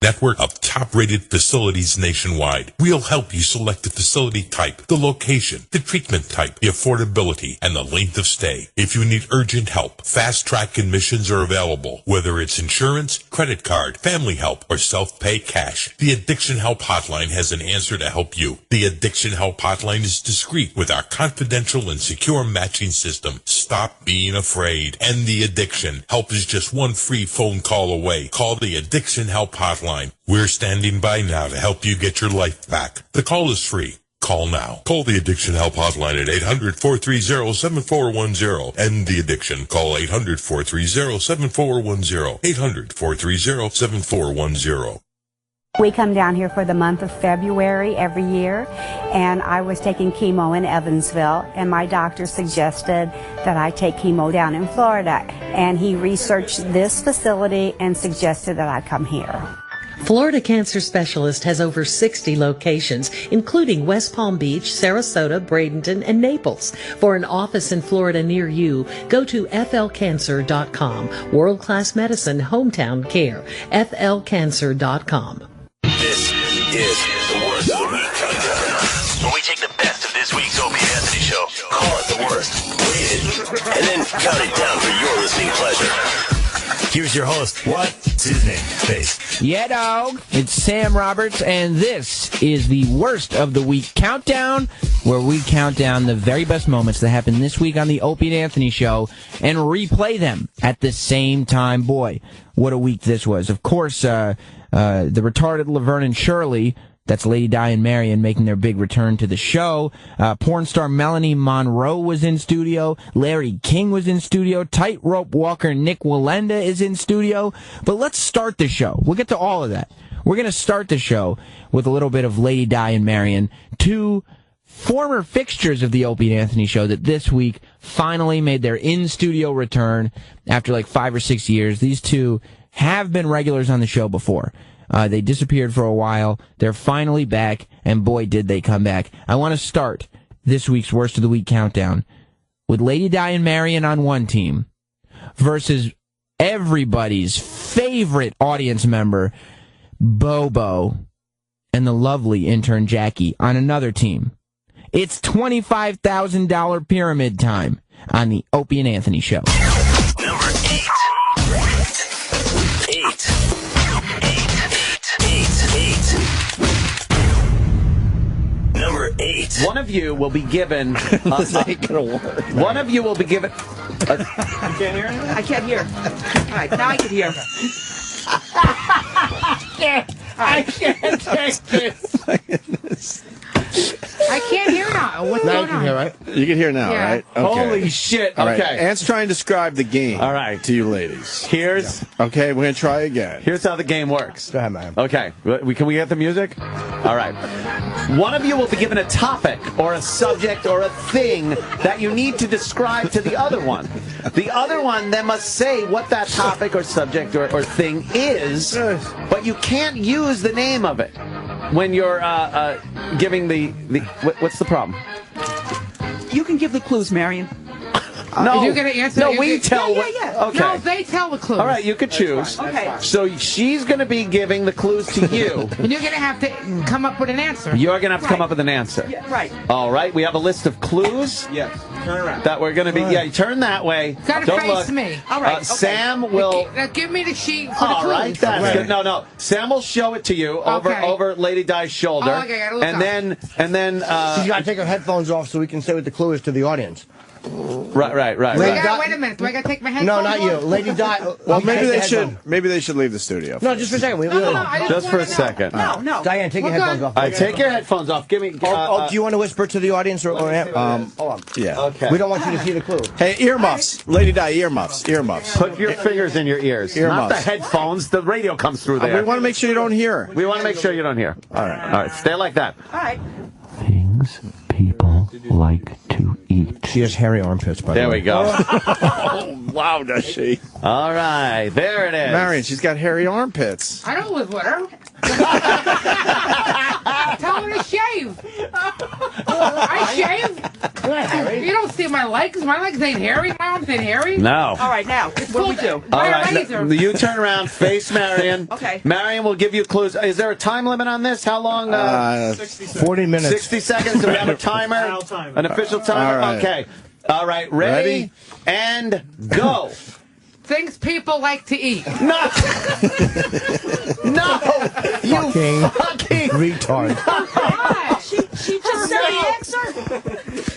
network of top-rated facilities nationwide. We'll help you select the facility type, the location, the treatment type, the affordability, and the length of stay. If you need urgent help, fast-track admissions are available. Whether it's insurance, credit card, family help, or self-pay cash, the Addiction Help Hotline has an answer to help you. The Addiction Help Hotline is discreet with our confidential and secure matching system. Stop being afraid. End the addiction. Help is just one free phone call away. Call the Addiction Help Hotline. We're standing by now to help you get your life back. The call is free. Call now. Call the Addiction Help Hotline at 800-430-7410. End the addiction. Call 800-430-7410. 800-430-7410. We come down here for the month of February every year, and I was taking chemo in Evansville, and my doctor suggested that I take chemo down in Florida, and he researched this facility and suggested that I come here. Florida Cancer Specialist has over 60 locations, including West Palm Beach, Sarasota, Bradenton, and Naples. For an office in Florida near you, go to flcancer.com. World-class medicine, hometown care. flcancer.com. This is the worst of the week countdown, where we take the best of this week's Opie Anthony Show, call it the worst, rate it, and then count it down for your listening pleasure. Here's your host. What's his name? Face. Yeah, dog. It's Sam Roberts, and this is the worst of the week countdown, where we count down the very best moments that happened this week on the Opie and Anthony Show and replay them at the same time. Boy, what a week this was. Of course, the retarded Laverne and Shirley, that's Lady Di and Marion, making their big return to the show. Porn star Melanie Monroe was in studio. Larry King was in studio. Tightrope walker Nick Walenda is in studio. But let's start the show. We'll get to all of that. We're going to start the show with a little bit of Lady Di and Marion, two former fixtures of the Opie and Anthony Show that this week finally made their in-studio return after like 5 or 6 years. These two have been regulars on the show before. They disappeared for a while. They're finally back, and boy, did they come back. I want to start this week's Worst of the Week countdown with Lady Di and Marion on one team versus everybody's favorite audience member, Bobo, and the lovely intern Jackie on another team. It's $25,000 pyramid time on the Opie and Anthony Show. Number 8. Number 8. One of you will be given. This ain't gonna work. One of you will be given. You can't hear it? I can't hear. All right, now I can hear. I can't take this. I can't hear now. What's Now going you can on? hear, right? You can hear now, Yeah. right? Okay. Holy shit! All right. Okay. Ant's trying to describe the game. All right. To you ladies. Here's Okay, we're gonna try again. here's how the game works. Go ahead, man. Okay. Can we get the music? All right. One of you will be given a topic or a subject or a thing that you need to describe to the other one. The other one then must say what that topic or subject or thing is, but you can't use the name of it when you're giving the what's the problem? You can give the clues, Marion. No, You're gonna answer. no, we tell. Yeah. Okay. No, they tell the clues. All right, you could choose. Okay. So she's going to be giving the clues to you. And you're gonna have to come up with an answer. You're going to have to come up with an answer. Yeah, right. All right, we have a list of clues. Yes. Turn around. That we're going to be. Yeah, you turn that way. Gotta Don't face look. me. All right. Okay. Sam will. Now give me the sheet for the All clues. right, that's good. No. Sam will show it to you over Lady Di's shoulder. Oh, okay, I gotta look and then She's got to take her headphones off so we can say what the clue is to the audience. Right. Wait a minute. Do I gotta take my headphones No, not you. off? Lady Di. Well, maybe they should. Maybe they should leave the studio. No, just for a second. I Just for a wanna know. second. No. Diane, take your We're headphones good. off. All right, take your headphones off. Give me. Do you want to whisper to the audience or hold on. Yeah. Okay. We don't want you to see the clue. Hey, earmuffs. Lady Di, earmuffs. Put your fingers in your ears. Not the headphones. The radio comes through there. We want to make sure you don't hear. We want to make sure you don't hear. All right. All right. Stay like that. All right. Things people like to eat. She has hairy armpits, by the way. There we go. Oh, wow, does she? All right. There it is. Marion, she's got hairy armpits. I don't live with her. Tell her to shave. I shave. You don't see my legs. My legs ain't hairy. My arms ain't hairy. No. All right, now, what do we do? All right, you turn around, face Marion. Okay. Marion will give you clues. Is there a time limit on this? How long? 40 minutes. 60 seconds. Do we have a timer? An official timer? All right. Okay. All right, ready? And go. Things people like to eat. No! No! You fucking retard. She just said the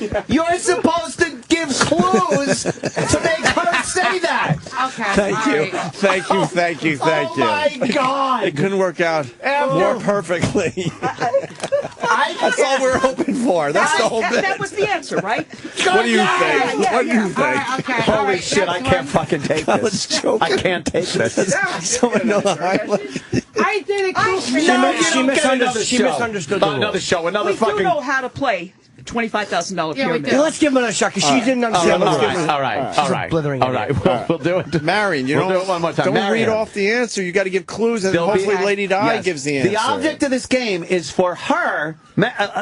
answer. You're supposed to give clues to make her say that. Okay. Thank you. right. Thank you. Thank you. Thank you. Oh my God! It couldn't work out more perfectly. That's all we're hoping for. That's the whole bit. That was the answer, right? What do you think? What do you think? All right, okay. Holy shit, I can't fucking take this. I can't take this. Someone know the highlight. I did it. She misunderstood the Another rules. show, another We fucking... do know how to play $25,000 Yeah, we pyramid. do. Let's give him another shot, because she didn't understand. All right. Blithering idiot. We'll do it. Marion, you We'll don't do it one more time. Don't Marion. read off the answer. You got to give clues, and hopefully Lady Di gives the answer. The object of this game is for her,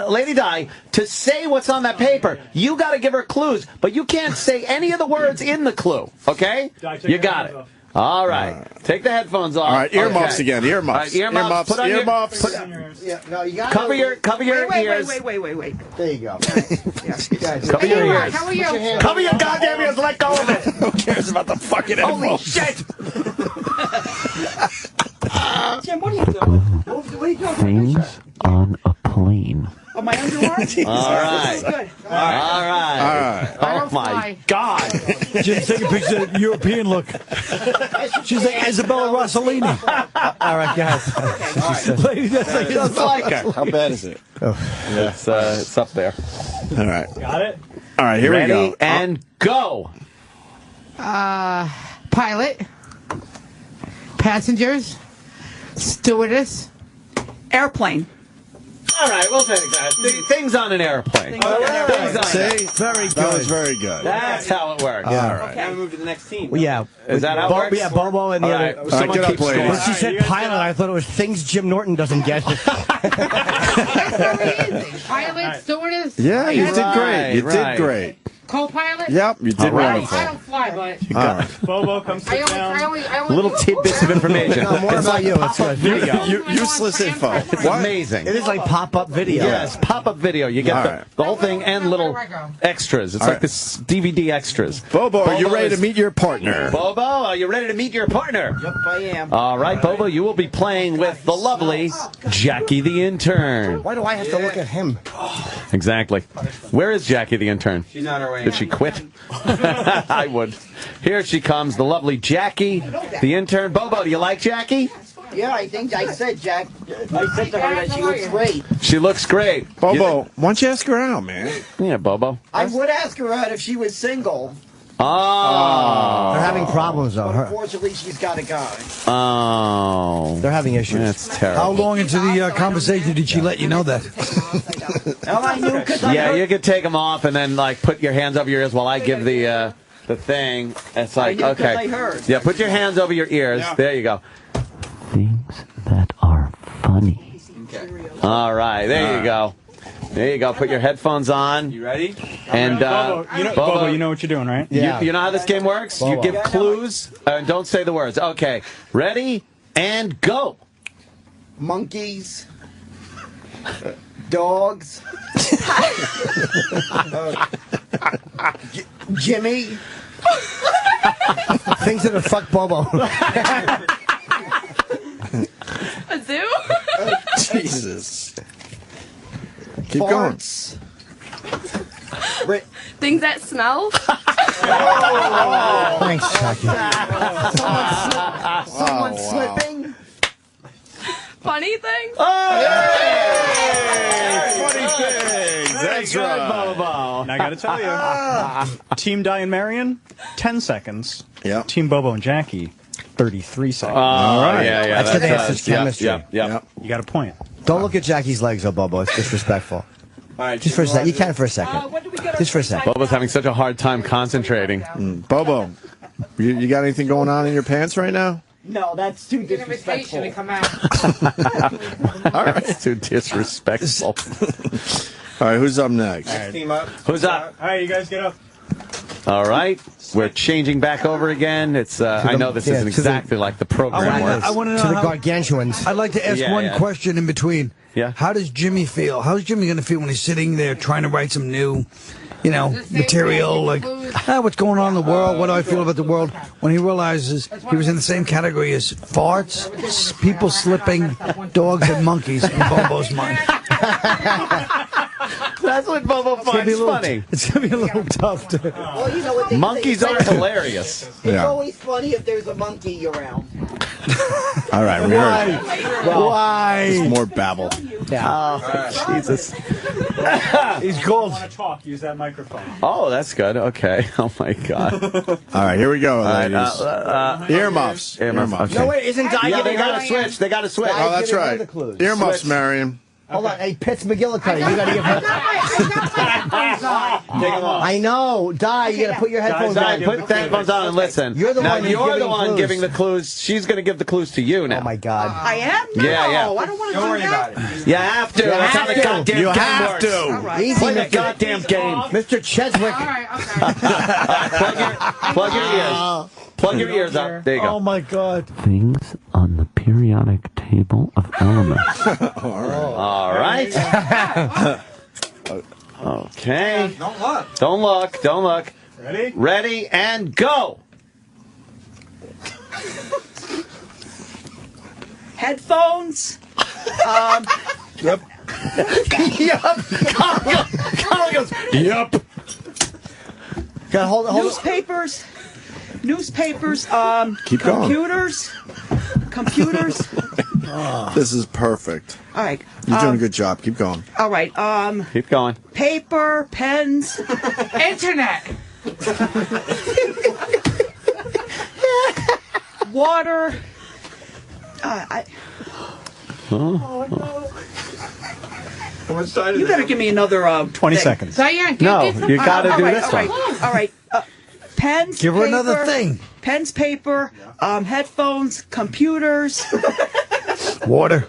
Lady Di, to say what's on that paper. You got to give her clues, but you can't say any of the words in the clue. Okay? You got it. All right. Take the headphones off. All right, earmuffs again. Earmuffs. All right, earmuffs. Put on Earmuffs. Yeah, no, you got cover your ears. Wait. There you go. Cover your ears. How are you? Cover your goddamn ears. Let go of it. Who cares about the fucking Holy earmuffs? shit. Jim, what are you doing? What are you doing? Things on a plane. Oh, my underarm? All right. Good. All right. Oh, my God. Jim's taking pictures of the European look. She's like Isabella Rossellini. All right, guys. Lady, that's like Just like her. How bad is it? It's up there. All right. Got it? All right, here Ready we go. and go. Pilot. Passengers. Stewardess. Airplane. All right, we'll take that. Things on an airplane. Things on an See? airplane. Very good. That was very good. That's how it works. All right. Now we move to the next team. Well, yeah. Is that how it works? Yeah, Bobo and the All right. other. Someone get up, keep ladies. When score. she said pilot, I thought it was things Jim Norton doesn't get. Pilot. Stewardess. Yeah, you did great. Right, You right. did great. Co-pilot. Yep, you did All right. wonderful. I don't fly, but All right. Bobo, come sit down. I only Little tidbits of information. No, more It's about like you. It's pop-up good. video. Useless info. It's amazing. It is like pop-up video. Yes, pop-up video. You get All the, right. the whole thing and little extras. It's All like right. this DVD extras. Bobo, are you ready to is- meet your partner? Bobo, are you ready to meet your partner? Yep, I am. All right, Bobo, you will be playing with the lovely Jackie the Intern. Why do I have to look at him? Exactly. Where is Jackie the Intern? She's on her way. Did she quit? I would. Here she comes, the lovely Jackie the Intern. Bobo, do you like Jackie? Yeah, I think I said, Jack. I said to her that she looks great. She looks great. Bobo, why don't you ask her out, man? Yeah, Bobo. I would ask her out if she was single. Oh. They're having problems, though. Unfortunately, she's got a guy. Oh. They're having issues. That's terrible. How long into the conversation did she let you know that? Well, I knew because Yeah, you could take them off and then like put your hands over your ears while I give the thing. It's like, I knew 'cause okay. I heard. Yeah, put your hands over your ears. Yeah. There you go. Things that are funny. All right, there you go. There you go. Put your headphones on. You ready? And Bobo, Bobo, you know what you're doing, right? Yeah. You know how this game works? Bobo. You give clues and don't say the words. Okay, ready and go. Monkees. Dogs. Jimmy. Things that are fuck Bobo. A zoo? Jesus. Keep going. Farts. Things that smell? Thanks, Jackie. Someone slipping. Funny things? Funny things. That's Good, right. Bobo. And I got to tell you, Team Di and Marion, 10 seconds. Yep. Team Bobo and Jackie, 33 seconds. All right. Yeah, That's good answers, chemistry. Yeah. You got a point. Don't look at Jackie's legs, though, Bobo. It's disrespectful. Just for a second. You can for a second. Just for a second. Bobo's having such a hard time concentrating. Bobo, you got anything going on in your pants right now? No, that's too Get an invitation disrespectful. to come out. All right. It's too disrespectful. All right, who's up next? Team up. Who's up? All right, you guys get up. All right. We're changing back over again. It's I know this isn't exactly like the program works. I want to know To the how, gargantuans. I'd like to ask one question in between. Yeah. How does Jimmy feel? How's Jimmy going to feel when he's sitting there trying to write some new, material? Like, what's going on in the world? What do I feel about the world? When he realizes he was in the same category as farts, people slipping, dogs, and monkeys in Bobo's mind. That's what Bobo finds funny. It's going to be a little tough to... Well, you know what Monkeys are hilarious. It's always funny if there's a monkey around. All right, we heard. Why? It's more babble. Oh, Jesus. He's cold. If you want to talk, use that microphone. Oh, that's good. Okay. Oh, my God. All right, here we go, ladies. Earmuffs. Earmuffs. No, wait, isn't Di Yeah, they giving got her to switch. They got to switch. Oh, that's giving her right. the clues? Earmuffs, Marion. Hold on. Hey, Pitts McGillicuddy, you got to give her... I know. Di, you got to put your headphones on. Put the headphones on and listen. You're the one you're the giving one clues. giving the clues. She's going to give the clues to you now. Oh, my God. I am? No, Yeah. I don't want to do that. about it. You have to. That's how the goddamn You game have works. to. All right. Easy, Play the Mr. goddamn game. Mr. Cheswick. All right, okay. Plug your ears. Plug your ears up. There you go. Oh, my God. Things on the periodic table of elements. All right. Okay. Don't look. Ready? Ready and go. Headphones. Yep. Colin goes, yep. Hold it. Newspapers. Keep going. Computers. This is perfect. All right. You're doing a good job. Keep going. All right. Keep going. Paper, pens, Internet. water. You better give me another 20 seconds. Diane, No, you got to do this one. All right. Pens. Give her paper, another thing. Pens, paper, headphones, computers. Water.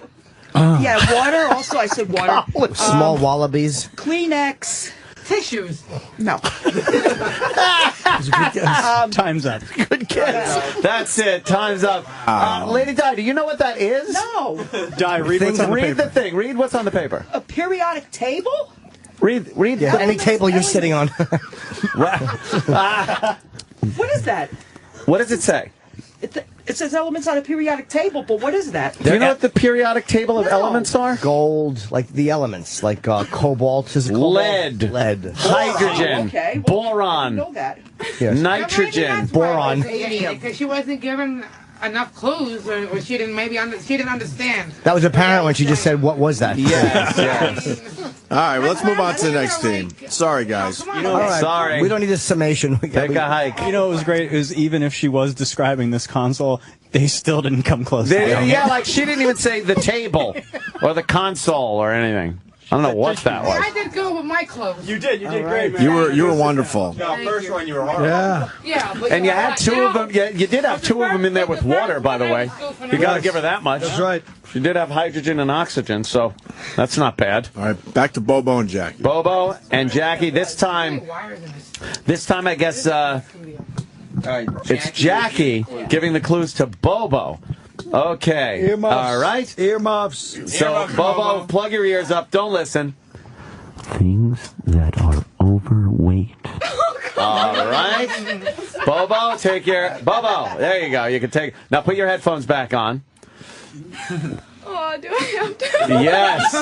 Yeah, water. Also, I said water. Small wallabies. Kleenex. Tissues. No. Time's up. Good kids. That's it. Time's up. Lady Di, do you know what that is? No. Di, read what's on the Read paper. the thing. Read what's on the paper. A periodic table? Read. Yeah, any table you're sitting on. What is that? What does it say? It says elements on a periodic table, but what is that? Do you know what the periodic table of elements are? Gold, like the elements, like cobalt. Is it cobalt? Lead. Hydrogen. Okay. Boron. I know that. Yes. Nitrogen. Boron. Because she wasn't given enough clues, or she didn't she didn't understand. That was apparent when she just said, "What was that?" Yes. All right, well, let's move on to the next team. Sorry, guys. All right. Sorry. We don't need a summation. Take a hike. You know, it was great. It was even if she was describing this console, they still didn't come close. Yeah, like she didn't even say the table or the console or anything. I don't know what that was. I did good with my clothes. You did great, man. You were wonderful. No, first one you were horrible. Yeah, but And you had two of them. You did have two of them in there with water, by the way. You got to give her that much. That's right. She did have hydrogen and oxygen, so that's not bad. All right, back to Bobo and Jackie. Bobo and Jackie. This time I guess it's Jackie giving the clues to Bobo. Okay. Earmuffs. All right. Earmuffs. So, Bobo, plug your ears up. Don't listen. Things that are overweight. All right. Bobo, Bobo, there you go. You can take... Now put your headphones back on. Oh, do I have to? Yes.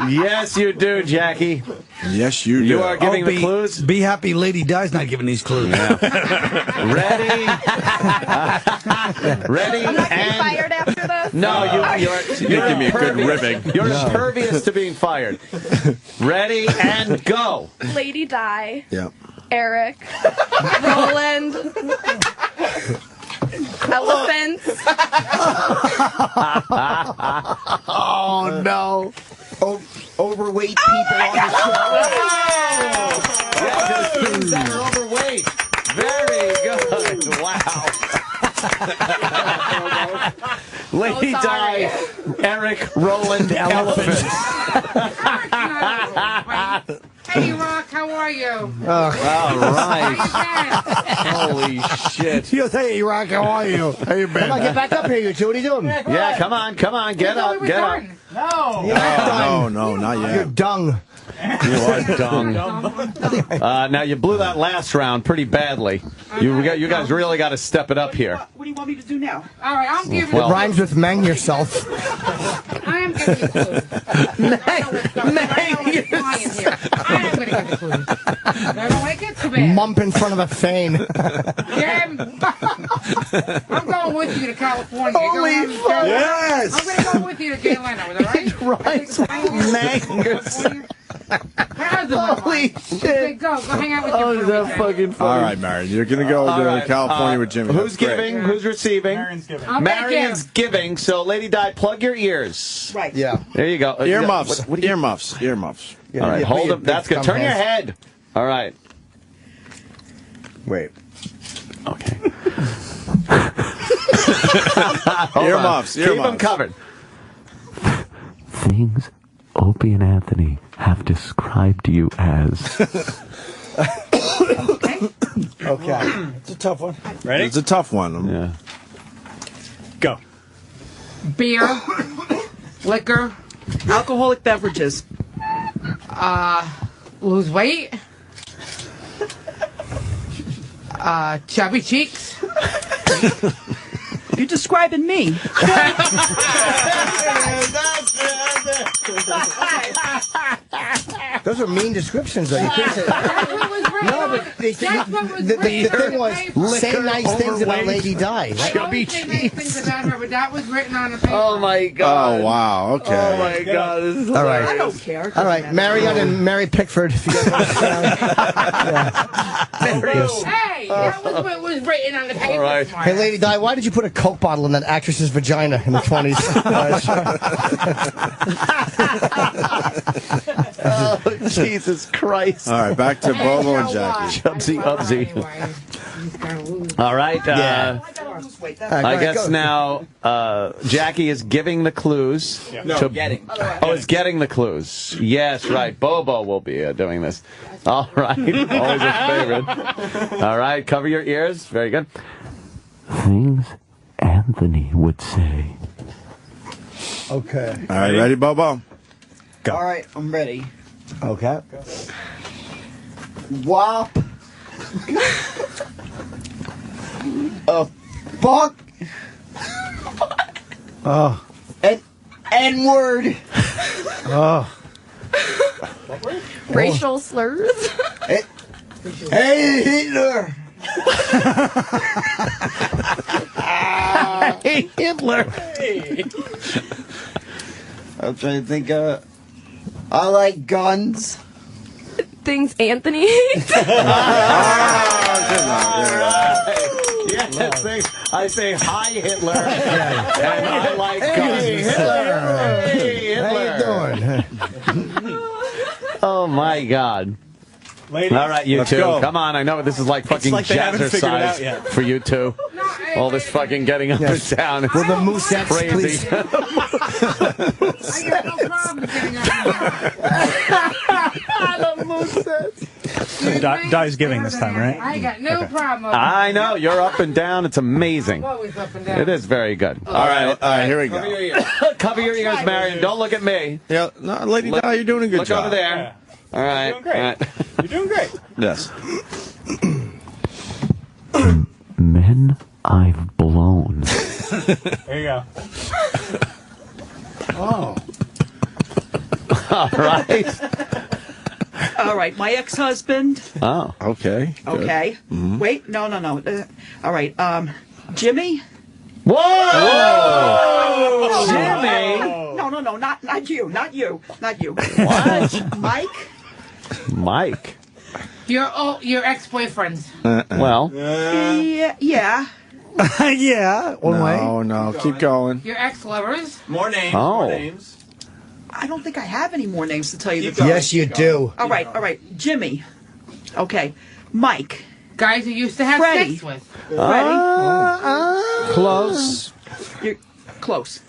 Yes, you do, Jackie. Yes, you do. You are giving the clues. Be happy Lady Di's not giving these clues. Ready? Ready? I'm not getting And... fired after this? No, you're give me a good impervious. ribbing. You're impervious to being fired. Ready and go. Lady Di. Yeah. Eric. Roland. Elephants. Oh no! Overweight people on the show. Yeah, those things that are overweight. Very good. Wow. Lady Di, Eric, Roland, elephants. Hey, Rock, how are you? All right. How Holy shit. You say, hey, Rock, how are you? How you been? Come on, get back up here, you two. What are you doing? Yeah, come on, get up, get up. No, not yet. You're dung. You are dung. Now you blew that last round pretty badly. You guys really got to step it up here. What do you want me to do now? All right, I'm giving It rhymes with mang yourself. I am giving you clues. I am going to give you clues. I don't like it too bad. Mump in front of a fane. Yeah, I'm going with you to California. Holy fuck. Yes. I'm going to go with you to Jay Leno. Is that right? Holy shit. Go hang out with your Oh, that fucking funny. All right, Marion. You're going to go to California with Jimmy. Who's That's great. giving? Who's receiving? Marion's giving. Marion's giving. So, Lady Di, plug your ears. Right. Yeah. There you go. Earmuffs. What do you- Earmuffs. All right, hold them. That's good. Turn your head. All right. Wait. Okay. Earmuffs. Keep them covered. Things Opie and Anthony have described you as. Okay. It's a tough one. Ready? It's a tough one. Yeah. Go. Beer, liquor, Alcoholic beverages. lose weight, chubby cheeks. You're describing me. Those are mean descriptions, though. You can't say no, but the thing was, say nice things about Lady Di. Chubby cheeks. Things about her, but that was written on the paper. Oh, my God. Oh, wow. Okay. Oh, my God. This is All right. I don't care. All right. Marion and Mary Pickford. If you guys Hey, that was what was written on the paper. All right. Hey, Lady Di, why did you put a Coke bottle in that actress's vagina in the 20s? Oh, Jesus Christ. All right, back to Bobo and Jackie. Chubsy Upsy. All right. I guess now Jackie is giving the clues. Getting. Oh, is getting the clues. Yes, right. Bobo will be doing this. All right. Always a favorite. All right. Cover your ears. Very good. Things Anthony would say. Okay. All right, ready, Bobo? Go. All right, I'm ready. Okay. Wop. Fuck. Oh. N-word. Oh. Racial slurs. Hey, Hitler. Hey, Hitler. I'm trying to think. I like guns. Things Anthony hates. Yes, I say hi, Hitler, and I like guns. Hey, Hitler. Hey, Hitler. How you doing? Oh, my God. Ladies, All right, you let's two. go. Come on. I know this is like fucking like they haven't figured it out jazzercise yet. for you two. All this fucking getting up and down. It's Will the moosettes crazy. I got no problem getting up. The moosettes. Di's giving this time, right? I got no problem. I know. You're up and down. It's amazing. Always up and down. It is very good. All right, here we go. Cover your ears, Marion. Don't look at me. Yeah, no, Lady Di, you're doing a good Look job. over there. All right. You're doing great. All right. You're doing great. Yes. Men I've blown. There you go. Oh. All right. All right, my ex-husband. Oh. Okay. good. Okay. Wait, no. All right, Jimmy. Whoa! Jimmy. No, not you. What? Mike. Your ex-boyfriends. Well. Yeah. Yeah. One way. No, keep going. Your ex-lovers. More names. Oh. More names. I don't think I have any more names to tell you the truth. Yes, you do. All right. Jimmy. Okay. Mike. Guys you used to have Freddie. sex with. Freddie. Close. You're close.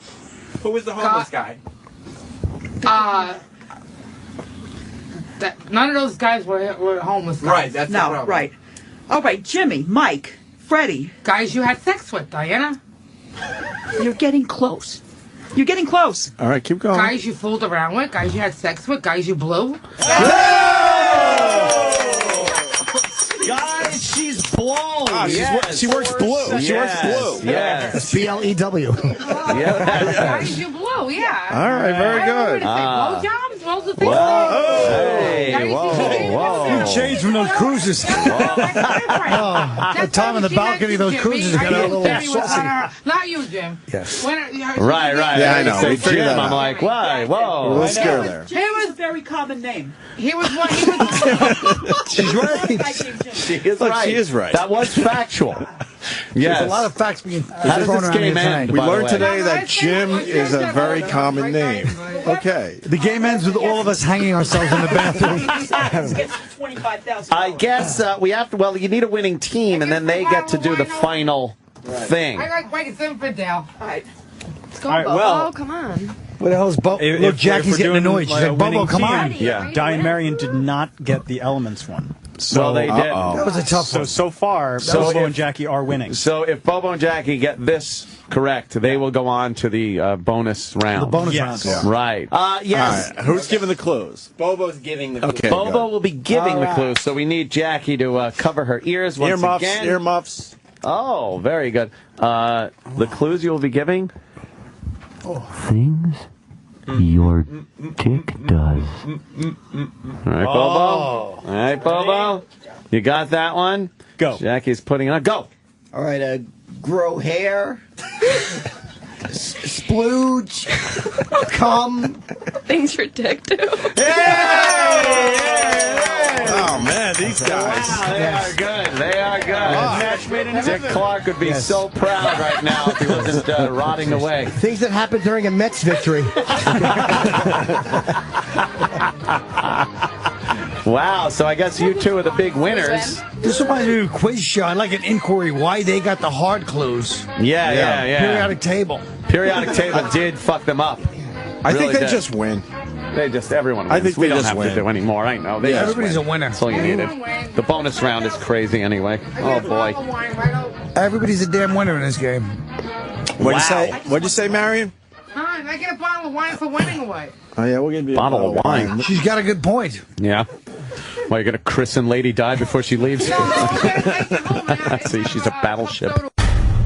Who was the homeless guy? None of those guys were homeless guys. Right, that's no, right. All right, Jimmy, Mike, Freddie. Guys you had sex with, Diana. You're getting close. You're getting close. All right, keep going. Guys you fooled around with, guys you had sex with, guys you blew. Guys, she's blown. She works blue. She works blue. Yes. It's BLEW. Guys you blew, yeah. All right, very good. Blowjobs? What's the thing? Hey, whoa. You changed from those cruises. The time on the balcony of those cruises got a little saucy. Not you, Jim. Yes. Right. Yeah, I know. We figured that out. I'm like, why? Whoa. A little scared there. Jim was a very common name. He was one. She's right. She is right. She is right. That was factual. Yes. There's a lot of facts being How does thrown this around here game end? tonight. We learned today that Jim is a very common name. Okay. The game ends with all of us hanging ourselves in the bathroom. I guess we have to. Well, you need a winning team, and then they get to do the final thing. I like Mike Zinfandel. All right. Let's go, All right, Bobo. well- Come on. What the hell's Bobo? Look, Jackie's getting annoyed. She's like, Bobo, come on. Yeah. Di and Marion did not get the elements one. So Well, they did. That was a tough one. So far, Bobo and Jackie are winning. So if Bobo and Jackie get this correct, they will go on to the bonus round. The bonus Yes. round. Yeah. Right. Yes. All right. Who's giving the clues? Bobo's giving the clue. Okay. Bobo good. will be giving All the right. clues, so we need Jackie to cover her ears once Earmuffs. again. Earmuffs. Oh, very good. The clues you will be giving? Things your dick does. All right, Bobo. All right, Bobo. You got that one? Go. Jackie's putting on. Go. All right, grow hair, splooge, cum. Things your dick do. Oh, man, these guys. Wow, they are good. They are good. Dick Clark would be so proud right now if he wasn't rotting away. Things that happen during a Mets victory. Wow, so I guess you two are the big winners. This reminds me of a quiz show. I like an inquiry why they got the hard clues. Yeah. Periodic table. Periodic table did fuck them up. I Really think they did. just win. They just, everyone wins. I think we they don't just have win. to do any more. I know. They just Everybody's win. a winner. That's all you needed. The bonus round is crazy anyway. Oh, boy. Everybody's a damn winner in this game. What'd you say, Marion? Hi, I get a bottle of wine for winning away. Oh, yeah, we'll give you Bottle of wine. She's got a good point. Yeah. Well, you're going to christen Lady Di before she leaves? See, she's a battleship.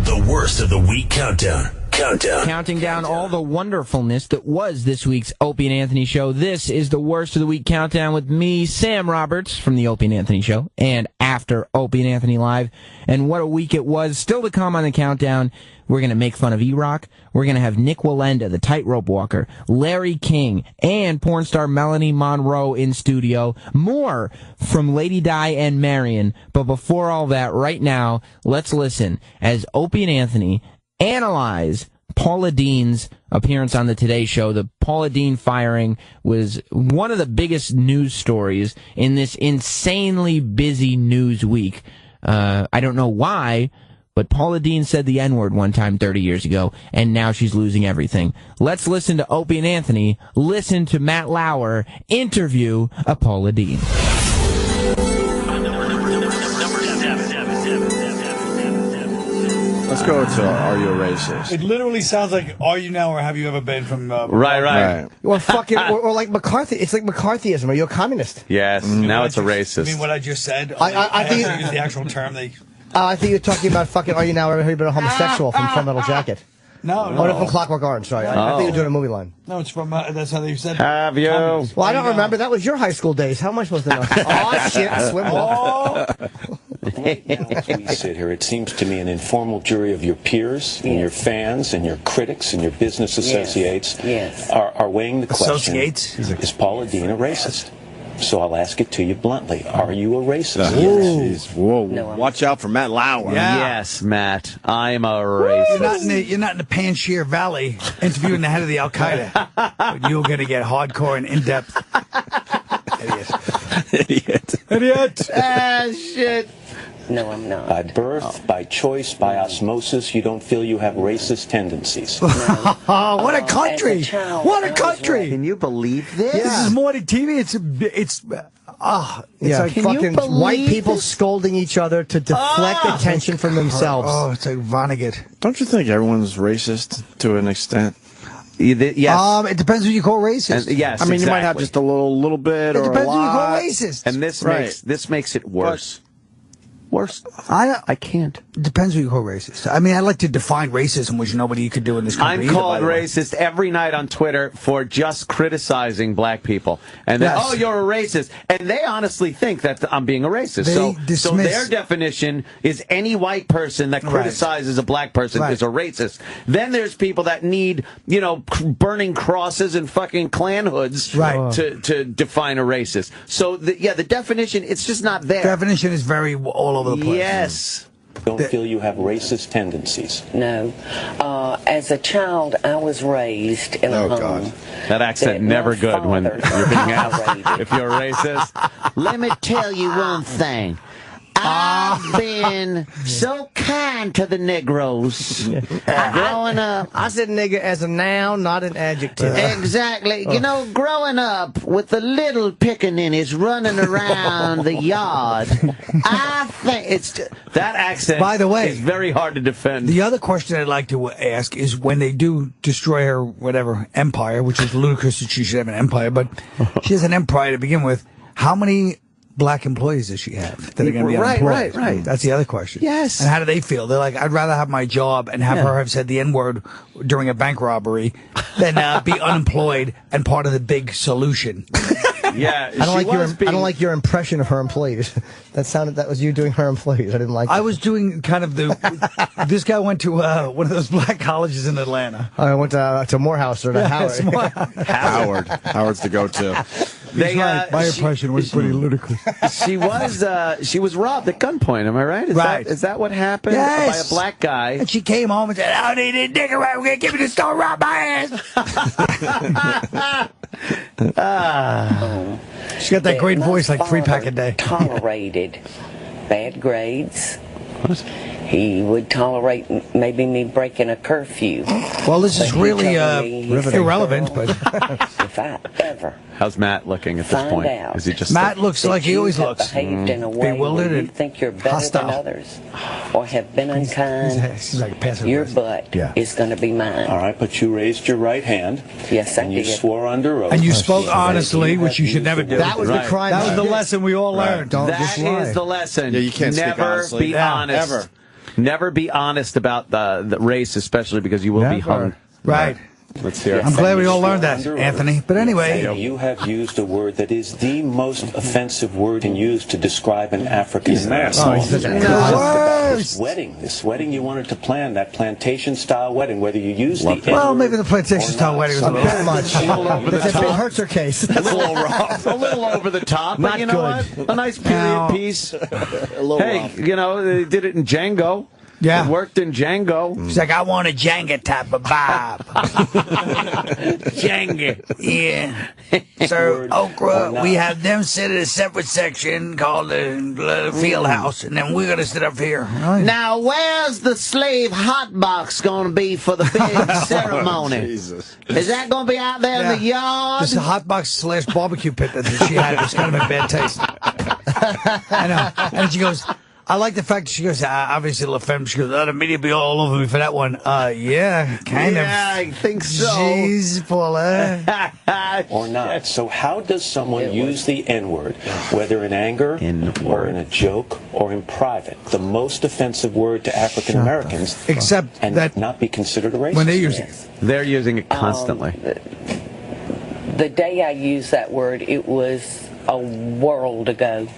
The worst of the week countdown. Counting down all the wonderfulness that was this week's Opie and Anthony Show. This is the worst of the week countdown with me, Sam Roberts, from the Opie and Anthony Show, and after Opie and Anthony Live. And what a week it was. Still to come on the countdown, we're going to make fun of E-Rock. We're going to have Nick Walenda, the tightrope walker, Larry King, and porn star Melanie Monroe in studio. More from Lady Di and Marion. But before all that, right now, let's listen as Opie and Anthony analyze Paula Deen's appearance on the Today Show. The Paula Deen firing was one of the biggest news stories in this insanely busy news week. I don't know why, but Paula Deen said the N-word one time 30 years ago, and now she's losing everything. Let's listen to Opie and Anthony. Listen to Matt Lauer interview a Paula Deen. Let's go to Are You a Racist? It literally sounds like Are You Now or Have You Ever Been from... Right. Or fucking, or like McCarthy. It's like McCarthyism. Are you a communist? Yes, now it's a You racist. mean what I just said? I think use the actual term. I think you're talking about fucking Are You Now or Have You Been a Homosexual from Full Metal Jacket. No. Oh, no, from Clockwork Orange. Sorry, I think you're doing a movie line. No, it's from... that's how they said... Have you? Well, I don't remember. That was your high school days. How am I supposed to know? Oh, shit. I swim well. As we sit here, it seems to me an informal jury of your peers and your fans and your critics and your business associates are weighing the question, is Paula Deen a racist? So I'll ask it to you bluntly. Are you a racist? Yes. Whoa. Watch out for Matt Lauer. Yeah. Yes, Matt. I'm a racist. You're not in the Panjshir Valley interviewing the head of the Al-Qaeda. But you're going to get hardcore and in-depth. Idiot. Idiot. Ah, shit. No, I'm not. By birth, by choice, by osmosis, you don't feel you have racist tendencies. Oh, what a country! What a country! Can you believe this? This is more than TV. It's like fucking white people scolding each other to deflect attention from themselves. Oh, it's like Vonnegut. Don't you think everyone's racist to an extent? Yes. It depends who you call racist. Yes, I mean, you might have just a little bit, or a lot. It depends who you call racist. And this makes it worse. Worse. I can't. It depends who you call racist. I mean, I like to define racism, which nobody could do in this country. I'm called racist every night on Twitter for just criticizing black people. And then, oh, you're a racist. And they honestly think that I'm being a racist. So their definition is any white person that criticizes a black person is a racist. Then there's people that need, burning crosses and fucking Klan hoods to define a racist. So, the definition, it's just not there. Definition is very all over the place. Yes. Don't feel you have racist tendencies. No. As a child, I was raised in a home. That accent never good when you're being asked if you're a racist. Let me tell you one thing. I've been so kind to the Negroes growing up. I said nigger as a noun, not an adjective. Exactly. Growing up with the little pickaninnies running around the yard, I think that accent, by the way, is very hard to defend. The other question I'd like to ask is when they do destroy her empire, which is ludicrous that she should have an empire, but she has an empire to begin with, how many black employees does she have that are going to be unemployed? Right. That's the other question. Yes. And how do they feel? They're like, I'd rather have my job and have her have said the N-word during a bank robbery than be unemployed and part of the big solution. Yeah, I don't like your impression of her employees. That was you doing her employees. I didn't like. I was doing kind of this guy went to one of those black colleges in Atlanta. I went to Morehouse or to Howard. Howard's the go-to. My impression was pretty ludicrous. She was robbed at gunpoint. Am I right? Is that what happened? Yes. By a black guy. And she came home and said, "I need a nigger right. We're gonna give me the store, rob my ass." She got that great voice, like 3-pack a day. Tolerated bad grades. He would tolerate maybe me breaking a curfew. Well, this is really irrelevant, but if I ever how's Matt looking at this point? Is he just Matt looks like he always looks behaved in a way bewildered where you and think you're better than others, or have been unkind? He's like a passive your butt is going to be mine. All right, but you raised your right hand. Yes, I and did. You swore under oath. And you spoke honestly, which you should never do. That was the crime. That was the lesson we all learned. Don't just lie. That is the lesson. Yeah, you can't never speak honestly. be honest. Ever. Never be honest about the race, especially because you will be hung. Right. Let's hear it. I'm glad we all learned that, Anthony. But anyway, you have used a word that is the most offensive word and used to describe an African American. This wedding you wanted to plan, that plantation-style wedding, whether you use the well, maybe the plantation-style wedding was a bit much. That's a Bill Hertzer case. That's a little rough. A little over the top. But you know what? A nice period piece. Hey, they did it in Django. Yeah. It worked in Django. She's like, I want a Jenga type of vibe. Jenga. Yeah. So, okra, we have them sit at a separate section called the field house, and then we're going to sit up here. Now, where's the slave hot box going to be for the big ceremony? Jesus. Is that going to be out there in the yard? This is a hot box / barbecue pit that she had. It's kind of a bad taste. I know. And she goes, I like the fact that she goes, obviously, La Femme, she goes, the media be all over me for that one. Yeah, kind of. Yeah, I think so. Jeez, Paula. Or not. So how does someone use the N-word, whether in anger or in a joke or in private, the most offensive word to African Americans, except and that not be considered a racist? When they use it. They're using it constantly. The day I used that word, it was a world ago.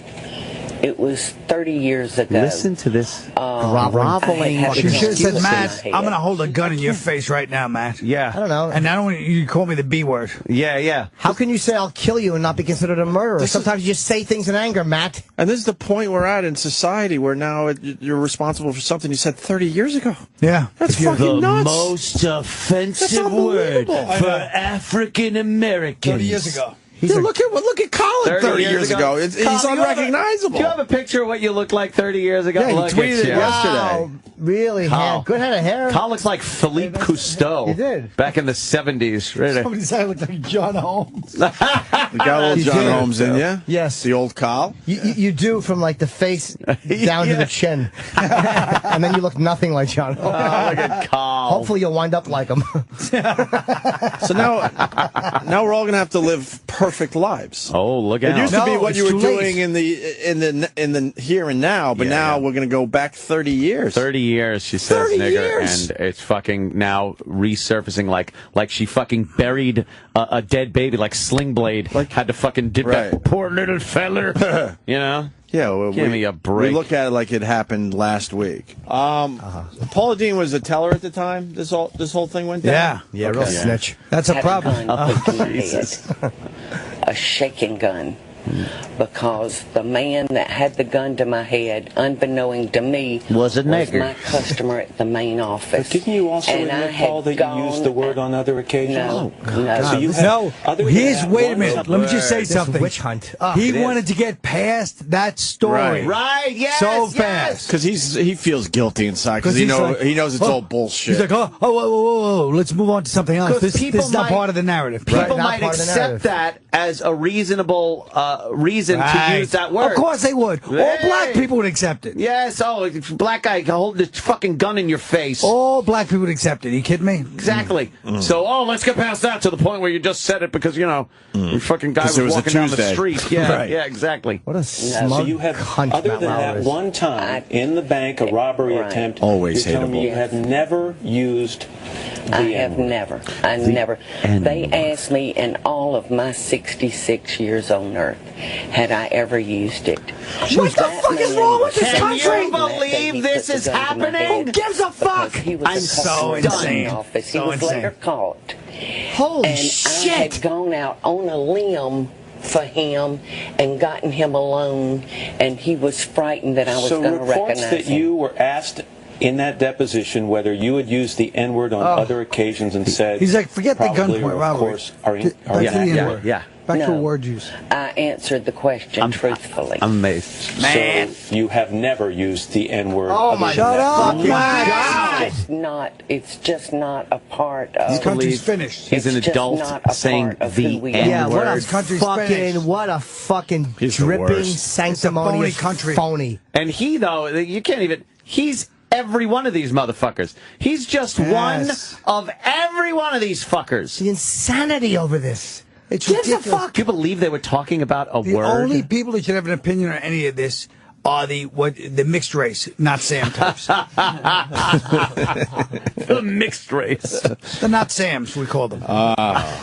It was 30 years ago. Listen to this groveling. She should have said, Matt, I'm going to hold a gun in your face right now, Matt. Yeah. I don't know. And not only you call me the B word. Yeah. How can you say I'll kill you and not be considered a murderer? Sometimes you just say things in anger, Matt. And this is the point we're at in society where now you're responsible for something you said 30 years ago. Yeah. That's fucking nuts. The most offensive word for African Americans. 30 years ago. Look at Colin 30 years ago. He's unrecognizable. Do you have a picture of what you looked like 30 years ago? Yeah, he tweeted it yesterday. Wow, really? Good head of hair. Carl looks like Philippe Cousteau. He did. Back in the 70s. Really. Somebody said I looked like John Holmes. You got a little John Holmes in you? Yes. The old Carl? You do from like the face down to the chin. And then you look nothing like John Holmes. Oh, look at Carl. Hopefully you'll wind up like him. So now we're all going to have to live perfect lives. Oh, look out. It used to be what you were doing in the here and now, but now we're going to go back 30 years. 30 years, she says, nigger, and it's fucking now resurfacing like she fucking buried a dead baby, like Sling Blade, had to fucking dip that poor little feller, you know? Yeah, well, give me a break. We look at it like it happened last week. Paula Deen was a teller at the time this whole thing went down? Yeah, real snitch. That's a problem. Jesus. A shaking gun. Because the man that had the gun to my head, unbeknown to me, was my customer at the main office. But didn't you also admit, Paul, that you used the word on other occasions? No. So you Wait a minute. Let me just say something. Witch hunt. He wanted to get past that story. Right, yes, so fast. Because he feels guilty inside because he knows it's all bullshit. He's like, whoa, let's move on to something else. This is not part of the narrative. People might accept that as a reasonable reason to use that word. Of course they would. All black people would accept it. Yes, black guy holding this fucking gun in your face. All black people would accept it. Are you kidding me? Exactly. So, let's get past that to the point where you just said it because, the fucking guy was walking down the street. Yeah, yeah, exactly. What a smug So you have, other than that one time in the bank, a robbery attempt, always you're telling me you have never used the N-word. I never. They asked me in all of my 66 years on Earth, had I ever used it. What the fuck is wrong with this country? Can you believe this is happening? Who gives a fuck? I'm so insane. He was later caught. Holy shit! I had gone out on a limb for him and gotten him alone, and he was frightened that I was going to recognize him. So reports that you were asked in that deposition whether you had used the N-word on other occasions and said... He's like, forget the gun point, Robert. Back to word use. I answered the question truthfully. I'm amazed. Man. So you have never used the N-word. Oh my Shut up, God. It's just not a part of... This country's finished. He's an adult saying the N-word. Yeah, what a fucking dripping, sanctimonious country. Phony. And he, though, you can't even... He's every one of these motherfuckers. He's just one of every one of these fuckers. The insanity over this. It's ridiculous. Do you believe they were talking about a word? The only people that should have an opinion on any of this are the mixed race, not Sam types. The mixed race. The not Sams, we call them. Wow.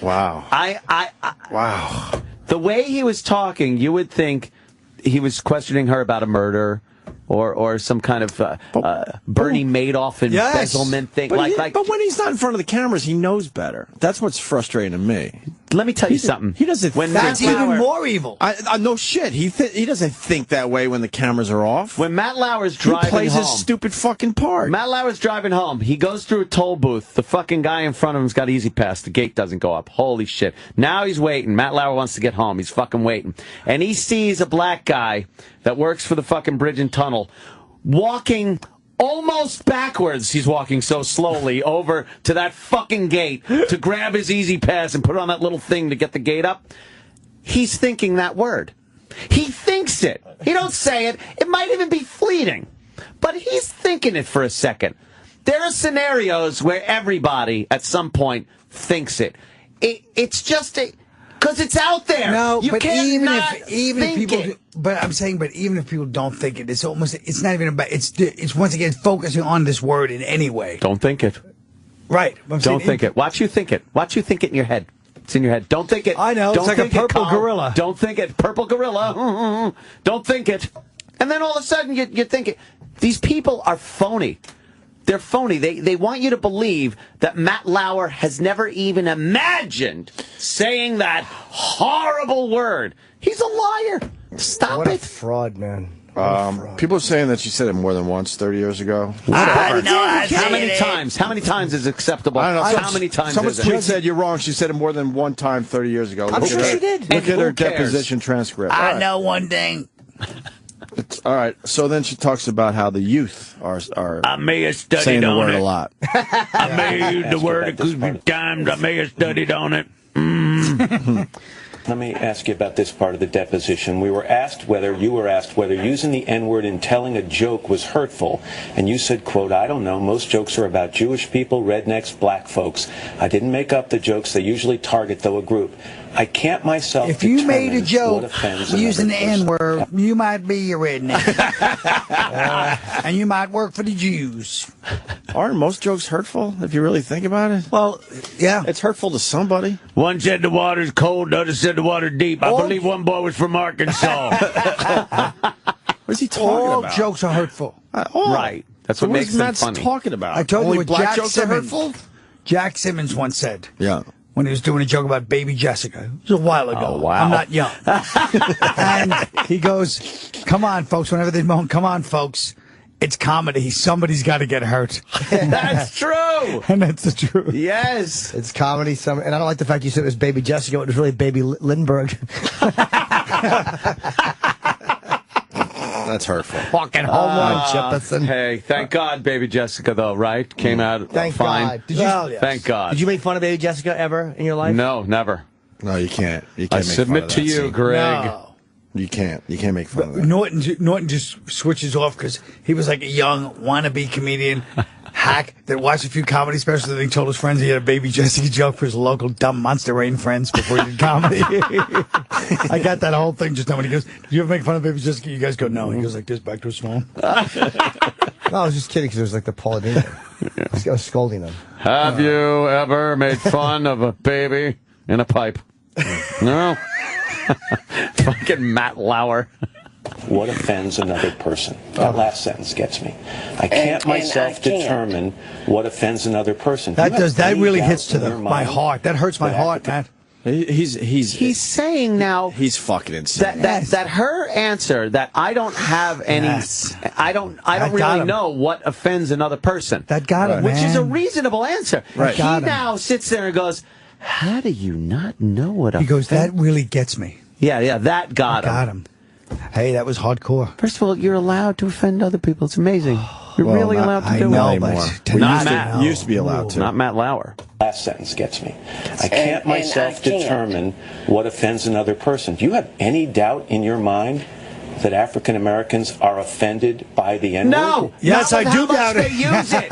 Wow. The way he was talking, you would think he was questioning her about a murder. Or some kind of Bernie Madoff embezzlement thing. But when he's not in front of the cameras, he knows better. That's what's frustrating to me. Let me tell you something. He doesn't. That's even more evil. No shit. He doesn't think that way when the cameras are off. When Matt Lauer's driving home, he plays his stupid fucking part. Matt Lauer's driving home. He goes through a toll booth. The fucking guy in front of him's got Easy Pass. The gate doesn't go up. Holy shit. Now he's waiting. Matt Lauer wants to get home. He's fucking waiting. And he sees a black guy that works for the fucking bridge and tunnel walking almost backwards. He's walking so slowly over to that fucking gate to grab his Easy Pass and put on that little thing to get the gate up. He's thinking that word. He thinks it. He don't say it. It might even be fleeting. But he's thinking it for a second. There are scenarios where everybody at some point thinks it. It's just because it's out there. No, you but can't even not if people, but I'm saying, but even if people don't think it, it's not even about. It's once again focusing on this word in any way. Don't think it. Right. Don't think it. Watch you think it. Watch you think it in your head. It's in your head. Don't think it. I know. It's like a purple gorilla. Don't think it. Purple gorilla. Don't think it. And then all of a sudden you think it. These people are phony. They're phony. They want you to believe that Matt Lauer has never even imagined saying that horrible word. He's a liar. Stop it. What a fraud, man. People are saying that she said it more than once 30 years ago. How many times? How many times is acceptable? I don't know. How many times Someone's is it? tweet said you're wrong. She said it more than one time 30 years ago. I'm sure she did. Look at her Who cares? deposition transcript. I know one thing. All right. So then she talks about how the youth are I may have studied saying the on word it. a lot. I may have used the word a few times. I may have studied on it. Let me ask you about this part of the deposition. You were asked whether using the N-word in telling a joke was hurtful, and you said, quote, I don't know, most jokes are about Jewish people, rednecks, black folks. I didn't make up the jokes. They usually target, though, a group. I can't myself If you made a what joke offends using the another person. N-word, you might be a redneck. And you might work for the Jews. Aren't most jokes hurtful, if you really think about it? Well, yeah. It's hurtful to somebody. One said the water's cold, the other said the water's deep. I believe one boy was from Arkansas. What is he talking All about? jokes are hurtful. Right. That's what makes them Matt's funny. talking about? I told Only you what black Jack jokes are Simmons, hurtful? Jack Simmons once said. Yeah. When he was doing a joke about baby Jessica. It was a while ago. Oh, wow. I'm not young. And he goes, come on, folks, whenever they moan, come on, folks. It's comedy. Somebody's got to get hurt. That's true. And that's the truth. Yes. It's comedy. And I don't like the fact you said it was Baby Jessica. It was really Baby Lindbergh. That's hurtful. Fucking home run, Jefferson. Hey, thank God Baby Jessica, though, right? Came out Thank fine. God. Did you, yes. Thank God. Did you make fun of Baby Jessica ever in your life? No, never. No, you can't. You can't I make fun submit of to that you, scene. Greg. No. You can't. You can't make fun of that. Norton just switches off because he was like a young wannabe comedian hack that watched a few comedy specials and he told his friends he had a Baby Jessica joke for his local dumb Monster Rain friends before he did comedy. I got that whole thing just now when he goes, "Did you ever make fun of Baby Jessica?" You guys go, "No." He goes like this back to his phone. No, I was just kidding because it was like the Paula Deen thing. I was scolding them. Have you ever made fun of a baby in a pipe? No. Fucking Matt Lauer. What offends another person? That last sentence gets me. I can't myself determine what offends another person. That really hits to my heart. That hurts my heart, Matt. He's saying now he's fucking insane. That her answer that I don't have any I don't really know what offends another person. That got him, which is a man. reasonable answer. Right. He now sits there and goes, "How do you not know what He goes, "That really gets me." Yeah, that got him. Hey, that was hardcore. First of all, you're allowed to offend other people. It's amazing. You're really allowed to do it. Anymore. Not Matt. Used to be allowed to. Not Matt Lauer. Last sentence gets me. I can't myself determine what offends another person. Do you have any doubt in your mind that African Americans are offended by the N-word? No. Yes, I do doubt it. They use it.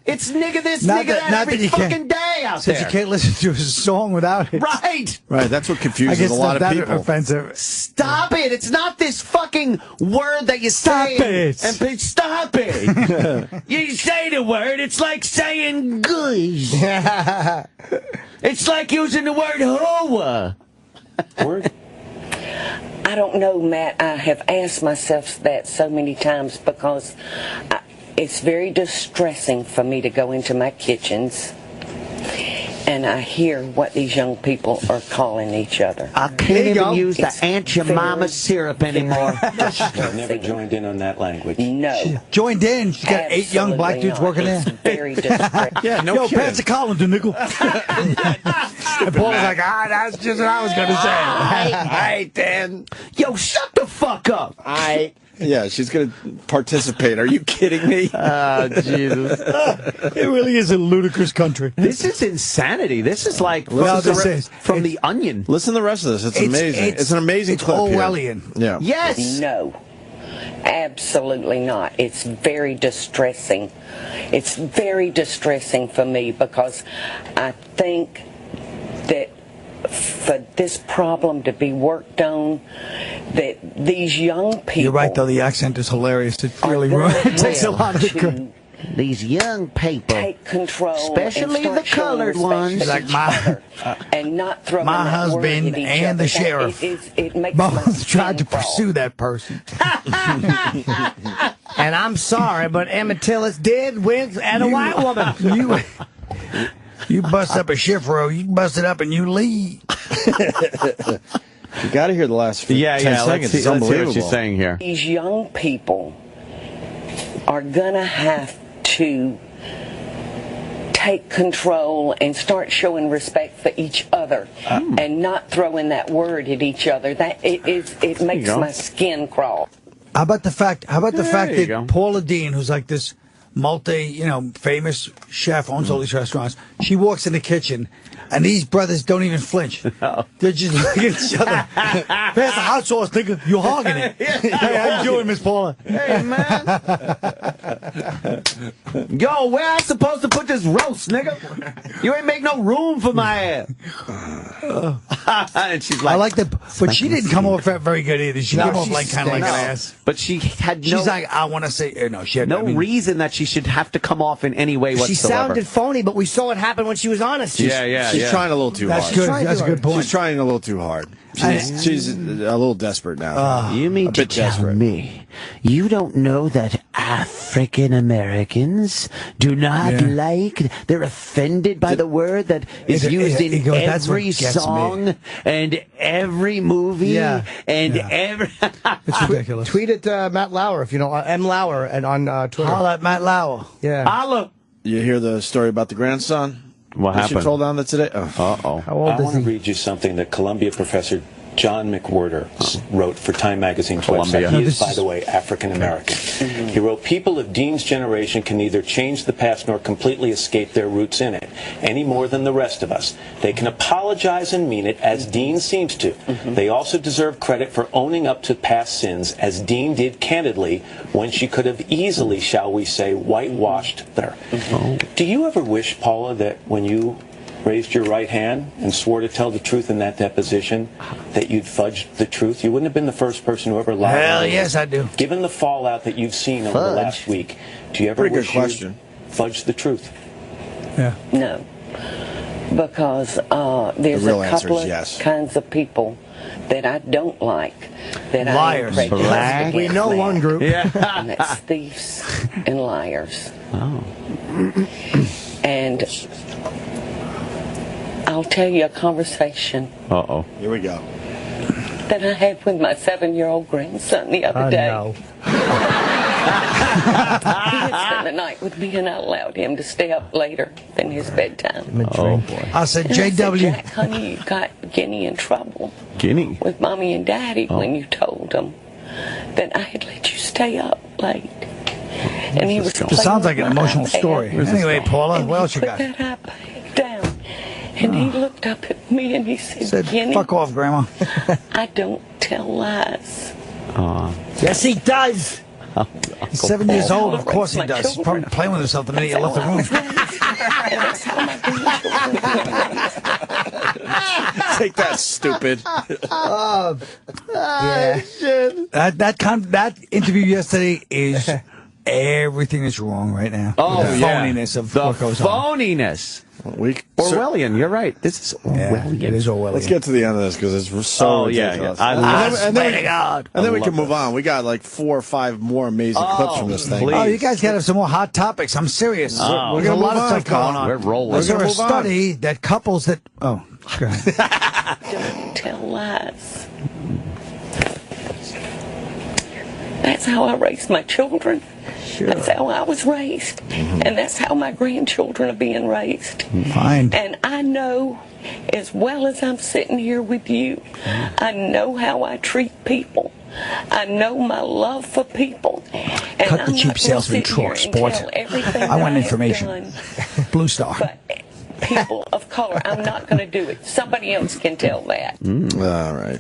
It's nigga this, nigga that every fucking day out there. Since you can't listen to a song without it. Right. Right. That's what confuses a lot of people. Offensive. Stop it. It's not this fucking word that you say. Stop it. You say the word, it's like saying goose. It's like using the word hoa. Word? I don't know, Matt. I have asked myself that so many times because it's very distressing for me to go into my kitchens and I hear what these young people are calling each other. I can't even use the Aunt Jemima syrup anymore. I've never joined in on that language. No. Joined in. She's got 8 young black dudes working there. Very distressing. Yeah, no Yo, kidding. pass the Collins to nickel. And Paul was like, that's just what I was going to say. All right, Dan. Yo, shut the fuck up. Yeah, she's going to participate. Are you kidding me? Jesus. It really is a ludicrous country. This is insanity. This is like from The Onion. Listen to the rest of this. It's amazing. It's an amazing clip Orwellian. Here. Yeah. Yes. No. Absolutely not. It's very distressing. It's very distressing for me because I think that for this problem to be worked on, that these young people... You're right, though. The accent is hilarious. It really it takes a lot of... These young people, take control, especially the colored ones, like my and not throw my husband and the sheriff. It makes both tried to pursue that person. And I'm sorry, but Emmett Tillis did win and a white woman. You bust up a shift row, you bust it up and you leave. You got to hear the last 10 seconds. Let's It's unbelievable. hear what she's saying here. These young people are going to have to take control and start showing respect for each other and not throwing that word at each other. It makes my skin crawl. How about the fact that go. Paula Deen, who's like this famous chef, owns all these restaurants, she walks in the kitchen and these brothers don't even flinch. They're just looking at each other. Pass the hot sauce, nigga. You're hogging it. Hey, how you doing, Miss Paula? Hey, man. Yo, where I supposed to put this roast, nigga? You ain't make no room for my ass. And she's like, I like that, but she didn't come off very good either. She came off kind of like an ass. But she had She's like, I want to say, no, she had no reason that she should have to come off in any way whatsoever. She sounded phony, but we saw what happened when she was honest. She's trying a little too hard. That's good. That's a good point. She's trying a little too hard. She's a little desperate now. You mean to tell me you don't know that African Americans do not like, they're offended by the word that is used in every song and every movie and every... It's ridiculous. Tweet at Matt Lauer if you know, M. Lauer and on Twitter. Holla at Matt Lauer. Yeah. Holla. You hear the story about the grandson? What happened? She told on that today? Uh-oh. How old I is want to he? read you something that Columbia professor John McWhorter wrote for Time Magazine's Columbia. website. He is, by the way, African-American. He wrote, people of Dean's generation can neither change the past nor completely escape their roots in it, any more than the rest of us. They can apologize and mean it, as Dean seems to. They also deserve credit for owning up to past sins, as Dean did candidly, when she could have easily, shall we say, whitewashed her. Do you ever wish, Paula, that when you raised your right hand and swore to tell the truth in that deposition, that you'd fudged the truth? You wouldn't have been the first person who ever lied. Hell yes, I do. Given the fallout that you've seen over the last week, do you ever Pretty good wish question. you'd fudged the truth? Yeah. No, because there's real a answer couple is of yes. kinds of people that I don't like. That Liars. I am prejudiced against. We know one group. And that's thieves and liars. And I'll tell you a conversation Uh-oh. Here we go. that I had with my 7-year-old grandson the other day. No. He had spent the night with me, and I allowed him to stay up later than his bedtime. Oh, boy. I said, And I said, JW. Jack, honey, you got Guinea in trouble Guinea? with Mommy and Daddy when you told them that I had let you stay up late. And he was This sounds like an emotional story. Anyway, Paula, what else you got? Put that iPad down. And he looked up at me and he said, Guinea, fuck off, Grandma. I don't tell lies. Yes, he does. He's 7 years old. Of course he does. He's probably playing with himself the minute you left the room. Take that, stupid. That interview yesterday is everything that's wrong right now. Oh, the phoniness of what goes on. Phoniness. Orwellian, you're right. This is Orwellian. It is Orwellian. Let's get to the end of this because it's so ridiculous. I swear to God. And then we can move on. We got like 4 or 5 more amazing clips from this thing. Oh, you guys got to have some more hot topics. I'm serious. There's a lot of stuff going on. We're rolling. There's a study that couples that... Oh, go ahead. Don't tell lies. That's how I raised my children. Sure. That's how I was raised. And that's how my grandchildren are being raised. Fine. And I know, as well as I'm sitting here with you, I know how I treat people. I know my love for people. And Cut the I'm cheap not gonna salesman sit here talk, and sports. tell everything I want that have information. done. Blue Star. But people of color, I'm not going to do it. Somebody else can tell that. All right.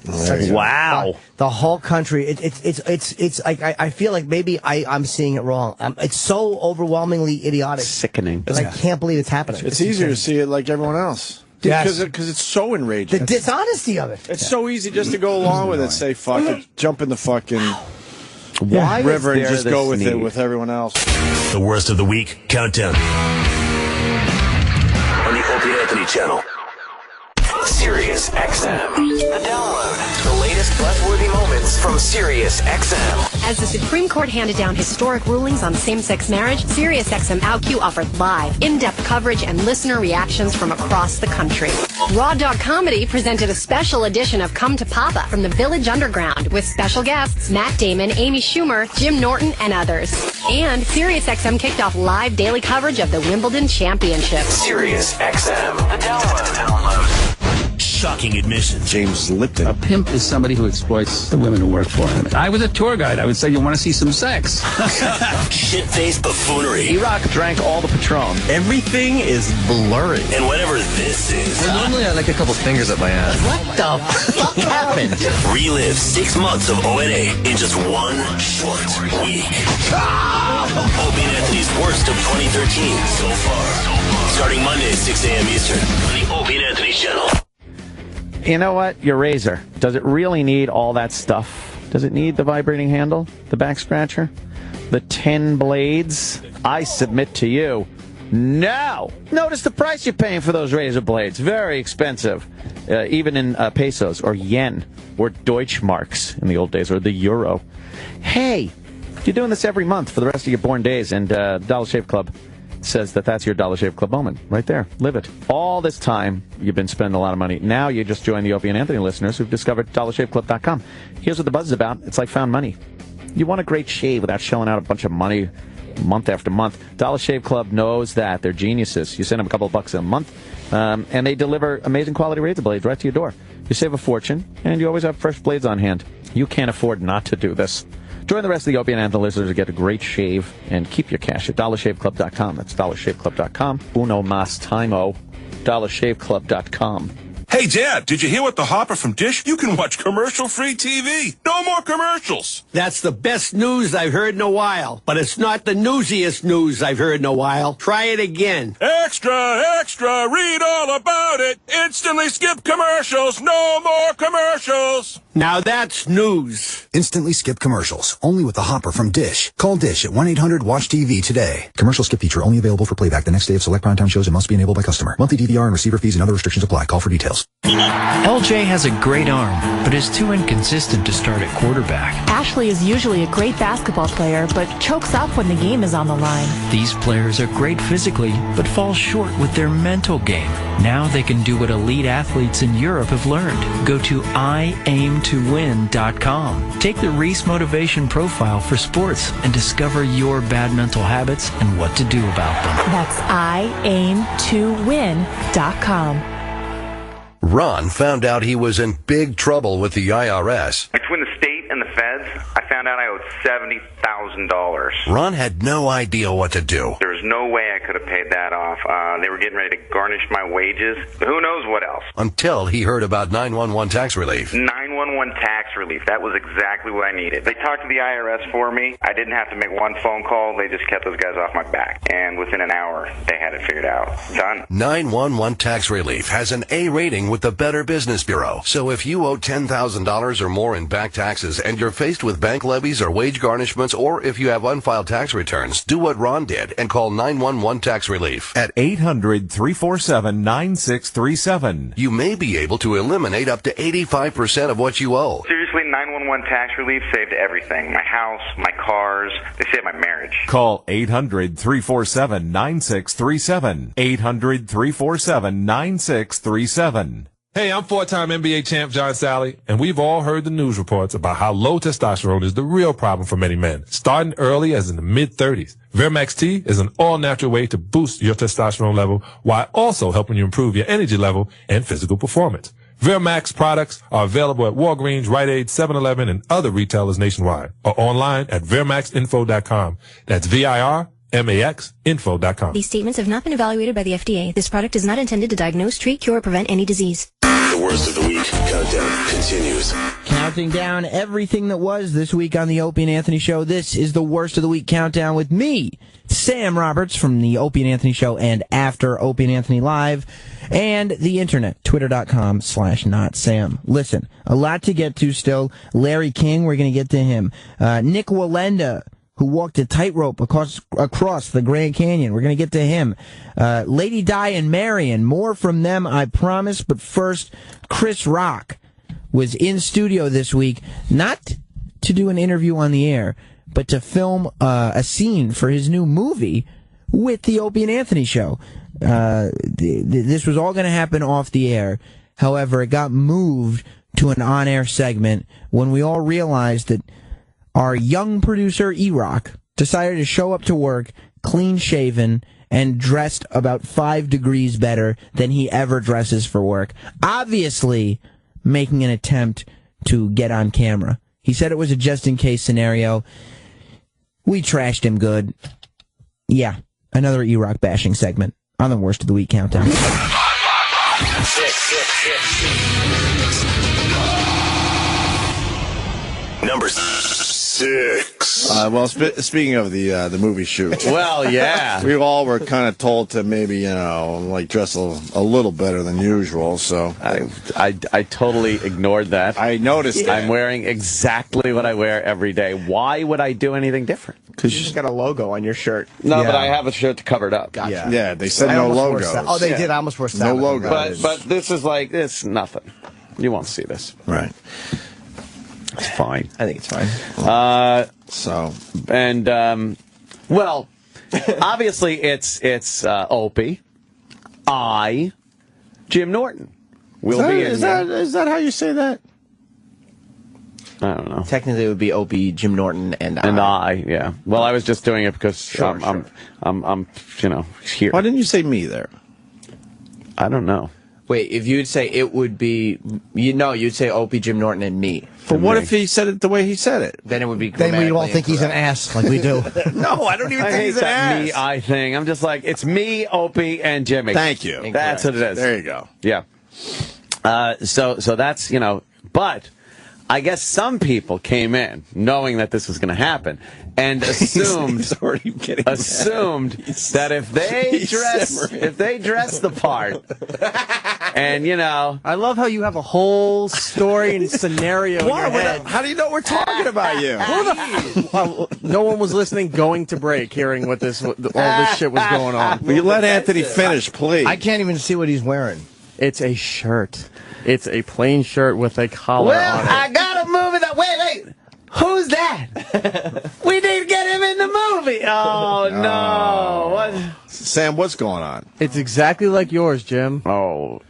Wow. The whole country. It's like I feel like maybe I'm seeing it wrong. It's so overwhelmingly idiotic. Sickening. I can't believe it's happening. It's easier to see it like everyone else. Yes. Because it's so enraging. The dishonesty of it. It's so easy just to go along with it. Say, fuck it. Jump in the fucking river and just go with it with everyone else. The worst of the week countdown. On the Opie Anthony channel. Sirius XM. The download. The latest buzzworthy moments from Sirius XM. As the Supreme Court handed down historic rulings on same-sex marriage, Sirius XM OutQ offered live, in-depth coverage and listener reactions from across the country. Raw Dog Comedy presented a special edition of Come to Papa from the Village Underground with special guests Matt Damon, Amy Schumer, Jim Norton, and others. And SiriusXM kicked off live daily coverage of the Wimbledon Championship. SiriusXM. The download. Shocking admissions. James Lipton. A pimp is somebody who exploits the women who work for him. I was a tour guide. I would say you want to see some sex. Shit-faced buffoonery. E-Rock drank all the Patron. Everything is blurry. And whatever this is. Well, normally I like a couple fingers up my ass. What the fuck happened? Relive 6 months of O&A in just one short week. Opie and Anthony's worst of 2013 so far. Starting Monday at 6 a.m. Eastern on the Opie and Anthony channel. You know what? Your razor. Does it really need all that stuff? Does it need the vibrating handle? The back scratcher? The 10 blades? I submit to you, no! Notice the price you're paying for those razor blades. Very expensive. Even in pesos or yen or Deutschmarks in the old days or the euro. Hey, you're doing this every month for the rest of your born days, and Dollar Shave Club says that that's your Dollar Shave Club moment. Right there. Live it. All this time, you've been spending a lot of money. Now you just joined the Opie and Anthony listeners who've discovered DollarShaveClub.com. Here's what the buzz is about. It's like found money. You want a great shave without shelling out a bunch of money month after month. Dollar Shave Club knows that. They're geniuses. You send them a couple of bucks a month, and they deliver amazing quality razor blades right to your door. You save a fortune, and you always have fresh blades on hand. You can't afford not to do this. Join the rest of the Opie and Anthony listeners to get a great shave and keep your cash at DollarShaveClub.com. That's DollarShaveClub.com. Uno mas timeo. DollarShaveClub.com. Hey, Dad, did you hear what the Hopper from Dish? You can watch commercial-free TV. No more commercials. That's the best news I've heard in a while. But it's not the newsiest news I've heard in a while. Try it again. Extra, extra, read all about it. Instantly skip commercials. No more commercials. Now that's news. Instantly skip commercials. Only with the Hopper from Dish. Call Dish at 1-800-WATCH-TV today. Commercial skip feature only available for playback the next day of select primetime shows and must be enabled by customer. Monthly DVR and receiver fees and other restrictions apply. Call for details. LJ has a great arm, but is too inconsistent to start at quarterback. Ashley is usually a great basketball player, but chokes up when the game is on the line. These players are great physically, but fall short with their mental game. Now they can do what elite athletes in Europe have learned. Go to IAimToWin.com. Take the Reese Motivation Profile for sports and discover your bad mental habits and what to do about them. That's IAimToWin.com. Ron found out he was in big trouble with the IRS. Between the state and the feds, I found out I owed $70,000. Ron had no idea what to do. There was no way I could have paid that off. They were getting ready to garnish my wages. Who knows what else? Until he heard about 911 tax relief. 911 tax relief. That was exactly what I needed. They talked to the IRS for me. I didn't have to make one phone call. They just kept those guys off my back. And within an hour, they had it figured out. Done. 911 tax relief has an A rating with the Better Business Bureau. So if you owe $10,000 or more in back taxes and you're faced with bank levies or wage garnishments, or if you have unfiled tax returns, do what Ron did and call 911 Tax Relief at 800-347-9637. You may be able to eliminate up to 85% of what you owe. Seriously, 911 tax relief saved everything. My house, my cars. They saved my marriage. Call 800-347-9637. 800-347-9637. Hey, I'm four-time NBA champ John Sally, and we've all heard the news reports about how low testosterone is the real problem for many men, starting early as in the mid-30s. Vermax T is an all-natural way to boost your testosterone level while also helping you improve your energy level and physical performance. Vermax products are available at Walgreens, Rite Aid, 7-Eleven, and other retailers nationwide, or online at VermaxInfo.com. That's VIRMAXinfo.com. These statements have not been evaluated by the FDA. This product is not intended to diagnose, treat, cure, or prevent any disease. The worst of the week countdown continues. Counting down everything that was this week on the Opie and Anthony Show. This is the worst of the week countdown with me, Sam Roberts, from the Opie and Anthony Show and After Opie and Anthony Live, and the internet, twitter.com/notsam. Listen, a lot to get to still. Larry King, we're going to get to him. Nick Walenda, who walked a tightrope across the Grand Canyon. We're going to get to him. Lady Di and Marion, more from them, I promise. But first, Chris Rock was in studio this week, not to do an interview on the air, but to film a scene for his new movie with the Opie and Anthony Show. this was all going to happen off the air. However, it got moved to an on-air segment when we all realized that our young producer, E-Rock, decided to show up to work clean-shaven and dressed about 5 degrees better than he ever dresses for work, obviously making an attempt to get on camera. He said it was a just-in-case scenario. We trashed him good. Yeah, another E-Rock bashing segment on the Worst of the Week Countdown. Number 6. Well, speaking of the movie shoot. Well, yeah. We all were kind of told to maybe, dress a little better than usual, so. I totally ignored that. I noticed that. I'm wearing exactly what I wear every day. Why would I do anything different? Because you just got a logo on your shirt. No, but I have a shirt to cover it up. Gotcha. Yeah, they said no logos. Oh, they did. I almost wore no logo. But this is like, it's nothing. You won't see this. Right. It's fine. I think it's fine. Well, obviously it's Opie, Jim Norton. Is that how you say that? I don't know. Technically, it would be Opie, Jim Norton, and I. And I, yeah. Well, I was just doing it because I'm here. Why didn't you say me there? I don't know. Wait, if you'd say it would be, you'd say Opie, Jim Norton, and me. But what if he said it the way he said it? Then it would be. Then we all think he's an ass, like we do. No, I don't even think he's an ass. Me, I thing. I'm just like, it's me, Opie, and Jimmy. Thank you. That's what it is. There you go. Yeah. So that's, but I guess some people came in knowing that this was going to happen and assumed that if they dress the part, and I love how you have a whole story and scenario in your head. How do you know we're talking about you? No one was listening going to break, hearing what all this shit was going on. Will you let Anthony finish, please? I can't even see what he's wearing. It's a shirt. It's a plain shirt with a collar on it. I gotta move it up. Wait. Who's that? We need to get him in the movie. Oh, no. What? Sam, what's going on? It's exactly like yours, Jim. Oh.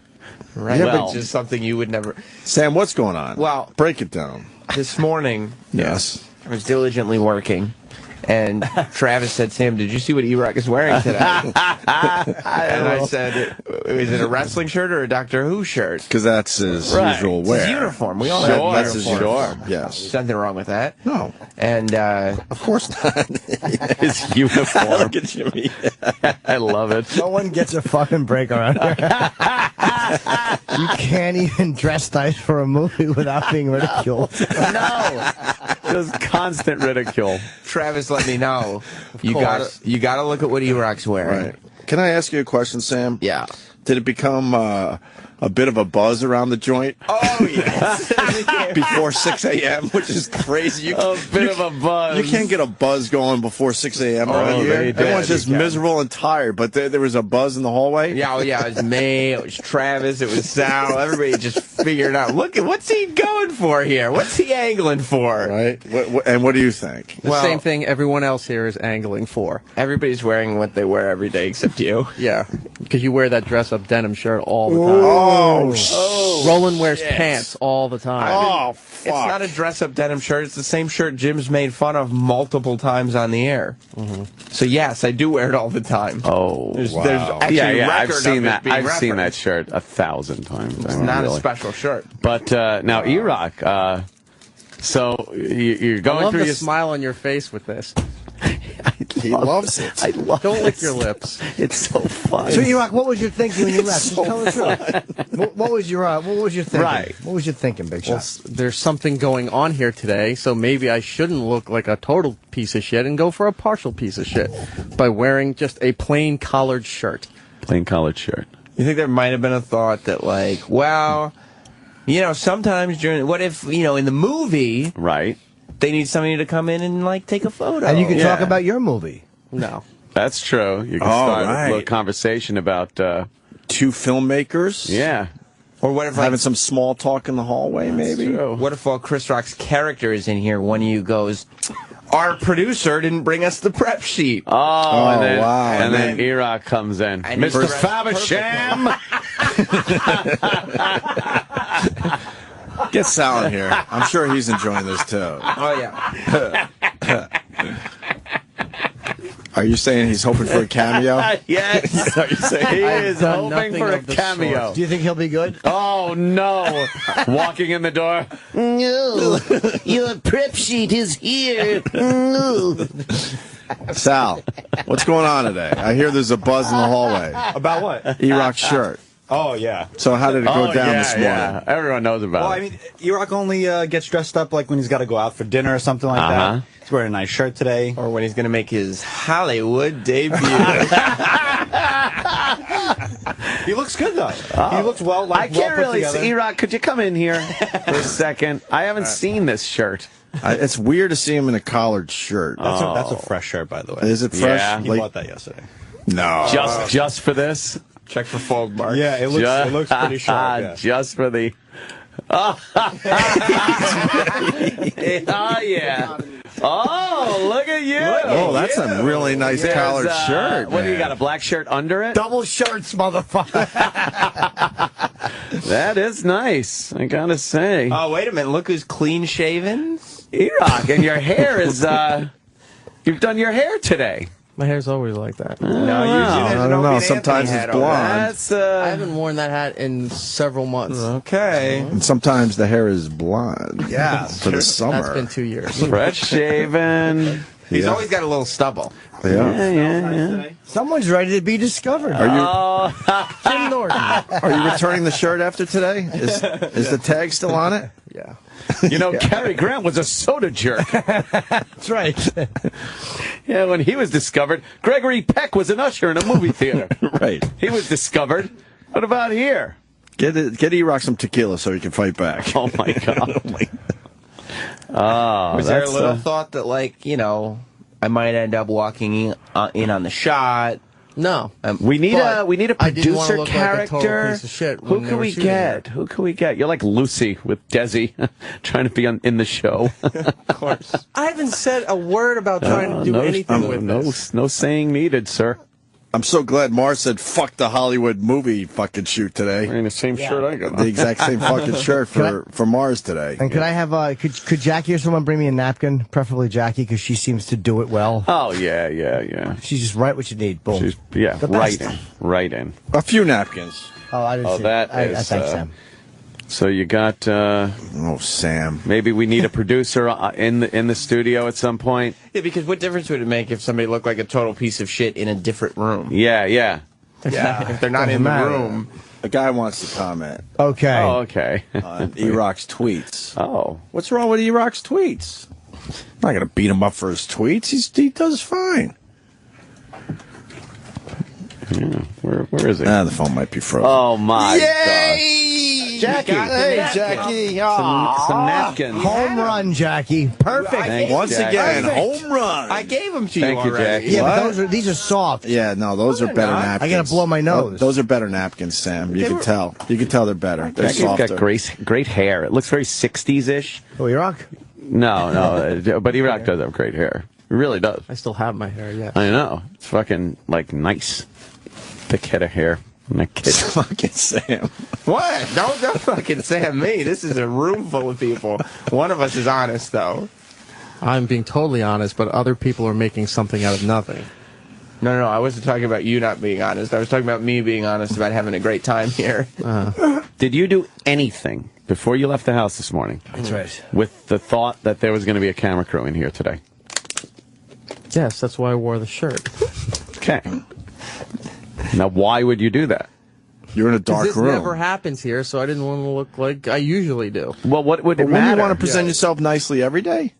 Right. Yeah, but just something you would never. Sam, what's going on? Well, break it down. This morning, yes, I was diligently working. And Travis said, Sam, did you see what E-Rock is wearing today? And I said, is it a wrestling shirt or a Doctor Who shirt? Because that's his usual wear. It's his uniform. We all have that's his uniform. Yes. There's nothing wrong with that. No. And of course not. His uniform. Look at Jimmy. I love it. No one gets a fucking break around here. You can't even dress nice for a movie without being ridiculed. No. Just constant ridicule. Travis let me know. You gotta look at what E-Rock's wearing. Right. Can I ask you a question, Sam? Yeah. Did it become a bit of a buzz around the joint? Oh, yes. Before 6 a.m., which is crazy. A bit of a buzz. You can't get a buzz going before 6 a.m. around here. Everyone's just miserable and tired, but there was a buzz in the hallway? Yeah, it was me, it was Travis, it was Sal. Everybody just figured out, look, what's he going for here? What's he angling for? Right. And what do you think? The same thing everyone else here is angling for. Everybody's wearing what they wear every day except you. Yeah, because you wear that dress-up denim shirt all the time. Oh, Roland wears pants all the time. It's not a dress-up denim shirt. It's the same shirt Jim's made fun of multiple times on the air. Mm-hmm. So yes, I do wear it all the time. Oh, there's actually I've seen that. I've seen that shirt 1,000 times. It's not a special shirt. But now E-Rock. So you're going through your smile on your face with this. He loves it. I love Don't it. lick your lips. It's so fun. So, E-Rock, what was your thinking when you left? So tell the truth. What was your thinking? Right. What was your thinking, Big Shot? Well, there's something going on here today, so maybe I shouldn't look like a total piece of shit and go for a partial piece of shit by wearing just a plain collared shirt. Plain collared shirt. You think there might have been a thought that, like, well, sometimes what if, in the movie, right? They need somebody to come in and, like, take a photo. And you can talk about your movie. No. That's true. You can start a little conversation about two filmmakers. Yeah. Or what if having some small talk in the hallway, maybe? True. What if while Chris Rock's character is in here, one of you goes, our producer didn't bring us the prep sheet. Oh, and then, wow. And then E-Rock comes in. And Mr. he's Faversham! Get Sal in here. I'm sure he's enjoying this too. Oh, yeah. Are you saying he's hoping for a cameo? Yes. Are you saying He is done hoping nothing for a of the cameo. sort. Do you think he'll be good? Oh, no. Walking in the door. No, your prep sheet is here. No. Sal, what's going on today? I hear there's a buzz in the hallway. About what? E-Rock's shirt. Oh, yeah. So how did it go down this morning? Yeah. Everyone knows about Well, it. I mean, E-Rock only gets dressed up like when he's got to go out for dinner or something like that. He's wearing a nice shirt today. Or when he's going to make his Hollywood debut. He looks good, though. He looks well. I can't well put really together. see. E-Rock, could you come in here for a second? I haven't seen this shirt. It's weird to see him in a collared shirt. That's a fresh shirt, by the way. Is it fresh? Yeah. He bought that yesterday. No. Just for this? Check for fold marks. Yeah, it looks pretty sharp. Yeah. Just for the. Oh, yeah. Oh, look at you. Oh, that's a really nice collared shirt. What do you man. got, a black shirt under it? Double shirts, motherfucker. That is nice, I gotta say. Oh, wait a minute. Look who's clean shaven. E-Rock, and your hair is, you've done your hair today. My hair's always like that. No, usually there's I an don't know. Opie Sometimes Anthony it's hat over blonde. That's, I haven't worn that hat in several months. Okay. And sometimes the hair is blonde. Yeah. For the summer. That's been 2 years. fresh shaven. He's Yeah. always got a little stubble. Yeah. Someone's ready to be discovered. Are you Jim Norton. are you returning the shirt after today? Is the tag still on it? Yeah. You know, Cary Grant was a soda jerk. That's right. Yeah, when he was discovered, Gregory Peck was an usher in a movie theater. Right. He was discovered. What about here? Get E-Rock some tequila so he can fight back. Oh, my God. Was there a that's, little thought that, like, you know, I might end up walking in on the shot? No. We need But a I didn't wanna producer look like a total character. piece of shit Who when they can were we shooting get? Who can we get? You're like Lucy with Desi trying to be in the show. Of course. I haven't said a word about trying to do anything with this. No saying needed, sir. I'm so glad Mars said fuck the Hollywood movie fucking shoot today. Wearing the same shirt I got. The exact same fucking shirt for Mars today. And could I have could Jackie or someone bring me a napkin, preferably Jackie, because she seems to do it well. Oh yeah. She's just right what you need. Boom. She's The best. right in. A few napkins. Oh, I didn't Oh, see that it. I is, thanks, Sam. So you got. Oh, Sam. Maybe we need a producer in the studio at some point. Yeah, because what difference would it make if somebody looked like a total piece of shit in a different room? Yeah. If they're not in the room. A guy wants to comment Okay. Oh, okay. on E-Rock's tweets. Oh. What's wrong with E-Rock's tweets? I'm not going to beat him up for his tweets. He does fine. Yeah. Where is it? The phone might be frozen. Oh, my God. Jackie. Hey, Jackie. Some napkins. Home run, Jackie. Perfect. Thanks, Once Jackie. again, home run. I gave them to Thank you, already. Jackie. Yeah, What? but these are soft. Yeah, no, those are better not. napkins. I gotta blow my nose. Those are better napkins, Sam. You can tell. You can tell they're better. They're Jackie's softer. got great hair. It looks very 60s-ish. Oh, E-Rock? No, but E-Rock does have great hair. He really does. I still have my hair, yeah. I know. It's fucking, like, nice. Thick head of hair. That kid. Fucking Sam. What? Don't fucking Sam me. This is a room full of people. One of us is honest, though. I'm being totally honest, but other people are making something out of nothing. No, I wasn't talking about you not being honest. I was talking about me being honest about having a great time here. Did you do anything before you left the house this morning? That's right. With the thought that there was going to be a camera crew in here today? Yes, that's why I wore the shirt. Okay. Now, why would you do that? You're in a dark This room. never happens here, so I didn't want to look like I usually do. Well, what would it Wouldn't matter? you want to present yourself nicely every day?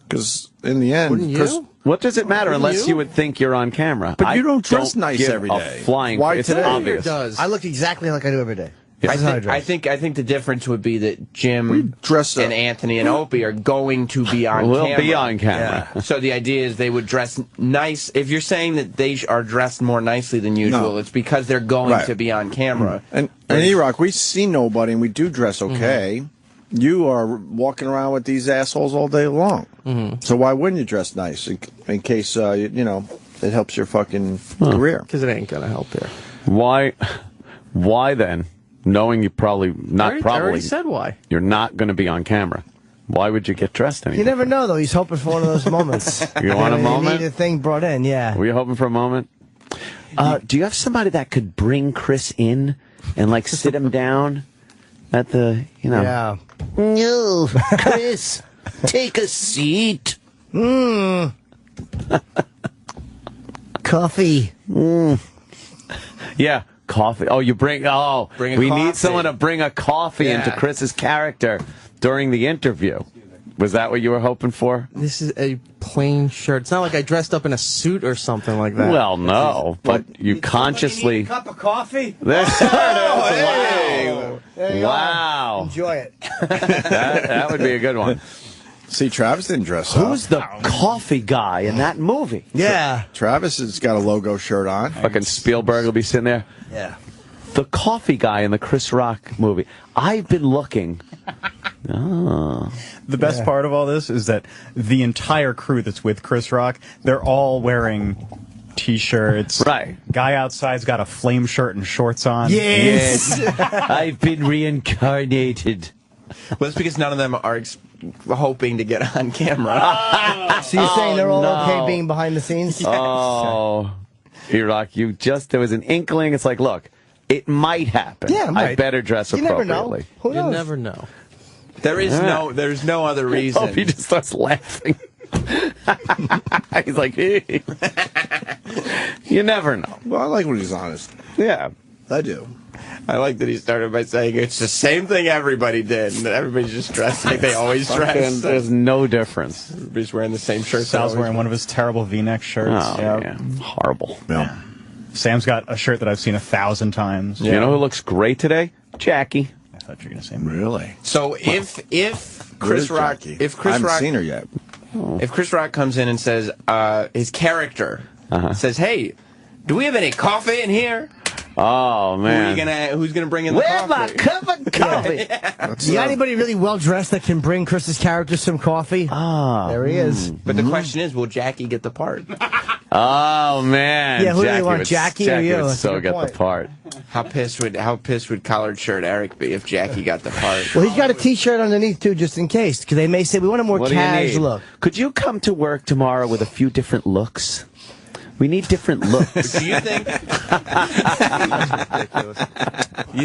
Because in the end, Wouldn't you? What does it matter Wouldn't unless you? you would think you're on camera? But you don't dress don't nice give every a day. Flying. Why It's today? obvious. Does. I look exactly like I do every day. I That's how think, dress. I think the difference would be that Jim dress up. and Anthony and Opie are going to be on We'll camera. be on camera. Yeah. So the idea is they would dress nice. If you're saying that they are dressed more nicely than usual, No. it's because they're going Right. to be on camera. And E-Rock, we see nobody, and we do dress okay. you are walking around with these assholes all day long. Mm-hmm. So why wouldn't you dress nice in case, you know, it helps your fucking career? Because it ain't going to help here. Why then, knowing you probably, I already said why. You're not going to be on camera. Why would you get dressed You anyway? never know, though. He's hoping for one of those moments. You want a moment? You need a thing brought in, yeah. Were you hoping for a moment? Do you have somebody that could bring Chris in and, like, sit him down at the, you know? Yeah. No, Chris, take a seat. Coffee. Yeah, coffee. Oh, you bring a we coffee. need someone to bring a coffee into Chris's character during the interview. Was that what you were hoping for? This is a plain shirt. It's not like I dressed up in a suit or something like that. Well, no, but you consciously. Cup of coffee? There it is. There you Wow. go. Enjoy it. That would be a good one. See, Travis didn't dress up. Who's the coffee guy in that movie? Yeah. Travis has got a logo shirt on. Fucking Spielberg will be sitting there. Yeah. The coffee guy in the Chris Rock movie. I've been looking. Oh. The best part of all this is that the entire crew that's with Chris Rock, they're all wearing T-shirts. Right. Guy outside's got a flame shirt and shorts on. Yes. I've been reincarnated. Well, that's because none of them are hoping to get on camera. So you're saying they're all okay being behind the scenes? Oh, E-Rock, there was an inkling. It's like, look, it might happen. Yeah, it might. I better dress You never know. appropriately. Who knows? You never know. There's no other reason. Oh, he just starts laughing. He's like, you never know. Well, I like when he's honest. Yeah. I do. I like that he started by saying it's the same thing everybody did, and everybody's just dressed like they always dress. There's no difference. Everybody's wearing the same shirt. Sal's wearing one of his terrible V-neck shirts. Oh, yeah. Horrible. Yeah. Sam's got a shirt that I've seen 1,000 times. You know who looks great today? Jackie. I thought you were going to say me. Really? So if Chris Rock, I haven't seen her yet. if Chris Rock comes in and says his character says, "Hey, do we have any coffee in here?" Oh man, who's gonna bring in the Where's coffee? my cup of coffee? You got anybody really well dressed that can bring Chris's character some coffee? There he is. But the question is, will Jackie get the part? Oh man, Yeah, who do you want, Jackie or you? would That's a so good get point. the part. How pissed would collared shirt Eric be if Jackie got the part? Well, he's got a T-shirt underneath too, just in case, because they may say we want a more What do you cash need? look. Could you come to work tomorrow with a few different looks? We need different looks. Do you think? You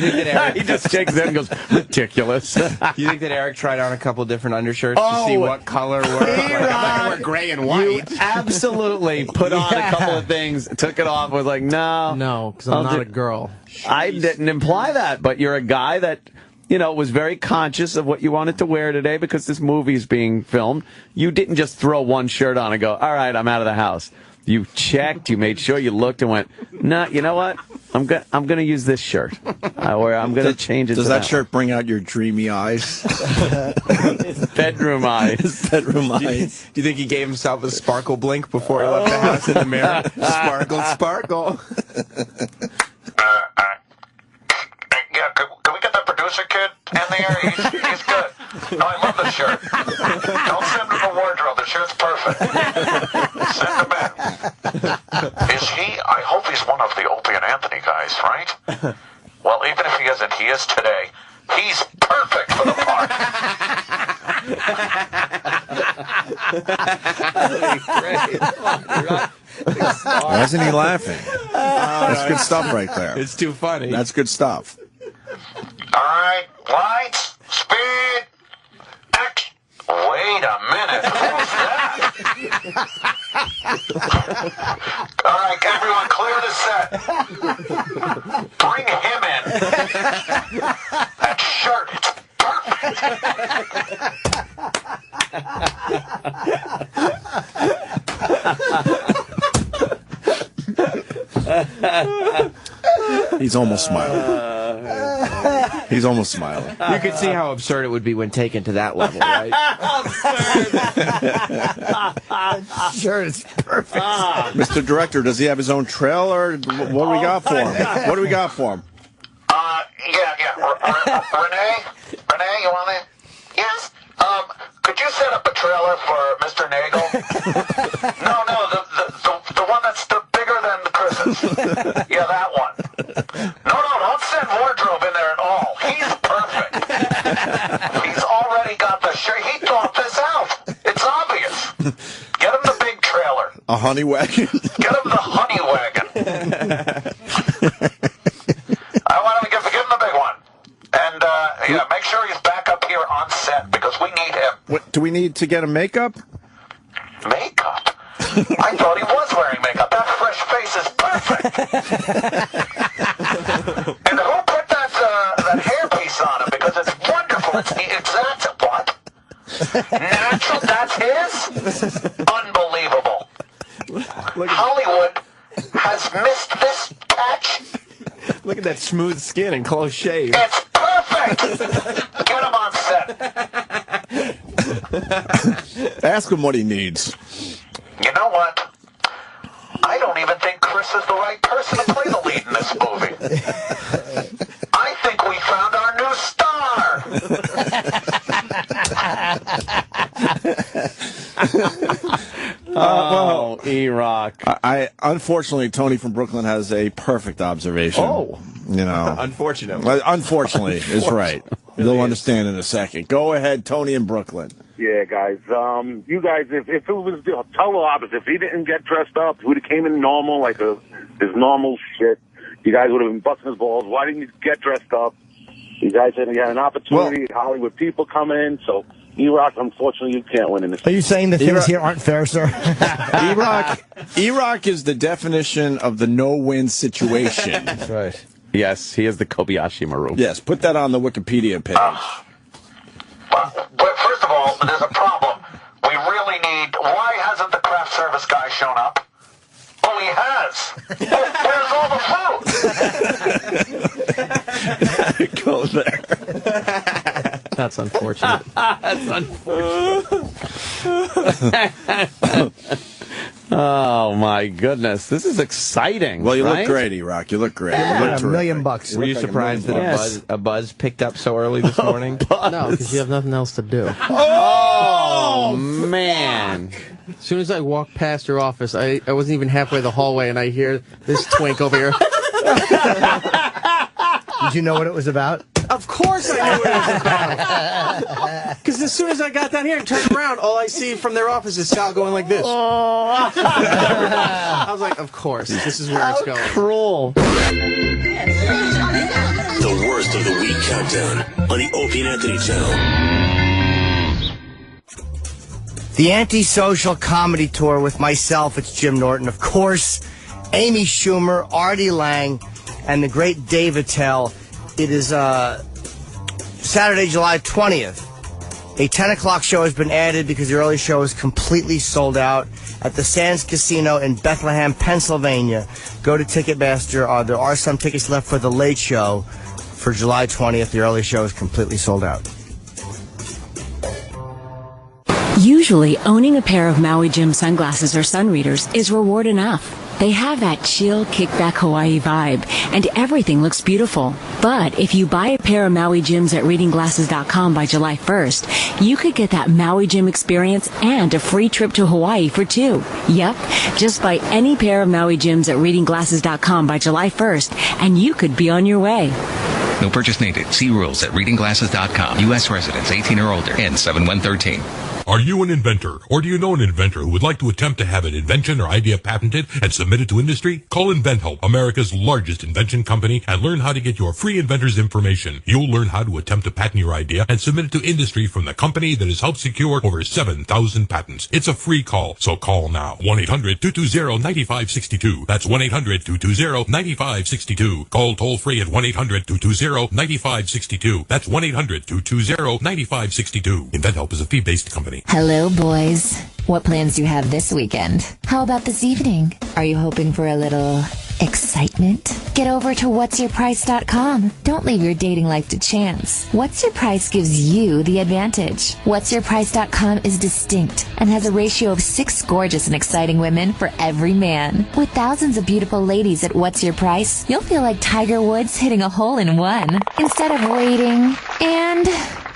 think that Eric? He just shakes his head and goes, ridiculous. You think that Eric tried on a couple different undershirts to see what color worked? Like, I'm not gonna wear gray and white. You absolutely put on a couple of things, took it off, was like, no. No, because I'm not a girl. I didn't imply that, but you're a guy that, was very conscious of what you wanted to wear today because this movie is being filmed. You didn't just throw one shirt on and go, all right, I'm out of the house. You checked, you made sure you looked and went, nah, you know what? I'm gonna use this shirt. Or I'm gonna change it. Does to that shirt bring out your dreamy eyes? Bedroom eyes. Bedroom Do eyes. you think he gave himself a sparkle blink before he left the house in the mirror? Sparkle, sparkle. Yeah, can we get the producer kid in there? He's good. No, I love the shirt. Don't send him the wardrobe. The shirt's perfect. Send him in. Is he? I hope he's one of the Opie and Anthony guys, right? Well, even if he isn't, he is today. He's perfect for the part. Why isn't he laughing? That's good stuff right there. It's too funny. That's good stuff. All right, lights, speed, action. Wait a minute. Who's that? All right, everyone, clear the set. Bring him in. That shirt, it's perfect. He's almost smiling. He's almost smiling. You could see how absurd it would be when taken to that level, right? Sure, it's perfect. Mr. Director, does he have his own trailer? What do we got for him? What do we got for him? Yeah. Renee, you want it? He's already got the shirt. He thought this out. It's obvious. Get him the big trailer. A honey wagon. Get him the honey wagon. I want him to give him the big one. And, yeah, make sure he's back up here on set because we need him. What, do we need to get him makeup? Makeup? I thought he was wearing makeup. That fresh face is perfect. And who put that hairpiece on him? Because it's wonderful. It's exact. What? Natural? That's his? Unbelievable. Hollywood has missed this patch. Look at that smooth skin and close shave. It's perfect. Get him on set. Ask him what he needs. You know what? I don't even think Chris is the right person to play the lead in this movie. I think we found our new star. Oh, E-Rock. I unfortunately, Tony from Brooklyn has a perfect observation. Oh. You know. Unfortunately. Unfortunately is right. You'll understand in a second. Go ahead, Tony in Brooklyn. Yeah, guys. You guys, if it was the total opposite, if he didn't get dressed up, he would have came in normal, like his normal shit. You guys would have been busting his balls. Why didn't you get dressed up? You guys said you had an opportunity. Hollywood people come in, so E-Rock, unfortunately, you can't win in this. Are you saying the things here aren't fair, sir? E-Rock is the definition of the no-win situation. That's right. Yes, he is the Kobayashi Maru. Yes, put that on the Wikipedia page. But first of all, there's a problem. We really need... Why hasn't the craft service guy shown up? Oh, he has. Where's all the food? Go there. That's unfortunate. That's unfortunate. Oh, my goodness. This is exciting. Well, you right? look great, E-Rock. You look great. Yeah, You look $1 million bucks. Were you surprised that a buzz picked up so early this morning? No, because you have nothing else to do. Oh, man. As soon as I walk past your office, I wasn't even halfway the hallway, and I hear this twink over here. Did you know what it was about? Of course I knew what it was about. Because as soon as I got down here and turned around, all I see from their office is Scott going like this. I was like, of course, this is where it's going. Cruel. The worst of the week countdown on the Opie and Anthony Show. The Antisocial Comedy Tour with myself, it's Jim Norton, of course, Amy Schumer, Artie Lang, and the great Dave Attell. It is Saturday, July 20th. A 10 o'clock show has been added because the early show is completely sold out at the Sands Casino in Bethlehem, Pennsylvania. Go to Ticketmaster. There are some tickets left for the late show for July 20th. The early show is completely sold out. Usually, owning a pair of Maui Jim sunglasses or sun readers is reward enough. They have that chill, kickback Hawaii vibe, and everything looks beautiful. But if you buy a pair of Maui Jims at readingglasses.com by July 1st, you could get that Maui Jim experience and a free trip to Hawaii for two. Yep, just buy any pair of Maui Jims at readingglasses.com by July 1st, and you could be on your way. No purchase needed. See rules at readingglasses.com. U.S. residents 18 or older. N 7113. Are you an inventor, or do you know an inventor who would like to attempt to have an invention or idea patented and submitted to industry? Call InventHelp, America's largest invention company, and learn how to get your free inventor's information. You'll learn how to attempt to patent your idea and submit it to industry from the company that has helped secure over 7,000 patents. It's a free call, so call now. 1-800-220-9562. That's 1-800-220-9562. Call toll free at 1-800-220-9562. That's 1-800-220-9562. InventHelp is a fee-based company. Hello, boys. What plans do you have this weekend? How about this evening? Are you hoping for a little excitement? Get over to whatsyourprice.com. Don't leave your dating life to chance. What's Your Price gives you the advantage. Whatsyourprice.com is distinct and has a ratio of 6 gorgeous and exciting women for every man. With thousands of beautiful ladies at What's Your Price, you'll feel like Tiger Woods hitting a hole in one. Instead of waiting and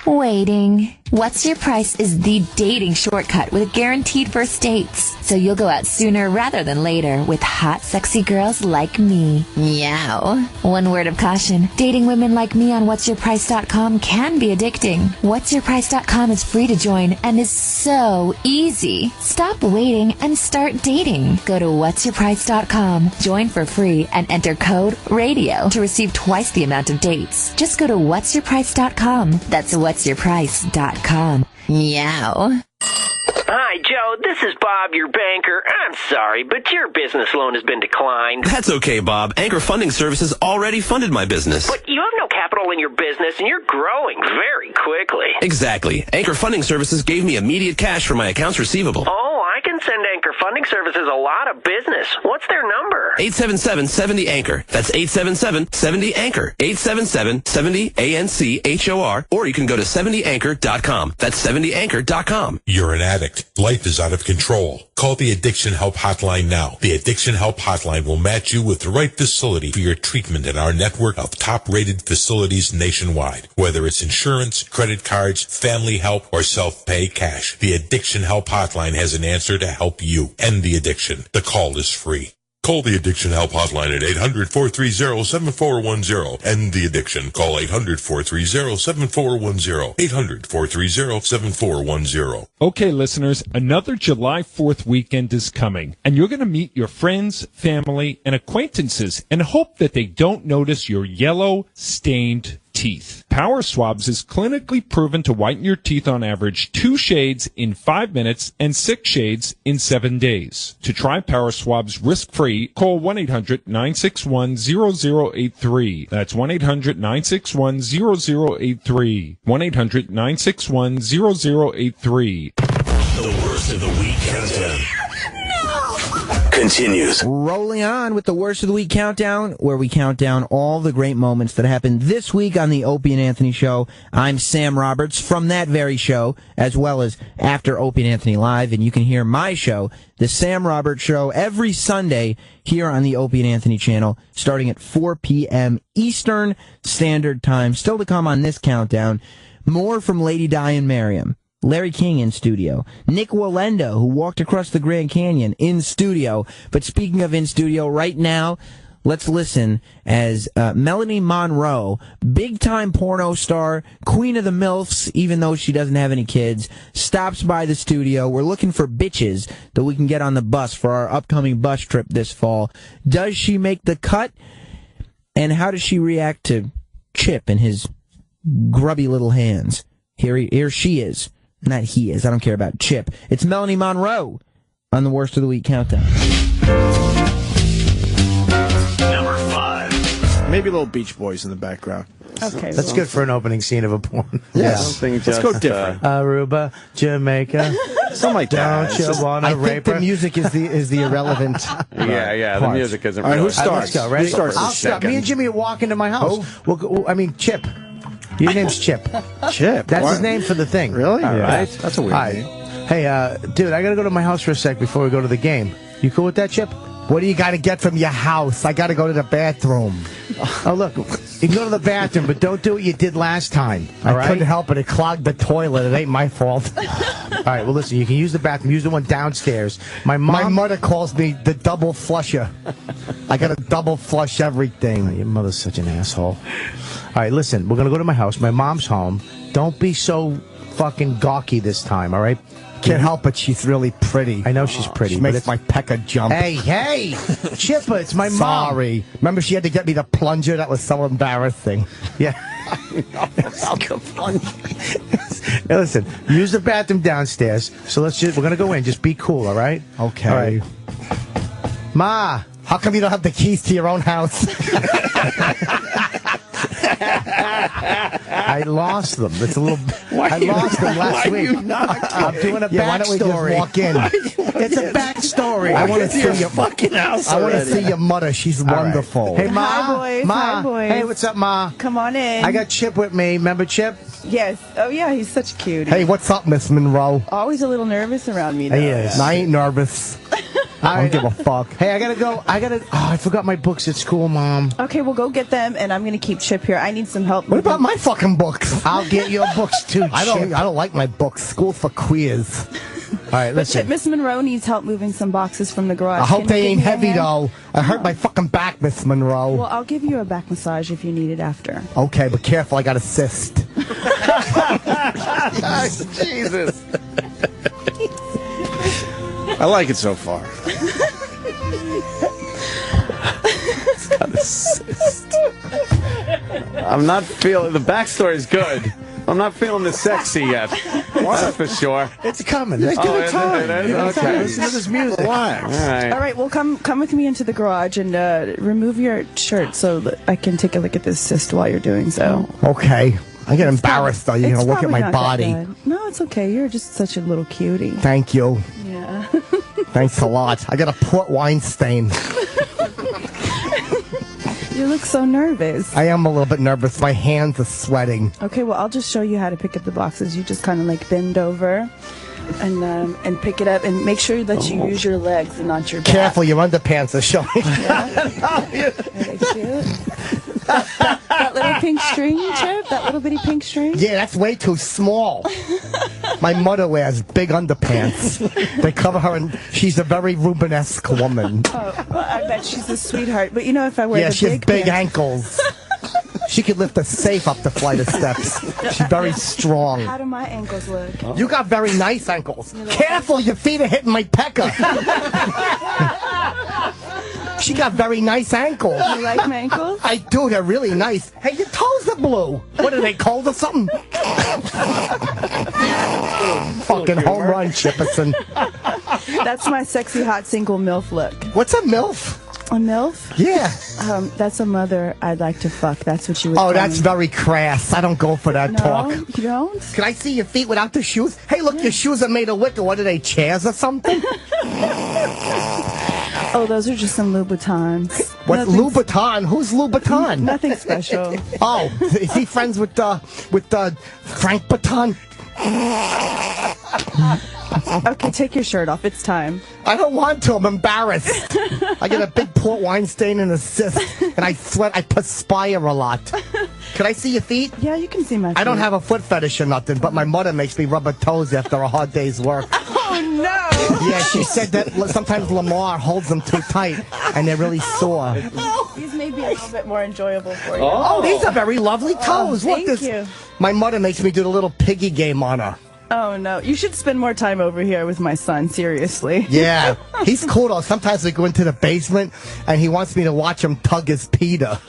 Waiting. What's Your Price is the dating shortcut with guaranteed first dates. So you'll go out sooner rather than later with hot, sexy girls like me. Meow. One word of caution. Dating women like me on whatsyourprice.com can be addicting. Whatsyourprice.com is free to join and is so easy. Stop waiting and start dating. Go to whatsyourprice.com, join for free, and enter code RADIO to receive twice the amount of dates. Just go to whatsyourprice.com. That's whatsyourprice.com. Meow. Hi, Joe. This is Bob, your banker. I'm sorry, but your business loan has been declined. That's okay, Bob. Anchor Funding Services already funded my business. But you have no capital in your business, and you're growing very quickly. Exactly. Anchor Funding Services gave me immediate cash for my accounts receivable. Oh, I can send Anchor Funding Services a lot of business. What's their number? 877-70-ANCHOR. That's 877-70-ANCHOR. 877-70-ANCHOR. Or you can go to 70anchor.com. That's 70anchor.com. You're an addict. Life is out of control. Call the Addiction Help Hotline now. The Addiction Help Hotline will match you with the right facility for your treatment in our network of top-rated facilities nationwide. Whether it's insurance, credit cards, family help, or self-pay cash, the Addiction Help Hotline has an answer to help you end the addiction. The call is free. Call the Addiction Help Hotline at 800-430-7410. End the addiction. Call 800-430-7410. 800-430-7410. Okay, listeners, another July 4th weekend is coming, and you're going to meet your friends, family, and acquaintances and hope that they don't notice your yellow, stained teeth. Power Swabs is clinically proven to whiten your teeth on average 2 shades in 5 minutes and 6 shades in 7 days. To try Power Swabs risk-free, call 1-800-961-0083. That's 1-800-961-0083. 1-800-961-0083. The worst of the week countdown continues. Rolling on with the worst of the week countdown, where we count down all the great moments that happened this week on the Opie and Anthony Show. I'm Sam Roberts from that very show, as well as After Opie and Anthony Live, and you can hear my show, The Sam Roberts Show, every Sunday here on the Opie and Anthony channel, starting at 4 p.m. Eastern Standard Time. Still to come on this countdown, more from Lady Di and Marion. Larry King in studio. Nick Walenda, who walked across the Grand Canyon, in studio. But speaking of in studio, right now, let's listen as Melanie Monroe, big-time porno star, queen of the MILFs, even though she doesn't have any kids, stops by the studio. We're looking for bitches that we can get on the bus for our upcoming bus trip this fall. Does she make the cut? And how does she react to Chip and his grubby little hands? Here she is. Not he is. I don't care about Chip. It's Melanie Monroe on the Worst of the Week countdown. Number 5. Maybe a little Beach Boys in the background. Okay. That's good for an opening scene of a porn. Yeah. Let's go different. Aruba, Jamaica. Something like that. Don't you want to rape her? The music is the irrelevant. The music isn't. All right, who really- starts? Let's go. Ready? Who starts I'll this start. second? Me and Jimmy walk into my house. Chip. Your name's Chip. Chip. That's What? his name for the thing. Really? All right. That's a weird name. Hey, dude, I gotta go to my house for a sec before we go to the game. You cool with that, Chip? What do you gotta get from your house? I gotta go to the bathroom. Oh, look, you can go to the bathroom, but don't do what you did last time. All right? I couldn't help it. It clogged the toilet. It ain't my fault. All right, well, listen, you can use the bathroom. Use the one downstairs. My mother calls me the double flusher. I gotta double flush everything. Your mother's such an asshole. All right, listen, we're gonna go to my house. My mom's home. Don't be so fucking gawky this time, all right? Can't help it. She's really pretty. I know she's pretty. She but makes my pecker jump. Hey, Chipper, it's my mom. Sorry. Remember, she had to get me the plunger. That was so embarrassing. Yeah. Now listen, use the bathroom downstairs. So we're gonna go in. Just be cool, all right? Okay. All right. Ma, how come you don't have the keys to your own house? I lost them. It's a little. I lost them last week. I'm doing a backstory. Why don't we just walk in? It's a backstory. I want to see your fucking house. I want to see your mother. She's wonderful. Hey, Ma. Hi, boys. Ma. Hi, boys. Hey, what's up, Ma? Come on in. I got Chip with me. Remember Chip? Yes. Oh, yeah, he's such a cutie. Hey, what's up, Miss Monroe? Always a little nervous around me, though. He is. I ain't nervous. I don't give a fuck. Hey, I gotta go. I forgot my books at school, Mom. Okay, well, go get them, and I'm going to keep Chip here. I need some help. What about my fucking books? I'll get your books too, Chip. I don't like my books. School for queers. All right, listen. Miss Monroe needs help moving some boxes from the garage. I hope they ain't heavy, though. I hurt my fucking back, Miss Monroe. Well, I'll give you a back massage if you need it after. Okay, but careful. I got a cyst. Jesus. I like it so far. It's got a cyst. I'm not feeling... The backstory is good. I'm not feeling the sexy yet. That's for sure. It's coming. It's good time. Okay. Listen to this music. Why? All All right, well, come with me into the garage and remove your shirt so that I can take a look at this cyst while you're doing so. Okay. I get embarrassed, though. You're going to look at my body. No, it's okay. You're just such a little cutie. Thank you. Yeah. Thanks a lot. I got a port wine stain. You look so nervous. I am a little bit nervous. My hands are sweating. Okay, well, I'll just show you how to pick up the boxes. You just kind of like bend over and pick it up, and make sure that you use your legs and not your back. Careful, your underpants are showing. That little pink string, Chip? That little bitty pink string? Yeah, that's way too small. My mother wears big underpants. They cover her, and she's a very Rubenesque woman. Oh, well, I bet she's a sweetheart. But you know, if I wear she has big pants, ankles. She could lift a safe up the flight of steps. She's very strong. How do my ankles look? You got very nice ankles. Careful, your feet are hitting my pecker. She got very nice ankles. You like my ankles? I do. They're really nice. Hey, your toes are blue. What, are they cold or something? Fucking home run, Chipperson. That's my sexy, hot, single MILF look. What's a MILF? A MILF? Yeah. That's a mother I'd like to fuck. That's what you would Oh, call that's me. very crass. I don't go for that talk. You don't? Can I see your feet without the shoes? Hey, look, your shoes are made of wicker. What are they, chairs or something? Oh, those are just some Louboutins. What's Louboutin? Who's Louboutin? Nothing special. Oh, is he friends with Frank Baton? Okay, take your shirt off. It's time. I don't want to. I'm embarrassed. I get a big port wine stain and a cyst, and I sweat. I perspire a lot. Can I see your feet? Yeah, you can see my feet. I don't have a foot fetish or nothing, but my mother makes me rub her toes after a hard day's work. Oh, no! Yeah, she said that sometimes Lamar holds them too tight, and they're really sore. These may be a little bit more enjoyable for you. Oh, these are very lovely toes. Look, thank you. My mother makes me do the little piggy game on her. Oh, no. You should spend more time over here with my son, seriously. Yeah, he's cool, though. Sometimes we go into the basement, and he wants me to watch him tug his Peter.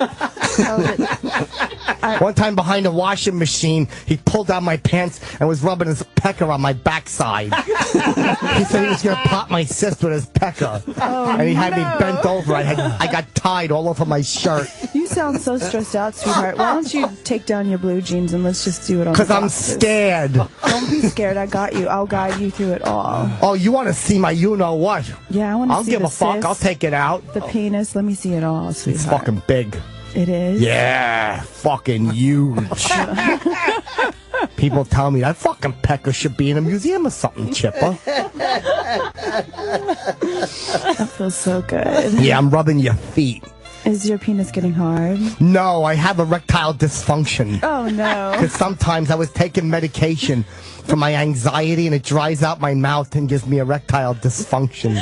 One time behind the washing machine, he pulled down my pants and was rubbing his pecker on my backside. He said he was going to pop my cyst with his pecker. Oh, and he had me bent over. I got tied all over my shirt. You sound so stressed out, sweetheart. Why don't you take down your blue jeans and let's just do it on the Because I'm boxes. scared. Don't be scared. I got you. I'll guide you through it all. Oh, you want to see my you-know-what? Yeah, I want to see I'll give the a fuck. cyst, I'll take it out. the penis. Let me see it all, sweetheart. It's fucking big. It is? Yeah, fucking huge. People tell me that fucking pecker should be in a museum or something, Chipper. That feels so good. Yeah, I'm rubbing your feet. Is your penis getting hard? No, I have erectile dysfunction. Oh, no. Because sometimes I was taking medication for my anxiety and it dries out my mouth and gives me erectile dysfunction.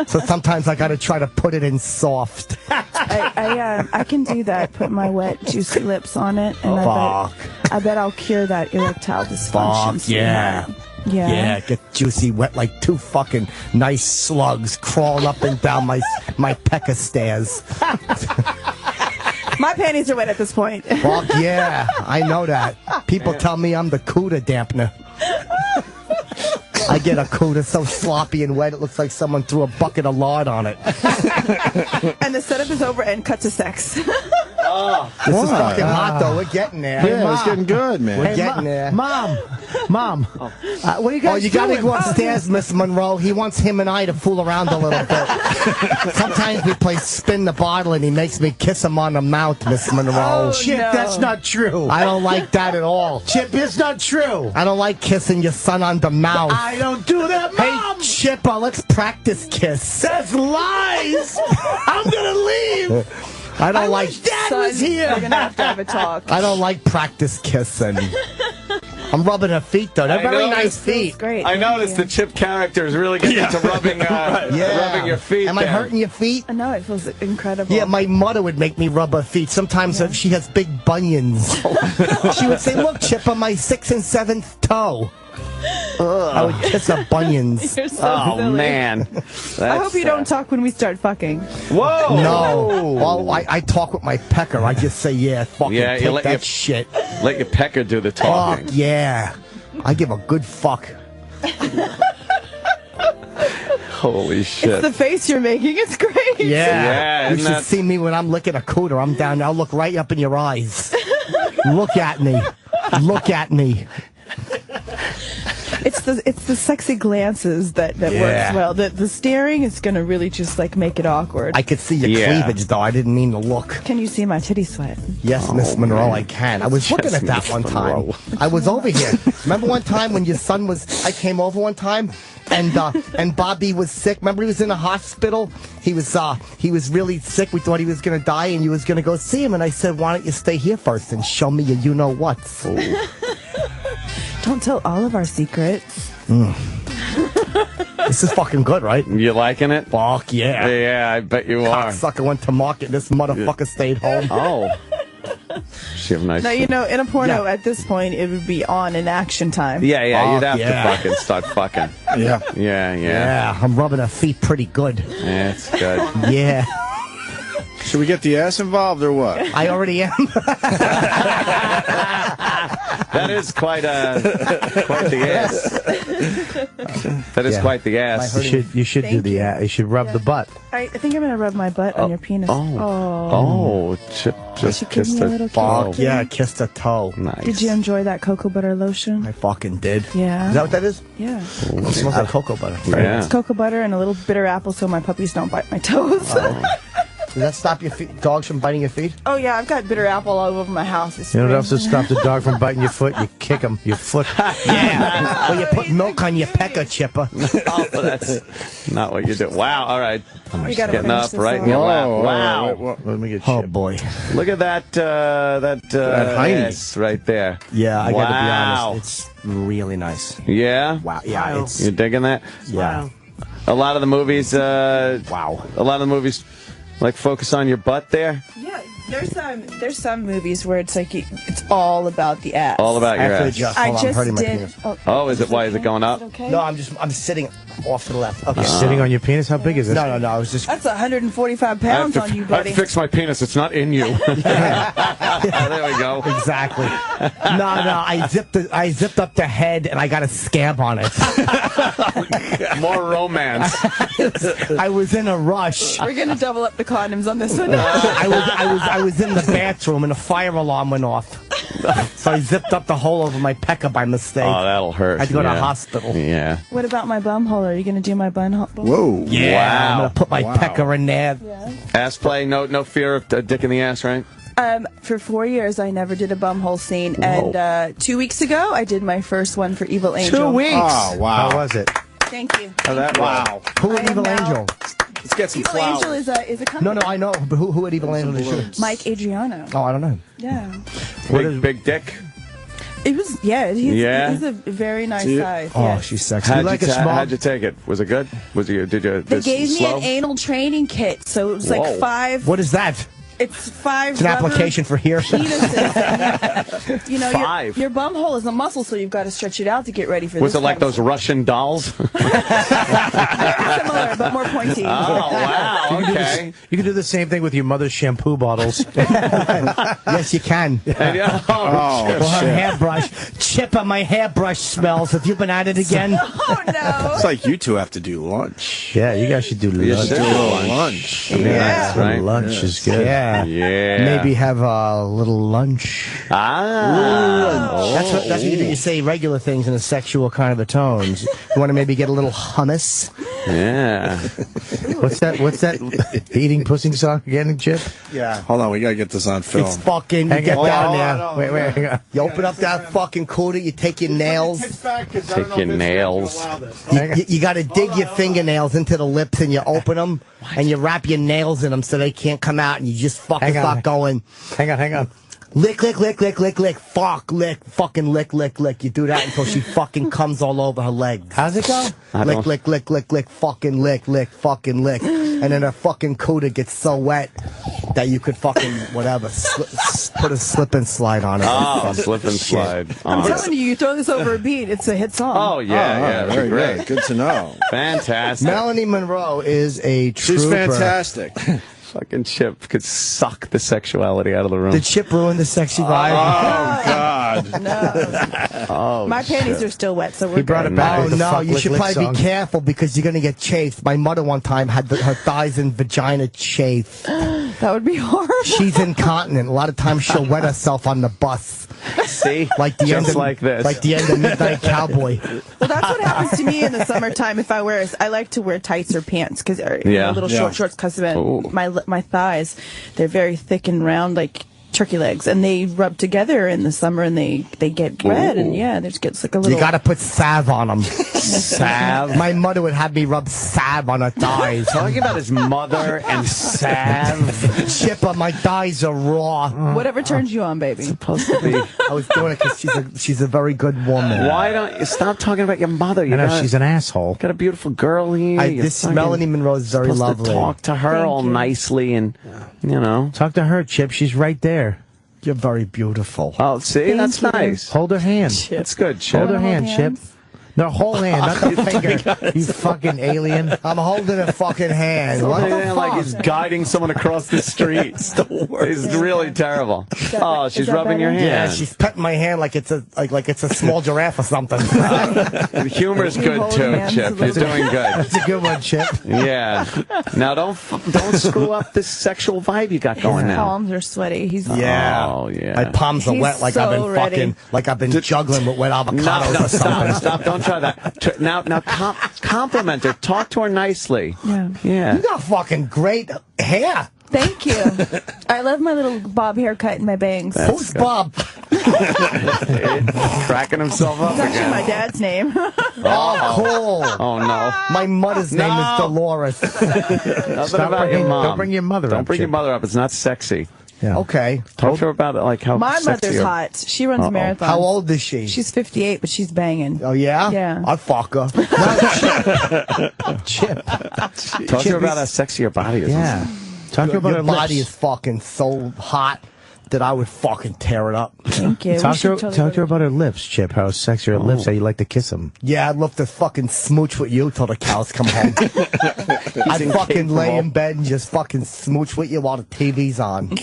So sometimes I got to try to put it in soft. I can do that. Put my wet, juicy lips on it, and I bet I'll cure that erectile dysfunction. Fuck, yeah. Yeah. Yeah, get juicy wet like two fucking nice slugs crawling up and down my pecker stairs. My panties are wet at this point. Fuck yeah, I know that. People tell me I'm the cooter dampener. I get a cooter so sloppy and wet it looks like someone threw a bucket of lard on it. And the setup is over and cut to sex. This is fucking hot, though. We're getting there. Yeah, it's getting good, man. We're getting there. Mom. What are you guys you doing? gotta go upstairs, Miss Monroe. He wants him and I to fool around a little bit. Sometimes we play spin the bottle, and he makes me kiss him on the mouth, Miss Monroe. Chip, that's not true. I don't like that at all. Chip, it's not true. I don't like kissing your son on the mouth. I don't do that, Mom. Hey, Chipper, let's practice kiss. That's lies. I'm gonna leave. I don't like. Wish Dad was here. We're gonna have a talk. I don't like practice kissing. I'm rubbing her feet, though. They're very nice feet. Great. I noticed the Chip character is really getting into rubbing your feet. Am I hurting your feet? No, it feels incredible. Yeah, my mother would make me rub her feet. Sometimes she has big bunions. She would say, "Look, Chip, on my 6th and 7th toe." I would kiss her bunions. You're so silly. Man. I hope you don't talk when we start fucking. Whoa! No. Oh, I talk with my pecker. I just say, "Yeah, fucking take that shit." Let your pecker do the talking. Fuck yeah. I give a good fuck. Holy shit. It's the face you're making. It's great. Yeah. You should see me when I'm licking a cooter. I'm down there. I'll look right up in your eyes. Look at me. Look at me. It's the sexy glances that works well. The staring is gonna really just like make it awkward. I could see your cleavage, though. I didn't mean to look. Can you see my titty sweat? Yes, Miss Monroe, I can. I was looking at that one time. I was over here. Remember one time when your son was... I came over one time, and Bobby was sick. Remember he was in a hospital? He was really sick. We thought he was going to die, and you was going to go see him. And I said, why don't you stay here first and show me your you-know-whats? Don't tell all of our secrets. This is fucking good, right? You liking it? Fuck yeah. Yeah, I bet you are. Cocksucker went to market. This motherfucker stayed home. Oh. She have nice. Now, you know, in a porno, at this point, it would be on in action time. Yeah, you'd have to fucking start fucking. Yeah. I'm rubbing her feet pretty good. Yeah, it's good. Yeah. Should we get the ass involved or what? I already am. That is quite the ass. That is quite the ass. You should do the ass. You should rub the butt. I think I'm going to rub my butt on your penis. Chip just kissed her toe. Fuck yeah, kissed her toe. Nice. Did you enjoy that cocoa butter lotion? I fucking did. Yeah. Is that what that is? Yeah. It smells like cocoa butter. Yeah. It's cocoa butter and a little bitter apple so my puppies don't bite my toes. Does that stop your dogs from biting your feet? Oh, yeah, I've got bitter apple all over my house. You know what else would stop the dog from biting your foot? You kick him, your foot. Yeah. Well, you put milk on your pecker, Chipper. Oh, that's not what you do. Wow, all right. We gotta getting finish up this right in off. your lap. Wow. Let me get Oh, boy. Look at that ass right there. Yeah, I gotta be Wow. honest. It's really nice. Yeah? Wow. Yeah, it's... You digging that? Yeah. A lot of the movies, wow. A lot of the movies, like, focus on your butt there. Yeah, there's some movies where it's like it's all about the ass. All about your ass. I just did. Oh, is it? Why is it going up? Okay? No, I'm sitting off to the left. Okay. Sitting on your penis? How big is it? No, I was just... That's 145 pounds on you, I buddy. have to fix my penis. It's not in you. There we go. Exactly. No, I zipped up the head and I got a scab on it. More romance. I was in a rush. We're gonna double up the condoms on this one. I was in the bathroom and a fire alarm went off. So I zipped up the hole over my pecker by mistake. Oh, that'll hurt. I had to go to the hospital. Yeah. What about my bum hole? Are you gonna do my bum hole? Whoa. Yeah. Wow. I'm gonna put my pecker in there. Yeah. Ass play, no fear of a dick in the ass, right? For 4 years, I never did a bumhole scene, and 2 weeks ago, I did my first one for Evil Angel. 2 weeks. Oh, wow. How was it? Thank you. Wow. Who at Evil Angel? Let's get some Evil flowers. Angel is a company. No, I know. But who at Evil Angel is you? Mike Adriano. Oh, I don't know. Yeah. Big dick. It was, he's a very nice guy. Oh, yeah. she's sexy. How'd you take it? Was it good? Did you? They gave me slow? an anal training kit, so it was like Whoa. 5. What is that? It's 5. It's an application for here. Penises. You know, 5. your bum hole is a muscle, so you've got to stretch it out to get ready for Was this. it like those Russian dolls? Similar, but more pointy. Oh, wow. Okay. You can do the same thing with your mother's shampoo bottles. Yes, you can. Oh, Or her shit. hairbrush. Chipper, my hairbrush smells. Have you been at it again? Oh, no. It's like you two have to do lunch. Yeah, you guys should do lunch. Do a little lunch. That's right. Lunch is good. Yeah. Yeah. Yeah. Maybe have a little lunch. Ah. That's what you say regular things in a sexual kind of a tone. You want to maybe get a little hummus? Yeah. What's that eating pussy song again, Chip? Yeah. Hold on, we gotta get this on film. It's fucking. You get down there. Wait, hang on. You open up that fucking cooter. You take your nails. Take your nails. You got to dig your fingernails into the lips, and you open them, and you wrap your nails in them so they can't come out, and you just fucking start going. Hang on. Lick, lick, lick, lick, lick, lick, fuck, lick, fucking lick, lick, lick. You do that until she fucking comes all over her legs. How's it go? Lick, lick, lick, lick, lick, fucking lick, lick, fucking lick. And then her fucking cooter gets so wet that you could fucking, whatever, put a slip and slide on it. Oh, slip and slide. I'm telling you, you throw this over a beat, it's a hit song. Oh, yeah. Very great. good. Good to know. Fantastic. Melanie Monroe is a trooper. She's fantastic. Fucking Chip could suck the sexuality out of the room. Did Chip ruin the sexy vibe? Oh, God. No. Oh, My panties are still wet, so we're He brought it back. Oh, with the no, fuck, you lick, should lick probably song. be careful because you're going to get chafed. My mother one time had her thighs and vagina chafed. That would be horrible. She's incontinent. A lot of times she'll wet herself on the bus. See? Like the Just end of, like this. Like the end of Midnight Cowboy. Well, that's what happens to me in the summertime. If I like to wear tights or pants because little short shorts because of my thighs. They're very thick and round, like turkey legs, and they rub together in the summer, and they get red, and there's gets like a little. You got to put salve on them. Salve. My mother would have me rub salve on her thighs. Talking about his mother and salve. Chipper, my thighs are raw. Whatever turns you on, baby. Supposed to be. I was doing it because she's a very good woman. Why don't you stop talking about your mother? I know she's an asshole. Got a beautiful girl here. This Melanie Monroe is very lovely. To talk to her all nicely and Talk to her, Chip. She's right there. You're very beautiful. Oh, see, that's nice. Hold her hand. That's good, Chip. Hold her hand, Chip. The whole hand, not the finger. You fucking alien. I'm holding a fucking hand. What the fuck? Like he's guiding someone across the street. It's the worst. It's really terrible. Oh, she's rubbing your hand. Yeah, she's petting my hand like it's a small giraffe or something. The humor's good too, Chip. You're doing good. That's a good one, Chip. Yeah. Now don't screw up this sexual vibe you got going His now. palms are sweaty. He's Oh yeah. My palms are wet like I've been ready. juggling with wet avocados No, or something. stop. Don't try that. Now, compliment her. Talk to her nicely. Yeah. You got fucking great hair. Thank you. I love my little bob haircut and my bangs. Who's Bob? Cracking himself up It's actually again. my dad's name. Oh, cool. Oh, no. My mother's name is Dolores. Nothing about your mom. Don't bring your mother up. Don't bring your Chip. mother up. It's not sexy. Yeah. Okay. Talk to her about like how My sexy mother's her- hot. She runs marathons. How old is she? She's 58, but she's banging. Oh, yeah? Yeah. I'd fuck her. Chip. Talk to her about how sexy your body is. Yeah. Talk to her about Your her body lips. is fucking so hot that I would fucking tear it up. Thank you. Talk to her about her lips, Chip. How sexy her lips. How you like to kiss them. Yeah, I'd love to fucking smooch with you till the cows come home. I'd fucking lay in bed and just fucking smooch with you while the TV's on.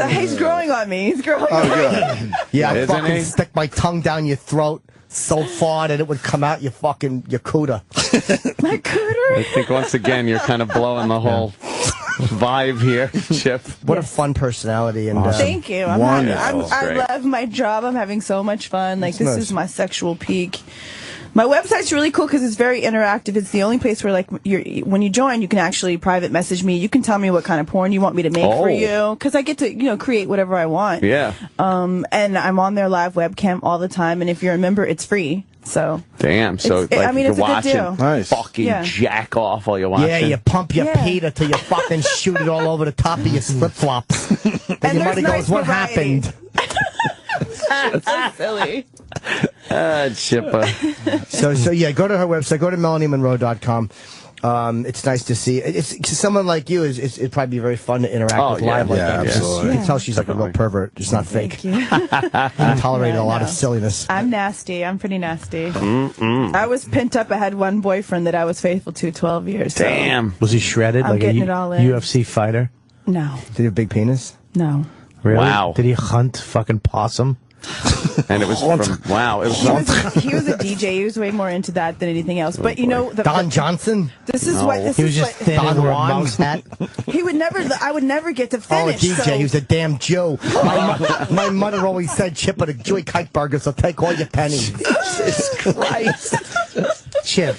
He's growing on me. He's growing on me. Yeah, I'd Isn't fucking he? stick my tongue down your throat so far that it would come out your cooter. My cooter? I think once again you're kind of blowing the whole vibe here, Chip. What a fun personality. And Thank you. I Great. love my job. I'm having so much fun. Like, this is my sexual peak. My website's really cool because it's very interactive. It's the only place where, like, when you join, you can actually private message me. You can tell me what kind of porn you want me to make for you, because I get to, create whatever I want. Yeah. And I'm on their live webcam all the time, and if you're a member, it's free. So. Damn. So I mean, you're it's a good watching deal. Nice. fucking jack off while you're watching. yeah, you pump your Peter till you fucking shoot it all over the top of your flip flops. And your mother goes, "What happened?" It's so silly. Chipper. So yeah, go to her website. Go to MelanieMonroe.com. It's nice to see. It's someone like you. It'd probably be very fun to interact with live like that. absolutely. You can tell she's like a real pervert. It's not fake. Thank you. You tolerate a lot of silliness. I'm nasty. I'm pretty nasty. I was pent up. I had one boyfriend that I was faithful to 12 years. So. Damn. Was he shredded? I'm like getting a it all in. UFC fighter? No. Did he have a big penis? No. Really? Wow. Did he hunt fucking possum? And it was from, wow. It was He was a DJ. He was way more into that than anything else. But you know, Don Johnson. This is what this He was is just what thin and wore a mouse hat. he would never. I would never get to Oh, a finish. DJ. so- He was a damn Jew. My mother always said, Chip, but a Jewy kite burger, so take all your pennies. Jesus Christ. Chip.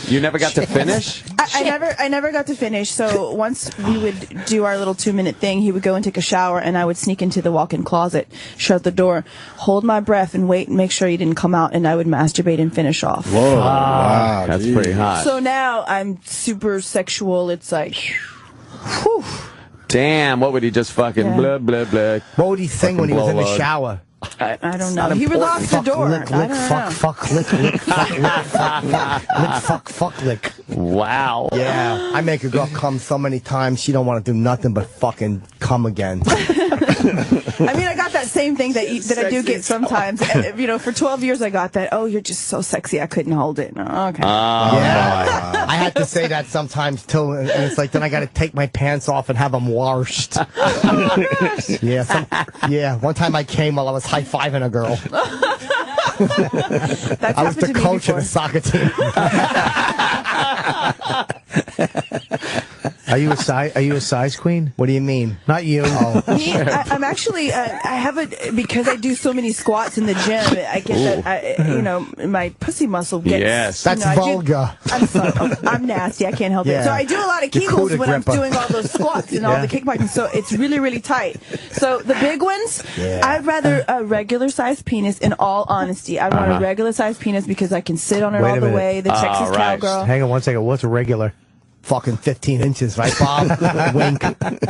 You never got to finish? I never got to finish. So once we would do our little 2-minute thing, he would go and take a shower, and I would sneak into the walk-in closet, shut the door, hold my breath, and wait and make sure he didn't come out, and I would masturbate and finish off. Whoa. Wow. That's pretty hot. So now I'm super sexual. It's like, whew. Damn, what would he just fucking blah, blah, blah? What would he sing when he was in the blow load. shower? I don't know. He would lock the door. Lick, I lick, don't fuck, know. fuck, lick, lick, fuck, lick, fuck, lick, lick, fuck, fuck, lick. Wow. Yeah, I make a girl come so many times she don't want to do nothing but fucking come again. I mean, I got that same thing that I do get sometimes. You know, for 12 years I got that. Oh, you're just so sexy. I couldn't hold it. Oh, okay. Yeah, I had to say that sometimes too, and it's like then I got to take my pants off and have them washed. Yeah, one time I came while I was high-fiving a girl. That's I was the happened to me coach of before. the soccer team. Are you a size queen? What do you mean? Not you. Oh. I'm actually, I have because I do so many squats in the gym, I get that, my pussy muscle gets. Yes. That's vulgar. I'm sorry. I'm nasty. I can't help it. Yeah. So I do a lot of Your Kegels Kuda when I'm gripper. doing all those squats and all the kickboxing. So it's really, really tight. So the big ones, I'd rather a regular sized penis, in all honesty. I want a regular sized penis because I can sit on it Wait all a the minute. way. The Texas cowgirl. Hang on one second. What's a regular? Fucking 15 inches, right, Bob? Wink.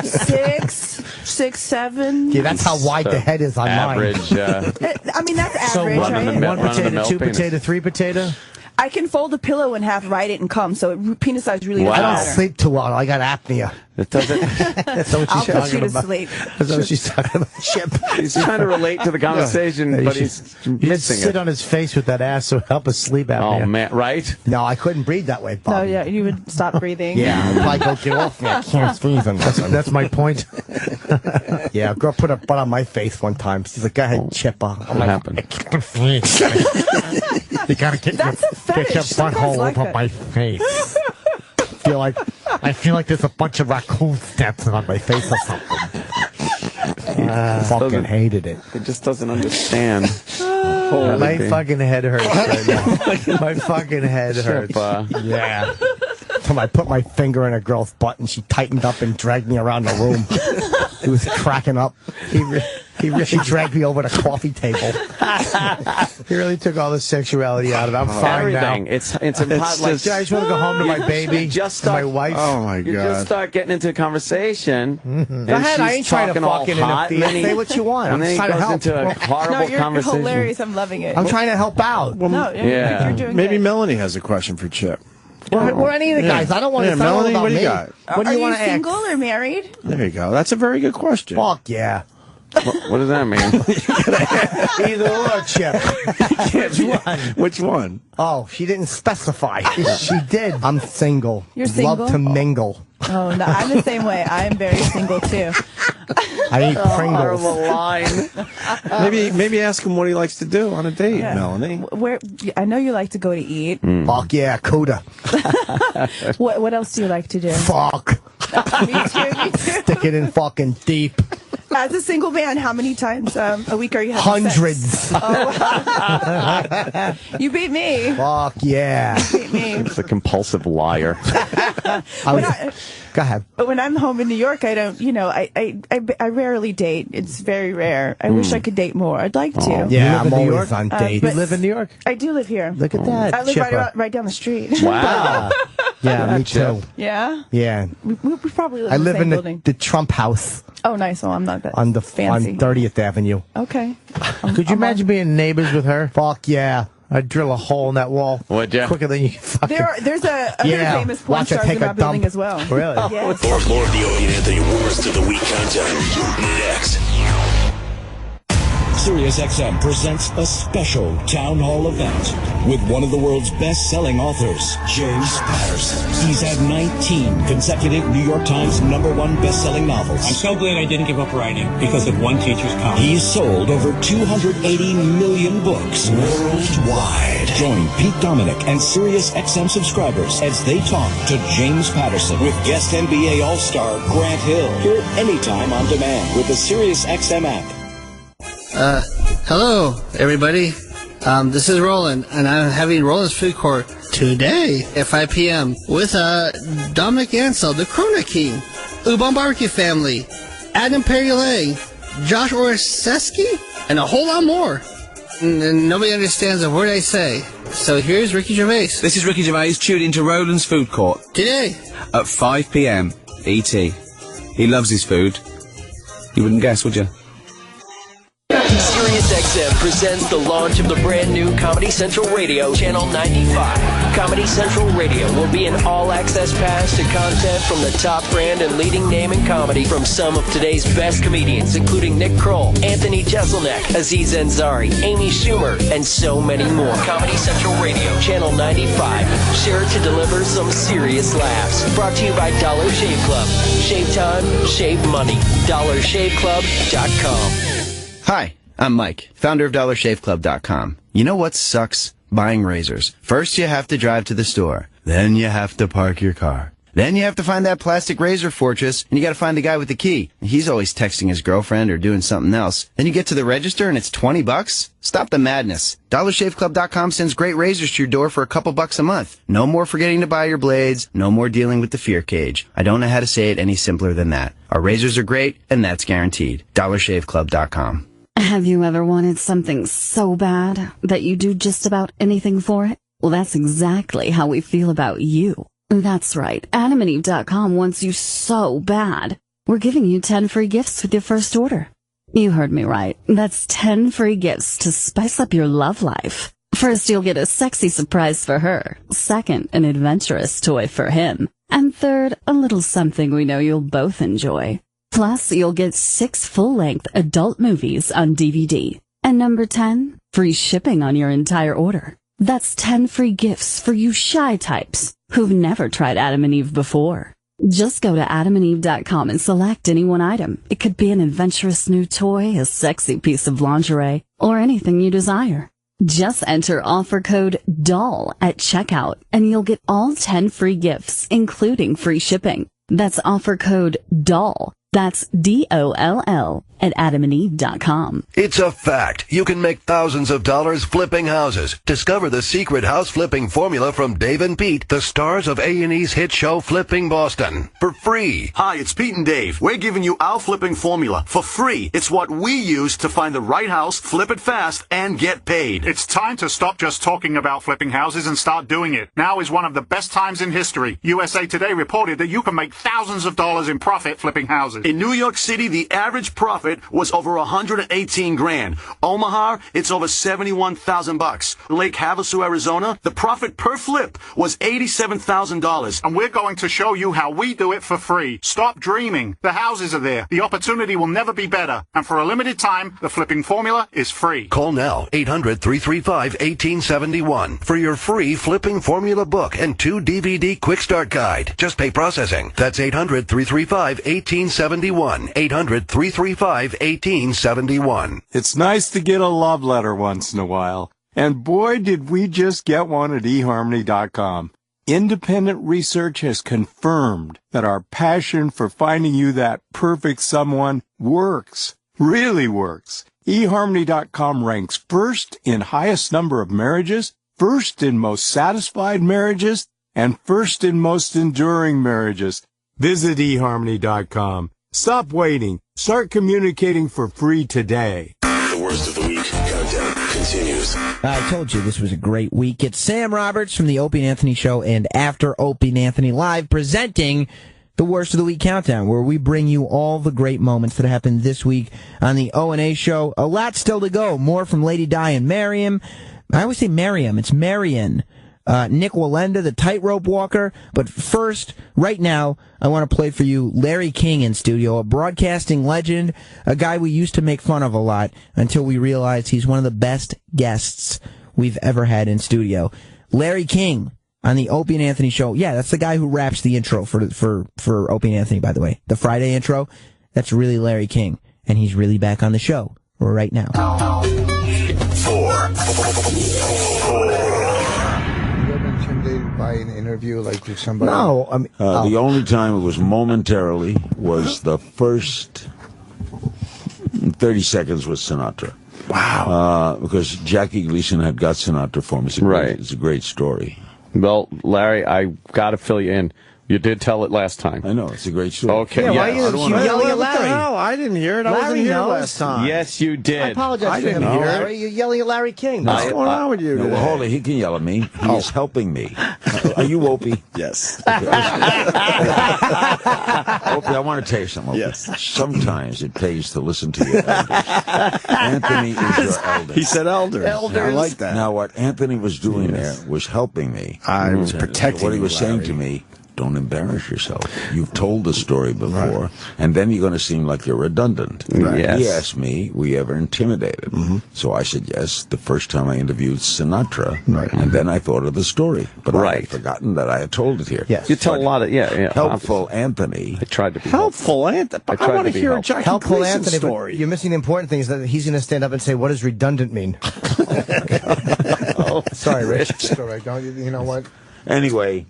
6, 7. Yeah, that's how wide the head is on Average. mine. I mean, that's So average, one right? potato, two potato, three potato? I can fold a pillow in half, write it, and come. So penis size really doesn't I don't matter. sleep too well. I got apnea. It doesn't. That's what I'll she's put you talking to about. sleep. That's what she's talking about. Chip. He's trying to relate to the conversation, Yeah. but he's You missing sit it. on his face with that ass, so help us sleep apnea. Oh, man. Right? No, I couldn't breathe that way, Bob. No, yeah, you would stop breathing. Yeah, I'd probably go get off me. I can't breathe. That's my point. Yeah, a girl put her butt on my face one time. She's like, go ahead, Chipper. I'm like, happened? I can't breathe. You gotta get That's a fetish. get your Some guys butthole like over that. my face. I feel like there's a bunch of raccoons dancing on my face or something. Fucking hated it. It just doesn't understand. My fucking head hurts right now. My fucking head hurts. Yeah. So I put my finger in a girl's butt and she tightened up and dragged me around the room. He was cracking up. She dragged me over the coffee table. He really took all the sexuality out of it. I'm fine Everything. now. It's like, I just want to go home to my baby, just to my start, wife. Oh, my You God. just start getting into a conversation. And Go ahead, I she's ain't trying to talking all fucking hot, and then interfere. Say what you want. And I'm then he trying to goes help. into a horrible No, you're conversation. hilarious. I'm loving it. I'm trying to help out. No, Yeah. you're doing Maybe good. Melanie has a question for Chip. Or any of the guys. I don't want to. Yeah, Melanie, about what do you me. got? What do Are you you want to ask? single or married? There you go. That's a very good question. Fuck yeah. What does that mean? Either or, Chip. Which one? Oh, she didn't specify. She did. I'm single. You're single? Love to mingle. Oh, no, I'm the same way. I am very single, too. I eat Pringles. Horrible line. Maybe ask him what he likes to do on a date, Yeah. Melanie. Where I know you like to go to eat. Fuck yeah, Coda. What else do you like to do? Fuck. Me too. Stick it in fucking deep. As a single man, how many times a week are you having Hundreds. You beat me. Fuck yeah. You beat me. It's a compulsive liar. Go ahead. But when I'm home in New York, I don't, I rarely date. It's very rare. I wish I could date more. I'd like to. Yeah, live I'm in New always York? on dates. You but- live in New York? I do live here. Look at that. I live Chipper. right down the street. Wow. Yeah, me too. Yeah? Yeah. We probably live I in the live same in building. the Trump house Oh, nice. Oh, I'm not that on fancy. 30th Avenue. Okay. Could you imagine being neighbors with her? Fuck yeah. I'd drill a hole in that wall Would ya? quicker than you fucking... There's a Yeah. famous porn Watch her stars in take a my building dump. as well. Really? Yes. More of the Opie and Anthony Worst of the Week countdown. Next. SiriusXM presents a special town hall event with one of the world's best-selling authors, James Patterson. He's had 19 consecutive New York Times #1 best-selling novels. I'm so glad I didn't give up writing because of one teacher's comment. He's sold over 280 million books worldwide. Join Pete Dominic and SiriusXM subscribers as they talk to James Patterson with guest NBA All-Star Grant Hill. Hear it anytime on demand with the SiriusXM app. Hello, everybody. This is Roland, and I'm having Roland's Food Court today at 5 p.m. with Dominic Ansel, the Corona King, Ubon Barbecue Family, Adam Perrier, Josh Orseski, and a whole lot more. And nobody understands a word I say. So here's Ricky Gervais. This is Ricky Gervais. Tune into Roland's Food Court today at 5 p.m. ET. He loves his food. You wouldn't guess, would you? SiriusXM presents the launch of the brand new Comedy Central Radio, Channel 95. Comedy Central Radio will be an all-access pass to content from the top brand and leading name in comedy from some of today's best comedians, including Nick Kroll, Anthony Jeselnik, Aziz Ansari, Amy Schumer, and so many more. Comedy Central Radio, Channel 95. Sure to deliver some serious laughs. Brought to you by Dollar Shave Club. Shave time, shave money. DollarShaveClub.com. Hi, I'm Mike, founder of DollarShaveClub.com. You know what sucks? Buying razors. First you have to drive to the store. Then you have to park your car. Then you have to find that plastic razor fortress, and you gotta find the guy with the key. He's always texting his girlfriend or doing something else. Then you get to the register and it's $20? Stop the madness. DollarShaveClub.com sends great razors to your door for a couple bucks a month. No more forgetting to buy your blades. No more dealing with the fear cage. I don't know how to say it any simpler than that. Our razors are great, and that's guaranteed. DollarShaveClub.com. Have you ever wanted something so bad that you do just about anything for it? Well, that's exactly how we feel about you. That's right. AdamandEve.com wants you so bad. We're giving you 10 free gifts with your first order. You heard me right. That's 10 free gifts to spice up your love life. First, you'll get a sexy surprise for her. Second, an adventurous toy for him. And third, a little something we know you'll both enjoy. Plus, you'll get 6 full-length adult movies on DVD. And number 10, free shipping on your entire order. That's 10 free gifts for you shy types who've never tried Adam and Eve before. Just go to AdamandEve.com and select any one item. It could be an adventurous new toy, a sexy piece of lingerie, or anything you desire. Just enter offer code DOLL at checkout, and you'll get all 10 free gifts, including free shipping. That's offer code DOLL. That's DOLL at AdamandEve.com. It's a fact. You can make thousands of dollars flipping houses. Discover the secret house flipping formula from Dave and Pete, the stars of A&E's hit show Flipping Boston, for free. Hi, it's Pete and Dave. We're giving you our flipping formula for free. It's what we use to find the right house, flip it fast, and get paid. It's time to stop just talking about flipping houses and start doing it. Now is one of the best times in history. USA Today reported that you can make thousands of dollars in profit flipping houses. In New York City, the average profit was over 118 grand. Omaha, it's over 71,000 bucks. Lake Havasu, Arizona, the profit per flip was $87,000. And we're going to show you how we do it for free. Stop dreaming. The houses are there. The opportunity will never be better. And for a limited time, the flipping formula is free. Call now, 800-335-1871 for your free flipping formula book and 2 DVD quick start guide. Just pay processing. That's 800-335-1871. 800-335-1871. It's nice to get a love letter once in a while. And boy, did we just get one at eHarmony.com. Independent research has confirmed that our passion for finding you that perfect someone works. Really works. eHarmony.com ranks first in highest number of marriages, first in most satisfied marriages, and first in most enduring marriages. Visit eHarmony.com. Stop waiting. Start communicating for free today. The worst of the week countdown continues. I told you this was a great week. It's Sam Roberts from the Opie and Anthony Show and After Opie and Anthony Live presenting the Worst of the Week Countdown, where we bring you all the great moments that happened this week on the O&A Show. A lot still to go. More from Lady Di and Marion. I always say Mariam. It's Marion. Nick Walenda, the tightrope walker. But first, right now, I want to play for you Larry King in studio, a broadcasting legend, a guy we used to make fun of a lot until we realized he's one of the best guests we've ever had in studio. Larry King on the Opie and Anthony Show. Yeah, that's the guy who raps the intro for Opie and Anthony, by the way. The Friday intro, that's really Larry King. And he's really back on the show right now. 4. You ever intimidated by an interview, like with somebody? No, I mean, the only time it was momentarily was the first 30 seconds with Sinatra. Wow. Because Jackie Gleason had got Sinatra for me. It's a great story. Well, Larry, I got to fill you in. You did tell it last time. I know. It's a great story. Okay. Yeah, why are you yelling at Larry? What the hell? I didn't hear it. I wasn't here last time. Yes, you did. I apologize to him, Larry. You're yelling at Larry King. What's going on with you? No, hold it. He can yell at me. He is helping me. Are you Opie? Yes. Opie, I want to tell you something. Opie. Yes. Sometimes it pays to listen to your elders. Anthony is your elders. He said elders. I like that. Now, what Anthony was doing there was helping me. I was protecting what he was saying Larry. to me. Don't embarrass yourself. You've told the story before, and then you're going to seem like you're redundant. Right. Yes. He asked me, were you ever intimidated? So I said yes, the first time I interviewed Sinatra, and then I thought of the story. But I had forgotten that I had told it here. Yes. You tell a lot of, Helpful Anthony. I tried to be helpful. Anthony. I want to hear a Jackie Helpful Gleason Anthony, story. but you're missing the important thing is that he's going to stand up and say, what does redundant mean? Sorry, Rich. It's all right. Don't you know what? Anyway.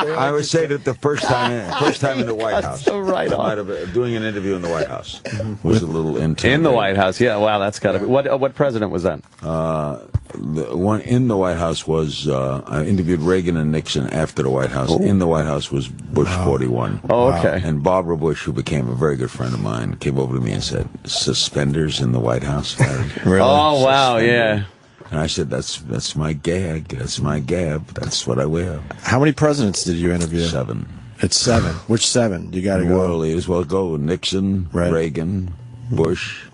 I would say that the first time in the White House. So right on. Doing an interview in the White House was a little intense. In the White House, yeah. Wow, that's got to be. What president was that? The one in the White House was I interviewed Reagan and Nixon after the White House. In the White House was Bush 41. Oh, okay. And Barbara Bush, who became a very good friend of mine, came over to me and said, "Suspenders in the White House." Really? Oh, wow, yeah. And I said, that's my gag. That's my gab. That's what I wear. How many presidents did you interview? 7. It's 7. Which 7? You got to go. World leaders. Well, go Nixon, Reagan, Bush,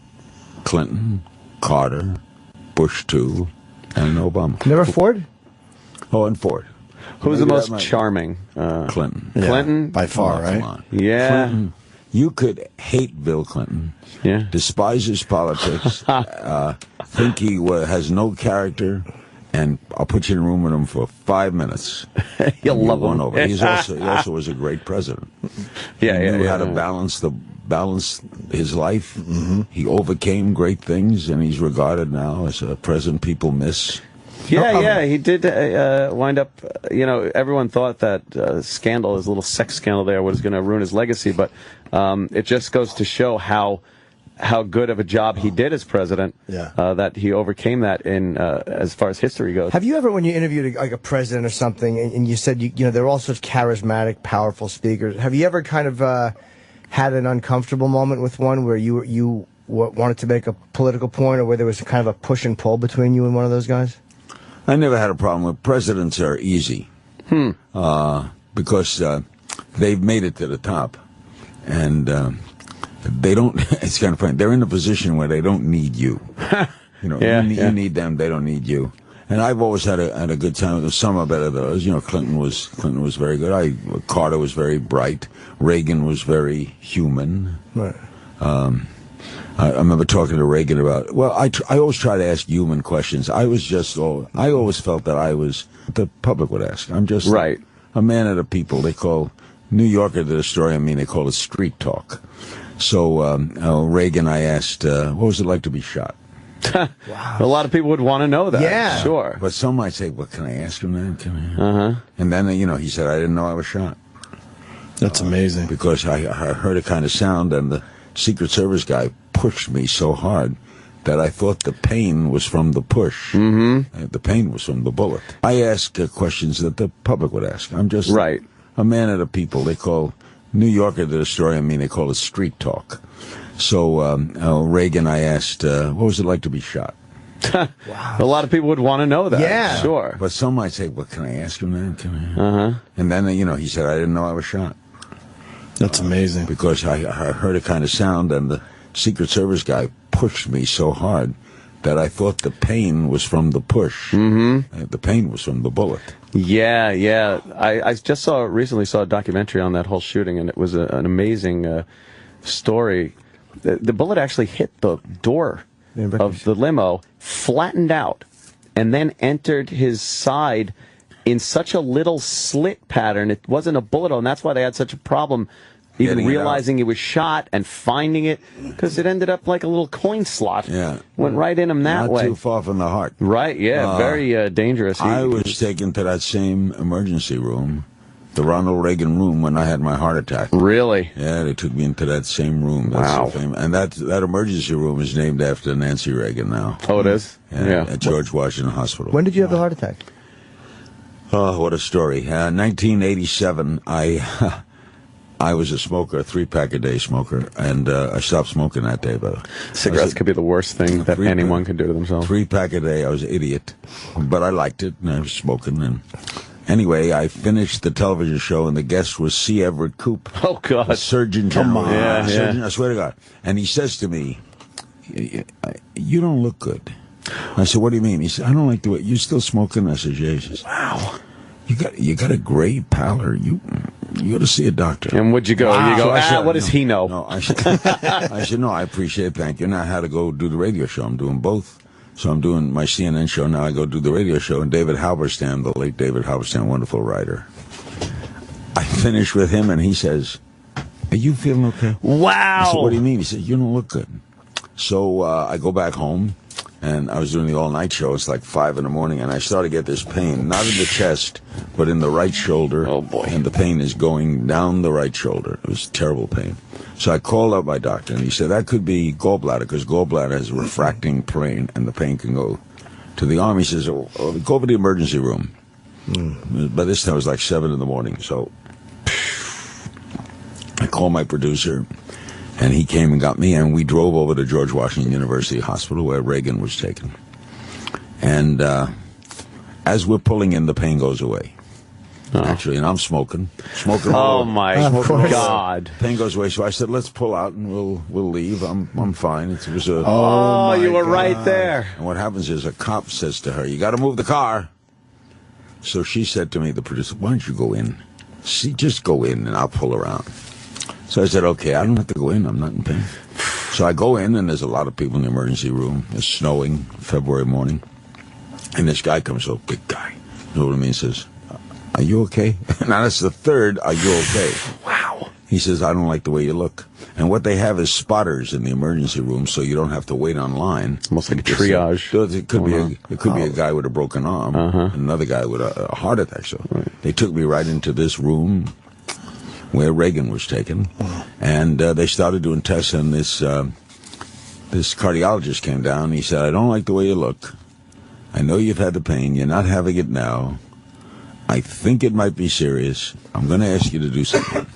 Clinton, Carter, Bush 2, and Obama. Never Ford? Oh, and Ford. Who's the most charming? Clinton. Yeah, Clinton? by far, right? Come on. Yeah. Clinton. You could hate Bill Clinton, despise his politics, think he has no character, and I'll put you in a room with him for 5 minutes. You'll love him. Over. He also was a great president. He knew how to balance his life. Mm-hmm. He overcame great things, and he's regarded now as a president people miss. Yeah, he did wind up, everyone thought that scandal, his little sex scandal there, was going to ruin his legacy, but it just goes to show how good of a job he did as president, that he overcame that in as far as history goes. Have you ever, when you interviewed a president or something, and you said, they're all such charismatic, powerful speakers, have you ever kind of had an uncomfortable moment with one where you wanted to make a political point, or where there was kind of a push and pull between you and one of those guys? I never had a problem with presidents. Are easy because they've made it to the top, and they don't. It's kind of funny. They're in a position where they don't need you. You need them. They don't need you. And I've always had a good time. Some are better than others. Clinton was very good. Carter was very bright. Reagan was very human. Right. I remember talking to Reagan about, I always try to ask human questions. I always felt that the public would ask. I'm just a man of the people. They call, New Yorker did a story on me, they call it street talk. So Reagan, I asked, what was it like to be shot? Wow. A lot of people would want to know that. Yeah. Sure. But some might say, can I ask him that? And then, he said, I didn't know I was shot. That's amazing. Because I heard a kind of sound, and the Secret Service guy pushed me so hard that I thought the pain was from the push. Mm-hmm. The pain was from the bullet. I ask questions that the public would ask. I'm just a man of the people. They call, New Yorker did a story on me, they call it street talk. So Reagan, I asked, what was it like to be shot? Wow. A lot of people would want to know that. Yeah. Sure. But some might say, can I ask him that? And then, he said, I didn't know I was shot. That's amazing. Because I heard a kind of sound, and the Secret Service guy pushed me so hard that I thought the pain was from the push. Mm-hmm. The pain was from the bullet. Yeah, yeah. I just recently saw a documentary on that whole shooting, and it was an amazing story. The bullet actually hit the door of the limo, flattened out, and then entered his side in such a little slit pattern. It wasn't a bullet hole, and that's why they had such a problem even realizing it was shot and finding it, because it ended up like a little coin slot. Yeah. Went right in him that way. Not too far from the heart. Right, yeah, very dangerous. I was taken to that same emergency room, the Ronald Reagan room, when I had my heart attack. Really? Yeah, they took me into that same room. That's wow. And that emergency room is named after Nancy Reagan now. Oh, it is? Yeah. At George Washington Hospital. When did you have the heart attack? Oh, what a story. 1987, I was a smoker, a 3-pack-a-day smoker, and I stopped smoking that day. But cigarettes could be the worst thing that anyone can do to themselves. 3-pack a day, I was an idiot, but I liked it, and I was smoking. And anyway, I finished the television show, and the guest was C. Everett Koop. Oh, God. The Surgeon General. Come on. Surgeon, I swear to God. And he says to me, "You don't look good." I said, "What do you mean?" He said, "I don't like the way you're still smoking." I said, "Jesus, wow, you got a gray pallor. You got to see a doctor." And would you go? Wow. You go, what does he know? No, I said, "No, I appreciate it, thank you." And I had to go do the radio show. I'm doing both. So I'm doing my CNN show, now I go do the radio show. And David Halberstam, the late David Halberstam, wonderful writer, I finished with him, and he says, "Are you feeling okay?" Wow. I said, "What do you mean?" He said, "You don't look good." So I go back home, and I was doing the all-night show. It's like 5 in the morning, and I started to get this pain, not in the chest, but in the right shoulder. Oh, boy. And the pain is going down the right shoulder. It was terrible pain. So I called up my doctor, and he said, that could be gallbladder, because gallbladder has a refracting pain, and the pain can go to the arm. He says, go over to the emergency room. By this time, it was like 7 in the morning. So I called my producer, and he came and got me, and we drove over to George Washington University Hospital, where Reagan was taken. And as we're pulling in, the pain goes away. Actually, and I'm smoking. Oh, my God. Pain goes away. So I said, let's pull out, and we'll leave. I'm fine. It was a... Oh, you were right there. And what happens is a cop says to her, you got to move the car. So she said to me, the producer, why don't you go in? Just go in, and I'll pull around. So I said, okay, I don't have to go in. I'm not in pain. So I go in, and there's a lot of people in the emergency room. It's snowing, February morning. And this guy comes up, big guy. You know what I mean? He says, are you okay? Now, that's the third, are you okay? Wow. He says, I don't like the way you look. And what they have is spotters in the emergency room, so you don't have to wait online. Almost like a triage. So it could be a guy with a broken arm, and another guy with a heart attack. So they took me right into this room where Reagan was taken, and they started doing tests, and this cardiologist came down. He said, I don't like the way you look. I know you've had the pain. You're not having it now. I think it might be serious. I'm going to ask you to do something.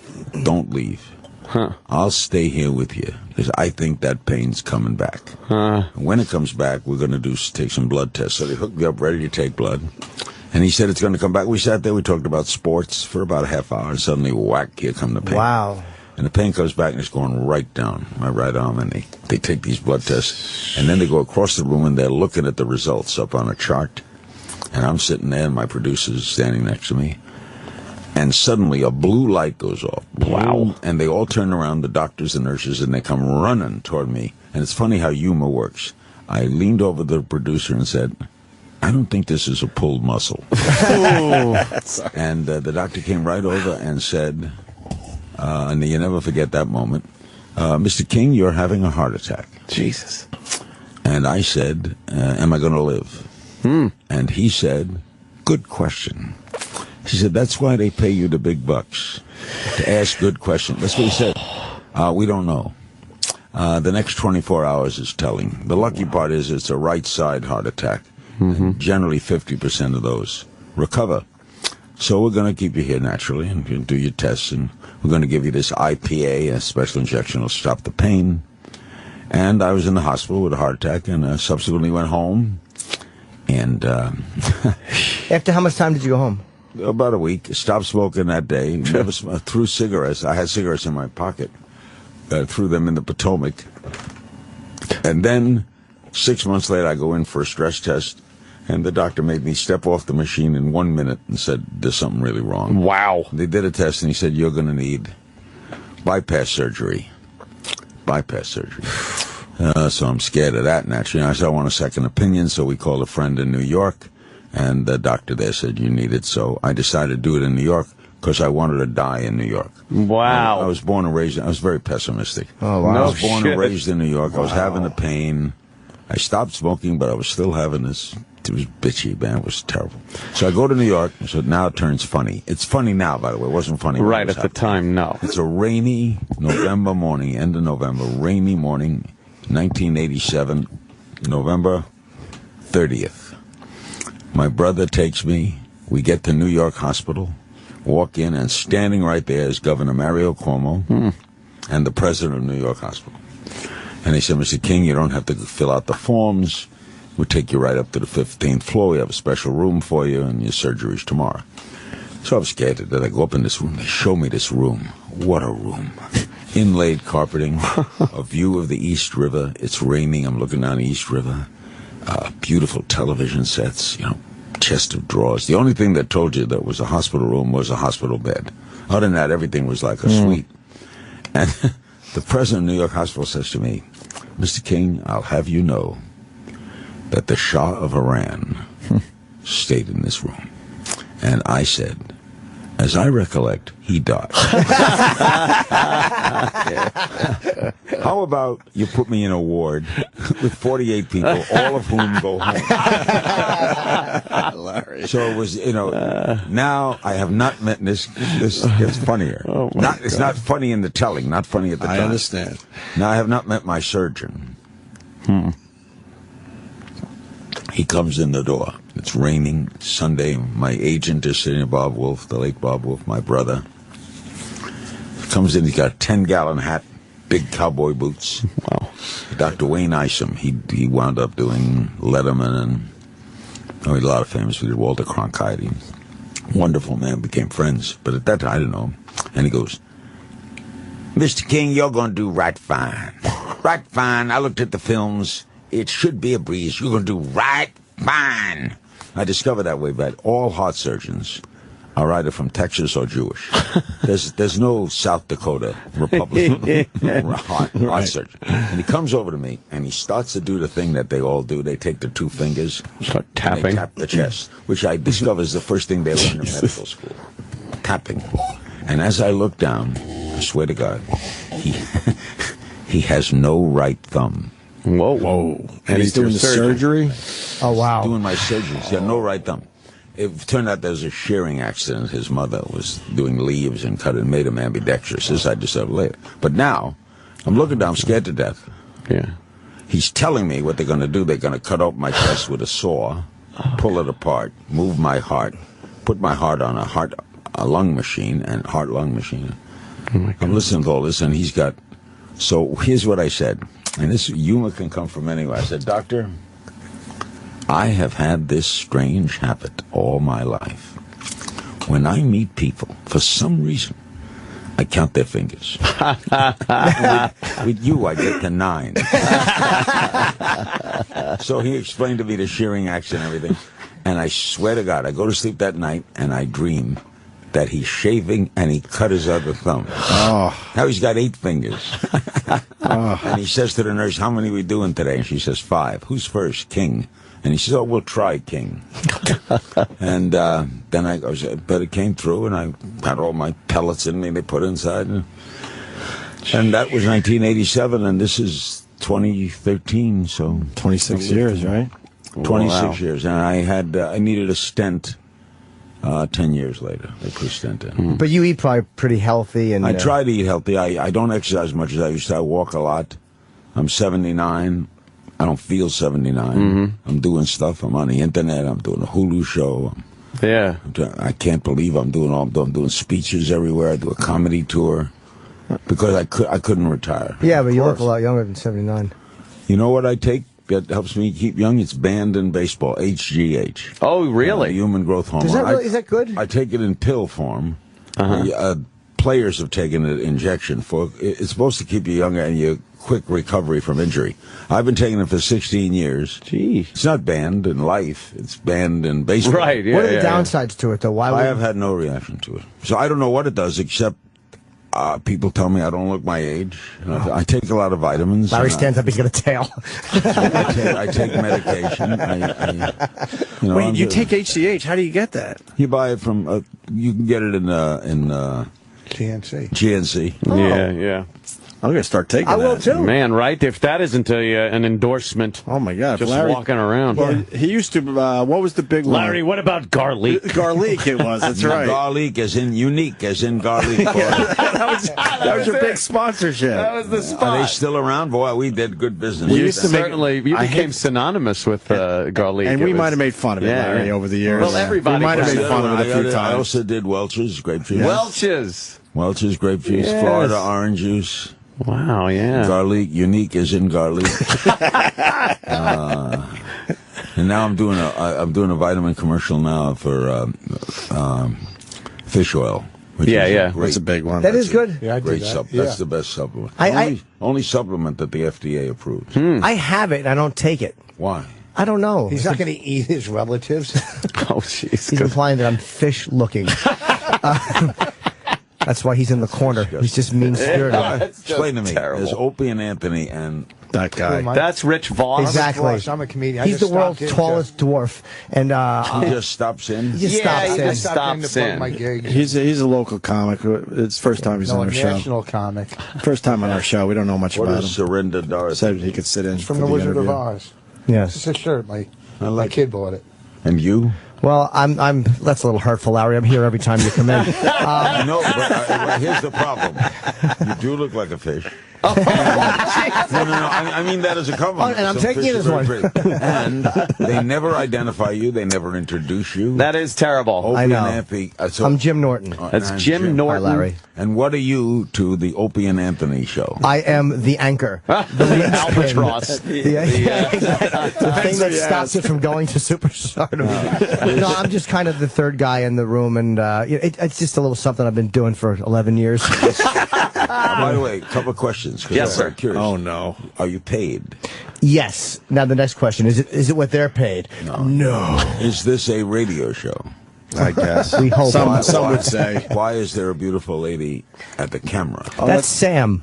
Don't leave. I'll stay here with you, because I think that pain's coming back. When it comes back, we're going to take some blood tests. So they hooked me up, ready to take blood. And he said it's going to come back. We sat there, we talked about sports for about a half hour, and suddenly, whack, here come the pain. Wow. And the pain comes back, and it's going right down my right arm, and they take these blood tests, and then they go across the room, and they're looking at the results up on a chart. And I'm sitting there, and my producer's standing next to me. And suddenly, a blue light goes off. Wow. And they all turn around, the doctors and nurses, and they come running toward me. And it's funny how humor works. I leaned over the producer and said, I don't think this is a pulled muscle. And the doctor came right over and said, and you never forget that moment, Mr. King, you're having a heart attack. Jesus. And I said, am I going to live? And he said, good question. He said, that's why they pay you the big bucks, to ask good questions. That's what he said. We don't know. The next 24 hours is telling. The lucky part is it's a right side heart attack. Generally 50% of those recover. So we're going to keep you here naturally and do your tests, and we're going to give you this IPA, a special injection will stop the pain. And I was in the hospital with a heart attack, and subsequently went home. And after how much time did you go home? About a week. Stopped smoking that day. Never threw cigarettes. I had cigarettes in my pocket. Threw them in the Potomac. And then 6 months later, I go in for a stress test, and the doctor made me step off the machine in 1 minute and said, there's something really wrong. Wow. They did a test, and he said, you're going to need bypass surgery. Bypass surgery. So I'm scared of that, naturally. I said, I want a second opinion, so we called a friend in New York, and the doctor there said, you need it. So I decided to do it in New York because I wanted to die in New York. Wow. I was born and raised, I was very pessimistic. Oh, wow. I was born and raised in New York. Wow. I was having the pain. I stopped smoking, but I was still having this. It was bitchy, man. It was terrible. So I go to New York, so now it turns funny. It's funny now, by the way. It wasn't funny when Right it was at the time, no. It's a rainy November morning, end of November, rainy morning, 1987, November 30th. My brother takes me. We get to New York Hospital, walk in, and standing right there is Governor Mario Cuomo and the president of New York Hospital. And they said, Mr. King, you don't have to fill out the forms. We'll take you right up to the 15th floor. We have a special room for you, and your surgery's tomorrow. So I'm scared that I go up in this room. They show me this room. What a room. Inlaid carpeting, a view of the East River. It's raining. I'm looking down the East River. Beautiful television sets, chest of drawers. The only thing that told you that was a hospital room was a hospital bed. Other than that, everything was like a suite. And the president of New York Hospital says to me, Mr. King, I'll have you know that the Shah of Iran stayed in this room. And I said, as I recollect, he died. How about you put me in a ward with 48 people, all of whom go home? So it was, now I have not met this gets funnier. Oh it's not funny in the telling, not funny at the time. I understand. Now I have not met my surgeon. He comes in the door. It's raining. It's Sunday. My agent is sitting, Bob Wolf, the late Bob Wolf, my brother. He comes in. He's got a 10-gallon hat, big cowboy boots. Wow. Dr. Wayne Isom. He wound up doing Letterman and a lot of famous. We did Walter Cronkite. Wonderful man. Became friends. But at that time, I didn't know him. And he goes, Mr. King, you're going to do right fine. Right fine. I looked at the films. It should be a breeze. You're going to do right fine. I discovered that way back. All heart surgeons are either from Texas or Jewish. There's no South Dakota Republican heart surgeon. And he comes over to me, and he starts to do the thing that they all do. They take their two fingers, start tapping, and they tap the chest, which I discovered is the first thing they learn in medical school. Tapping. And as I look down, I swear to God, he has no right thumb. Whoa. And he's doing the surgery? Oh, wow. He's doing my surgery. He's got no right thumb. It turned out there was a shearing accident. His mother was doing leaves and made him ambidextrous. This I discovered later. But now, I'm looking down, I'm scared to death. Yeah. He's telling me what they're going to do. They're going to cut open my chest with a saw, pull it apart, move my heart, put my heart on a lung machine, and heart-lung machine. Oh, I'm listening to all this, and he's got... So here's what I said. And this humor can come from anywhere. I said, Doctor, I have had this strange habit all my life. When I meet people, for some reason, I count their fingers. with you, I get to 9. So he explained to me the shearing accident and everything. And I swear to God, I go to sleep that night, and I dream that he's shaving and he cut his other thumb. Oh. Now he's got 8 fingers. And he says to the nurse, how many are we doing today? And she says, 5. Who's first? King. And he says, oh, we'll try King. And then but it came through, and I had all my pellets in me they put inside. And that was 1987, and this is 2013, so... 26 years, right? 26 years. And I needed a stent 10 years later. They put a stent in. But you eat probably pretty healthy. And I try to eat healthy. I don't exercise as much as I used to. I walk a lot. I'm 79. I don't feel 79. I'm doing stuff. I'm on the internet. I'm doing a Hulu show. Yeah. I can't believe I'm doing speeches everywhere. I do a comedy tour because I couldn't retire. Yeah, but you look a lot younger than 79. You know what I take that helps me keep young? It's banned in baseball, HGH. Oh, really? Human growth hormone. Is that good? I take it in pill form. Players have taken it injection for. It's supposed to keep you younger, and you quick recovery from injury. I've been taking it for 16 years. Gee. It's not banned in life. It's banned in baseball. Right, yeah. What are the downsides to it, though? Why I have had no reaction to it. So I don't know what it does, except people tell me I don't look my age. I take a lot of vitamins. Larry stands up, he's got a tail. I take medication. Wait, you take HGH? How do you get that? You buy it from. You can get it in GNC. GNC. Oh. Yeah. I'm going to start taking that. I will, too. Man, right? If that isn't an endorsement. Oh, my God. Just Larry, walking around. Well, he used to, what was the big one? Larry, what about garlic? Garlic it was, that's right. Garlic as in unique, as in garlic. that was your big sponsorship. That was the spot. Are they still around? Boy, we did good business. You became synonymous with garlic. And we might have made fun of it, Larry, over the years. Well, everybody we might have made fun of it a few times. I also did Welch's grape juice. Welch's grape juice. Yes. Florida orange juice. Wow, yeah. Garlic, unique as in garlic. And now I'm doing a vitamin commercial now for fish oil. That's a big one. That is good. Yeah, I do Great that. supplement. That's the best supplement. Only supplement that the FDA approves. I have it, and I don't take it. Why? I don't know. He's not going to eat his relatives. Oh, jeez. He's implying that I'm fish-looking. That's why he's in the corner. He's just mean-spirited. Explain to me. Terrible. There's Opie and Anthony and that guy. That's Rich Voss. Exactly. I'm a comedian. He's the world's tallest dwarf. And he just stops in. He just stops in. My gig. He's a local comic. It's first time he's on our show. National comic. First time on our show. We don't know much What about is him. Surrender Dorothy? Said he could sit in From for the Wizard interview. of Oz. Yes. It's a shirt. My kid bought it. And you? Well, I'm. That's a little hurtful, Larry. I'm here every time you come in. No, but here's the problem. You do look like a fish. No. I mean that as a compliment. And I'm taking it as one. And they never identify you. They never introduce you. That is terrible. Opie I know. And Anthony, I'm Jim Norton. That's Jim Norton. Hi, Larry. And what are you to the Opie and Anthony show? I am the anchor. The albatross. The thing that stops it from going to superstardom. No, I'm just kind of the third guy in the room, and it's just a little something I've been doing for 11 years. By the way, a couple of questions. Yes, sir. Curious. Oh, no. Are you paid? Yes. Now the next question is it what they're paid? No. Is this a radio show? I guess. We hope. Some would say. Why is there a beautiful lady at the camera? That's Sam.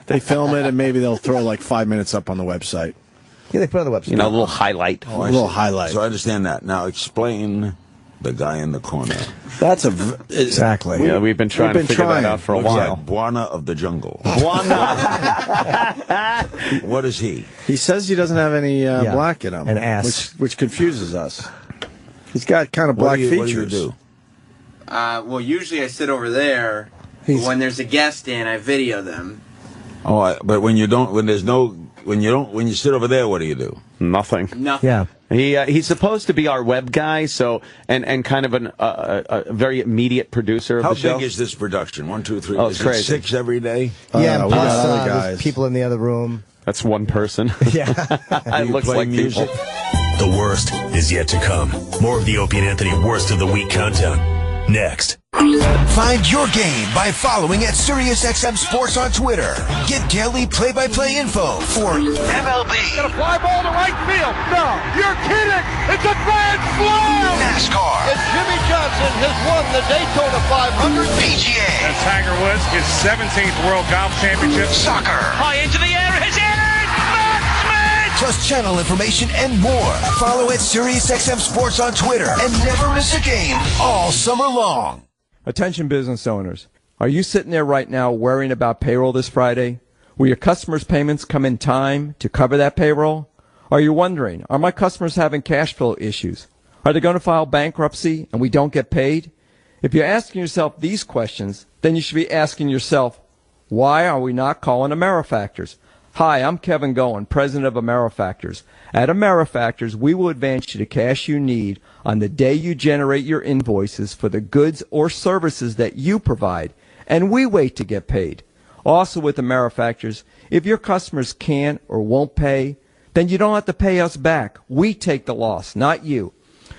They film it and maybe they'll throw like 5 minutes up on the website. Yeah, they put it on the website. A little highlight. Oh, A little highlight. So I understand that. Now explain the guy in the corner. That's exactly. Yeah, we've been trying to figure that out for a Looks while. like Buana of the jungle. Buana. What is he? He says he doesn't have any black in him. An ass. Which confuses us. He's got kind of black features. What do you do? Well, usually I sit over there. But when there's a guest in, I video them. Oh, but when you sit over there, what do you do? Nothing. Yeah. He's supposed to be our web guy, so and kind of a very immediate producer of How the show. How big is this production? 1, 2, 3. Oh, is it's crazy. it 6 every day? Yeah, we got other plus guys. there's people in the other room. That's one person. Yeah. It looks like music? people. The worst is yet to come. More of the Opie and Anthony Worst of the Week countdown. Next. Find your game by following at SiriusXM Sports on Twitter. Get daily play-by-play info for MLB. Got a fly ball to right field. No, you're kidding. It's a grand slam. NASCAR. And Jimmy Johnson has won the Daytona 500. PGA. And Tiger Woods, his 17th World Golf Championship. Soccer. High into the air. His Plus channel information and more. Follow at SiriusXM Sports on Twitter and never miss a game all summer long. Attention business owners. Are you sitting there right now worrying about payroll this Friday? Will your customers' payments come in time to cover that payroll? Are you wondering, are my customers having cash flow issues? Are they going to file bankruptcy and we don't get paid? If you're asking yourself these questions, then you should be asking yourself, why are we not calling AmeriFactors? Hi, I'm Kevin Goen, president of AmeriFactors. At AmeriFactors, we will advance you the cash you need on the day you generate your invoices for the goods or services that you provide, and we wait to get paid. Also with AmeriFactors, if your customers can't or won't pay, then you don't have to pay us back. We take the loss, not you.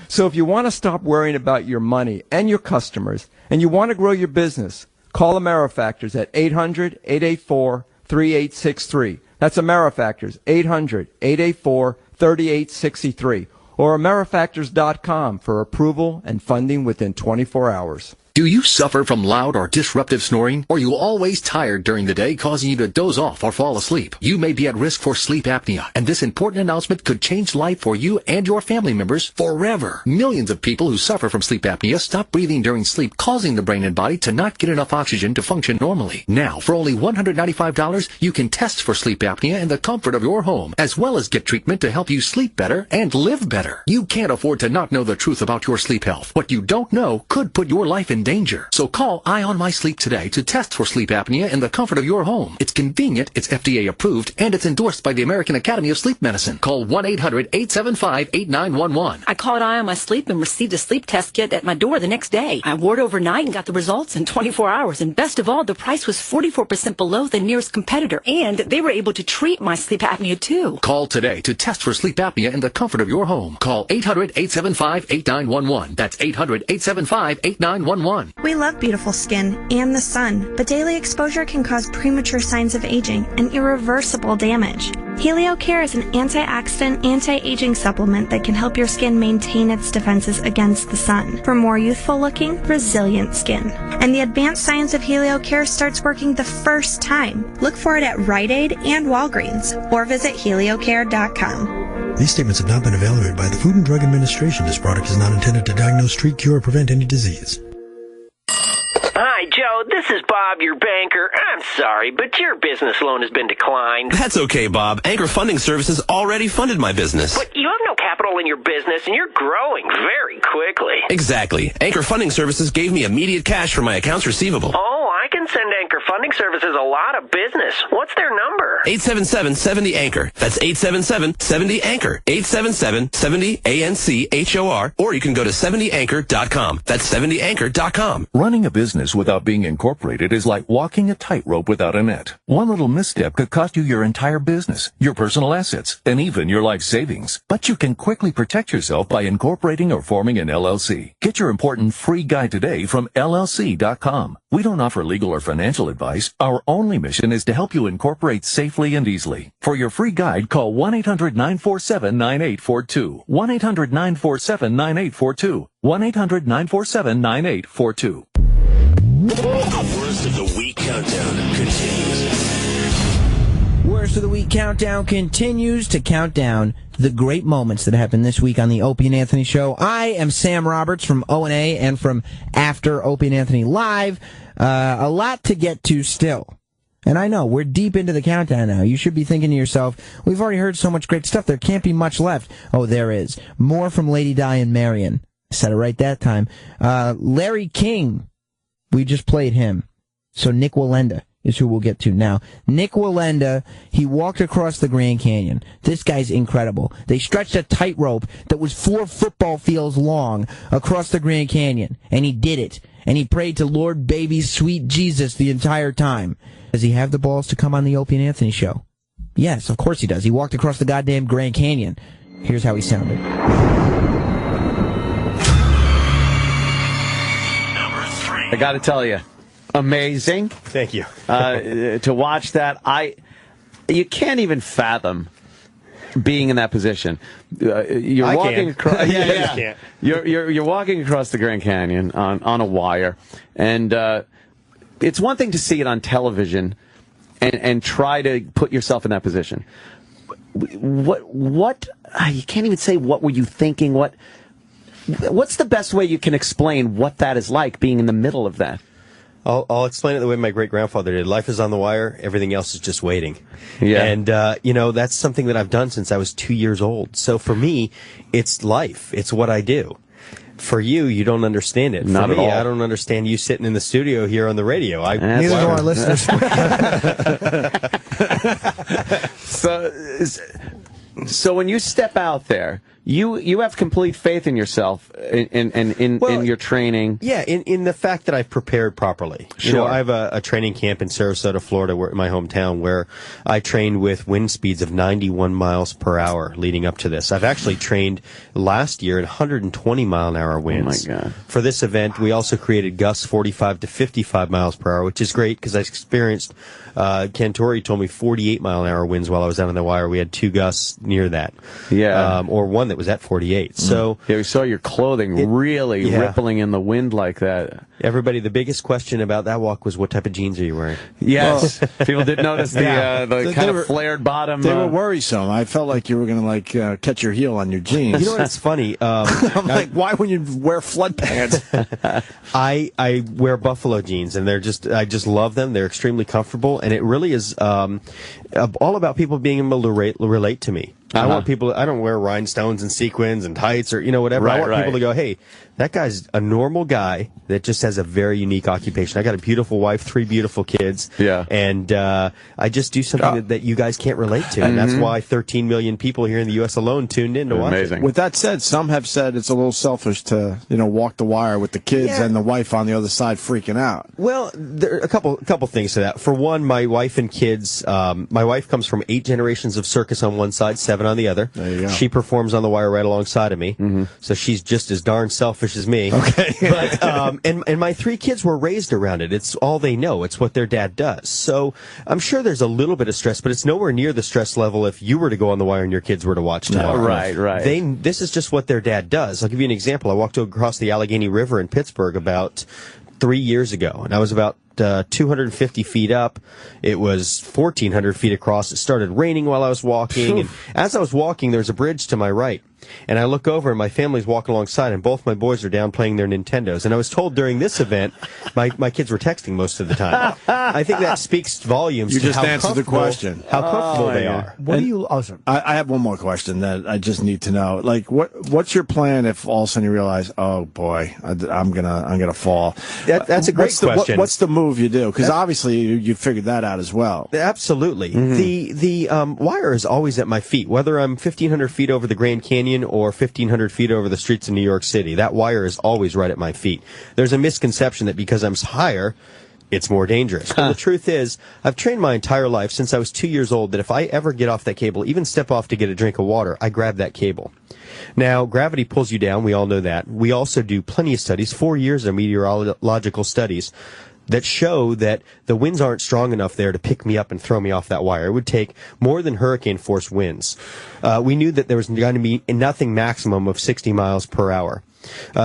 So if you want to stop worrying about your money and your customers, and you want to grow your business, Call AmeriFactors at 800-884-3863. That's AmeriFactors, 800-884-3863. Or AmeriFactors.com for approval and funding within 24 hours. Do you suffer from loud or disruptive snoring? Or are you always tired during the day, causing you to doze off or fall asleep? You may be at risk for sleep apnea, and this important announcement could change life for you and your family members forever. Millions of people who suffer from sleep apnea stop breathing during sleep, causing the brain and body to not get enough oxygen to function normally. Now, for only $195, you can test for sleep apnea in the comfort of your home, as well as get treatment to help you sleep better and live better. You can't afford to not know the truth about your sleep health. What you don't know could put your life in danger. So call Eye on My Sleep today to test for sleep apnea in the comfort of your home. It's convenient, it's FDA approved, and it's endorsed by the American Academy of Sleep Medicine. Call 1-800-875-8911. I called Eye on My Sleep and received a sleep test kit at my door the next day. I wore it overnight and got the results in 24 hours. And best of all, the price was 44% below the nearest competitor. And they were able to treat my sleep apnea too. Call today to test for sleep apnea in the comfort of your home. Call 800-875-8911. That's 800-875-8911. We love beautiful skin and the sun, but daily exposure can cause premature signs of aging and irreversible damage. HelioCare is an antioxidant, anti-aging supplement that can help your skin maintain its defenses against the sun for more youthful-looking, resilient skin. And the advanced science of HelioCare starts working the first time. Look for it at Rite Aid and Walgreens, or visit HelioCare.com. These statements have not been evaluated by the Food and Drug Administration. This product is not intended to diagnose, treat, cure, or prevent any disease. Hi, Joe. This is Bob, your banker. I'm sorry, but your business loan has been declined. That's okay, Bob. Anchor Funding Services already funded my business. But you have no capital in your business, and you're growing very quickly. Exactly. Anchor Funding Services gave me immediate cash for my accounts receivable. Oh, I can send Anchor Funding Services a lot of business. What's their number? 877-70-ANCHOR. That's 877-70-ANCHOR. 877-70-ANCHOR. Or you can go to 70anchor.com. That's 70anchor.com. Running a business without being incorporated is like walking a tightrope without a net. One little misstep could cost you your entire business, your personal assets, and even your life savings. But you can quickly protect yourself by incorporating or forming an LLC. Get your important free guide today from LLC.com. We don't offer legal or financial advice. Our only mission is to help you incorporate safely and easily. For your free guide, call 1-800-947-9842. 1-800-947-9842. 1-800-947-9842. The worst of the week countdown continues. Worst of the week countdown continues to count down the great moments that happened this week on the Opie and Anthony Show. I am Sam Roberts from O&A and from After Opie and Anthony Live. A lot to get to still. And I know, we're deep into the countdown now. You should be thinking to yourself, we've already heard so much great stuff, there can't be much left. Oh, there is. More from Lady Di and Marion. I said it right that time. Larry King, we just played him. So Nick Walenda is who we'll get to now. Nick Walenda, he walked across the Grand Canyon. This guy's incredible. They stretched a tightrope that was 4 football fields long across the Grand Canyon, and he did it. And he prayed to Lord Baby Sweet Jesus the entire time. Does he have the balls to come on the Opie and Anthony Show? Yes, of course he does. He walked across the goddamn Grand Canyon. Here's how he sounded. I got to tell you, amazing. Thank you. To watch that, you can't even fathom being in that position. You're walking across. You're walking across the Grand Canyon on a wire, and it's one thing to see it on television and try to put yourself in that position. What? You can't even say what were you thinking. What's the best way you can explain what that is like, being in the middle of that? I'll explain it the way my great-grandfather did. Life is on the wire. Everything else is just waiting. Yeah. And, that's something that I've done since I was 2 years old. So for me, it's life. It's what I do. For you don't understand it. Not for at me, all. I don't understand you sitting in the studio here on the radio. Neither do our listeners. So when you step out there, You have complete faith in yourself in your training. Yeah, in the fact that I've prepared properly. Sure. You know, I have a training camp in Sarasota, Florida, my hometown, where I trained with wind speeds of 91 miles per hour leading up to this. I've actually trained last year at 120 mile an hour winds. Oh my God. For this event, we also created gusts 45 to 55 miles per hour, which is great because I experienced, Cantori told me 48 mile an hour winds while I was out on the wire. We had 2 gusts near that. Yeah. Or one that was at 48. So yeah, we saw your clothing really rippling in the wind like that. Everybody, the biggest question about that walk was, what type of jeans are you wearing? Yes. People did notice the kind of flared bottom. They were worrisome. I felt like you were going to catch your heel on your jeans. You know what's funny? I'm like, why would you wear flood pants? I wear buffalo jeans, and I just love them. They're extremely comfortable, and it really is all about people being able to relate to me. I want people. I don't wear rhinestones and sequins and tights or whatever. I want people to go, hey, that guy's a normal guy that just has a very unique occupation. I got a beautiful wife, 3 beautiful kids. Yeah. And I just do something that you guys can't relate to. And that's why 13 million people here in the U.S. alone tuned in to watch it. With that said, some have said it's a little selfish to, walk the wire with the kids and the wife on the other side freaking out. Well, there are a couple things to that. For one, my wife and kids, my wife comes from 8 generations of circus on one side, 7 on the other. There you go. She performs on the wire right alongside of me. So she's just as darn selfish as me. Okay. But, and my 3 kids were raised around it. It's all they know. It's what their dad does. So I'm sure there's a little bit of stress, but it's nowhere near the stress level if you were to go on the wire and your kids were to watch tomorrow. No, right. This is just what their dad does. I'll give you an example. I walked across the Allegheny River in Pittsburgh about 3 years ago, and I was about 250 feet up. It was 1,400 feet across. It started raining while I was walking, and as I was walking, there's a bridge to my right. And I look over, and my family's walking alongside, and both my boys are down playing their Nintendos. And I was told during this event, my kids were texting most of the time. I think that speaks volumes. You to just how answered the question. How comfortable they are. What do you? Oh, sorry. I have one more question that I just need to know. Like, what's your plan if all of a sudden you realize, oh boy, I'm gonna fall? That's a great question. What's the move you do? Because obviously you figured that out as well. Absolutely. The wire is always at my feet, whether I'm 1,500 feet over the Grand Canyon or 1,500 feet over the streets of New York City. That wire is always right at my feet. There's a misconception that because I'm higher, it's more dangerous. But the truth is, I've trained my entire life since I was 2 years old that if I ever get off that cable, even step off to get a drink of water, I grab that cable. Now, gravity pulls you down. We all know that. We also do plenty of studies, 4 years of meteorological studies, that show that the winds aren't strong enough there to pick me up and throw me off that wire. It would take more than hurricane-force winds. We knew that there was going to be nothing maximum of 60 miles per hour.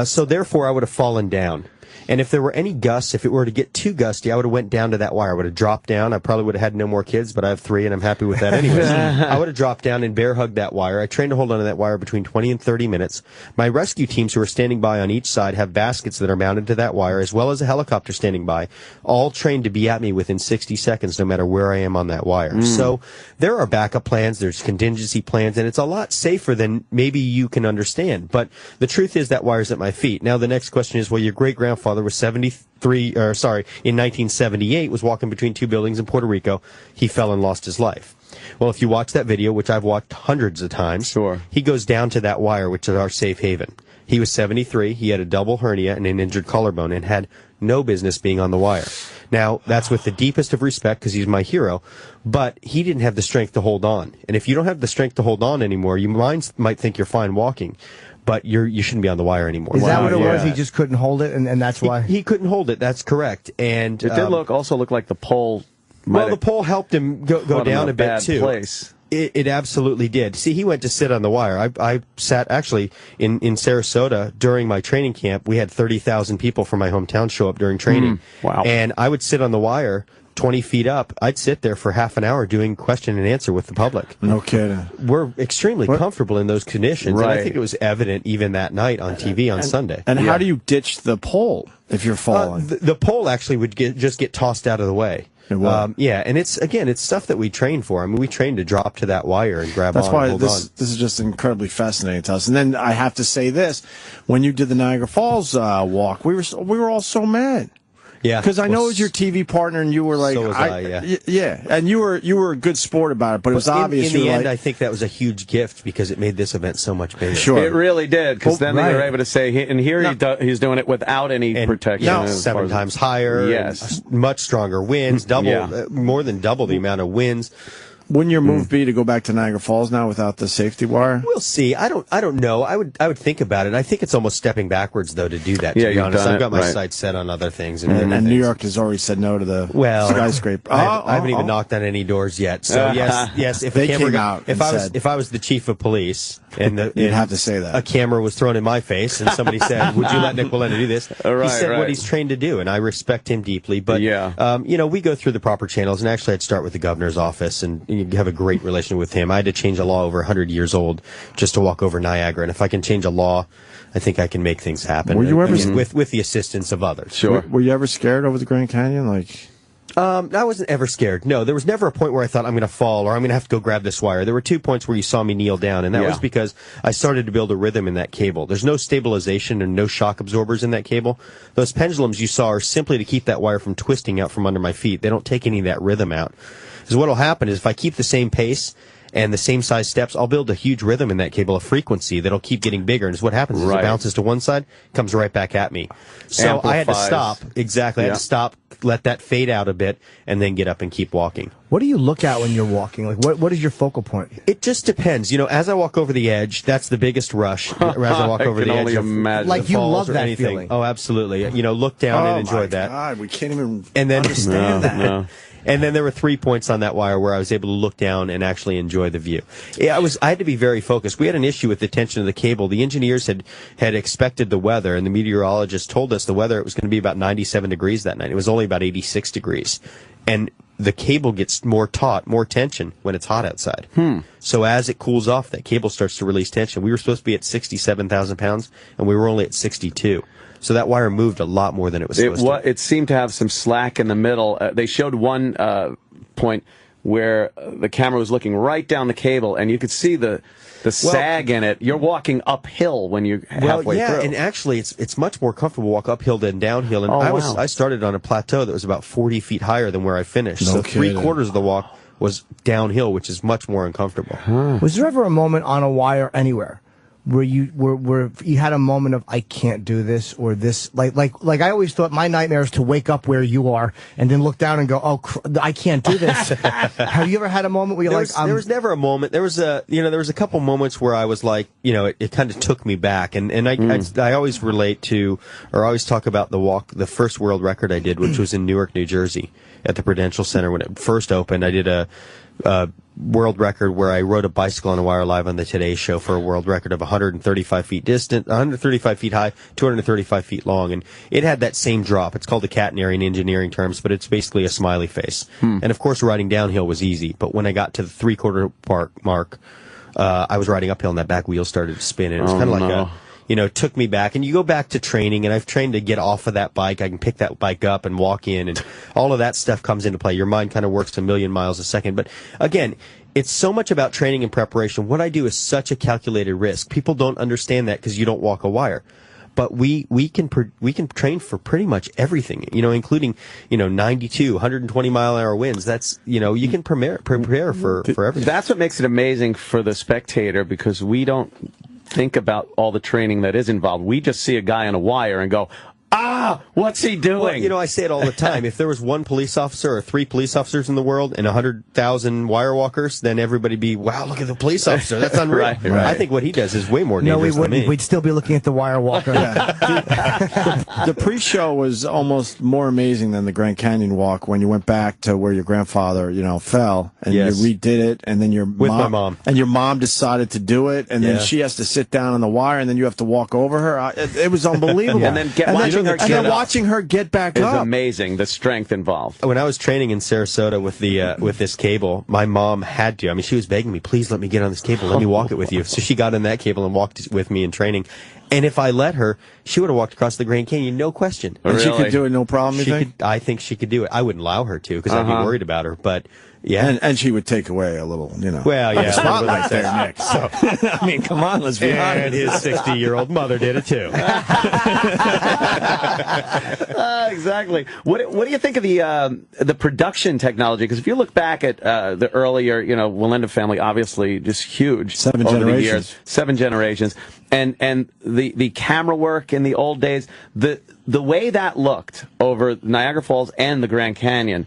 So therefore, I would have fallen down. And if there were any gusts, if it were to get too gusty, I would have went down to that wire. I would have dropped down. I probably would have had no more kids, but I have 3, and I'm happy with that anyways. I would have dropped down and bear hugged that wire. I trained to hold on to that wire between 20 and 30 minutes. My rescue teams who are standing by on each side have baskets that are mounted to that wire, as well as a helicopter standing by, all trained to be at me within 60 seconds, no matter where I am on that wire. So there are backup plans, there's contingency plans, and it's a lot safer than maybe you can understand. But the truth is that wire's at my feet. Now, the next question is, well, your great-grandfather was in 1978, was walking between 2 buildings in Puerto Rico. He fell and lost his life. Well, if you watch that video, which I've watched hundreds of times, he goes down to that wire, which is our safe haven. He was 73. He had a double hernia and an injured collarbone and had no business being on the wire. Now, that's with the deepest of respect because he's my hero, but he didn't have the strength to hold on. And if you don't have the strength to hold on anymore, you might think you're fine walking, but you shouldn't be on the wire anymore. Is that what it was? He just couldn't hold it, and that's why? He couldn't hold it. That's correct. And it did also look like the pole. Well, the pole helped him go down a bit too. Place. It absolutely did. See, he went to sit on the wire. I sat actually in Sarasota during my training camp. We had 30,000 people from my hometown show up during training. Wow. And I would sit on the wire 20 feet up. I'd sit there for half an hour doing question and answer with the public. No kidding. We're extremely comfortable in those conditions. And I think it was evident even that night on TV on Sunday. And how do you ditch the pole if you're falling? The pole actually would just get tossed out of the way. Yeah, and it's stuff that we train for. I mean, we train to drop to that wire and grab That's on why and hold on. this is just incredibly fascinating to us. And then I have to say this: when you did the Niagara Falls walk, we were all so mad. Yeah, because I know it was your TV partner, and you were like, so was I, yeah, and you were a good sport about it, but it was obvious. In the end, I think that was a huge gift because it made this event so much bigger. Sure, it really did. Because then they were able to say, and here he's doing it without any protection. 7 times higher. Yes, much stronger winds, more than double the amount of winds. Wouldn't your move be to go back to Niagara Falls now without the safety wire? We'll see. I don't know. I would think about it. I think it's almost stepping backwards though to do that. To be honest, I've got my sights set on other things. And New York has already said no to the skyscraper. I haven't even knocked on any doors yet. So yes. If they a camera came out, if I was the chief of police and you'd have to say that a camera was thrown in my face and somebody said, "Would you let Nick Walenda do this?" He said what he's trained to do, and I respect him deeply. But we go through the proper channels, and actually, I'd start with the governor's office, and you have a great relationship with him. I had to change a law over 100 years old just to walk over Niagara, and if I can change a law, I think I can make things happen. Were you ever with the assistance of others? Sure. Were you ever scared over the Grand Canyon? I wasn't ever scared. No, there was never a point where I thought I'm going to fall or I'm going to have to go grab this wire. There were 2 points where you saw me kneel down, and that was because I started to build a rhythm in that cable. There's no stabilization and no shock absorbers in that cable. Those pendulums you saw are simply to keep that wire from twisting out from under my feet. They don't take any of that rhythm out. Because what will happen is if I keep the same pace and the same size steps, I'll build a huge rhythm in that cable, a frequency that'll keep getting bigger. And what happens is it bounces to one side, comes right back at me. So I had to stop. Exactly. I had to stop, let that fade out a bit, and then get up and keep walking. What do you look at when you're walking? Like, what is your focal point? It just depends. As I walk over the edge, that's the biggest rush. As I walk over the edge, like you love that anything. feeling. Oh, absolutely. Look down and enjoy that. God, we can't even understand that. No. And then there were 3 points on that wire where I was able to look down and actually enjoy the view. I had to be very focused. We had an issue with the tension of the cable. The engineers had expected the weather, and the meteorologist told us the weather, it was going to be about 97 degrees that night. It was only about 86 degrees. And the cable gets more tension when it's hot outside. So as it cools off, that cable starts to release tension. We were supposed to be at 67,000 pounds, and we were only at 62. So that wire moved a lot more than it was supposed to. It seemed to have some slack in the middle. They showed one point where the camera was looking right down the cable, and you could see the sag in it. You're walking uphill when you're halfway through. And actually, it's much more comfortable to walk uphill than downhill. And I started on a plateau that was about 40 feet higher than where I finished. So 3/4 of the walk was downhill, which is much more uncomfortable. Was there ever a moment on a wire anywhere where you had a moment of I can't do this or this? Like I always thought my nightmare is to wake up where you are and then look down and go, I can't do this. Have you ever had a moment where you're there was never a moment. There was a couple moments where I was like, it kind of took me back, and I always relate to, or always talk about the first world record I did, which was in Newark, New Jersey, at the Prudential Center when it first opened. I did a world record where I rode a bicycle on a wire live on the Today Show for a world record of 135 feet distant, 135 feet high, 235 feet long, and it had that same drop. It's called the catenary in engineering terms, but it's basically a smiley face. And of course, riding downhill was easy, but when I got to the 3/4 mark, I was riding uphill and that back wheel started to spin, and it was kind of like it took me back. And you go back to training, and I've trained to get off of that bike. I can pick that bike up and walk in, and all of that stuff comes into play. Your mind kind of works a million miles a second. But again, it's so much about training and preparation. What I do is such a calculated risk. People don't understand that because you don't walk a wire. But we can train for pretty much everything, including 92, 120 mile an hour winds. That's you can prepare for everything. That's what makes it amazing for the spectator, because we don't think about all the training that is involved. We just see a guy on a wire and go, what's he doing? Well, I say it all the time. If there was one police officer or 3 police officers in the world and 100,000 wire walkers, then everybody be, wow, look at the police officer. That's unreal. Right. I think what he does is way more dangerous than me. We'd still be looking at the wire walker. The pre-show was almost more amazing than the Grand Canyon walk when you went back to where your grandfather, fell, and you redid it, and then my mom. And your mom decided to do it, and then she has to sit down on the wire, and then you have to walk over her. It was unbelievable. And then watching her get back up is amazing. The strength involved. When I was training in Sarasota with this cable, my mom had to. I mean, she was begging me, please let me get on this cable. Let me walk it with you. So she got on that cable and walked with me in training. And if I let her, she would have walked across the Grand Canyon, no question. And she could do it, no problem, you think? I think she could do it. I wouldn't allow her to, because I'd be worried about her. But Yeah, and she would take away a little, Well, yeah, spotlight there, Nick. So, I mean, come on, let's be honest. And his 60-year-old mother did it too. Exactly. What do you think of the production technology? Because if you look back at the earlier, Walenda family, obviously just huge. 7 over generations. the years. 7 generations. And the camera work in the old days, the way that looked over Niagara Falls and the Grand Canyon,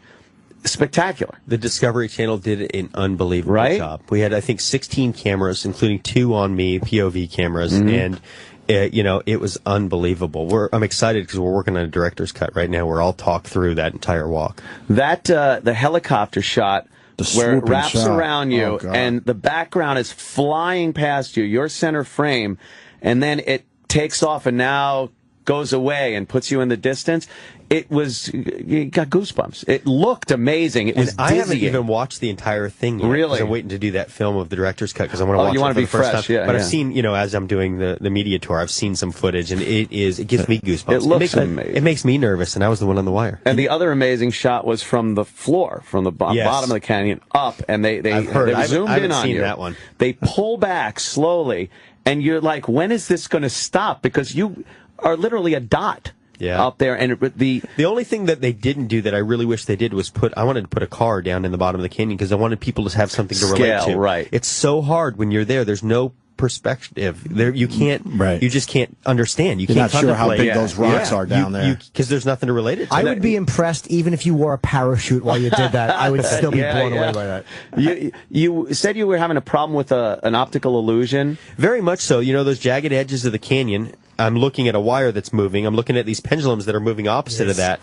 spectacular. The Discovery Channel did an unbelievable job. We had, I think, 16 cameras, including 2 on me, POV cameras, and it was unbelievable. I'm excited because we're working on a director's cut right now where I'll talk through that entire walk. That the helicopter shot where it wraps around you and the background is flying past you, your center frame, and then it takes off and now goes away and puts you in the distance. You got goosebumps. It looked amazing. It was I haven't even watched the entire thing yet. Really? I'm waiting to do that film of the director's cut because I want to watch it for the first time. Yeah, but I've seen, as I'm doing the media tour, I've seen some footage, and it gives me goosebumps. It looks amazing. It makes me nervous, and I was the one on the wire. And the other amazing shot was from the floor, from the bottom of the canyon up, and they zoomed in on you. That one. They pull back slowly, and you're like, when is this going to stop? Because you are literally a dot. Up there, and the only thing that they didn't do that I really wish they did was I wanted to put a car down in the bottom of the canyon because I wanted people to have something to relate to. Right. It's so hard when you're there. There's no perspective. There, you can't. Right. You just can't understand. You're not sure how big those rocks are down there because there's nothing to relate it to. I would be impressed even if you wore a parachute while you did that. I would still be blown away by that. You said you were having a problem with an optical illusion. Very much so. Those jagged edges of the canyon. I'm looking at a wire that's moving. I'm looking at these pendulums that are moving opposite of that.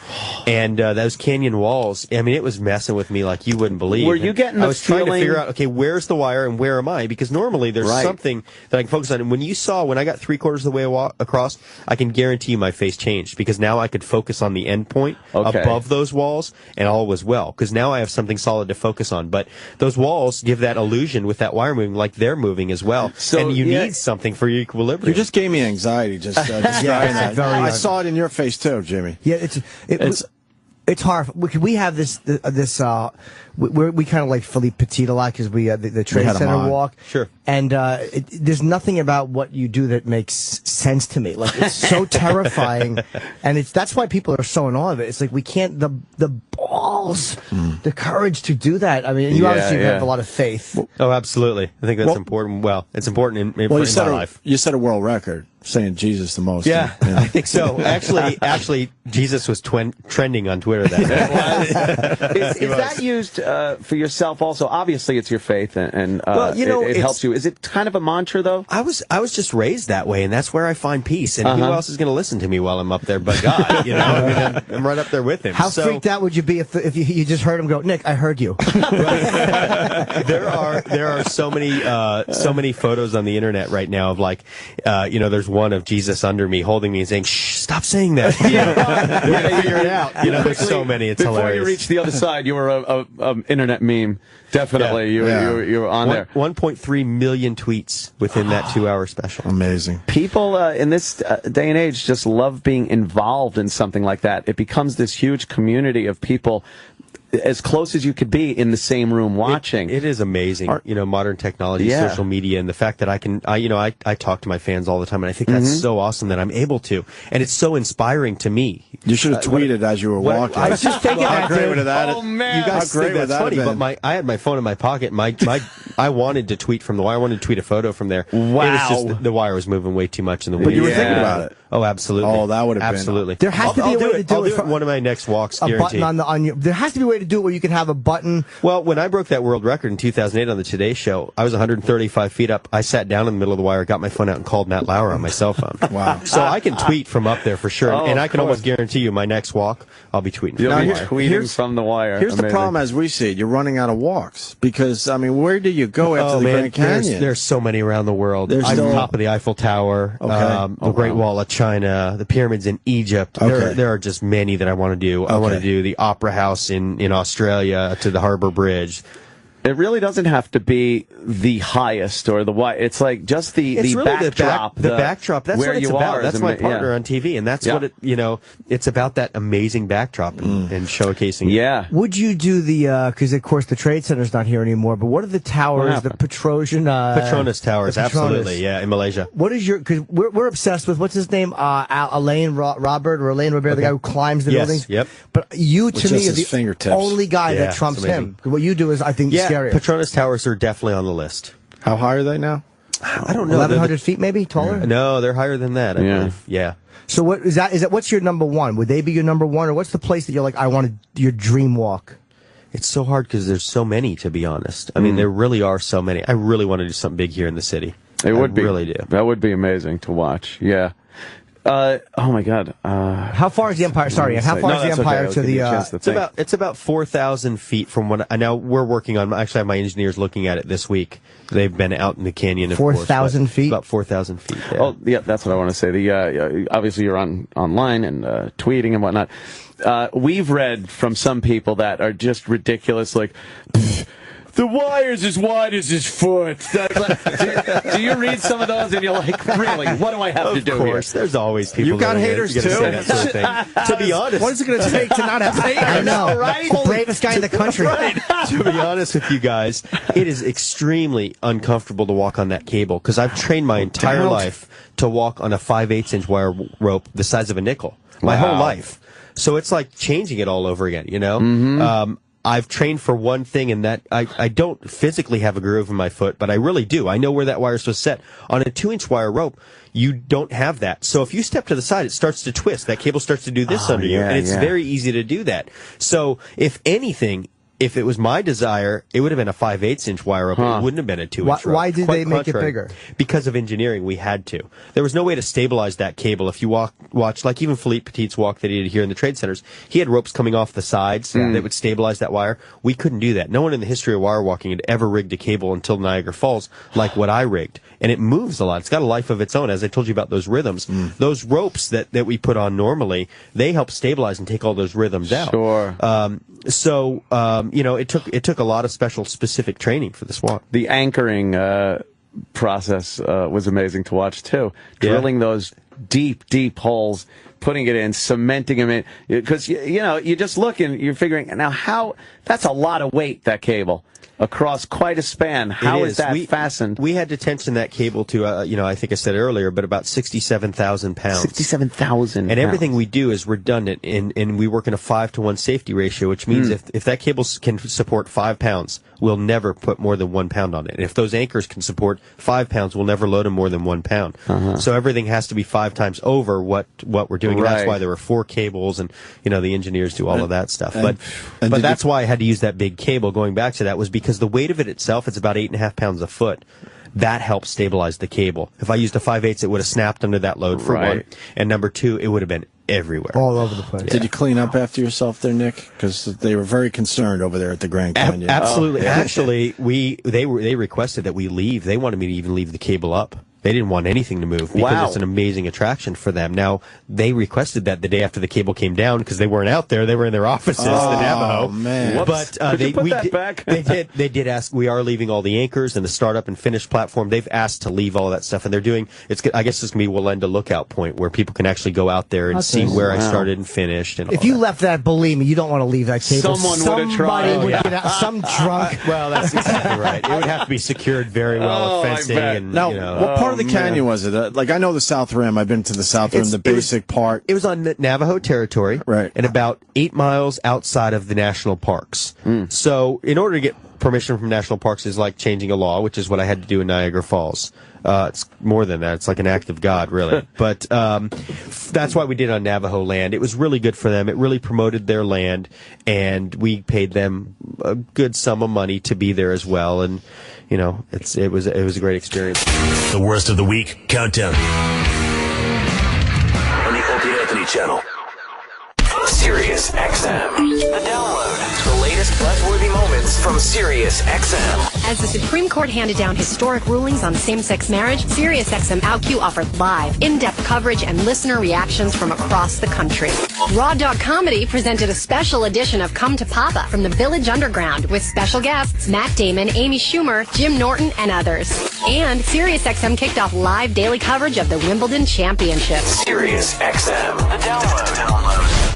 And those canyon walls, I mean, it was messing with me like you wouldn't believe. Were you getting I was trying to figure out, okay, where's the wire and where am I? Because normally there's something that I can focus on. And when I got 3/4 of the way across, I can guarantee you my face changed because now I could focus on the end point above those walls and all was well. Because now I have something solid to focus on. But those walls give that illusion with that wire moving like they're moving as well. And you need something for your equilibrium. You just gave me anxiety. Just describing that. I saw it in your face too, Jimmy. Yeah, it's hard. We have this we kind of like Philippe Petit a lot because we the Trade Center walk. Sure. And there's nothing about what you do that makes sense to me. Like it's so terrifying, and that's why people are so in awe of it. It's like we can't the balls, the courage to do that. I mean, you obviously have a lot of faith. Oh, absolutely. I think that's important. Well, it's important in my life. You set a world record saying Jesus the most. Yeah, I think so. Actually, Jesus was trending on Twitter that day. Is that used for yourself also? Obviously, it's your faith, and it helps you. Is it kind of a mantra, though? I was just raised that way, and that's where I find peace. And who else is going to listen to me while I'm up there but God? I'm right up there with him. How freaked out would you be if you just heard him go, Nick, I heard you? There are so many photos on the internet right now of there's one of Jesus under me holding me and saying, "Shh, stop saying that." Figure it out. There's so many. It's hilarious. Before you reach the other side, you were a internet meme. Definitely, you were on there. 1.3 million tweets within that 2-hour special. Amazing. People in this day and age just love being involved in something like that. It becomes this huge community of people as close as you could be in the same room watching. It is amazing, modern technology, social media, and the fact that I talk to my fans all the time, and I think that's so awesome that I'm able to, and it's so inspiring to me. You should have tweeted as you were walking. I was just thinking how great would that? Oh man, you guys think that's funny, but I had my phone in my pocket. I wanted to tweet from the wire. I wanted to tweet a photo from there. Wow, it was just the wire was moving way too much in the wind. But you were thinking about it. Oh, absolutely. Oh, that would have been absolutely. There has to be a way to do it. I'll do it one of my next walks. A guaranteed. button on your. There has to be a way to do it where you can have a button. Well, when I broke that world record in 2008 on the Today Show, I was 135 feet up. I sat down in the middle of the wire, got my phone out, and called Matt Lauer on my cell phone. Wow. So I can tweet from up there for sure, and I can almost guarantee you my next walk, I'll be tweeting. You'll be tweeting from the wire. Here's the problem as we see it. You're running out of walks because, I mean, where do you go after the Grand Canyon? There's so many around the world. There's the top of the Eiffel Tower, the Great Wall of China, the pyramids in Egypt. Okay. There are just many that I want to do. I want to do the Opera House in Australia to the Harbor Bridge. It really doesn't have to be the highest or the wide. It's like just the really backdrop. The backdrop. That's where what it's you about. are. That's my partner on TV, and that's what it. It's about that amazing backdrop and showcasing. Yeah. Would you do the? Because of course the Trade Center's not here anymore. But what are the towers? The Petronas Towers. Absolutely. Yeah, in Malaysia. What is your? Because we're obsessed with what's his name? Elaine Robert, the guy who climbs the buildings. Yep. But you, to me, are the fingertips. only guy that trumps him. What you do is, I think, scarier. Petronas Towers are definitely on the list. How high are they now? I don't know. 1,100 feet, maybe taller. No, they're higher than that. I believe. Yeah. So what is that? Is that what's your number one? Would they be your number one, or what's the place that you're like, I want your dream walk? It's so hard because there's so many. To be honest, I mean, there really are so many. I really want to do something big here in the city. It would be. Really do. That would be amazing to watch. Yeah. Oh my God. How far is the Empire? Sorry, how far is the Empire to the? It's about 4,000 feet from what. Now we're working on. Actually, I have my engineers looking at it this week. They've been out in the canyon. 4,000 feet. About 4,000 feet. Yeah. Oh, yeah. That's what I want to say. Obviously you're online and tweeting and whatnot. We've read from some people that are just ridiculous, like. The wire's as wide as his foot. Do you read some of those and you're like, really? What do I have to do here? Of course, there's always people. You got haters too. That sort of thing. To be honest, what is it going to take to not have haters? I know, right? The bravest guy in the country. Right. To be honest with you guys, it is extremely uncomfortable to walk on that cable because I've trained my entire life to walk on a 5/8" wire rope the size of a nickel. My whole life. So it's like changing it all over again. Mm-hmm. I've trained for one thing, and that I don't physically have a groove in my foot, but I really do. I know where that wire's supposed to set. On a 2" wire rope, you don't have that. So if you step to the side, it starts to twist. That cable starts to do this under you, and it's very easy to do that. So if anything, if it was my desire, it would have been a 5/8" wire rope. It wouldn't have been a 2" rope. Why did they make it bigger? Because of engineering, we had to. There was no way to stabilize that cable. If you watch, like even Philippe Petit's walk that he did here in the trade centers, he had ropes coming off the sides that would stabilize that wire. We couldn't do that. No one in the history of wire walking had ever rigged a cable until Niagara Falls like what I rigged. And it moves a lot. It's got a life of its own. As I told you about those rhythms, those ropes that we put on normally, they help stabilize and take all those rhythms out. Sure. It took a lot of specific training for this walk. The anchoring process was amazing to watch too. Drilling those deep holes, putting it in, cementing them in, because you just look and you're figuring now that's a lot of weight, that cable across quite a span. How is that fastened? We had to tension that cable to, I think I said earlier, but about 67,000 pounds. 67,000 And everything we do is redundant, and we work in a 5-to-1 safety ratio, which means if that cable can support 5 pounds, we'll never put more than 1 pound on it. And if those anchors can support 5 pounds, we'll never load them more than 1 pound. So everything has to be 5 times over what we're doing. Right. And that's why there were 4 cables, and the engineers do all of that stuff. But that's why I had to use that big cable. Going back to that was because the weight of it itself, it's about 8.5 pounds a foot. That helps stabilize the cable. If I used a 5/8, it would have snapped under that load for one. And number two, it would have been everywhere. All over the place. Did you clean up after yourself there, Nick? Because they were very concerned over there at the Grand Canyon. Absolutely. Actually, they requested that we leave. They wanted me to even leave the cable up. They didn't want anything to move because it's an amazing attraction for them. Now, they requested that the day after the cable came down because they weren't out there. They were in their offices, the Navajo. Oh, man. But they did ask. We are leaving all the anchors and the startup and finish platform. They've asked to leave all of that stuff, and they're doing. I guess it's going to be Walenda lookout point where people can actually go out there and see where I started and finished. And if you left that, believe me, you don't want to leave that cable. Someone would have tried. Get out, some drunk. Well, that's exactly right. It would have to be secured very well with fencing. And, now, what part of the canyon was it? Like, I know the South Rim. I've been to the South Rim, the basic part. It was on Navajo territory, right, and about 8 miles outside of the national parks. So, in order to get permission from national parks is like changing a law, which is what I had to do in Niagara Falls. It's more than that. It's like an act of God, really. But that's why we did it on Navajo land. It was really good for them. It really promoted their land, and we paid them a good sum of money to be there as well. And it was a great experience. The worst of the week countdown on the Opie Anthony channel. Sirius XM. The download. The latest biggest buzzworthy moments from Sirius XM. As the Supreme Court handed down historic rulings on same-sex marriage, Sirius XM OutQ offered live, in-depth coverage and listener reactions from across the country. Raw Dog Comedy presented a special edition of Come to Papa from the Village Underground with special guests Matt Damon, Amy Schumer, Jim Norton, and others. And Sirius XM kicked off live daily coverage of the Wimbledon Championship. Sirius XM. The download.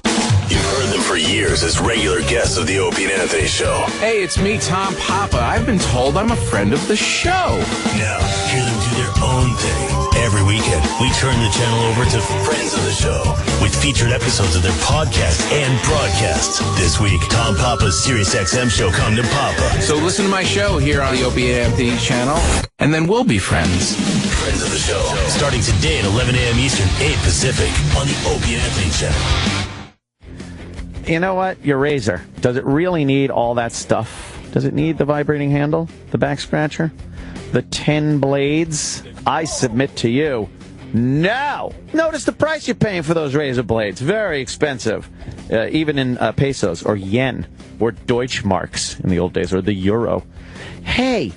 You've heard them for years as regular guests of the Opie and Anthony Show. Hey, it's me, Tom Papa. I've been told I'm a friend of the show. Now, hear them do their own thing. Every weekend, we turn the channel over to friends of the show with featured episodes of their podcasts and broadcasts. This week, Tom Papa's Sirius XM show, Come to Papa. So listen to my show here on the Opie and Anthony channel, and then we'll be friends. Friends of the show, starting today at 11 a.m. Eastern, 8 Pacific, on the Opie and Anthony channel. You know what? Your razor. Does it really need all that stuff? Does it need the vibrating handle? The back scratcher? The 10 blades? I submit to you, no! Notice the price you're paying for those razor blades. Very expensive. Even in pesos or yen or Deutschmarks in the old days or the euro. Hey,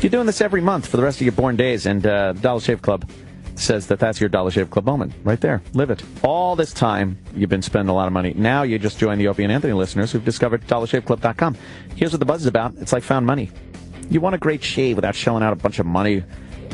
you're doing this every month for the rest of your born days, and Dollar Shave Club says that that's your Dollar Shave Club moment. Right there. Live it. All this time, you've been spending a lot of money. Now you just joined the Opie and Anthony listeners who've discovered DollarShaveClub.com. Here's what the buzz is about. It's like found money. You want a great shave without shelling out a bunch of money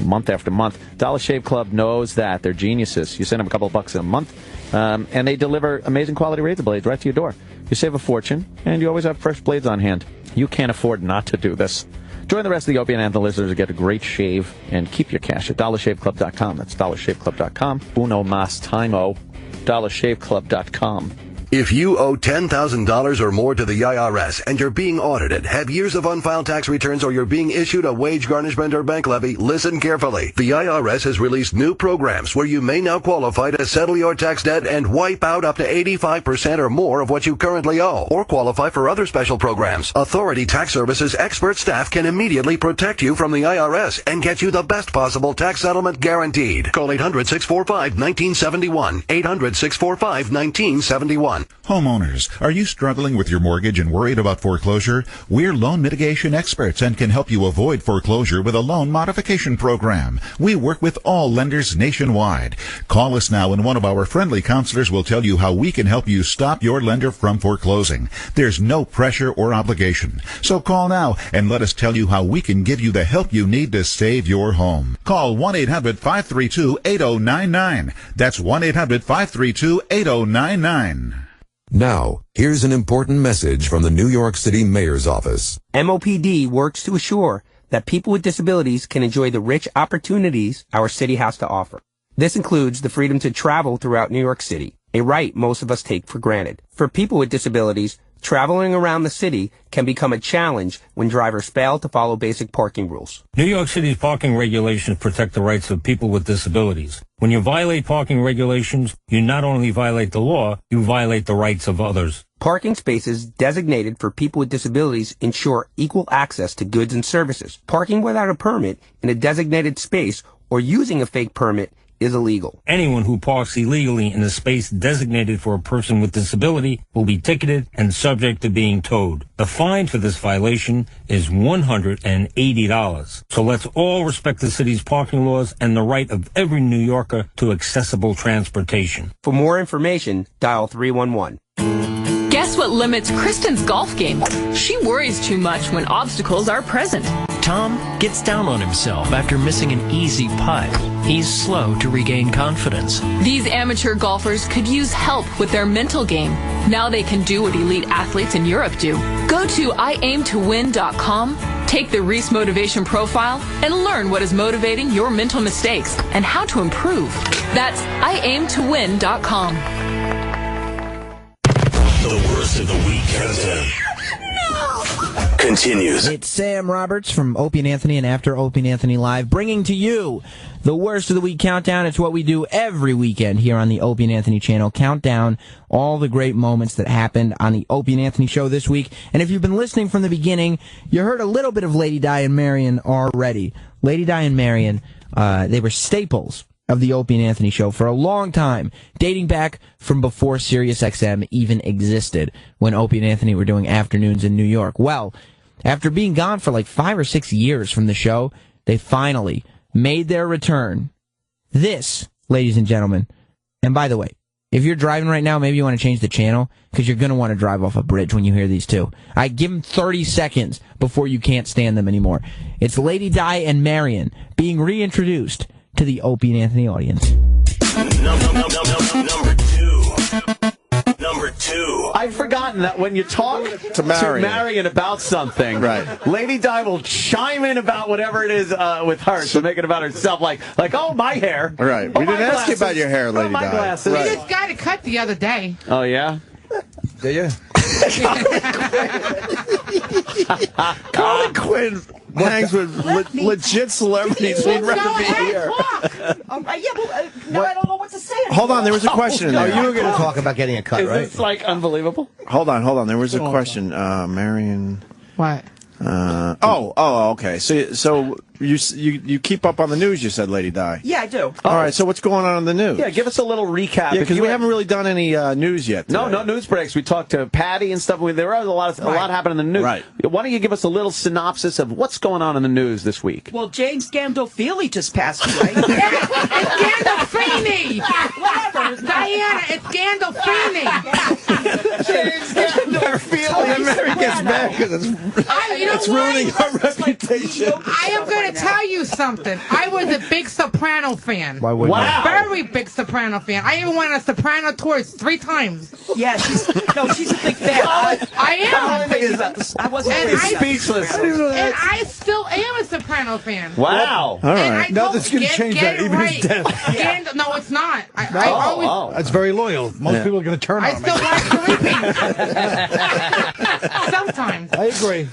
month after month. Dollar Shave Club knows that. They're geniuses. You send them a couple of bucks a month, and they deliver amazing quality razor blades right to your door. You save a fortune, and you always have fresh blades on hand. You can't afford not to do this. Join the rest of the Opie and Anthony listeners to get a great shave and keep your cash at DollarShaveClub.com. That's DollarShaveClub.com. Uno mas timo. DollarShaveClub.com. If you owe $10,000 or more to the IRS and you're being audited, have years of unfiled tax returns, or you're being issued a wage garnishment or bank levy, listen carefully. The IRS has released new programs where you may now qualify to settle your tax debt and wipe out up to 85% or more of what you currently owe, or qualify for other special programs. Authority Tax Services expert staff can immediately protect you from the IRS and get you the best possible tax settlement guaranteed. Call 800-645-1971. 800-645-1971. Homeowners, are you struggling with your mortgage and worried about foreclosure? We're loan mitigation experts and can help you avoid foreclosure with a loan modification program. We work with all lenders nationwide. Call us now and one of our friendly counselors will tell you how we can help you stop your lender from foreclosing. There's no pressure or obligation. So call now and let us tell you how we can give you the help you need to save your home. Call 1-800-532-8099. That's 1-800-532-8099. Now, here's an important message from the New York City Mayor's Office. MOPD works to assure that people with disabilities can enjoy the rich opportunities our city has to offer. This includes the freedom to travel throughout New York City, a right most of us take for granted. For people with disabilities, traveling around the city can become a challenge when drivers fail to follow basic parking rules. New York City's parking regulations protect the rights of people with disabilities. When you violate parking regulations, you not only violate the law, you violate the rights of others. Parking spaces designated for people with disabilities ensure equal access to goods and services. Parking without a permit in a designated space or using a fake permit is illegal. Anyone who parks illegally in a space designated for a person with disability will be ticketed and subject to being towed. The fine for this violation is $180. So let's all respect the city's parking laws and the right of every New Yorker to accessible transportation. For more information, dial 311. Guess what limits Kristen's golf game? She worries too much when obstacles are present. Tom gets down on himself after missing an easy putt. He's slow to regain confidence. These amateur golfers could use help with their mental game. Now they can do what elite athletes in Europe do. Go to iaimtowin.com, take the Reese Motivation Profile, and learn what is motivating your mental mistakes and how to improve. That's iaimtowin.com. The worst of the week countdown continues. It's Sam Roberts from Opie and Anthony and After Opie and Anthony Live, bringing to you the worst of the week countdown. It's what we do every weekend here on the Opie and Anthony channel. Count down all the great moments that happened on the Opie and Anthony show this week. And if you've been listening from the beginning, you heard a little bit of Lady Di and Marion already. Lady Di and Marion, they were staples of the Opie and Anthony Show for a long time, dating back from before SiriusXM even existed, when Opie and Anthony were doing afternoons in New York. Well, after being gone for like 5 or 6 years from the show, they finally made their return. This, ladies and gentlemen, and by the way, if you're driving right now, maybe you want to change the channel, because you're going to want to drive off a bridge when you hear these two. I give them 30 seconds before you can't stand them anymore. It's Lady Di and Marion being reintroduced to the Opie and Anthony audience. Number two. I've forgotten that when you talk to Marion about something, right, Lady Di will chime in about whatever it is with her, so make it about herself, like oh, my hair. Right. We didn't ask you about your hair, Lady Di. Glasses. We just got it cut the other day. Oh, yeah? Yeah. Colin Quinn hangs with legit celebrities. We'd rather be here. Now I don't know what to say anymore. Hold on, there was a question in there. You were going to talk about getting a cut, right? Is this, like, unbelievable? Hold on. There was a question. Marion. What? Okay. So you keep up on the news, you said, Lady Di. Yeah, I do. All right, so what's going on in the news? Yeah, give us a little recap. Yeah, because we haven't really done any news yet today. No news breaks. We talked to Patty and stuff. There was a lot happening in the news. Right. Why don't you give us a little synopsis of what's going on in the news this week? Well, James Gandolfini just passed away. It's Gandolfini! Whatever. Diana, it's Gandolfini! James Gandolfini. And Mary gets mad because it's ruining our reputation. I am going to tell you something. I was a big Soprano fan. Why wouldn't you? Very big Soprano fan. I even went on a Soprano tour 3 times. Yeah, she's a big fan. I am. I wasn't speechless. And I still am a Soprano fan. Wow. All right. Nothing's going to change that, even his death. No, it's not. I always... That's very loyal. Most people are going to turn on him. I still watch the repeats. Sometimes. I agree.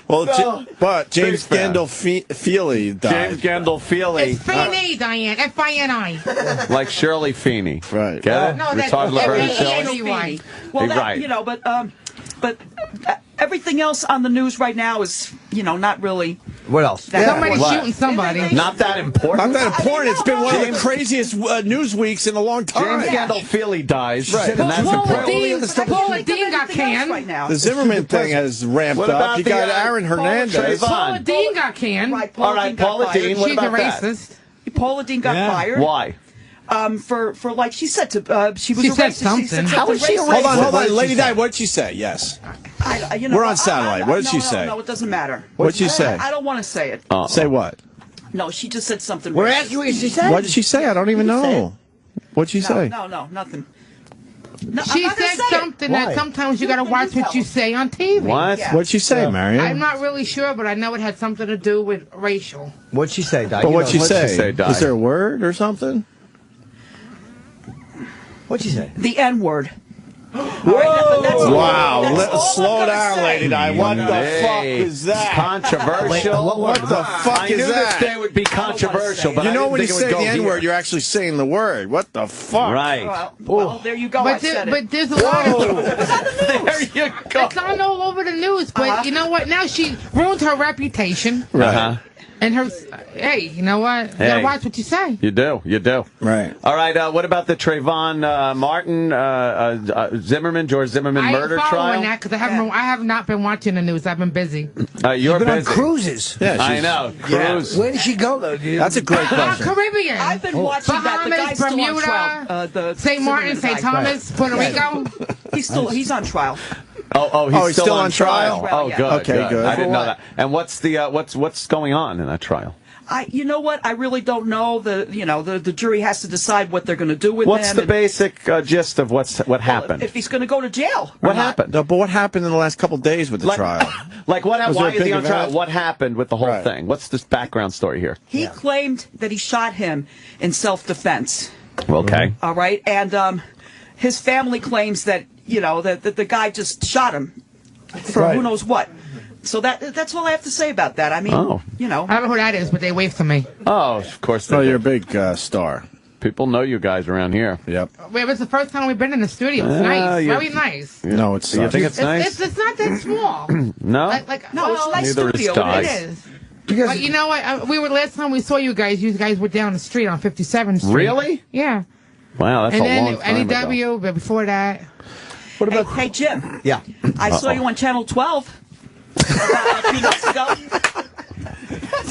Well, but James Gandolfini died. James Gandolfini. It's Feeney, Diane. F-I-N-I. Like Shirley Feeney. Right. Get it? No, that's F-E-E-N-E-Y. Well, right. But everything else on the news right now is, not really. What else? Somebody's shooting somebody. Not that important. Not that important. It's been one of the craziest news weeks in a long time. James Gandolfini dies. Right. And that's important. Paula Deen got canned. Right now. The Zimmerman thing has ramped up. You got Aaron Hernandez. Paula Deen got canned. Right, All right, Paula Deen. What She's about a that? racist. Paula Deen got fired. Why? For like she said she was she a said racist. something. How was she a racist? Hold on, Lady Di, what did she say? Yes. We're on satellite. What did she say? No, it doesn't matter. What did she say? I don't want to say it. Say what? No, she just said something We're racist. asking what she said. What did she say? I don't even know. What did she say? No, nothing. No, she said something that sometimes you got to watch what you say on TV. What? Yeah. What did she say, Marion? I'm not really sure, but I know it had something to do with racial. What'd she say, Di? But what'd she What'd she say? say, Di? Is there a word or something? What'd she say? The N-word. Wow. Slow down, Lady Di. What the fuck is that? Controversial. What the fuck is that? I knew this day would be controversial, but you I know didn't when you think it say would the go N-word, here. you're actually saying the word. What the fuck? Right. Well, there you go. But there's a lot of... There you go. It's on all over the news, but you know what? Now she ruined her reputation. Right. And her... Hey, you know what? You gotta watch what you say. You do. Right. All right, what about the Trayvon Martin, George Zimmerman murder I ain't following trial? that because I have not been watching the news. I've been busy. You're been busy. on cruises. Yeah, I know. Cruise. Where did she go, though? That's a great question. Caribbean. I've been watching that. The guy's still on trial. Bermuda, St. Martin, St. Thomas, Puerto Rico. He's on trial. He's still on trial. Oh, good. Okay, good. I didn't know that. And what's going on in that trial? You know what? I really don't know. The jury has to decide what they're going to do with him. What's the basic gist of what happened? If he's going to go to jail. What happened? No, but what happened in the last couple of days with the trial? Like what? Was Why there a is he big on trial? event? What happened with the whole thing? What's this background story here? He claimed that he shot him in self-defense. Okay. All right, and his family claims that that the guy just shot him for who knows what. So that's all I have to say about that. I mean, I don't know who that is, but they waved to me. Oh, of course. You're a big star. People know you guys around here. Yep. Wait, it's the first time we've been in the studio. It's nice, very nice. No, it's you think it's nice? It's not that small. No. No, it's a nice Neither studio. is Di. It is. But you know what? We were last time we saw you guys. You guys were down the street on 57th Street. Really? Yeah. Wow, that's and a then long time NEW, but before that. What about? Hey, Jim. Yeah. I saw you on Channel 12 about a few months ago.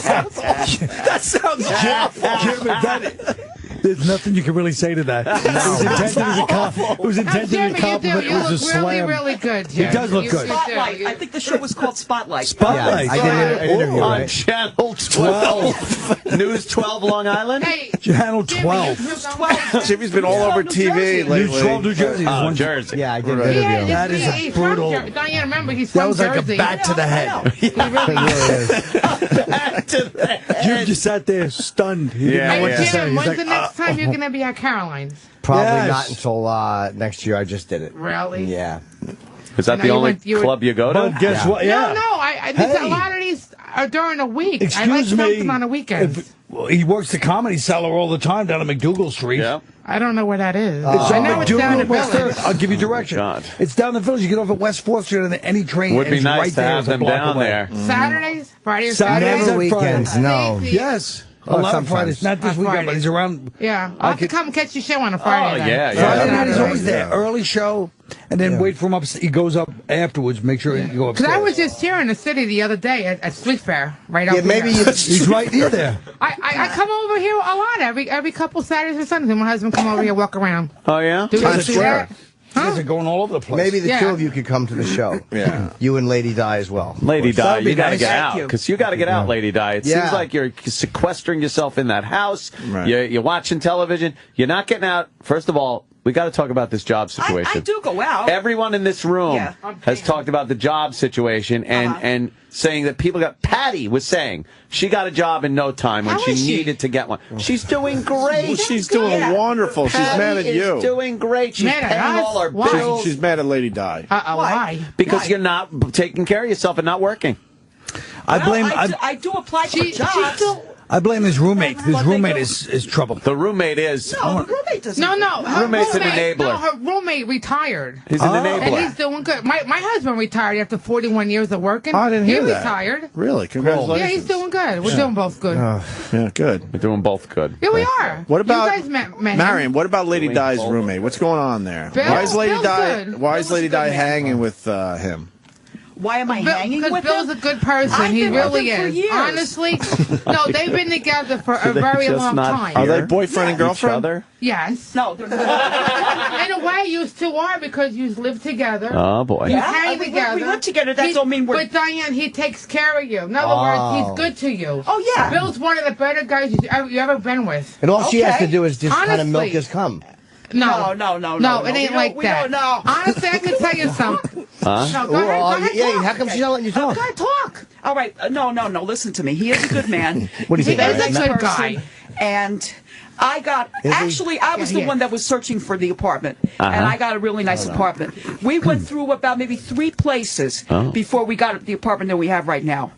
That sounds Jim. There's nothing you can really say to that. It was intended as a compliment. It was a slam. Really good, Jim. He does look good. Spotlight. I think the show was called Spotlight. Spotlight. Yeah, I did an interview on Channel 12. News 12 Long Island? Hey, Channel 12. Jimmy's been all over TV lately. News 12 New Jersey. Oh, Jersey. Yeah, I did an interview. That is brutal. Diane, remember, he's That from was like Jersey. a bat to the head. He really is. Back to the head. Jim just sat there stunned. He didn't know what to say. Jim, He's when's like, the next time you're going to be at Caroline's? Probably Yes. not until next year. I just did it. Really? Yeah. Is that the only club you go to? But guess what? Yeah. No, a lot of these are during the week. I like Excuse me. something on the weekends. He works the Comedy Cellar all the time down on McDougal Street. Yeah. I don't know where that is. It's I on know it's down McDougal, in West Village. Third. I'll give you direction. God. It's down the village. You get off at West 4th Street and any train Would be ends nice right to there. have It's a them block down away. there. Saturdays? Friday or Saturdays Saturdays? Never and weekends, Fridays. no. Yes. Oh, A lot of sometimes. Fridays. Not this On weekend, but Fridays. he's around. Yeah. I'll have to come catch your show on a Friday. Oh, then. yeah, Friday yeah. night is always there. Early show, and then wait for him up. He goes up afterwards. Make sure you go upstairs. Because I was just here in the city the other day at Street Fair, right up maybe here. He's right near there. I come over here a lot every couple Saturdays or Sundays. My husband come over here, walk around. Oh, yeah? Do you see that? You guys are going all over the place. Maybe the two of you could come to the show. Yeah. You and Lady Di as well. Lady Di, That'd be you got to nice. get Thank out. you. Because you got to get out, Lady Di. It Yeah. seems like you're sequestering yourself in that house. Right. You're watching television. You're not getting out. First of all, we got to talk about this job situation. I do go out. Everyone in this room has talked about the job situation and saying that people got. Patty was saying she got a job in no time when she needed to get one. She's doing great. Well, she's doing wonderful. She's mad at you. She's doing great. She's Mad at paying us? all her Why? bills. She's mad at Lady Di. Why? Because you're not taking care of yourself and not working. I blame. I do apply for jobs. I blame his roommate. His roommate is trouble. The roommate is. No, the roommate doesn't. No. Her Roommate's an roommate, enabler. No, her roommate retired. He's an And enabler. he's doing good. My husband retired after 41 years of working. I didn't hear he that. retired. Really? Congratulations. Yeah, he's doing good. We're doing both good. Yeah, good. We're doing both good. Yeah, we are. What about you guys met him. Marion? What about Lady Di's roommate? What's going on there? Bill- Why is Lady Bill's Di? good. Why is Bill Lady was a Di good man. hanging with him? Why am I hanging Because with Bill's him? a good person. I've He been with really him for is. years. Honestly, no, they've been together for a very long time. Are they boyfriend and girlfriend? Yes. No, they're not. In a way, you two are because you live together. Oh, boy. You Yeah, hang we together. live together. That don't mean we're. But Diane, he takes care of you. In other words, he's good to you. Oh, yeah. Bill's one of the better guys you ever been with. And all she has to Okay. do is just kind of Honestly. milk his cum. No, it ain't like that. No. Honestly, I can tell you something. No, go ahead, Yeah, how talk. come she's not letting you talk? Go ahead, talk. All right. No. Listen to me. He is a good man. What do you think? He is Marion? a good person, guy. And I got, actually, I was the one that was searching for the apartment. And I got a really nice apartment. We went through about maybe 3 places before we got the apartment that we have right now.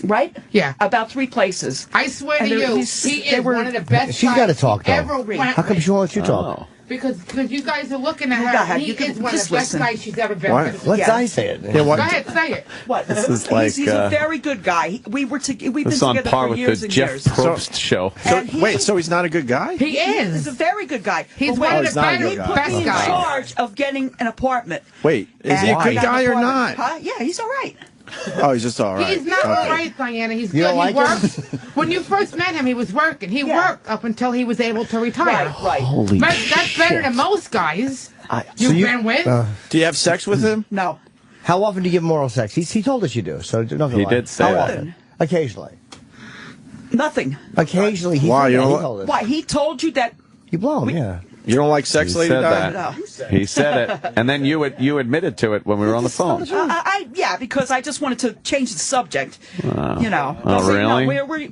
Right? Yeah. About 3 places. I swear And to there- you, these- he they is were- one of the best She's guys got to talk, though. ever went How come with. she won't let you talk? Because you guys are looking at Go her. ahead, He you can is one of just the best listen. guys she's ever been Why? with. Let Yeah. Di say it. Yeah, Go ahead, say it. What? This is like, he's a very good guy. We've been It's on together par for with years the and Jeff years. Probst show. And he- Wait, so he's not a good guy? He is. He's a very good guy. He's But one wait, of he's the not a better, good guy. best Put me in guys. charge of getting an apartment. Wait, is he a And good I got guy an or apartment. not? Huh? Yeah, he's all right. Oh, he's just all right. He's not Okay. all right, Diana. He's You good. don't like he him? works. When you first met him, he was working. He worked up until he was able to retire. Right. Holy That's better than most guys you've been with. Do you have sex with him? No. How often do you give him oral sex? He told us you do, so don't He lie. did say How that. often? Occasionally. Nothing. Occasionally. Why, you he don't- told us. Why? He told you that. You blow him, yeah. You don't like sex, He Lady said Di? that. No. He said it. And then you admitted to it when we were on the phone. Yeah, because I just wanted to change the subject. You know. Oh, Say, really?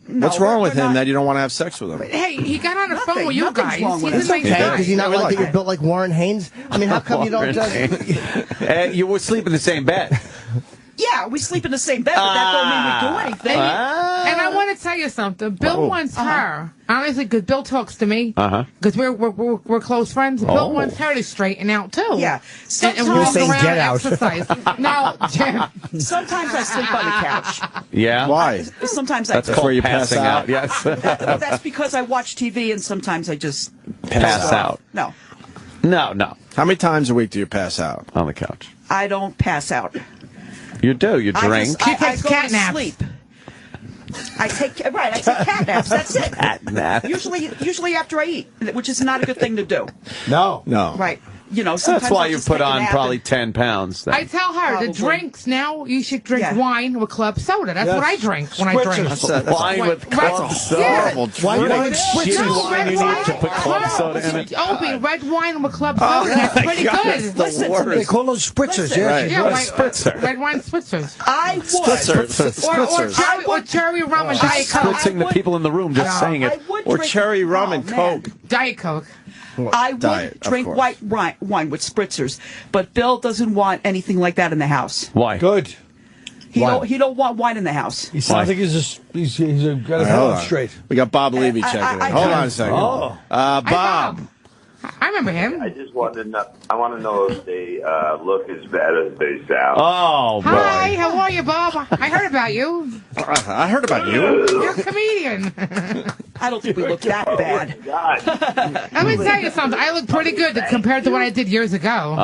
No, What's wrong with we're him not- that you don't want to have sex with him? Hey, he got on the phone with you Nothing's guys. wrong with He's it. a nice Okay, guy. does he not We like like that you're it. built like Warren Haynes? I mean, how come you don't just... You were sleeping in the same bed. Yeah, we sleep in the same bed, but that don't mean we do anything. And I want to tell you something. Bill wants her, honestly, because Bill talks to me, because we're close friends. Bill wants her to straighten out, too. Yeah. And walk around and exercise. No, Jim. Sometimes I sleep on the couch. Yeah? Why? Sometimes That's I where you passing out. Yes. That's because I watch TV, and sometimes I just Pass out. No. No. How many times a week do you pass out? On the couch. I don't pass out. You do. You drink. I go to sleep. I take cat naps. That's it. Cat naps. Usually after I eat, which is not a good thing to do. No. Right. You know, sometimes That's why I'll you just put take a on nap probably and- 10 pounds. Then. I tell her the drinks now. You should drink wine with club soda. That's what I drink when I drink. Wine with club soda. Yeah. Wine with shitty wine you need to put club soda in it. Opie, red wine with club soda. That's pretty good. That's the worst. They call those spritzers, Yeah, red wine spritzers. I would. Or cherry rum and Diet Coke. Spritzing the people in the room just saying it. Or cherry rum and Coke. Diet Coke. I would drink white wine with spritzers, but Bill doesn't want anything like that in the house. Why? Good. He don't want wine in the house. He sounds like he's got his head on straight. We got Bob Levy checking in. Hold on a second. Bob. I remember him. I just want to know. I want to know if they look as bad as they sound. Oh, boy. Hi, how are you, Bob? I heard about you. I heard about you. You're a comedian. I don't think we look that bad. Let me tell you something. I look pretty good compared to what I did years ago.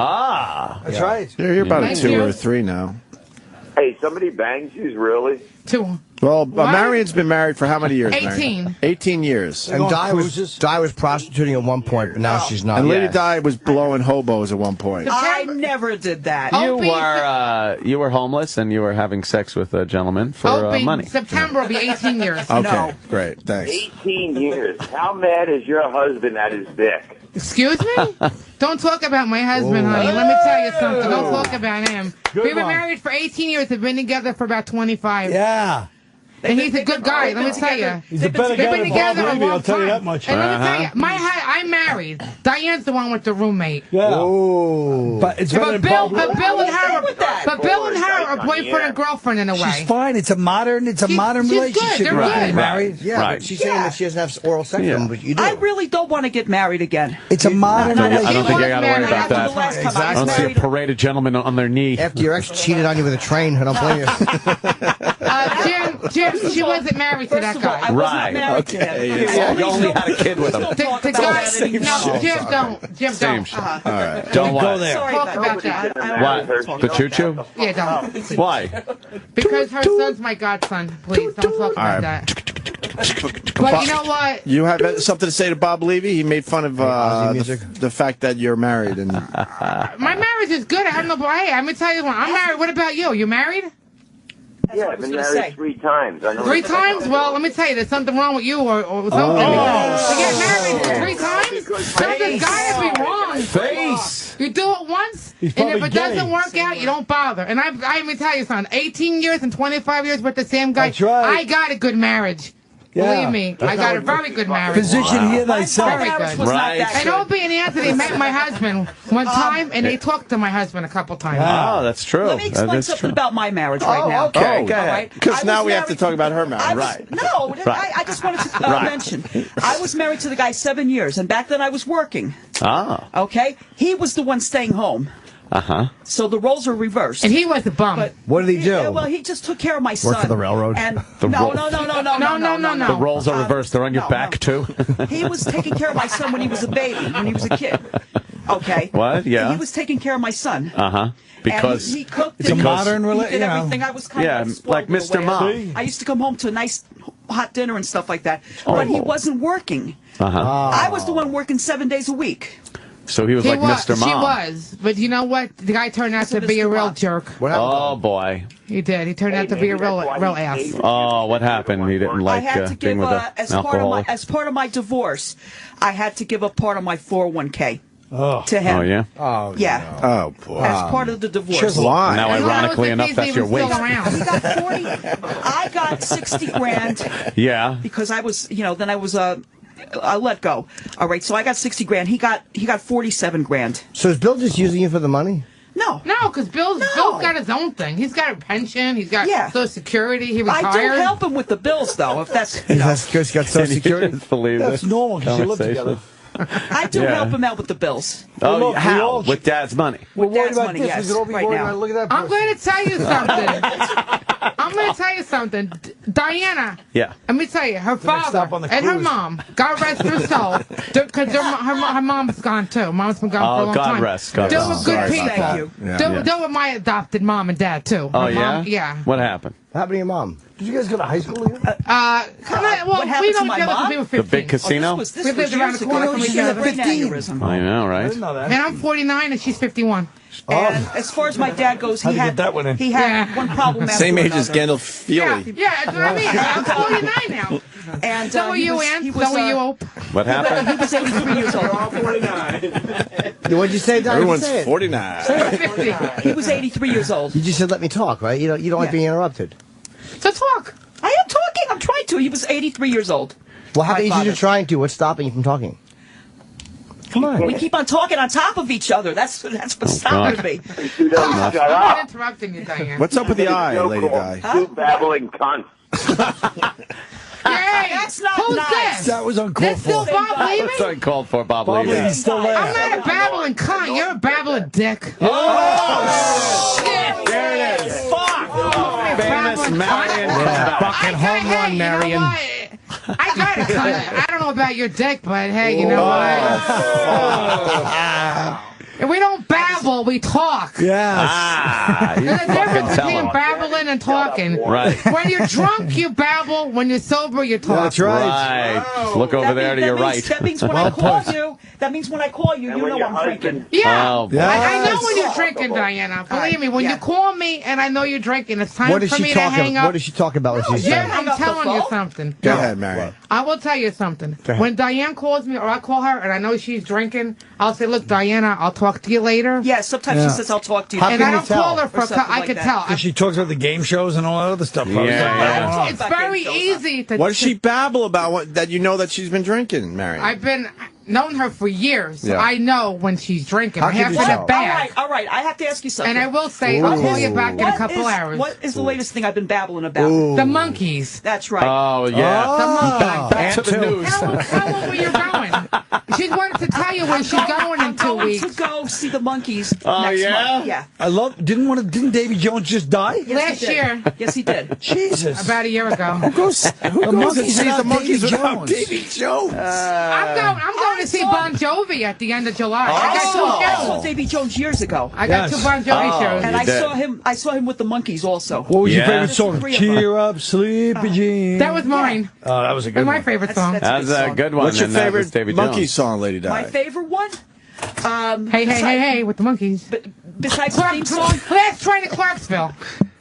That's right. You're about Thank a 2 you. or a 3 now. Hey, somebody bangs you, really? 2. Well, Marion's been married for how many years? 18. Marion? 18 years. And Di was prostituting at one point, but now she's not. And Lady Di was blowing hobos at one point. I never did that. You were homeless and you were having sex with a gentleman for money. September will be 18 years. Okay, great. Thanks. 18 years. How mad is your husband at his dick? Excuse me? Don't talk about my husband, honey. Let me tell you something. Don't talk about him. We've been married for 18 years. We've been together for about 25. Yeah. And he's a good guy, let me tell you. He's a better guy than Bob Levy, I'll tell you that much. And let me tell you, I'm married. Diane's the one with the roommate. Yeah. Oh. But it's better than Bob Levy. But Bill and her are boyfriend and girlfriend in a way. She's fine. It's a modern relationship. Good. They're good. Married. Yeah, but she's saying that she doesn't have oral sex with him, but you do. I really don't want to get married again. It's a modern relationship. I don't think I got to worry about that. Exactly. I don't see a parade of gentlemen on their knee. After your ex cheated on you with a train, I don't blame you. Jim, she wasn't married to that guy. Right. Okay. Yeah, you only had a kid with him. The guy, no, Jim, don't. Jim, Same don't. shit. All right. Don't go there. Talk about that. What? The choo-choo? Yeah, don't. Why? Because her son's my godson. Please, don't talk about that. But you know what? You have something to say to Bob Levy? He made fun of the fact that you're married. And my marriage is good. I have no. Hey, I'm gonna tell you what. I'm married. What about you? You married? Yeah, I've been married 3 times. I know 3 times? Well, let me tell you, there's something wrong with you or something. To get married 3 times? Something's got to be wrong. Face. You do it once, and if it doesn't work out, you don't bother. And I even tell you something, 18 years and 25 years with the same guy, That's right. I got a good marriage. Yeah. Believe me, I got a very good marriage. Physician, hear thyself. Very good. Right. And Opie and Anthony met my husband one time, and they talked to my husband a couple times. Oh, that's true. Let me explain something about my marriage right now. okay, go All ahead. right? Because now we have to talk about her marriage. Right. No, I just wanted to mention. I was married to the guy 7 years, and back then I was working. Ah. Okay? He was the one staying home. Uh-huh. So the roles are reversed. And he was a bum. What did he do? Well, he just took care of my son. Work for the railroad? And No. The rolls are reversed. They're on your back, too? He was taking care of my son when he was a baby, when he was a kid. Okay? What? Yeah. And he was taking care of my son. Uh-huh. Because and he cooked. It's a modern relationship. He did everything. I was kind of like Mr. Mom. I used to come home to a nice hot dinner and stuff like that. But he wasn't working. Uh-huh. I was the one working 7 days a week. So he was like Mr. Mom. She was. But you know what? The guy turned out to be a real jerk. Oh, boy. He did. He turned out to be a real ass. Oh, what happened? He didn't like being with an alcoholic? As part of my divorce, I had to give up part of my 401k. To him. Oh, yeah? Oh, yeah. Oh, boy. As part of the divorce. Why? Now, ironically enough, that's your waist. I got 60 grand. Yeah. Because I was, then I was I let go. All right, so I got 60 grand. He got 47 grand. So is Bill just using you for the money? No. No, because Bill's got his own thing. He's got a pension. He's got Social Security. He retired. I do help him with the bills, though, if that's... That's good. He's got Social Security. That's normal because you live together. I do help him out with the bills. Oh, how? With Dad's money? With Dad's money, yes, right now. Look at that. I'm going to tell you something. Diana. Yeah. Let me tell you, her father and her mom, God rest her soul, because her mom's gone too. Mom's been gone for a long time. God They rest. were good people. Thank you. They were my adopted mom and dad too. Oh, Mom, yeah? What happened? What happened to your mom? Did you guys go to high school together? Well, we know each other because we were 15. The big casino? This We was lived around the corner from each other. brain aneurysm. I know, right? I didn't know that. And I'm 49 and she's 51. And as far as my dad goes, he had one problem after Same age as another. Gandalf Yeah, that's what I mean. I'm 49 now. And So are you, Ann? So are you, Ope? What happened? He was 83 years old. What'd you say, Don? Everyone's 49. He was 83 years old. You just said let me talk, right? You don't like being interrupted. So talk. I am talking. I'm trying to. He was 83 years old. Well, how My easy father. you're trying to? What's stopping you from talking? Come on. We keep on talking on top of each other. That's what's stopping me. She doesn't shut I'm up. not interrupting you, Diane. What's up with the eye, Lady Di? You babbling cunt. Hey, that's not who's nice. this? That was uncalled This still for. Bob Levy? That's uncalled for, Bob Bob Levy. Levy's still there. I'm not a babbling cunt. You're a babbling dick. Oh, shit! There it is. Fuck! Famous Marion. Fucking home run, Marion. I got a cunt. I don't know about your dick, but hey, you know what? We don't babble, we talk. Yes. There's a difference between babbling and talking. Right. When you're drunk, you babble. When you're sober, you talk. That's right. Right. Look over there to your right. That means when I call you. That means when I call you, you know I'm drinking. Yeah. Oh, boy. I know when you're drinking, Diana. Believe me, when you call me and I know you're drinking, it's time What does for she me to talk hang about? up. What does she talk about when she's Jim, saying? I'm telling you something. Go ahead, Marion. I will tell you something. When Diane calls me or I call her and I know she's drinking, I'll say, look, Diana, I'll talk to you later. Yeah, sometimes she says, I'll talk to you. How And can I you don't tell? call her for I like could that. tell. Because she talks about the game shows and all that other stuff. Yeah. It's very easy to. What does she babble about that you know that she's been drinking, Marion? I've been known her for years. So Yeah. I know when she's drinking. How I can have you in tell? a bag. All right. I have to ask you something. And I will say, I'll call you back in a couple hours. What is the latest thing I've been babbling about? The Monkees. That's right. Oh, yeah. The Monkees. Back to the news. How long were you going? She wanted to tell you where she's going in 2 I'm weeks. going to go see the Monkees Oh, next yeah? month. Yeah. I love. Didn't Davy Jones just die? Yes, Last he did. year. Yes, he did. Jesus. About a year ago. Who goes and sees the without Monkees Davy without Jones? Davy Jones? I'm going to see Bon Jovi at the end of July. I got two I saw shows. Davy Jones years ago. I got two Bon Jovi shows. And I did. saw him with the Monkees also. What was your Yeah. favorite song? Three of Cheer up, sleepy Jean. That was mine. Oh, that was a That good was my one. favorite song. That's a good one. What's your and that was favorite Davy Monkey Jones. song, Lady Di? My favorite one? Hey, with the Monkees. Besides the theme song? Last Train to Clarksville.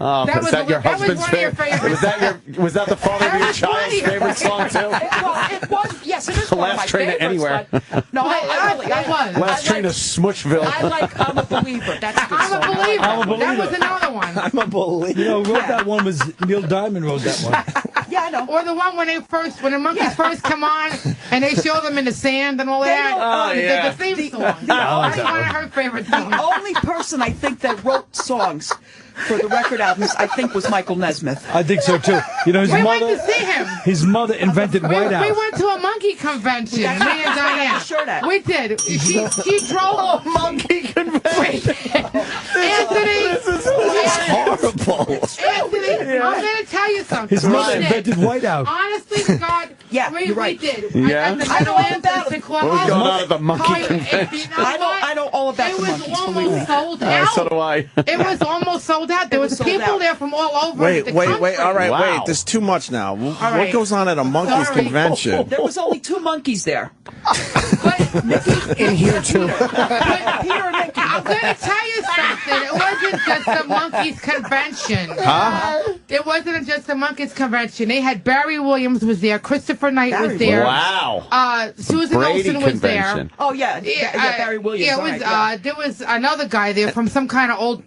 Oh, That is was that your that was husband's one of your favorite? favorites. Was that the father of That your was one of child's your favorite song too? It was. Yes, it is The one of Last my Train to favorites. Anywhere. But, no, I was. Last Train to Smushville. I like I'm a Believer. That's a good I'm a song. believer. I'm a believer. That was another one. I'm a believer. You know, who wrote that one was Neil Diamond wrote that one. Yeah, I know. Or the one when the Monkees first come on and they show them in the sand and all that. Oh, yeah. The theme song. That's one of her favorite songs. The only person I think that wrote songs for the record albums, I think, was Michael Nesmith. I think so too. You know, his We mother. went to see him. His mother invented White We House. went to a monkey convention, me and Diane. Sure that. We did. She drove. Monkey convention. Anthony. Horrible. Anthony, I'm going to tell you something. His mother We did. invented White House. Honestly, to God, Yeah, we you're right. did. Yeah? At the I know all Meadowlands about in it. Club. What was going on at the monkey Tell you, convention? you know what? I know all about It the was Monkees, believe me. almost sold out. So do I. It was almost sold out. There It was was sold people out. there from all over Wait, the wait, country. wait. All right, Wow. wait. There's too much now. What right. goes on at a Monkees Sorry. convention? There was only 2 monkeys there. But In here, too. Peter and Mickey. I'm going to tell you something. It wasn't just a Monkees convention. Huh? It wasn't just a Monkees convention. They had Barry Williams was there. Christopher Knight was there. Wow. Susan Brady Olsen was convention. there. Oh, yeah. Barry Williams. Yeah, it all was. right, yeah. There was another guy there from some kind of old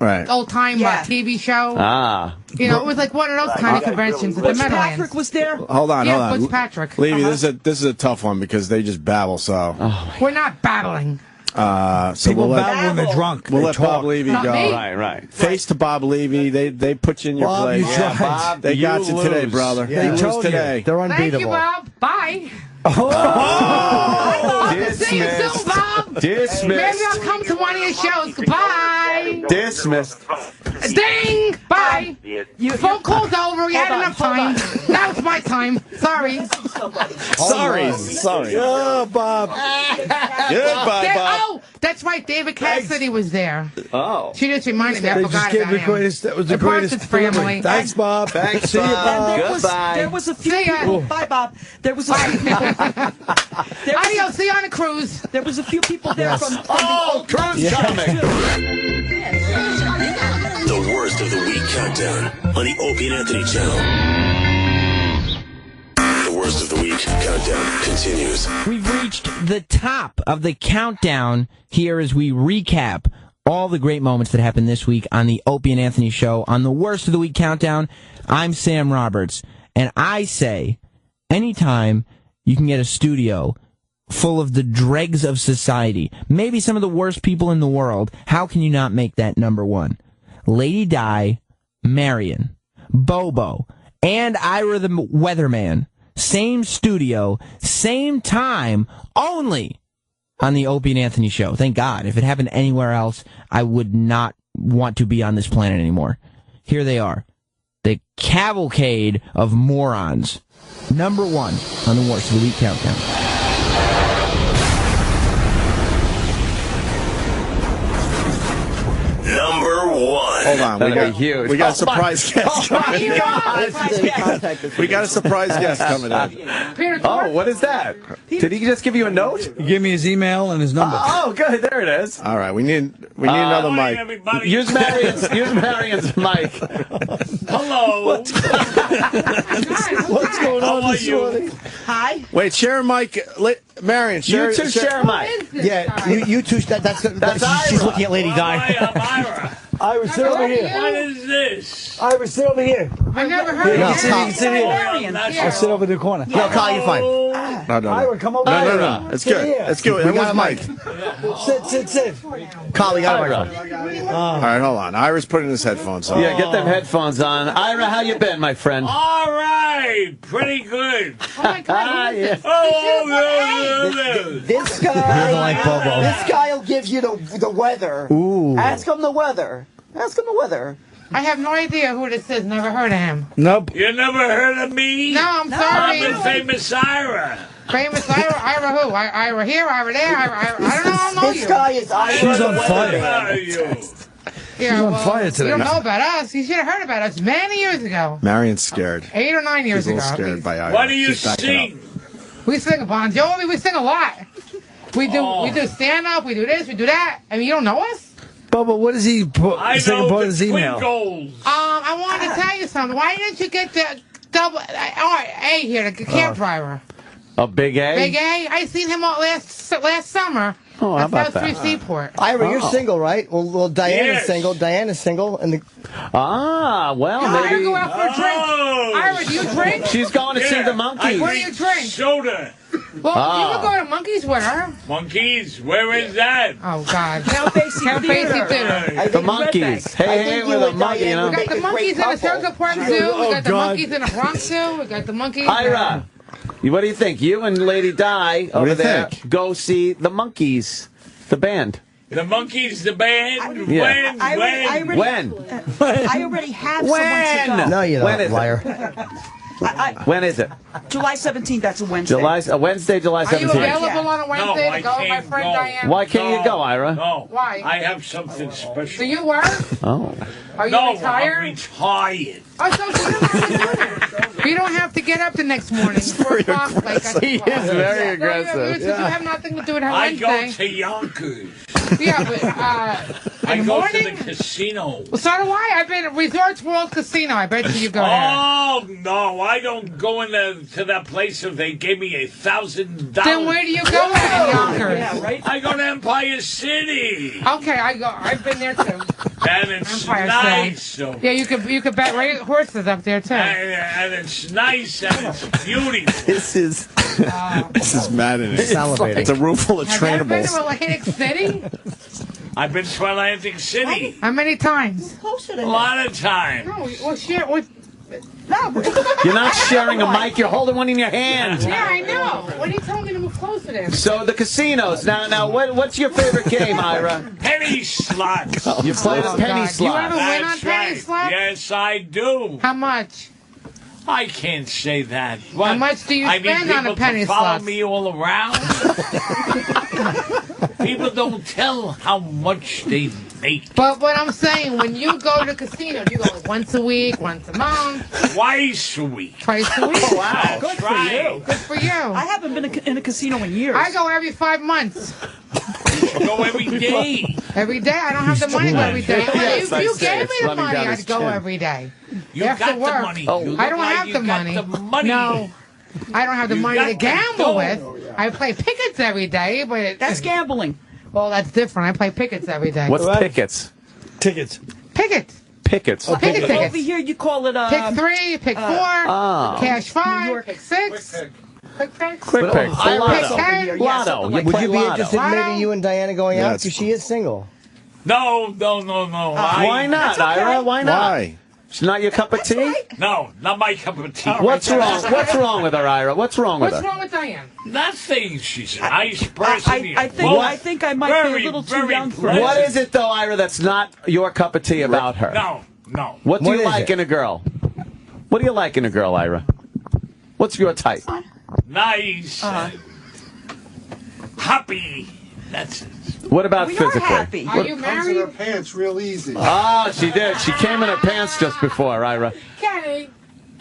time Yeah. TV show. Ah. You know, it was like one of those kind of conventions at the Butch Meadowlands. Patrick was there. Hold on, Yeah, hold on. Butch Patrick. Levy, this is a tough one because they just babble. So We're not battling. So People we'll babble when they're drunk. We'll They let talk. Bob Levy Not go. me. Right. Face to Bob Levy. They put you in your Bob, place. you tried. Bob, They got you today, lose. brother. Yeah. You They lose told you. today. They're Thank you, unbeatable. Bob. Bye. Oh! See you soon, Dismissed. Bob. Maybe Dismissed. I'll come to one of your shows. Goodbye. Dismissed. Ding. Bye. Phone call's over. We had enough time. Now it's my time. Sorry. Sorry. Oh, Bob. Goodbye, Bob. Oh, that's right. David Cassidy was there. Oh. She just reminded me. I They forgot just gave about the him. greatest. That was the greatest Parsons family. delivery. Thanks, Bob. Thanks, See you, Bob. Bob. There was a few See ya. people. Bye, Bob. There was a few people. Adios. See you on the cruise. There was a few people there from Oh, cruise coming. The worst of the week countdown on the Opie and Anthony channel. The worst of the week countdown continues. We've reached the top of the countdown here as we recap all the great moments that happened this week on the Opie and Anthony Show. On the worst of the week countdown, I'm Sam Roberts, and I say, anytime you can get a studio full of the dregs of society, maybe some of the worst people in the world, how can you not make that number one? Lady Di, Marion, Bobo, and Ira the Weatherman. Same studio, same time, only on the Opie and Anthony Show. Thank God. If it happened anywhere else, I would not want to be on this planet anymore. Here they are. The cavalcade of morons. Number one on the worst of the week countdown. Number one. Hold on. That'll be huge. We got a surprise guest coming in. Contact We got a surprise guest coming in. Oh, what is that? Did he just give you a note? He gave me his email and his number. Oh, good. There it is. All right. We need another mic. Use Marion's mic. Hello. What's going on this morning? Hi. Wait, share a mic. Marion, share. You two share a mic. Yeah, you two. That's she's Ira. looking at Lady Di. Hi, I'm Ira. Ira, sit over here. What is this? Ira, sit over here. I never heard No, of Kyle. that. Sit here. Marion. I'll sit over in the corner. No, Kyle, you're fine. No. Ira, come over No. here. It's Sit good. here. It's good. We got a Everyone's mic. Sit. Kyle, we got a mic. All right, hold on. Ira's putting his headphones on. Yeah, get them headphones on. Ira, how you been, my friend? All right. Pretty good. Oh my God. Who is this? Oh, This He doesn't like guy, Bobo. this guy will give you the weather. Ooh. Ask him the weather. Ask him the weather. I have no idea who this is. Never heard of him. Nope. You never heard of me? No, I'm sorry. I'm the famous Ira. Famous Ira? Ira who? Ira here, Ira there, Ira. I don't know This you. guy is Ira. She's on the fire. Who weatherman. are you? Yeah, on fire today. You don't know about us. You should have heard about us many years ago. Marion's scared. 8 or 9 years She's a ago. little scared by Ira. What do you She's backing sing? We sing Bon Jovi. We sing a lot. We do stand up. We do this. We do that. I mean, you don't know us? Bubba, what does he put? I Second know part the of his email. Twinkles. I wanted to tell you something. Why didn't you get the double A here, the cab driver? A big A? Big A? I seen him all last summer. Oh, how about That was that? through Seaport. Ira, you're single, right? Well, Diana's Yes. single. Diana's single, and the Well, Ira, maybe. go out for a drink. Oh. Ira, do you drink? She's going to see the Monkees. Where do you drink? Soda. Well, you could go to Monkees with her. Monkees, where is that? Oh, God. Count Basie Count Basie Theater. The Monkees. Hey, with a monkey, you know. We got the Monkees in the Circle Park Zoo. We got the God. Monkees in the Bronx Zoo. We got the Monkees. Ira, what do you think? You and Lady Di over you there think? go see the Monkees, the band. The Monkees, the band? Yeah. When? I already have someone to go. no, you When don't, is it? liar. When is it? July 17th, that's a Wednesday. Wednesday, July Are you 17th. available on a Wednesday No, to go I with my can't friend go. Diane? Why can't you go, Ira? No. Why? I have something special. Do you work? Oh. Are you No, retired? I'm retired. Oh, so you don't have to do it. You don't have to get up the next morning. 4 o'clock. Like He is very aggressive. You have nothing to do with her I Wednesday. go to Yonkers. Yeah, but I in the go morning? to the casino. Well, so do I. I've been at Resorts World Casino. I bet you go there. Oh, no, I don't go to that place if they gave me $1,000. Then where do you go at in Yonkers? Yeah, right? I go to Empire City. Okay, I go. I've been there too. And it's Empire nice. State. Yeah, you could bet horses up there too. And it's nice and it's beautiful. This is maddening. It's a room full of Have you ever been trainables. to Atlantic City? I've been to Atlantic City. How many times? A lot of time. No, well, share with. You're not sharing a mic. You're holding one in your hand. Yeah, I know. What are you telling me to move closer there? So the casinos. Now, what's your favorite game, Ira? Penny slots. You play the penny God. You ever slot. win on penny right. slots? Yes, I do. How much? I can't say that. What? How much do you I need spend on a people penny to follow slot? me all around. People don't tell how much they make. But what I'm saying, when you go to the casino, you go once a week, once a month, Twice a week. twice a week. Oh, wow. That's Good for right. you. Good for you. I haven't been in a casino in years. I go every 5 months. Go every day. Every day. I don't have the money to go every day. Yes, I If you say gave it's me the running money, down I'd his go chin. every day. You After got work. the money. Oh. You look I don't like have you the got money. The money. No. I don't have the You money got to the gamble dough. with. I play pickets every day, but That's gambling. well, that's different. I play pickets every day. What's pickets? Tickets. Pickets? Pickets. Picket Over tickets. here, you call it Pick 3, pick 4, cash 5, pick 6. Quick pick. Quick pick. Pick Lotto. 10. Lotto. You Would play you be Lotto. interested in maybe you and Diana going out Yes. because she is single? No. Why not, Ira? Why not? Why? It's not your cup of tea? No, not my cup of tea. What's wrong? What's wrong with her, Ira? What's wrong with What's her? wrong with Diane? Nothing. She's a nice person. I think I might be a little too young for pleasant. What is it, though, Ira, that's not your cup of tea about her? No. What do What you is like it? in a girl? What do you like in a girl, Ira? What's your type? Nice. Happy. That's it. What about We are physically? happy. Are you married? Pants real easy. Ah, she did. She came in her pants just before, Ira. Kenny,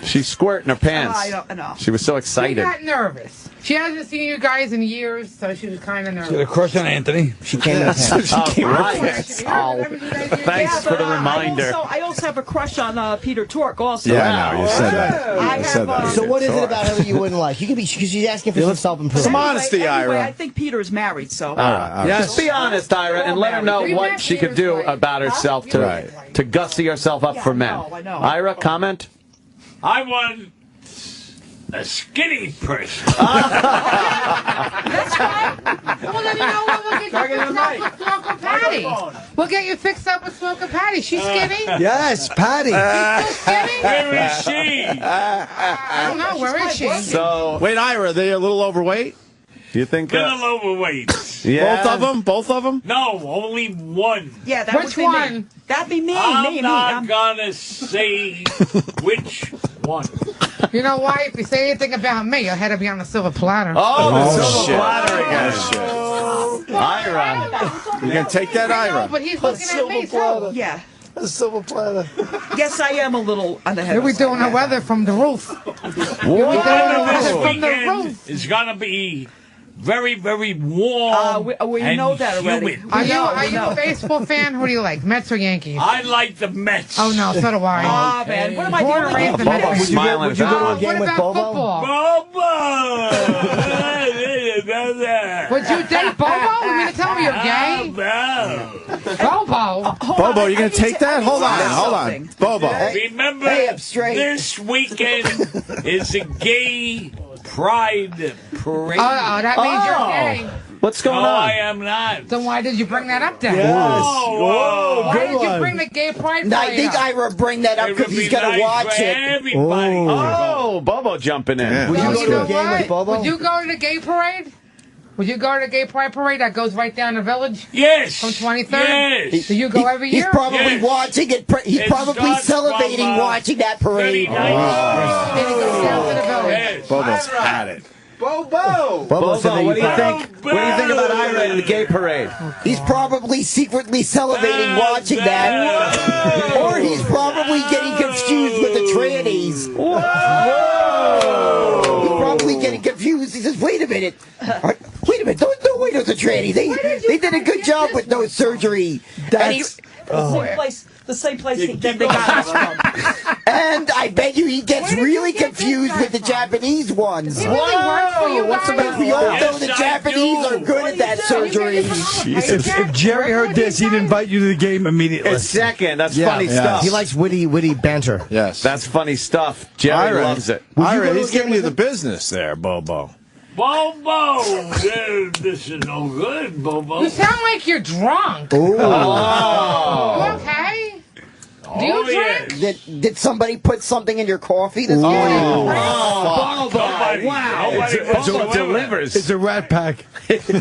She squirt in her pants. I don't know. She was so she excited. got nervous. She hasn't seen you guys in years, so she was kind of Got a nervous. crush on Anthony. She came in Oh, right. Oh, Thanks for the reminder. I also have a crush on Peter Tork also. Yeah, I know. You said that. I You said have, that. So what is it about her that you wouldn't like? You could be because she's asking for some self-improvement. Some honesty, Anyway, Ira. I think Peter is married, so. Just be honest, Ira, and let her know We what met she could do Peter's way. about herself to Right. to gussy herself up for men. I know. Ira, comment? I want a skinny person. Well, then you know what? We'll get you fixed up with Smoke and Patty. We'll get you fixed up with Smoke and Patty. She's skinny. Yes, Patty. She's still skinny. Where is she? I don't know. Where is she? So, Wait, Ira, they a little overweight? do you think? Little overweight. Yeah. Both of them? Both of them? No, only one. Yeah, that Which would be one? me. That'd be me. I'm me. not gonna say which one. You know why? If you say anything about me, your head will be on the silver platter. Oh, the silver shit. platter again. Oh, Ira. You gonna take that, I know, Ira? but he's looking at me too. Yeah. A silver platter. Yes, I am a little on the head. Here we doing the weather from the roof. Here we doing the weather This from the weekend roof. is gonna be very, very warm. we and know that already. humid. Are you know. a baseball fan? Who do you like, Mets or Yankees? I like the Mets. Oh no, so do I. Ah, man. What am I Born and doing? raised in Bobo Memphis. smiling Would you at go to a that game What with about Bobo? football? Bobo. Would you date Bobo? You mean to tell me you're gay? Bobo? Bobo, you gonna take that? Hold on. Bobo. Remember, Hey, I'm straight. this weekend is a gay pride parade. Oh, that means you're gay. What's going no, on? I am not. Then why did you bring that up then? Whoa. Why did you bring the gay pride I parade think up? Ira bring that up It because would he's be gonna nice watch for it. everybody. Oh, Bobo jumping in. Yeah. Would you Well, go you to know a game with what? Bobo? Would you go to the gay parade? Would you go to the gay pride parade that goes right down the village? Yes. From 23rd? Yes. Do you go every He's year? probably Yes. watching it. He's It probably starts from, celebrating watching that parade. 39. And it goes down to the village. Yes. Bobo's had it. Bobo! Bobo, said that what do you you think? What do you think about Ira and the gay parade? He's probably secretly celebrating watching that. Or he's probably getting confused with the trannies. He's probably getting confused. He says, wait a minute. Wait a minute. No way those are trannies. They did a good job with no surgery. And he- Same place. The same place they got us from. And I bet you he gets really confused with the Japanese ones. He really works for you What's guys. about we all know the Japanese are good at that surgery. If Jerry heard this, he'd invite you to the game immediately. It's second. That's funny stuff. He likes witty banter. Yes. That's funny stuff. Jerry loves it. Ira, he's giving you the business there, Bobo. Bobo! This is no good, Bobo. You sound like you're drunk. Oh. You okay? Do you drink? Did somebody put something in your coffee this morning? Bobo! Wow! Bobo delivers. It's a rat pack. Pleasure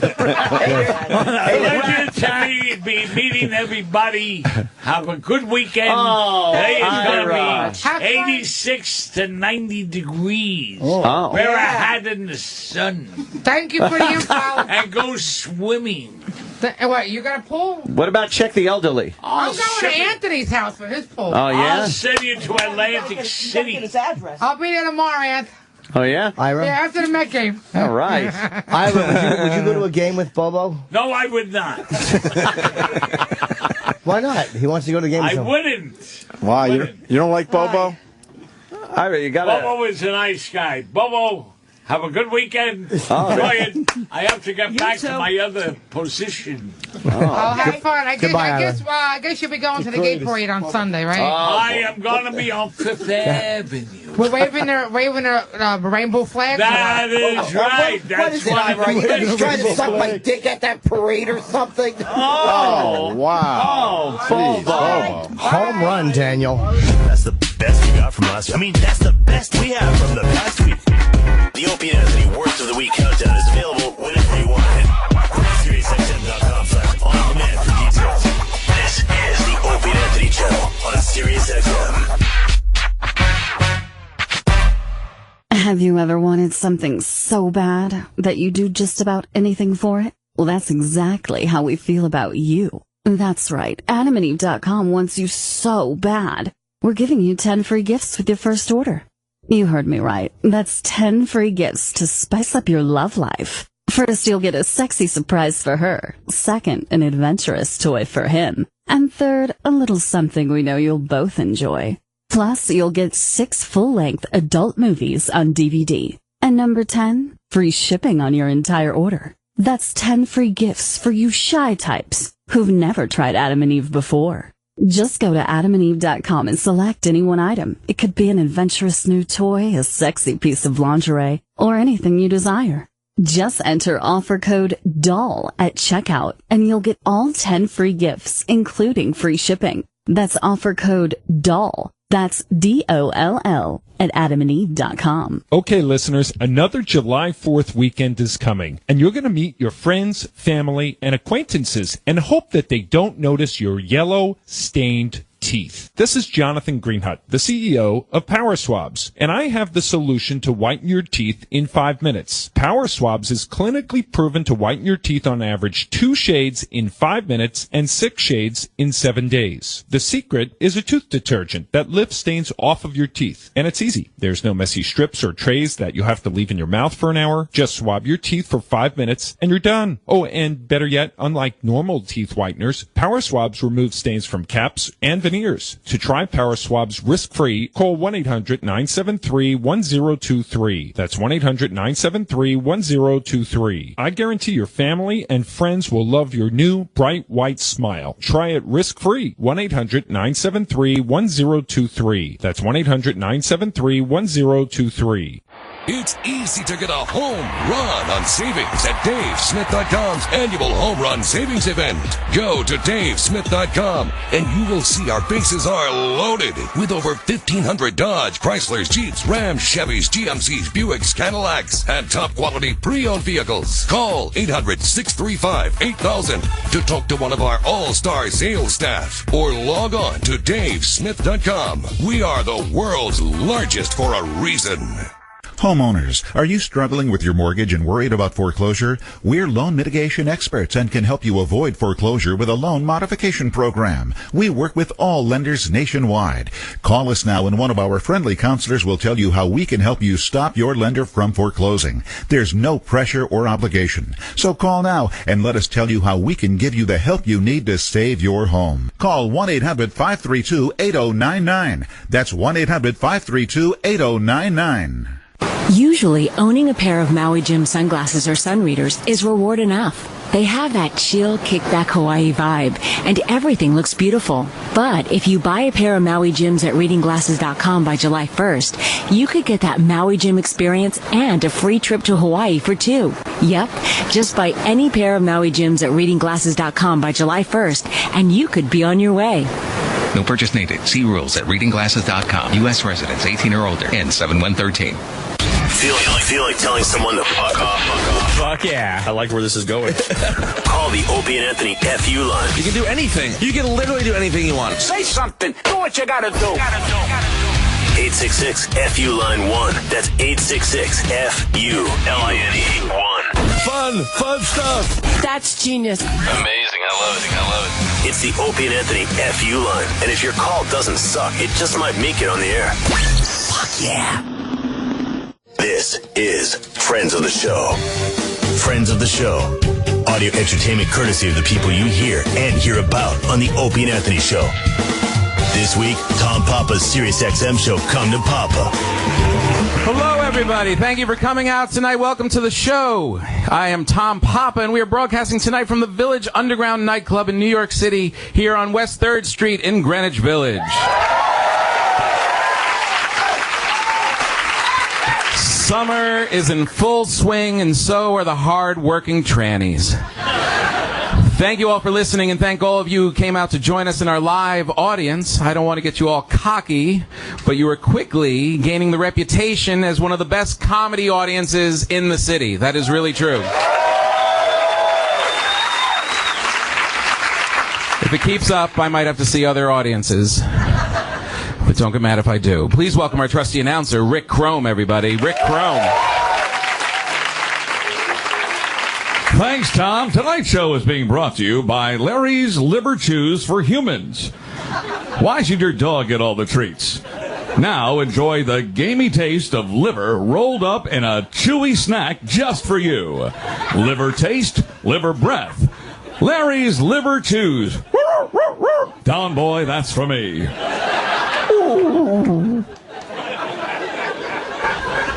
to be meeting everybody. Have a good weekend. Today is going to be 86 to 90 degrees. Wear a hat in the sun. Thank you for the info. And go swimming. What, you got a pool? What about check the elderly? I'm going to Anthony's house for his pool. Oh, yeah? I'll send you to Atlantic City. His address. I'll be there tomorrow, Anth. Oh, yeah? Ira? Yeah, after the Met game. All right. Ira, would you go to a game with Bobo? No, I would not. Why not? He wants to go to the game with I someone. wouldn't. Why? You don't like Bobo? Ira, you got to... Bobo is a nice guy. Bobo, have a good weekend. Oh, Enjoy it. I have to get back to my other position. Oh, have fun. I guess you'll be going to the gay parade on Sunday, right? I am going to be on Fifth Avenue. We're waving the rainbow flag. That is right. What is it, Ira? You trying to suck my dick at that parade or something? Oh, wow. Oh, Bobo. Home run, Daniel. That's the best we got from last week. I mean, that's the best we have from the past week. The Opie Anthony Worst of the Week Countdown is available whenever you want it. SiriusXM.com/on-demand for details. This is the Opie Anthony Channel on SiriusXM. Have you ever wanted something so bad that you do just about anything for it? Well, that's exactly how we feel about you. That's right. AdamandEve.com wants you so bad. We're giving you 10 free gifts with your first order. You heard me right. That's 10 free gifts to spice up your love life. First, you'll get a sexy surprise for her. Second, an adventurous toy for him. And third, a little something we know you'll both enjoy. Plus, you'll get 6 full-length adult movies on DVD. And number 10, free shipping on your entire order. That's 10 free gifts for you shy types who've never tried Adam and Eve before. Just go to AdamandEve.com and select any one item. It could be an adventurous new toy, a sexy piece of lingerie, or anything you desire. Just enter offer code DOLL at checkout, and you'll get all 10 free gifts, including free shipping. That's offer code DOLL. That's DOLL at AdamandEve.com. Okay, listeners, another July 4th weekend is coming, and you're going to meet your friends, family, and acquaintances and hope that they don't notice your yellow, stained teeth. This is Jonathan Greenhut, the CEO of Power Swabs, and I have the solution to whiten your teeth in 5 minutes. Power Swabs is clinically proven to whiten your teeth on average 2 shades in 5 minutes and 6 shades in 7 days. The secret is a tooth detergent that lifts stains off of your teeth, and it's easy. There's no messy strips or trays that you have to leave in your mouth for an hour. Just swab your teeth for 5 minutes and you're done. Oh, and better yet, unlike normal teeth whiteners, Power Swabs remove stains from caps and veneers. To try Power Swabs risk-free, call 1-800-973-1023. That's 1-800-973-1023. I guarantee your family and friends will love your new, bright, white smile. Try it risk-free. 1-800-973-1023. That's 1-800-973-1023. It's easy to get a home run on savings at DaveSmith.com's annual Home Run Savings Event. Go to DaveSmith.com and you will see our bases are loaded with over 1,500 Dodge, Chryslers, Jeeps, Rams, Chevys, GMCs, Buicks, Cadillacs, and top quality pre-owned vehicles. Call 800-635-8000 to talk to one of our all-star sales staff or log on to DaveSmith.com. We are the world's largest for a reason. Homeowners, are you struggling with your mortgage and worried about foreclosure? We're loan mitigation experts and can help you avoid foreclosure with a loan modification program. We work with all lenders nationwide. Call us now and one of our friendly counselors will tell you how we can help you stop your lender from foreclosing. There's no pressure or obligation. So call now and let us tell you how we can give you the help you need to save your home. Call 1-800-532-8099. That's 1-800-532-8099. Usually, owning a pair of Maui Jim sunglasses or sun readers is reward enough. They have that chill, kickback Hawaii vibe, and everything looks beautiful. But if you buy a pair of Maui Jims at readingglasses.com by July 1st, you could get that Maui Jim experience and a free trip to Hawaii for two. Yep, just buy any pair of Maui Jims at readingglasses.com by July 1st, and you could be on your way. No purchase needed. See rules at readingglasses.com. U.S. residents 18 or older and 7113. Feel like telling someone to fuck off? Fuck yeah. I like where this is going. Call the Opie and Anthony FU line. You can do anything. You can literally do anything you want. Say something. Do what you gotta do. 866-FU line 1. That's 866-FU-LINE-1. Fun stuff. That's genius. Amazing. I love it. It's the Opie and Anthony FU line. And if your call doesn't suck, it just might make it on the air. Fuck yeah. This is Friends of the Show. Friends of the Show. Audio entertainment courtesy of the people you hear and hear about on the Opie and Anthony Show. This week, Tom Papa's SiriusXM show, Come to Papa. Hello, everybody. Thank you for coming out tonight. Welcome to the show. I am Tom Papa, and we are broadcasting tonight from the Village Underground nightclub in New York City, here on West 3rd Street in Greenwich Village. Summer is in full swing, and so are the hard-working trannies. Thank you all for listening, and thank all of you who came out to join us in our live audience. I don't want to get you all cocky, but you are quickly gaining the reputation as one of the best comedy audiences in the city. That is really true. If it keeps up, I might have to see other audiences. But don't get mad if I do. Please welcome our trusty announcer, Rick Chrome, everybody. Rick Chrome. Thanks, Tom. Tonight's show is being brought to you by Larry's Liver Chews for Humans. Why should your dog get all the treats? Now enjoy the gamey taste of liver rolled up in a chewy snack just for you. Liver taste, liver breath. Larry's Liver Chews. Down, boy, that's for me.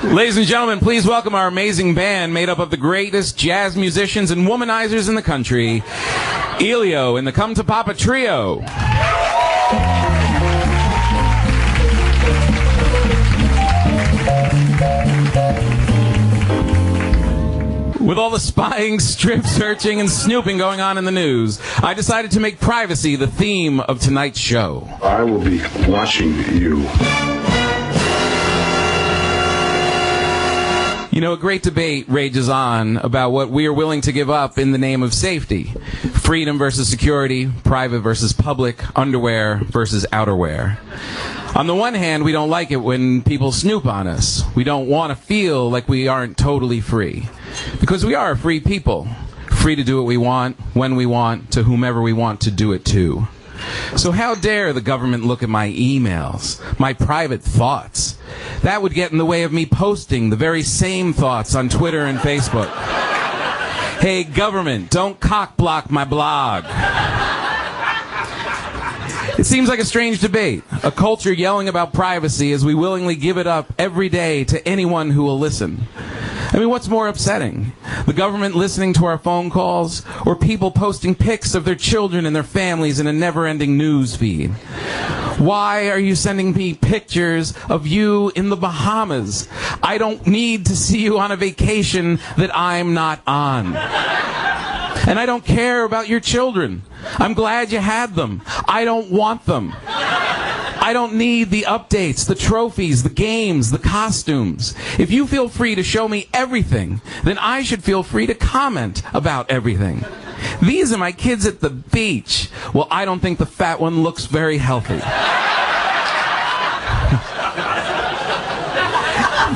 Ladies and gentlemen, please welcome our amazing band made up of the greatest jazz musicians and womanizers in the country, Elio and the Come to Papa Trio. With all the spying, strip searching, and snooping going on in the news, I decided to make privacy the theme of tonight's show. I will be watching you. You know, a great debate rages on about what we are willing to give up in the name of safety. Freedom versus security, private versus public, underwear versus outerwear. On the one hand, we don't like it when people snoop on us. We don't want to feel like we aren't totally free. Because we are free people. Free to do what we want, when we want, to whomever we want to do it to. So how dare the government look at my emails, my private thoughts? That would get in the way of me posting the very same thoughts on Twitter and Facebook. Hey, government, don't cock-block my blog. It seems like a strange debate, a culture yelling about privacy as we willingly give it up every day to anyone who will listen. I mean, what's more upsetting? The government listening to our phone calls, or people posting pics of their children and their families in a never-ending news feed? Why are you sending me pictures of you in the Bahamas? I don't need to see you on a vacation that I'm not on. And I don't care about your children. I'm glad you had them. I don't want them. I don't need the updates, the trophies, the games, the costumes. If you feel free to show me everything, then I should feel free to comment about everything. These are my kids at the beach. Well, I don't think the fat one looks very healthy.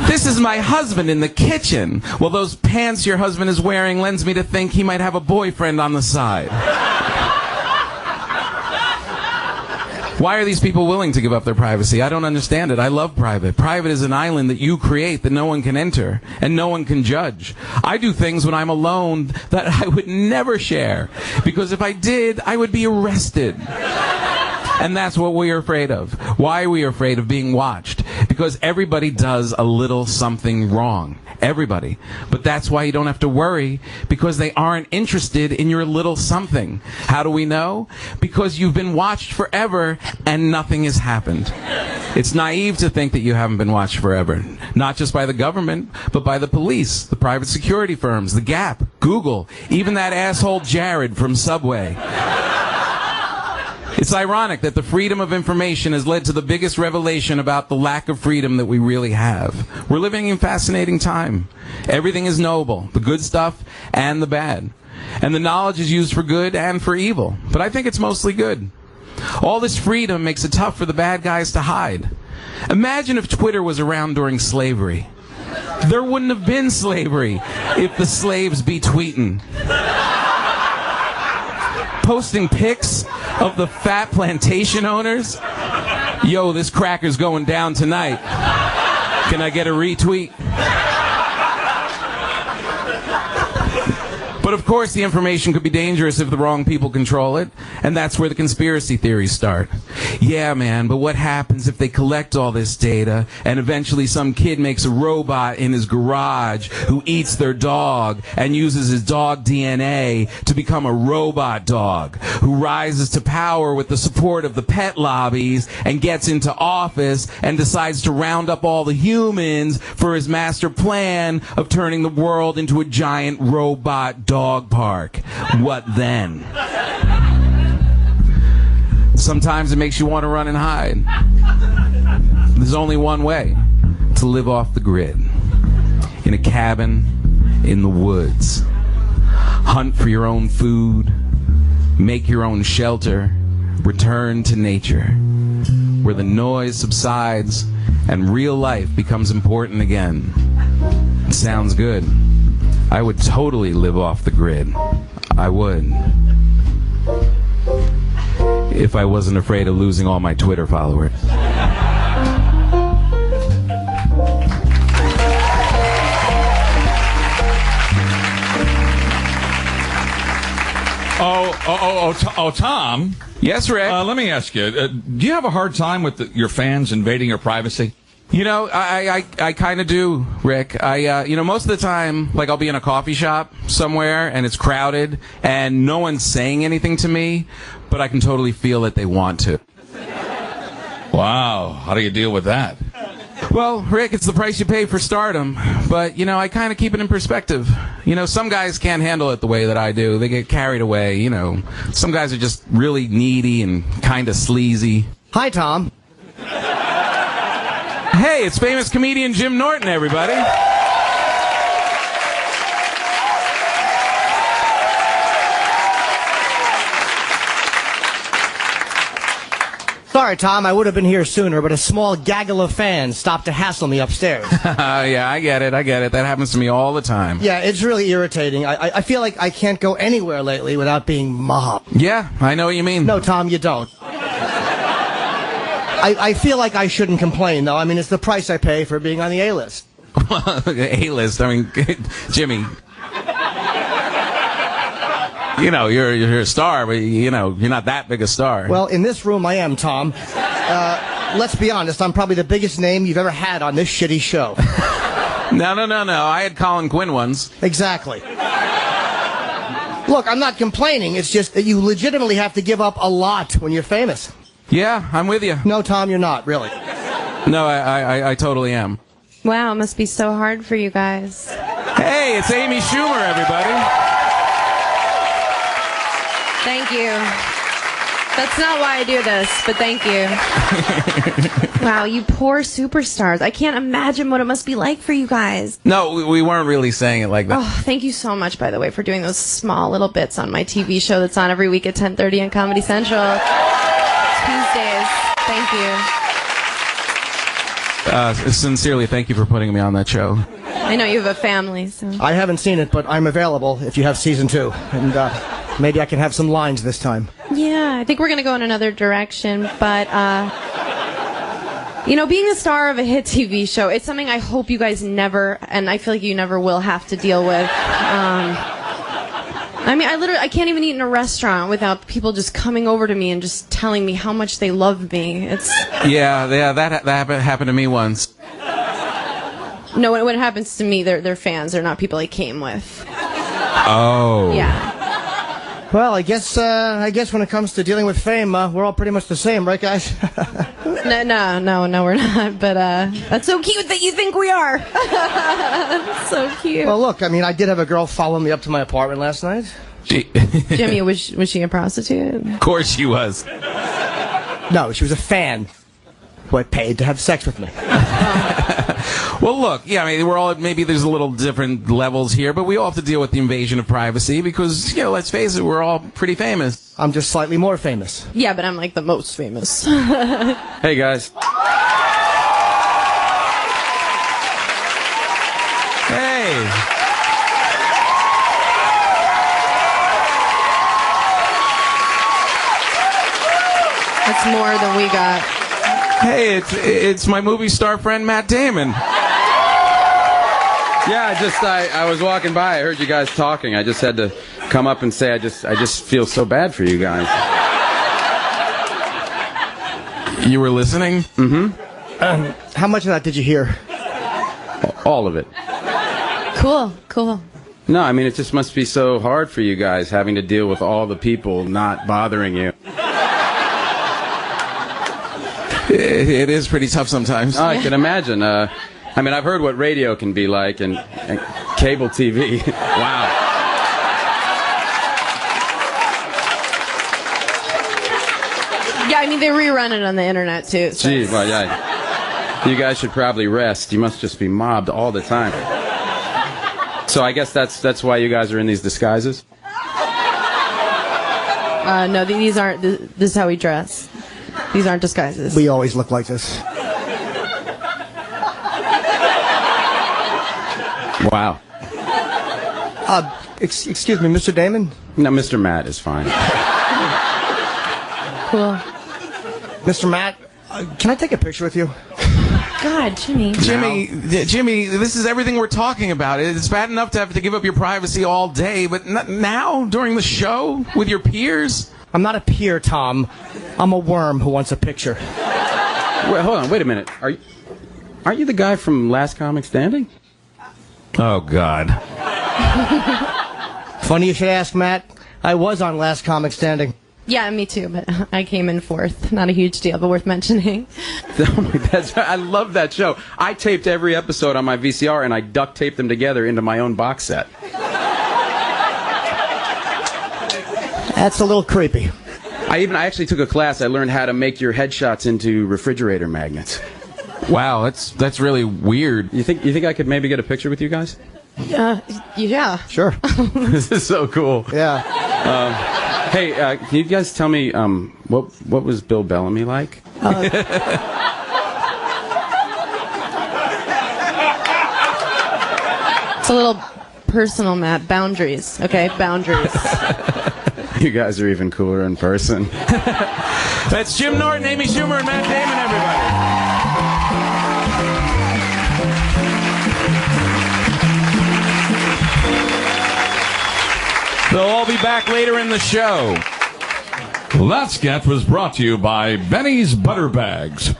This is my husband in the kitchen. Well, those pants your husband is wearing lends me to think he might have a boyfriend on the side. Why are these people willing to give up their privacy? I don't understand it. I love private. Private is an island that you create that no one can enter and no one can judge. I do things when I'm alone that I would never share, because if I did, I would be arrested. And that's what we are afraid of. Why are we afraid of being watched? Because everybody does a little something wrong. Everybody. But that's why you don't have to worry, because they aren't interested in your little something. How do we know? Because you've been watched forever and nothing has happened. It's naive to think that you haven't been watched forever. Not just by the government, but by the police, the private security firms, the Gap, Google, even that asshole Jared from Subway. It's ironic that the freedom of information has led to the biggest revelation about the lack of freedom that we really have. We're living in a fascinating time. Everything is knowable, the good stuff and the bad. And the knowledge is used for good and for evil. But I think it's mostly good. All this freedom makes it tough for the bad guys to hide. Imagine if Twitter was around during slavery. There wouldn't have been slavery if the slaves be tweeting. Posting pics of the fat plantation owners. Yo, this cracker's going down tonight. Can I get a retweet? But of course, the information could be dangerous if the wrong people control it, and that's where the conspiracy theories start. Yeah, man, but what happens if they collect all this data, and eventually some kid makes a robot in his garage who eats their dog and uses his dog DNA to become a robot dog, who rises to power with the support of the pet lobbies and gets into office and decides to round up all the humans for his master plan of turning the world into a giant robot dog park. What then? Sometimes it makes you want to run and hide. There's only one way: to live off the grid. In a cabin in the woods. Hunt for your own food. Make your own shelter. Return to nature, where the noise subsides and real life becomes important again. It sounds good. I would totally live off the grid. I would. If I wasn't afraid of losing all my Twitter followers. Tom? Yes, Rick? Let me ask you, do you have a hard time with your fans invading your privacy? You know, I kind of do, Rick. Most of the time, like, I'll be in a coffee shop somewhere and it's crowded and no one's saying anything to me, but I can totally feel that they want to. Wow. How do you deal with that? Well, Rick, it's the price you pay for stardom. But, I kind of keep it in perspective. Some guys can't handle it the way that I do. They get carried away, Some guys are just really needy and kind of sleazy. Hi, Tom. Hey, it's famous comedian Jim Norton, everybody. Sorry, Tom, I would have been here sooner, but a small gaggle of fans stopped to hassle me upstairs. Yeah, I get it. That happens to me all the time. Yeah, it's really irritating. I feel like I can't go anywhere lately without being mobbed. Yeah, I know what you mean. No, Tom, you don't. I feel like I shouldn't complain, though. I mean, it's the price I pay for being on the A-list. A-list? I mean, Jimmy... you're a star, but, you're not that big a star. Well, in this room I am, Tom. Let's be honest, I'm probably the biggest name you've ever had on this shitty show. No. I had Colin Quinn once. Exactly. Look, I'm not complaining. It's just that you legitimately have to give up a lot when you're famous. Yeah, I'm with you. No, Tom, you're not, really. No, I totally am. Wow, it must be so hard for you guys. Hey, it's Amy Schumer, everybody. Thank you. That's not why I do this, but thank you. Wow, you poor superstars. I can't imagine what it must be like for you guys. No, we weren't really saying it like that. Oh, thank you so much, by the way, for doing those small little bits on my TV show that's on every week at 10:30 on Comedy Central. Tuesdays. Thank you. Sincerely, thank you for putting me on that show. I know you have a family, so. I haven't seen it, but I'm available if you have season 2. And maybe I can have some lines this time. Yeah, I think we're going to go in another direction, but, you know, being a star of a hit TV show, it's something I hope you guys never, and I feel like you never will have to deal with. I mean, I can't even eat in a restaurant without people just coming over to me and just telling me how much they love me. It's yeah, that happened to me once. No, when it happens to me, they're fans. They're not people I came with. Oh. Yeah. Well, I guess when it comes to dealing with fame, we're all pretty much the same, right, guys? No, we're not. But that's so cute that you think we are. So cute. Well, look, I mean, I did have a girl follow me up to my apartment last night. Jimmy, was she a prostitute? Of course she was. No, she was a fan who I paid to have sex with me. Well, look, yeah, I mean, we're all, maybe there's a little different levels here, but we all have to deal with the invasion of privacy because, you know, let's face it, we're all pretty famous. I'm just slightly more famous. Yeah, but I'm like the most famous. Hey, guys. Hey. That's more than we got. Hey, it's my movie star friend Matt Damon. Yeah, I was walking by. I heard you guys talking. I just had to come up and say I just feel so bad for you guys. You were listening? Mm-hmm. How much of that did you hear? All of it. Cool. No, I mean, it just must be so hard for you guys having to deal with all the people not bothering you. It is pretty tough sometimes. Oh, I can imagine. I mean, I've heard what radio can be like and cable TV. Wow. Yeah, I mean, they rerun it on the internet, too. So. Gee, well, yeah. You guys should probably rest. You must just be mobbed all the time. So I guess that's why you guys are in these disguises? No, these aren't. This is how we dress. These aren't disguises. We always look like this. Wow. Excuse me, Mr. Damon? No, Mr. Matt is fine. Cool. Mr. Matt, can I take a picture with you? God, Jimmy, this is everything we're talking about. It's bad enough to have to give up your privacy all day, but now, during the show, with your peers? I'm not a peer, Tom. I'm a worm who wants a picture. Wait, hold on, wait a minute. Aren't you the guy from Last Comic Standing? Oh, God. Funny you should ask, Matt. I was on Last Comic Standing. Yeah, me too, but I came in fourth. Not a huge deal, but worth mentioning. I love that show. I taped every episode on my VCR, and I duct taped them together into my own box set. That's a little creepy. I actually took a class. I learned how to make your headshots into refrigerator magnets. Wow, that's really weird. You think I could maybe get a picture with you guys? Yeah. Sure. This is so cool. Yeah. Hey, can you guys tell me what was Bill Bellamy like? It's a little personal, Matt. Boundaries, okay? Boundaries. You guys are even cooler in person. That's Jim Norton, Amy Schumer, and Matt Damon, everybody. They'll all be back later in the show. That sketch was brought to you by Benny's Butter Bags.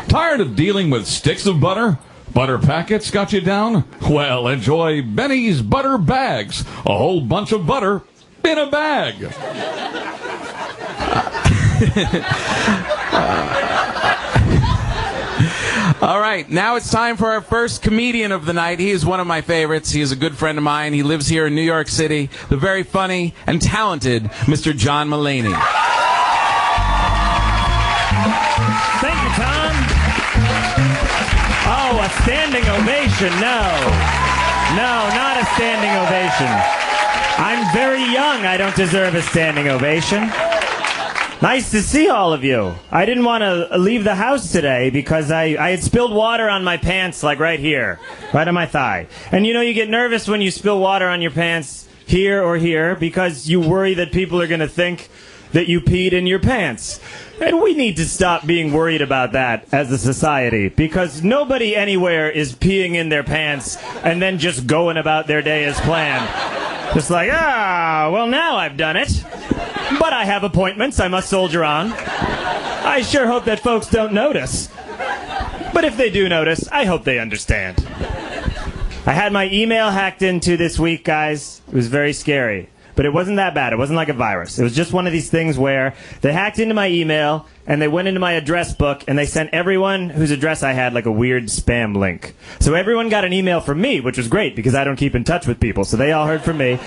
Tired of dealing with sticks of butter? Butter packets got you down? Well, enjoy Benny's Butter Bags. A whole bunch of butter in a bag. All right, now it's time for our first comedian of the night. He is one of my favorites. He is a good friend of mine. He lives here in New York City. The very funny and talented Mr. John Mulaney. Thank you, Tom. Oh, a standing ovation. No, not a standing ovation. I'm very young. I don't deserve a standing ovation. Nice to see all of you. I didn't want to leave the house today because I had spilled water on my pants, like right here, right on my thigh. And you know, you get nervous when you spill water on your pants here or here because you worry that people are going to think that you peed in your pants. And we need to stop being worried about that as a society, because nobody anywhere is peeing in their pants and then just going about their day as planned. Just like, well, now I've done it. But I have appointments. I must soldier on. I sure hope that folks don't notice. But if they do notice, I hope they understand. I had my email hacked into this week, guys. It was very scary. But it wasn't that bad. It wasn't like a virus. It was just one of these things where they hacked into my email and they went into my address book and they sent everyone whose address I had like a weird spam link. So everyone got an email from me, which was great because I don't keep in touch with people. So they all heard from me.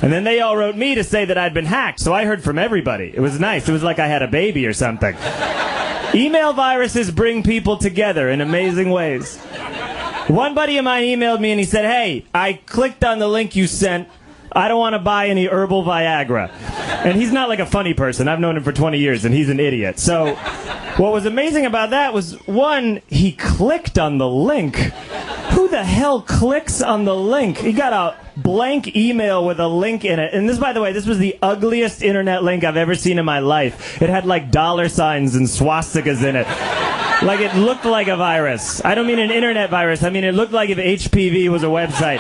And then they all wrote me to say that I'd been hacked. So I heard from everybody. It was nice. It was like I had a baby or something. Email viruses bring people together in amazing ways. One buddy of mine emailed me and he said, hey, I clicked on the link you sent. I don't want to buy any herbal Viagra. And he's not like a funny person. I've known him for 20 years, and he's an idiot. So what was amazing about that was, one, he clicked on the link. Who the hell clicks on the link? He got a blank email with a link in it. And this, by the way, this was the ugliest internet link I've ever seen in my life. It had like dollar signs and swastikas in it. Like it looked like a virus. I don't mean an internet virus. I mean it looked like if HPV was a website.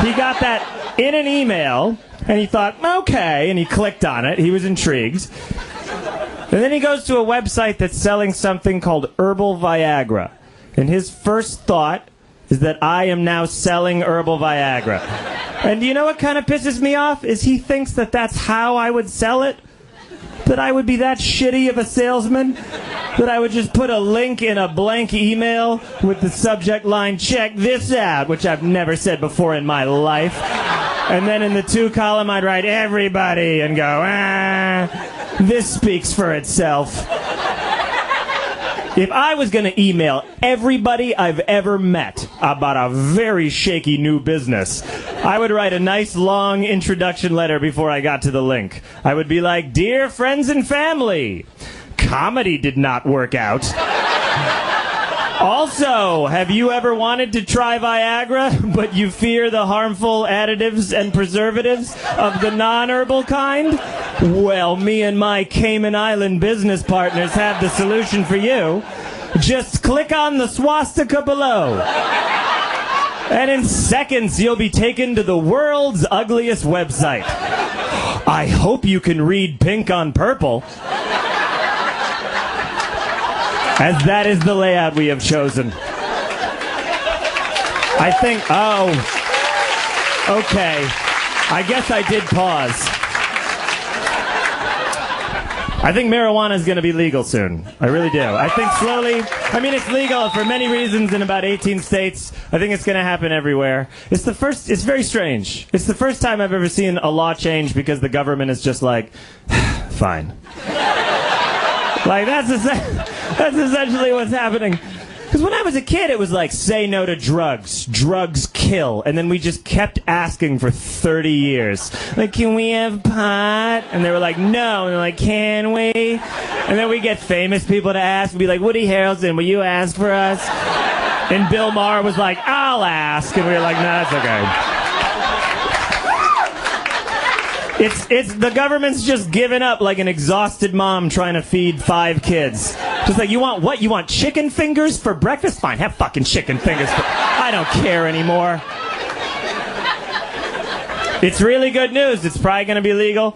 He got that in an email, and he thought, okay, and he clicked on it. He was intrigued. And then he goes to a website that's selling something called herbal Viagra. And his first thought is that I am now selling herbal Viagra. And do you know what kind of pisses me off? Is he thinks that that's how I would sell it? That I would be that shitty of a salesman? That I would just put a link in a blank email with the subject line, check this out, which I've never said before in my life. And then in the to column, I'd write everybody and go, this speaks for itself. If I was going to email everybody I've ever met about a very shaky new business, I would write a nice long introduction letter before I got to the link. I would be like, dear friends and family, comedy did not work out. Also, have you ever wanted to try Viagra, but you fear the harmful additives and preservatives of the non-herbal kind? Well, me and my Cayman Island business partners have the solution for you. Just click on the swastika below. And in seconds, you'll be taken to the world's ugliest website. I hope you can read pink on purple. As that is the layout we have chosen. I think, okay. I guess I did pause. I think marijuana is going to be legal soon. I really do. I think slowly, I mean, it's legal for many reasons in about 18 states. I think it's going to happen everywhere. It's very strange. It's the first time I've ever seen a law change because the government is just like, fine. Like, that's essentially what's happening. Because when I was a kid, it was like, say no to drugs. Drugs kill. And then we just kept asking for 30 years. Like, can we have pot? And they were like, no. And they're like, can we? And then we get famous people to ask. We'd be like, Woody Harrelson, will you ask for us? And Bill Maher was like, I'll ask. And we were like, no, that's okay. It's the government's just giving up like an exhausted mom trying to feed 5 kids. Just like, you want what? You want chicken fingers for breakfast? Fine, have fucking chicken fingers. I don't care anymore. It's really good news. It's probably going to be legal.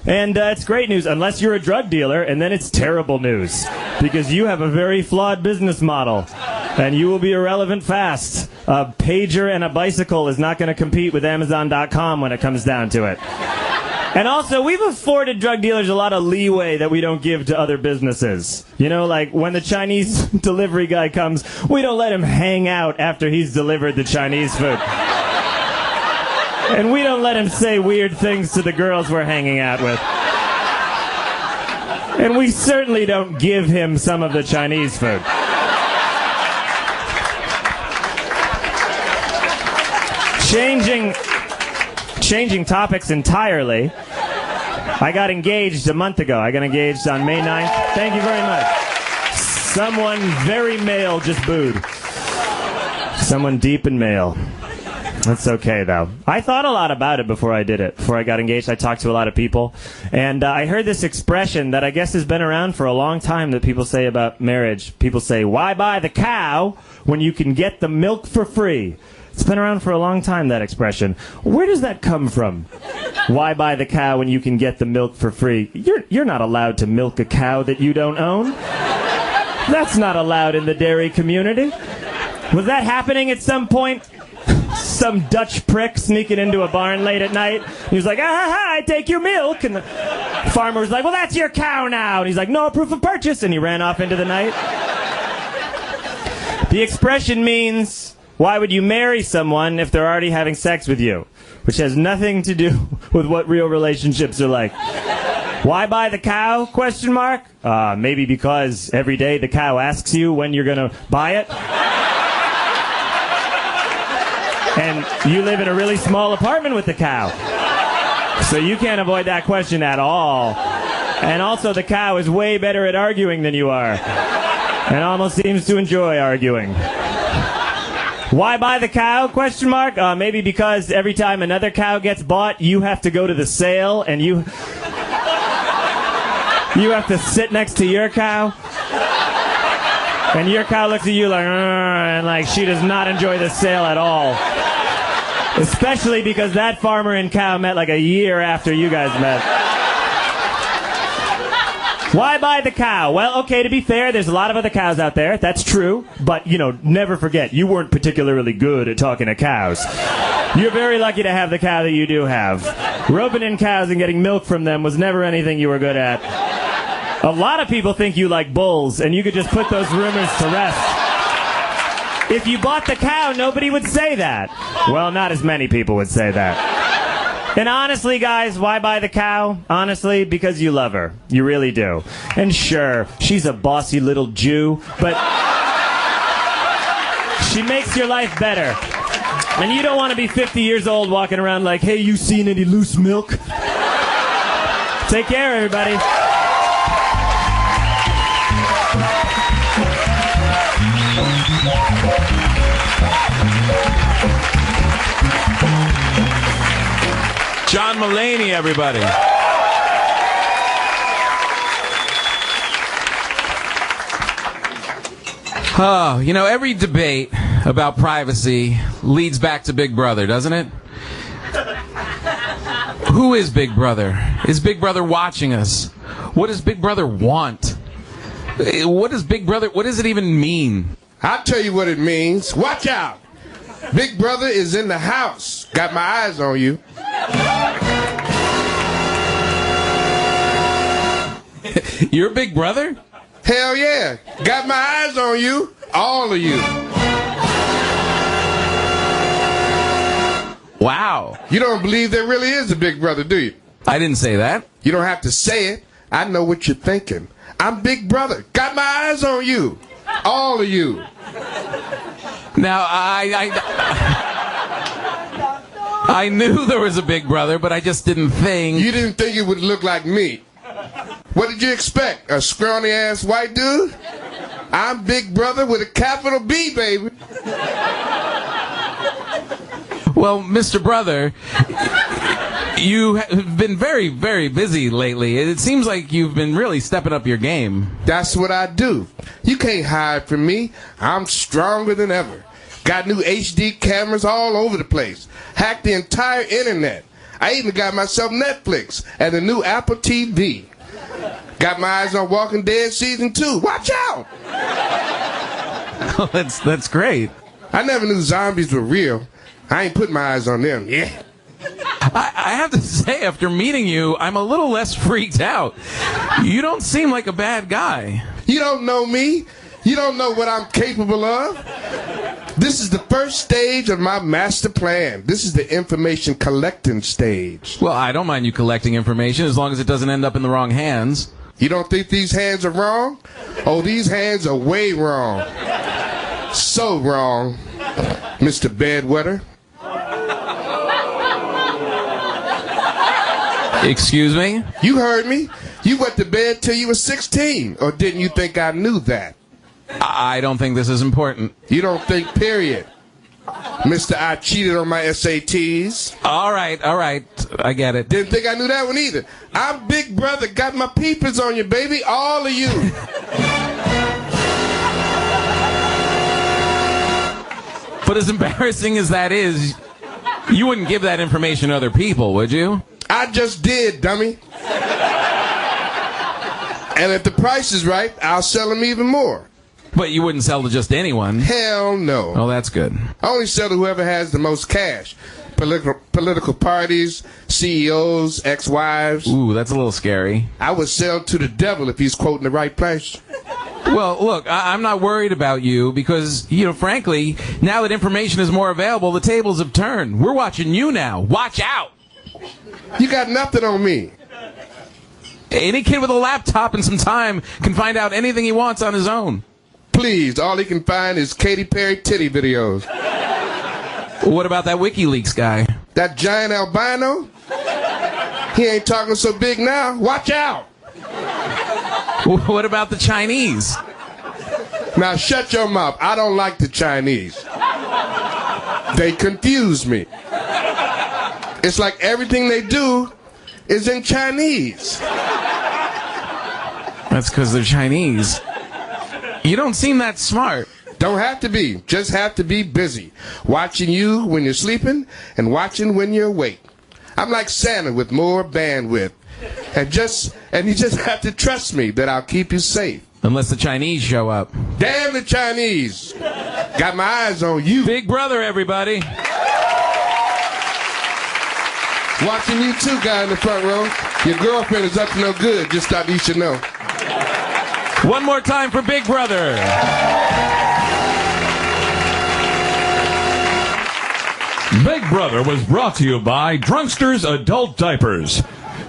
And it's great news, unless you're a drug dealer, and then it's terrible news. Because you have a very flawed business model. And you will be irrelevant fast. A pager and a bicycle is not going to compete with Amazon.com when it comes down to it. And also, we've afforded drug dealers a lot of leeway that we don't give to other businesses. You know, like when the Chinese delivery guy comes, we don't let him hang out after he's delivered the Chinese food. And we don't let him say weird things to the girls we're hanging out with. And we certainly don't give him some of the Chinese food. Changing topics entirely. I got engaged a month ago. I got engaged on May 9th. Thank you very much. Someone very male just booed. Someone deep and male. That's okay, though. I thought a lot about it before I did it. Before I got engaged, I talked to a lot of people. And I heard this expression that I guess has been around for a long time that people say about marriage. People say, why buy the cow when you can get the milk for free? It's been around for a long time, that expression. Where does that come from? Why buy the cow when you can get the milk for free? You're not allowed to milk a cow that you don't own. That's not allowed in the dairy community. Was that happening at some point? Some Dutch prick sneaking into a barn late at night. He was like, I take your milk. And the farmer was like, well, that's your cow now. And he's like, no proof of purchase. And he ran off into the night. The expression means, why would you marry someone if they're already having sex with you? Which has nothing to do with what real relationships are like. Why buy the cow? Question mark. Maybe because every day the cow asks you when you're going to buy it. And you live in a really small apartment with the cow. So you can't avoid that question at all. And also the cow is way better at arguing than you are. And almost seems to enjoy arguing. Why buy the cow? Question mark. Maybe because every time another cow gets bought, you have to go to the sale and you have to sit next to your cow. And your cow looks at you like, and like she does not enjoy the sale at all. Especially because that farmer and cow met like a year after you guys met. Why buy the cow? Well, okay, to be fair, there's a lot of other cows out there. That's true. But, never forget, you weren't particularly good at talking to cows. You're very lucky to have the cow that you do have. Roping in cows and getting milk from them was never anything you were good at. A lot of people think you like bulls, and you could just put those rumors to rest. If you bought the cow, nobody would say that. Well, not as many people would say that. And honestly, guys, why buy the cow? Honestly, because you love her. You really do. And sure, she's a bossy little Jew, but she makes your life better. And you don't want to be 50 years old walking around like, hey, you seen any loose milk? Take care, everybody. John Mulaney, everybody. Oh, every debate about privacy leads back to Big Brother, doesn't it? Who is Big Brother? Is Big Brother watching us? What does Big Brother want? What does it even mean? I'll tell you what it means. Watch out! Big Brother is in the house. Got my eyes on you. You're Big Brother? Hell yeah. Got my eyes on you. All of you. Wow. You don't believe there really is a Big Brother, do you? I didn't say that. You don't have to say it. I know what you're thinking. I'm Big Brother. Got my eyes on you. All of you. Now, I knew there was a Big Brother, but I just didn't think... You didn't think it would look like me. What did you expect? A scrawny-ass white dude? I'm Big Brother with a capital B, baby. Well, Mr. Brother, you have been very, very busy lately. It seems like you've been really stepping up your game. That's what I do. You can't hide from me. I'm stronger than ever. Got new HD cameras all over the place. Hacked the entire internet. I even got myself Netflix and a new Apple TV. Got my eyes on Walking Dead Season 2. Watch out! Oh, that's great. I never knew zombies were real. I ain't put my eyes on them. Yeah. I have to say, after meeting you, I'm a little less freaked out. You don't seem like a bad guy. You don't know me. You don't know what I'm capable of. This is the first stage of my master plan. This is the information collecting stage. Well, I don't mind you collecting information as long as it doesn't end up in the wrong hands. You don't think these hands are wrong? Oh, these hands are way wrong. So wrong, Mr. Bedwetter. Excuse me? You heard me. You went to bed till you were 16. Or didn't you think I knew that? I don't think this is important. You don't think, period. Mister, I cheated on my SATs. All right. I get it. Didn't think I knew that one either. I'm Big Brother. Got my peepers on you, baby. All of you. But as embarrassing as that is, you wouldn't give that information to other people, would you? I just did, dummy. And if the price is right, I'll sell them even more. But you wouldn't sell to just anyone. Hell no. Oh, that's good. I only sell to whoever has the most cash. Political parties, CEOs, ex-wives. Ooh, that's a little scary. I would sell to the devil if he's quoting the right price. Well, look, I'm not worried about you because, frankly, now that information is more available, the tables have turned. We're watching you now. Watch out. You got nothing on me. Any kid with a laptop and some time can find out anything he wants on his own. Please, all he can find is Katy Perry titty videos. What about that WikiLeaks guy? That giant albino? He ain't talking so big now. Watch out. What about the Chinese? Now shut your mouth. I don't like the Chinese. They confuse me. It's like everything they do is in Chinese. That's because they're Chinese. You don't seem that smart. Don't have to be. Just have to be busy. Watching you when you're sleeping and watching when you're awake. I'm like Santa with more bandwidth. And you just have to trust me that I'll keep you safe. Unless the Chinese show up. Damn the Chinese. Got my eyes on you. Big Brother, everybody. Watching you too, guy in the front row. Your girlfriend is up to no good. Just thought you should know. One more time for Big Brother. Big Brother was brought to you by Drunkster's Adult Diapers.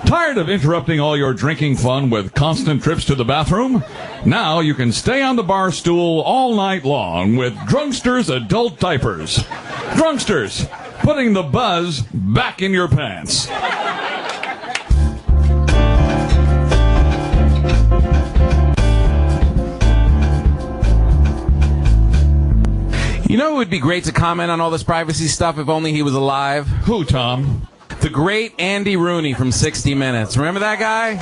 Tired of interrupting all your drinking fun with constant trips to the bathroom? Now you can stay on the bar stool all night long with Drunkster's Adult Diapers. Drunksters, putting the buzz back in your pants. You know it would be great to comment on all this privacy stuff if only he was alive? Who, Tom? The great Andy Rooney from 60 Minutes. Remember that guy?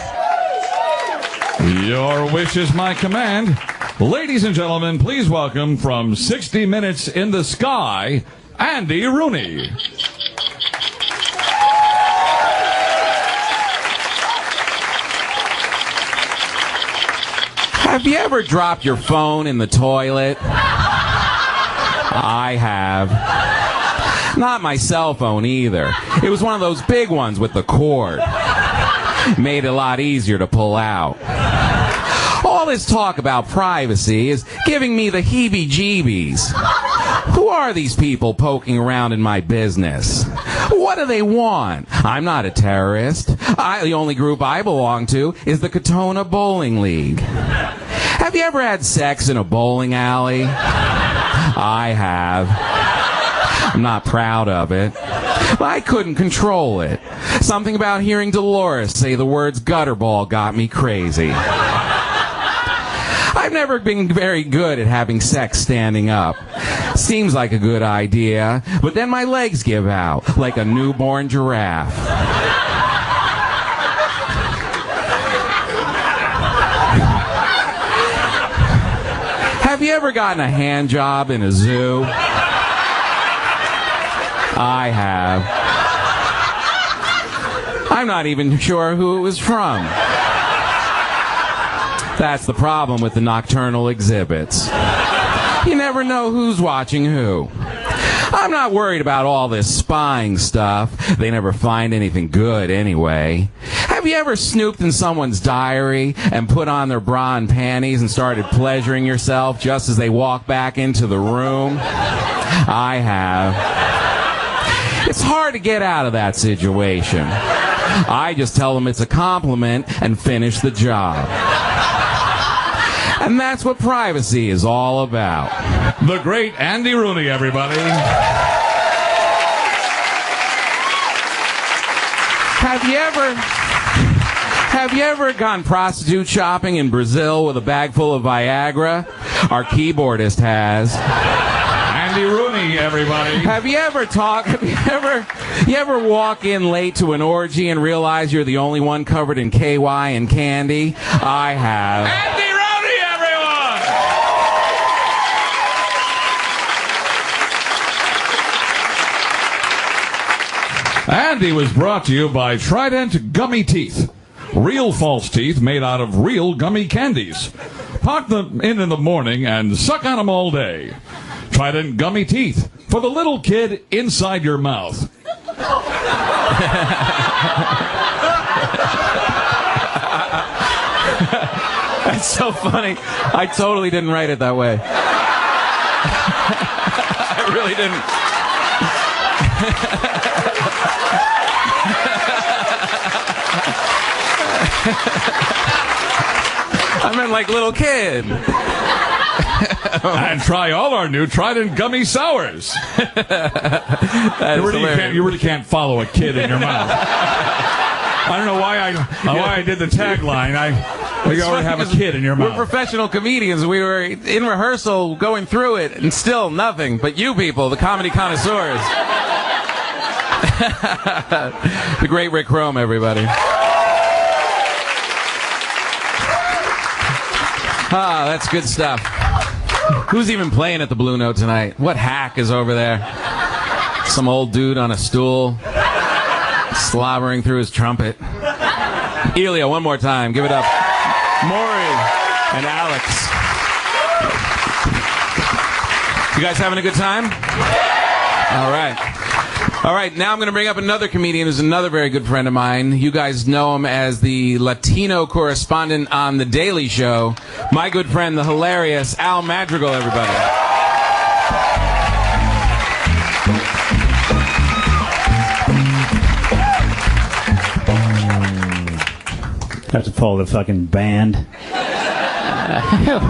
Your wish is my command. Ladies and gentlemen, please welcome from 60 Minutes in the Sky, Andy Rooney. Have you ever dropped your phone in the toilet? I have. Not my cell phone either. It was one of those big ones with the cord. Made it a lot easier to pull out. All this talk about privacy is giving me the heebie-jeebies. Who are these people poking around in my business? What do they want? I'm not a terrorist. The only group I belong to is the Katona Bowling League. Have you ever had sex in a bowling alley? I have. I'm not proud of it. But I couldn't control it. Something about hearing Dolores say the words gutterball got me crazy. I've never been very good at having sex standing up. Seems like a good idea, but then my legs give out like a newborn giraffe. Have you ever gotten a hand job in a zoo? I have. I'm not even sure who it was from. That's the problem with the nocturnal exhibits. You never know who's watching who. I'm not worried about all this spying stuff. They never find anything good anyway. Have you ever snooped in someone's diary and put on their bra and panties and started pleasuring yourself just as they walk back into the room? I have. It's hard to get out of that situation. I just tell them it's a compliment and finish the job. And that's what privacy is all about. The great Andy Rooney, everybody. Have you ever Have you ever gone prostitute shopping in Brazil with a bag full of Viagra? Our keyboardist has. Andy Rooney, everybody. Have you ever walk in late to an orgy and realize you're the only one covered in KY and candy? I have. Andy Rooney, everyone! Andy was brought to you by Trident Gummy Teeth. Real false teeth made out of real gummy candies. Pop them in the morning and suck on them all day. Trident Gummy Teeth for the little kid inside your mouth. That's so funny. I totally didn't write it that way. I really didn't. I meant like little kid. And try all our new Trident Gummy Sours. You really can't follow a kid in your mouth. I don't know why I did the tagline. You already have a kid in your mouth. We're professional comedians. We were in rehearsal going through it, and still nothing. But you people, the comedy connoisseurs. The great Rick Rome, everybody. Ah, that's good stuff. Who's even playing at the Blue Note tonight? What hack is over there? Some old dude on a stool, slobbering through his trumpet. Elio, one more time. Give it up. Maury and Alex. You guys having a good time? All right. All right, now I'm going to bring up another comedian who's another very good friend of mine. You guys know him as the Latino correspondent on The Daily Show. My good friend, the hilarious Al Madrigal, everybody. Have to pull the fucking band.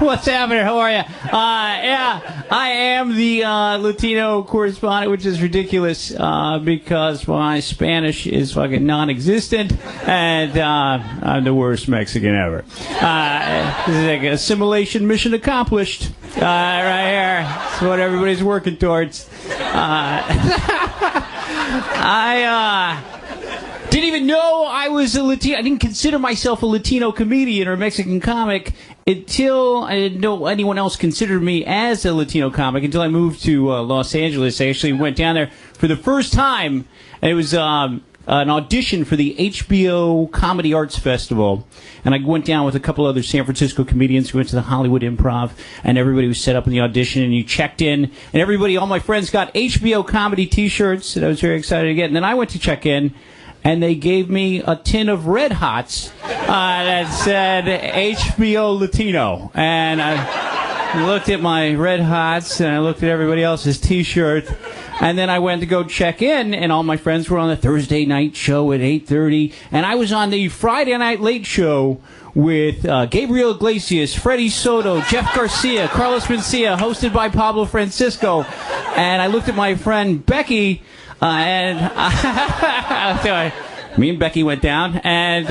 What's happening? How are you? Yeah, I am the Latino correspondent, which is ridiculous because my Spanish is fucking non-existent, and I'm the worst Mexican ever. This is like assimilation mission accomplished. Right here. That's what everybody's working towards. I didn't even know I was a Latino. I didn't consider myself a Latino comedian or a Mexican comic until I didn't know anyone else considered me as a Latino comic until I moved to Los Angeles. I actually went down there for the first time, and it was an audition for the HBO Comedy Arts Festival. And I went down with a couple other San Francisco comedians. We went to the Hollywood Improv, and everybody was set up in the audition, and you checked in, and everybody, all my friends got HBO comedy T-shirts that I was very excited to get. And then I went to check in, and they gave me a tin of Red Hots that said HBO Latino. And I looked at my Red Hots, and I looked at everybody else's T-shirt, and then I went to go check in, and all my friends were on the Thursday night show at 8:30, and I was on the Friday Night Late Show with Gabriel Iglesias, Freddie Soto, Jeff Garcia, Carlos Mencia, hosted by Pablo Francisco. And I looked at my friend Becky, and me and Becky went down, and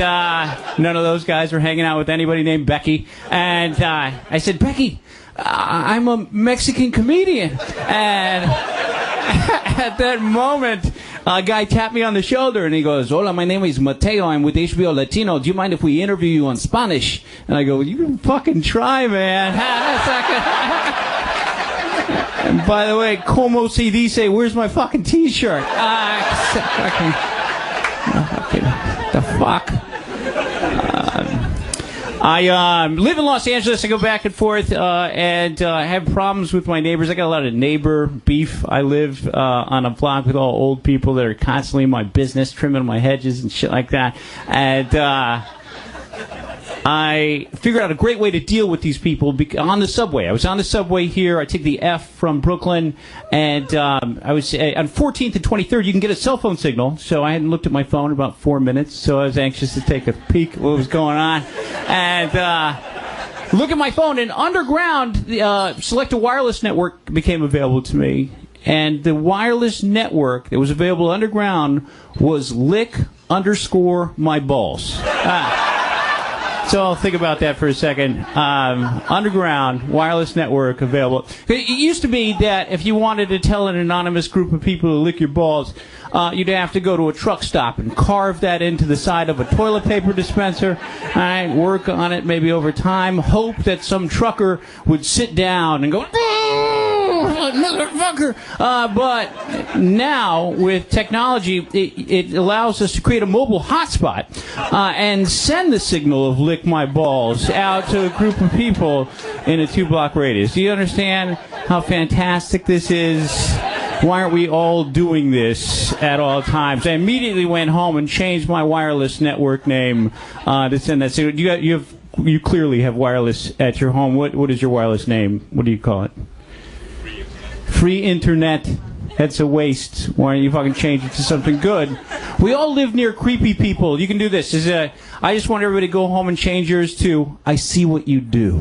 none of those guys were hanging out with anybody named Becky. And I said, Becky, I'm a Mexican comedian. And at that moment, a guy tapped me on the shoulder, and he goes, hola, my name is Mateo. I'm with HBO Latino. Do you mind if we interview you in Spanish? And I go, well, you can fucking try, man. And by the way, como se dice, where's my fucking T-shirt? The fuck? I live in Los Angeles. I go back and forth and have problems with my neighbors. I got a lot of neighbor beef. I live on a block with all old people that are constantly in my business, trimming my hedges and shit like that. And I figured out a great way to deal with these people on the subway. I was on the subway here. I took the F from Brooklyn, and I was on 14th and 23rd. You can get a cell phone signal, so I hadn't looked at my phone in about 4 minutes, so I was anxious to take a peek at what was going on. And look at my phone, and underground, Select a Wireless Network became available to me. And the wireless network that was available underground was lick_my balls. So I'll think about that for a second. Underground wireless network available. It used to be that if you wanted to tell an anonymous group of people to lick your balls, you'd have to go to a truck stop and carve that into the side of a toilet paper dispenser. All right, work on it maybe over time. Hope that some trucker would sit down and go, motherfucker. But now, with technology, it allows us to create a mobile hotspot and send the signal of lick my balls out to a group of people in a 2-block radius. Do you understand how fantastic this is? Why aren't we all doing this at all times? I immediately went home and changed my wireless network name to send that signal. You clearly have wireless at your home. What is your wireless name? What do you call it? Free internet. That's a waste. Why don't you fucking change it to something good? We all live near creepy people. You can do this. I just want everybody to go home and change yours to I see what you do.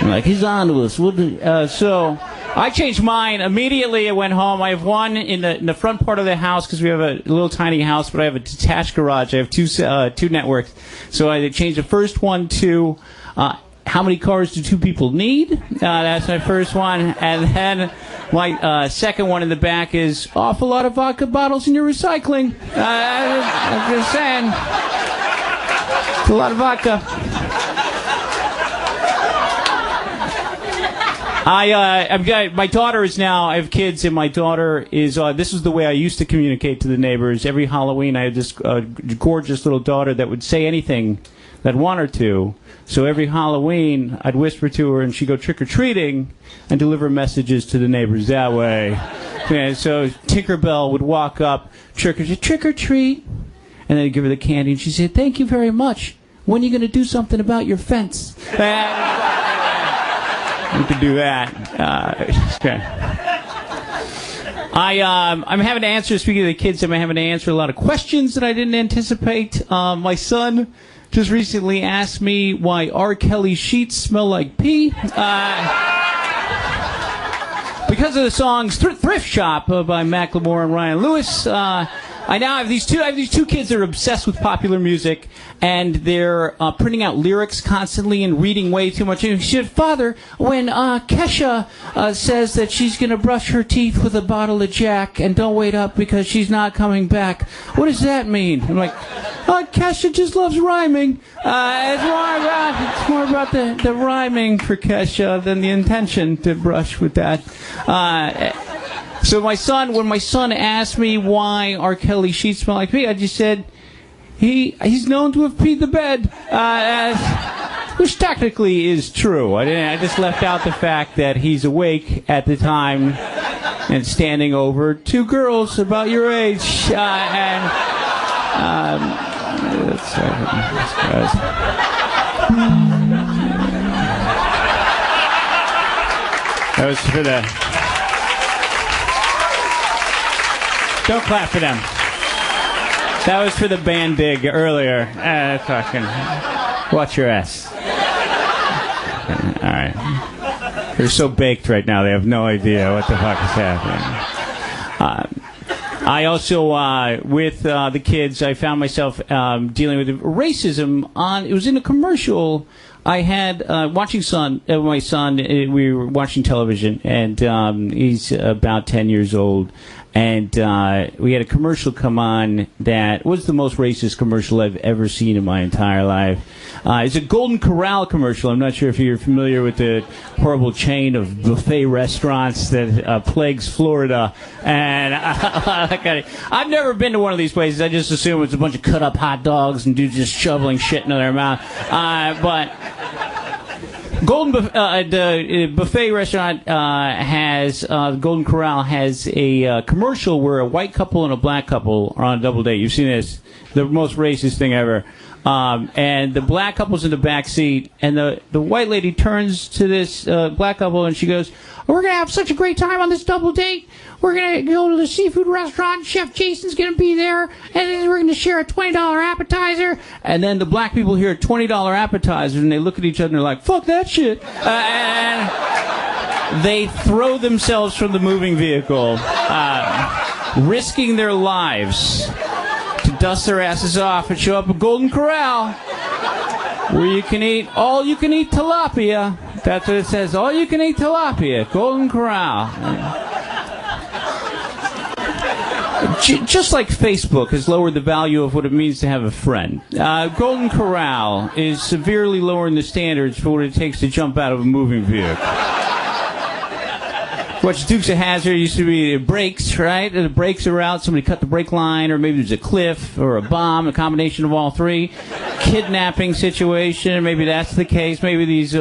Like he's on to us. So I changed mine immediately. I went home. I have one in the front part of the house because we have a little tiny house, but I have a detached garage. I have two networks. So I changed the first one to how many cars do 2 people need? That's my first one. And then my second one in the back is awful lot of vodka bottles in your recycling. I'm just saying. It's a lot of vodka. My daughter is now, I have kids, and my daughter is, this is the way I used to communicate to the neighbors. Every Halloween, I had this gorgeous little daughter that would say anything that want her to. So every Halloween, I'd whisper to her, and she'd go trick-or-treating and deliver messages to the neighbors that way. Yeah, so Tinkerbell would walk up, trick-or-treat, and then I'd give her the candy, and she'd say, thank you very much. When are you going to do something about your fence? We could do that. Okay. I'm having to answer, speaking of the kids, I'm having to answer a lot of questions that I didn't anticipate. My son just recently asked me why R. Kelly sheets smell like pee. Because of the songs Thrift Shop by Macklemore and Ryan Lewis. I now have these two kids that are obsessed with popular music, and they're printing out lyrics constantly and reading way too much. And she said, Father, when Kesha says that she's going to brush her teeth with a bottle of Jack and don't wait up because she's not coming back, what does that mean? I'm like, Kesha just loves rhyming. It's more about the rhyming for Kesha than the intention to brush with that. So when my son asked me why R. Kelly sheets smell like pee, I just said he's known to have peed the bed, which technically is true. I just left out the fact that he's awake at the time and standing over 2 girls about your age. That was for the... Don't clap for them. That was for the band dig earlier. Fucking watch your ass. All right. They're so baked right now, they have no idea what the fuck is happening. I also, with the kids, I found myself dealing with racism it was in a commercial. I had watching my son, we were watching television, and he's about 10 years old. And we had a commercial come on that was the most racist commercial I've ever seen in my entire life. It's a Golden Corral commercial. I'm not sure if you're familiar with the horrible chain of buffet restaurants that plagues Florida. And I've never been to one of these places. I just assume it's a bunch of cut-up hot dogs and dudes just shoveling shit into their mouth. But... the buffet restaurant Golden Corral has a commercial where a white couple and a black couple are on a double date. You've seen this, the most racist thing ever. And the black couple's in the back seat, and the white lady turns to this black couple and she goes, "We're gonna have such a great time on this double date. We're gonna go to the seafood restaurant. Chef Jason's gonna be there, and then we're gonna share a $20 appetizer." And then the black people hear a $20 appetizer, and they look at each other and they're like, "Fuck that shit!" And they throw themselves from the moving vehicle, risking their lives to dust their asses off and show up at Golden Corral, where you can eat all-you-can-eat tilapia. That's what it says, all-you-can-eat tilapia, Golden Corral. Just like Facebook has lowered the value of what it means to have a friend, Golden Corral is severely lowering the standards for what it takes to jump out of a moving vehicle. Watch Dukes of Hazzard used to be brakes, right? The brakes are out, somebody cut the brake line, or maybe there's a cliff or a bomb, a combination of all three. Kidnapping situation, maybe that's the case. Maybe these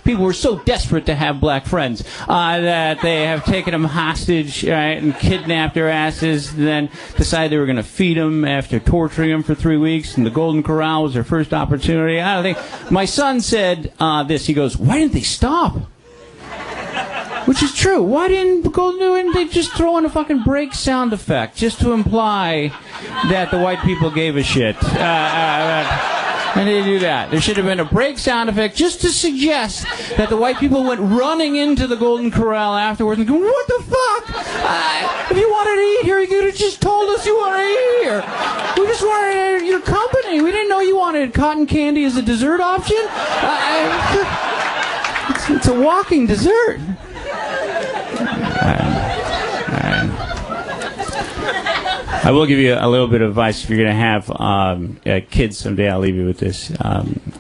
people were so desperate to have black friends that they have taken them hostage, right, and kidnapped their asses, and then decided they were going to feed them after torturing them for 3 weeks, and the Golden Corral was their first opportunity. I don't think. My son said this. He goes, "Why didn't they stop?" Which is true. Why didn't they just throw in a fucking brake sound effect just to imply that the white people gave a shit? And they do that. There should have been a brake sound effect just to suggest that the white people went running into the Golden Corral afterwards and go, "What the fuck? If you wanted to eat here, you could have just told us you wanted to eat here. We just wanted your company. We didn't know you wanted cotton candy as a dessert option." It's a walking dessert. I will give you a little bit of advice if you're going to have kids someday. I'll leave you with this.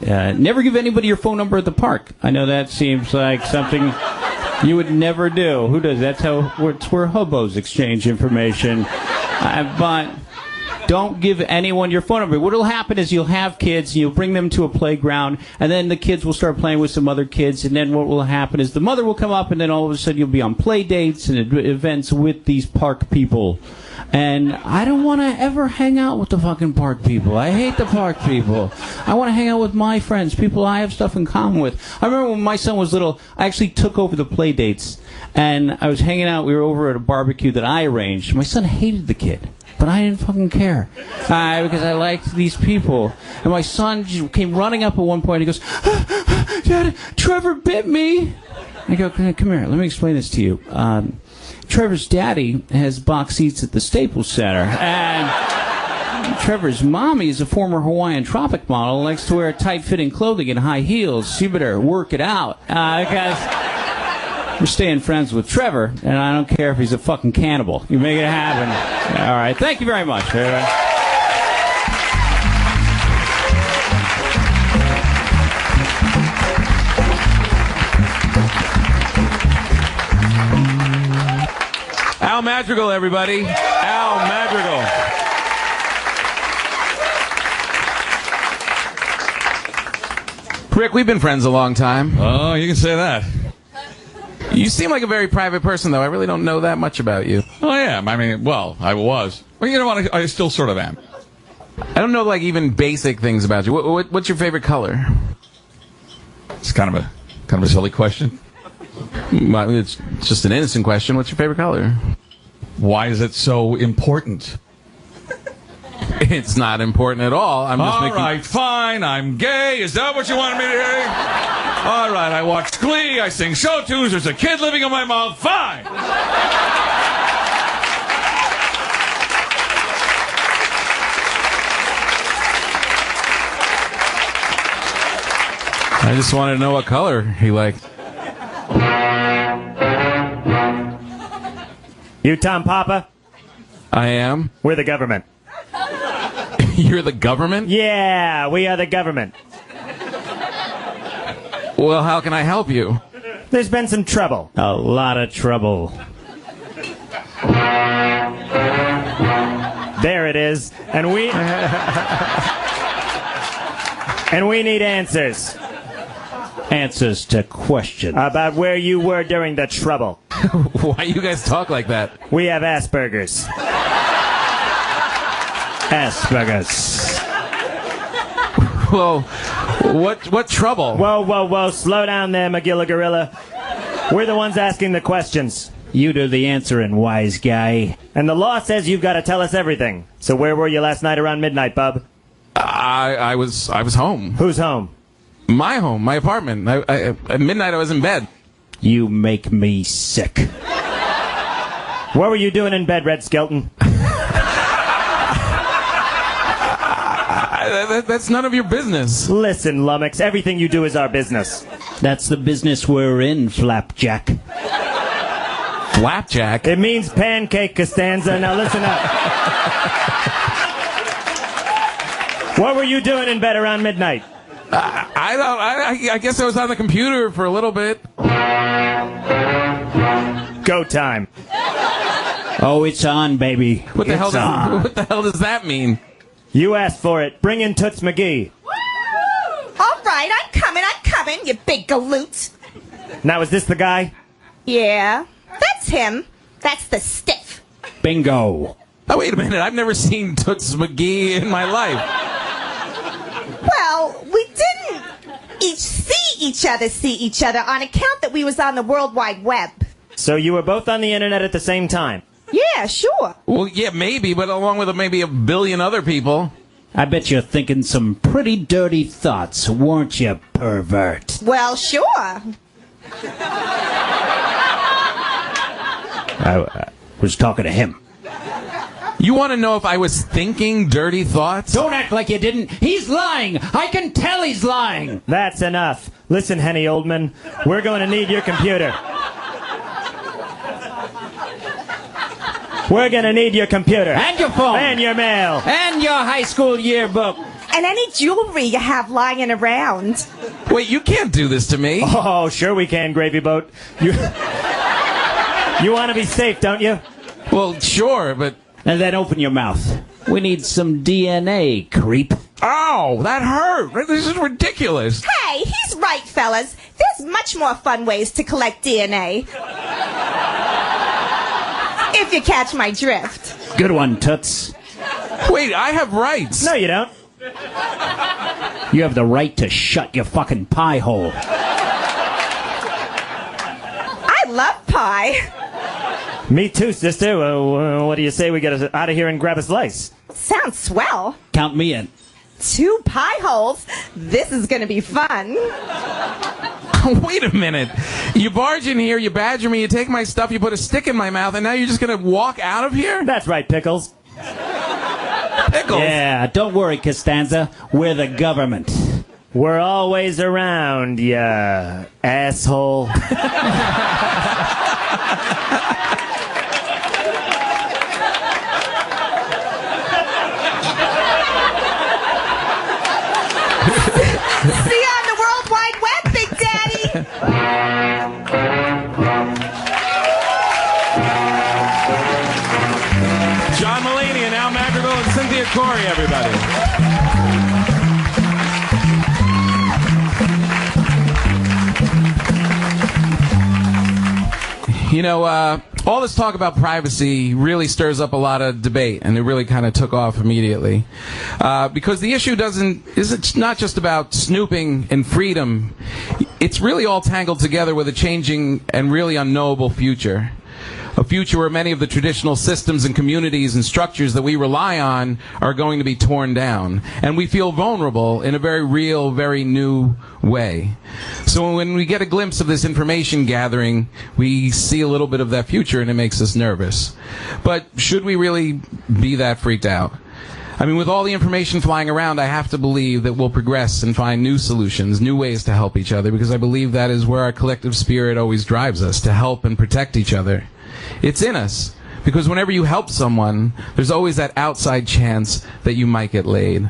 Never give anybody your phone number at the park. I know that seems like something you would never do. Who does? It's where hobos exchange information. But don't give anyone your phone number. What will happen is you'll have kids, and you'll bring them to a playground, and then the kids will start playing with some other kids, and then what will happen is the mother will come up, and then all of a sudden you'll be on play dates and events with these park people. And I don't want to ever hang out with the fucking park people. I hate the park people. I want to hang out with my friends, people I have stuff in common with. I remember when my son was little, I actually took over the play dates, and I was hanging out. We were over at a barbecue that I arranged. My son hated the kid. But I didn't fucking care because I liked these people. And my son came running up at one point. And he goes, "Dad, Trevor bit me." I go, "Come here. Let me explain this to you. Trevor's daddy has box seats at the Staples Center. And Trevor's mommy is a former Hawaiian tropic model, likes to wear tight-fitting clothing and high heels. You better work it out. Because we're staying friends with Trevor, and I don't care if he's a fucking cannibal. You make it happen." All right. Thank you very much. Al Madrigal, everybody. Al Madrigal. Rick, we've been friends a long time. Oh, you can say that. You seem like a very private person, though. I really don't know that much about you. Oh, I am. I mean, well, I was. Well, you know what? I still sort of am. I don't know, like, even basic things about you. What's your favorite color? It's kind of a silly question. Well, it's just an innocent question. What's your favorite color? Why is it so important? It's not important at all. I'm just all right, fine. I'm gay. Is that what you wanted me to hear? All right, I watch Glee. I sing show tunes. There's a kid living in my mouth. Fine. I just wanted to know what color he liked. You Tom Papa? I am. We're the government. You're the government? Yeah, we are the government. Well, how can I help you? There's been some trouble. A lot of trouble. There it is. And we need answers. Answers to questions. About where you were during the trouble. Why you guys talk like that? We have Asperger's. Asperger's. Whoa. What trouble? Whoa. Slow down there, Magilla Gorilla. We're the ones asking the questions. You do the answering, wise guy. And the law says you've got to tell us everything. So where were you last night around midnight, bub? I was home. Who's home? My home, my apartment. At midnight I was in bed. You make me sick. What were you doing in bed, Red Skelton? That's none of your business. Listen, Lummox, everything you do is our business. That's the business we're in, Flapjack. Flapjack? It means pancake, Costanza. Now listen up. What were you doing in bed around midnight? I guess I was on the computer for a little bit. Go time. Oh, it's on, baby. What the hell does that mean? You asked for it. Bring in Toots McGee. All right, I'm coming, you big galoot. Now, is this the guy? Yeah, that's him. That's the stiff. Bingo. Oh, wait a minute. I've never seen Toots McGee in my life. Well, we didn't see each other on account that we was on the World Wide Web. So you were both on the internet at the same time? Yeah, sure. Well, yeah, maybe, but along with maybe a billion other people. I bet you're thinking some pretty dirty thoughts, weren't you, pervert? Well, sure. I was talking to him. You want to know if I was thinking dirty thoughts? Don't act like you didn't. He's lying. I can tell he's lying. That's enough. Listen, Henny Oldman, we're going to need your computer. We're going to need your computer. And your phone. And your mail. And your high school yearbook. And any jewelry you have lying around. Wait, you can't do this to me. Oh, sure we can, Gravy Boat. You want to be safe, don't you? Well, sure, but... And then open your mouth. We need some DNA, creep. Ow, that hurt. This is ridiculous. Hey, he's right, fellas. There's much more fun ways to collect DNA. If you catch my drift. Good one, Toots. Wait, I have rights. No, you don't. You have the right to shut your fucking pie hole. I love pie. Me too, sister. What do you say we get out of here and grab a slice? Sounds swell. Count me in. 2 pie holes. This is going to be fun. Wait a minute. You barge in here, you badger me, you take my stuff, you put a stick in my mouth, and now you're just going to walk out of here? That's right, Pickles. Pickles? Yeah, don't worry, Costanza. We're the government. We're always around, ya asshole. See you on the World Wide Web, Big Daddy. John Mulaney and Al Madrigal and Cynthia Corey, everybody. You know, all this talk about privacy really stirs up a lot of debate, and it really kind of took off immediately. Because the issue isn't not just about snooping and freedom. It's really all tangled together with a changing and really unknowable future. A future where many of the traditional systems and communities and structures that we rely on are going to be torn down. And we feel vulnerable in a very real, very new way. So when we get a glimpse of this information gathering, we see a little bit of that future and it makes us nervous. But should we really be that freaked out? I mean, with all the information flying around, I have to believe that we'll progress and find new solutions, new ways to help each other, because I believe that is where our collective spirit always drives us, to help and protect each other. It's in us, because whenever you help someone, there's always that outside chance that you might get laid.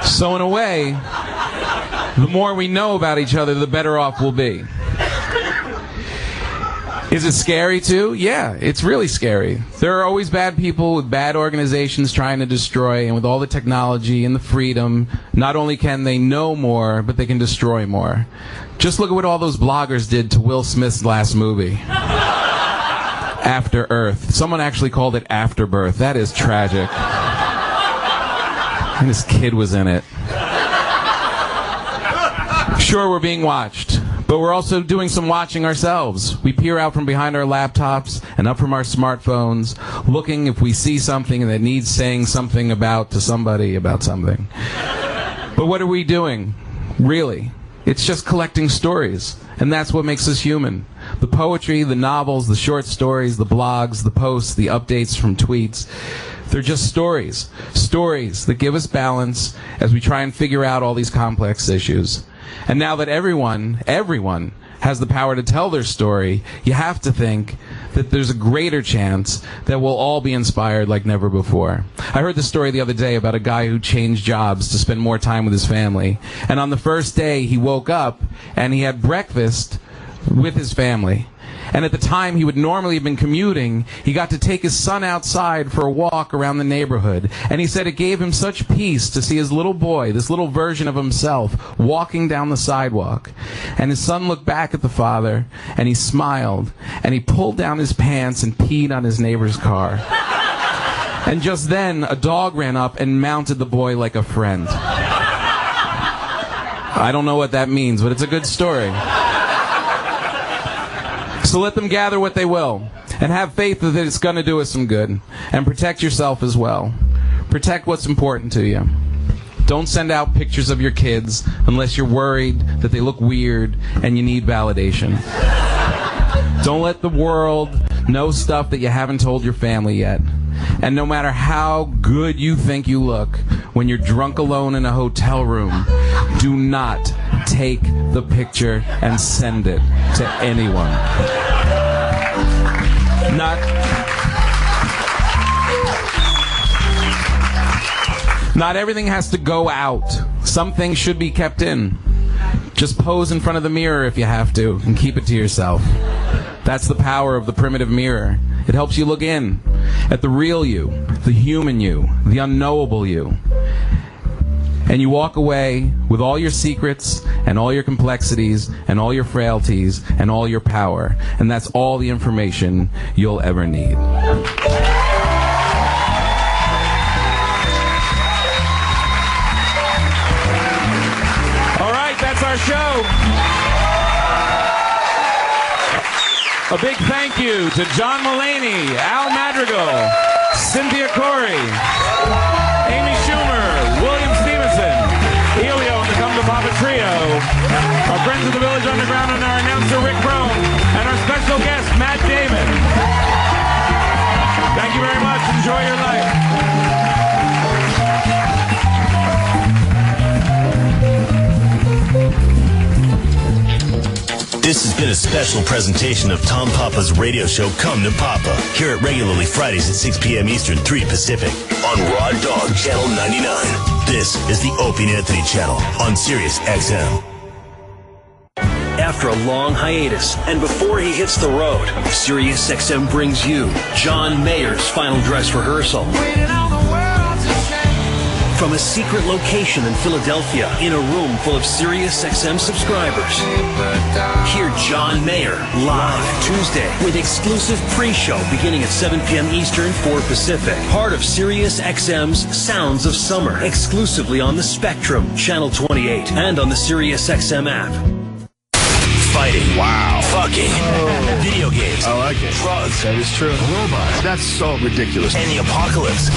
So in a way, the more we know about each other, the better off we'll be. Is it scary too? Yeah, it's really scary. There are always bad people with bad organizations trying to destroy, and with all the technology and the freedom, not only can they know more, but they can destroy more. Just look at what all those bloggers did to Will Smith's last movie. After Earth. Someone actually called it Afterbirth. That is tragic. And this kid was in it. Sure, we're being watched, but we're also doing some watching ourselves. We peer out from behind our laptops and up from our smartphones, looking if we see something that needs saying something about to somebody about something. But what are we doing? Really? It's just collecting stories, and that's what makes us human. The poetry, the novels, the short stories, the blogs, the posts, the updates from tweets. They're just stories. Stories that give us balance as we try and figure out all these complex issues. And now that everyone has the power to tell their story, you have to think that there's a greater chance that we'll all be inspired like never before. I heard the story the other day about a guy who changed jobs to spend more time with his family. And on the first day, he woke up and he had breakfast with his family. And at the time he would normally have been commuting, he got to take his son outside for a walk around the neighborhood. And he said it gave him such peace to see his little boy, this little version of himself, walking down the sidewalk. And his son looked back at the father, and he smiled, and he pulled down his pants and peed on his neighbor's car. And just then, a dog ran up and mounted the boy like a friend. I don't know what that means, but it's a good story. So let them gather what they will, and have faith that it's going to do us some good. And protect yourself as well. Protect what's important to you. Don't send out pictures of your kids unless you're worried that they look weird and you need validation. Don't let the world know stuff that you haven't told your family yet. And no matter how good you think you look, when you're drunk alone in a hotel room, do not take the picture and send it to anyone. Not everything has to go out. Some things should be kept in. Just pose in front of the mirror if you have to, and keep it to yourself. That's the power of the primitive mirror. It helps you look in at the real you, the human you, the unknowable you. And you walk away with all your secrets and all your complexities and all your frailties and all your power. And that's all the information you'll ever need. All right, that's our show. A big thank you to John Mulaney, Al Madrigal, Cynthia Corey, Amy Schumer, William Stevenson, Elio and the Come to Papa Trio, our friends of the Village Underground and our announcer Rick Crone, and our special guest Matt Damon. Thank you very much. Enjoy your life. This has been a special presentation of Tom Papa's radio show, Come to Papa. Hear it regularly Fridays at 6 p.m. Eastern, 3 Pacific on Raw Dog Channel 99. This is the Opie Anthony Channel on Sirius XM. After a long hiatus, and before he hits the road, Sirius XM brings you John Mayer's final dress rehearsal. From a secret location in Philadelphia, in a room full of Sirius XM subscribers. Hear John Mayer live Tuesday with exclusive pre-show beginning at 7 p.m. Eastern, 4 Pacific. Part of Sirius XM's Sounds of Summer, exclusively on the Spectrum, Channel 28, and on the Sirius XM app. Fighting. Wow. Fucking. Oh. Video games. I like it. Drugs. That is true. Robots. That's so ridiculous. And the apocalypse.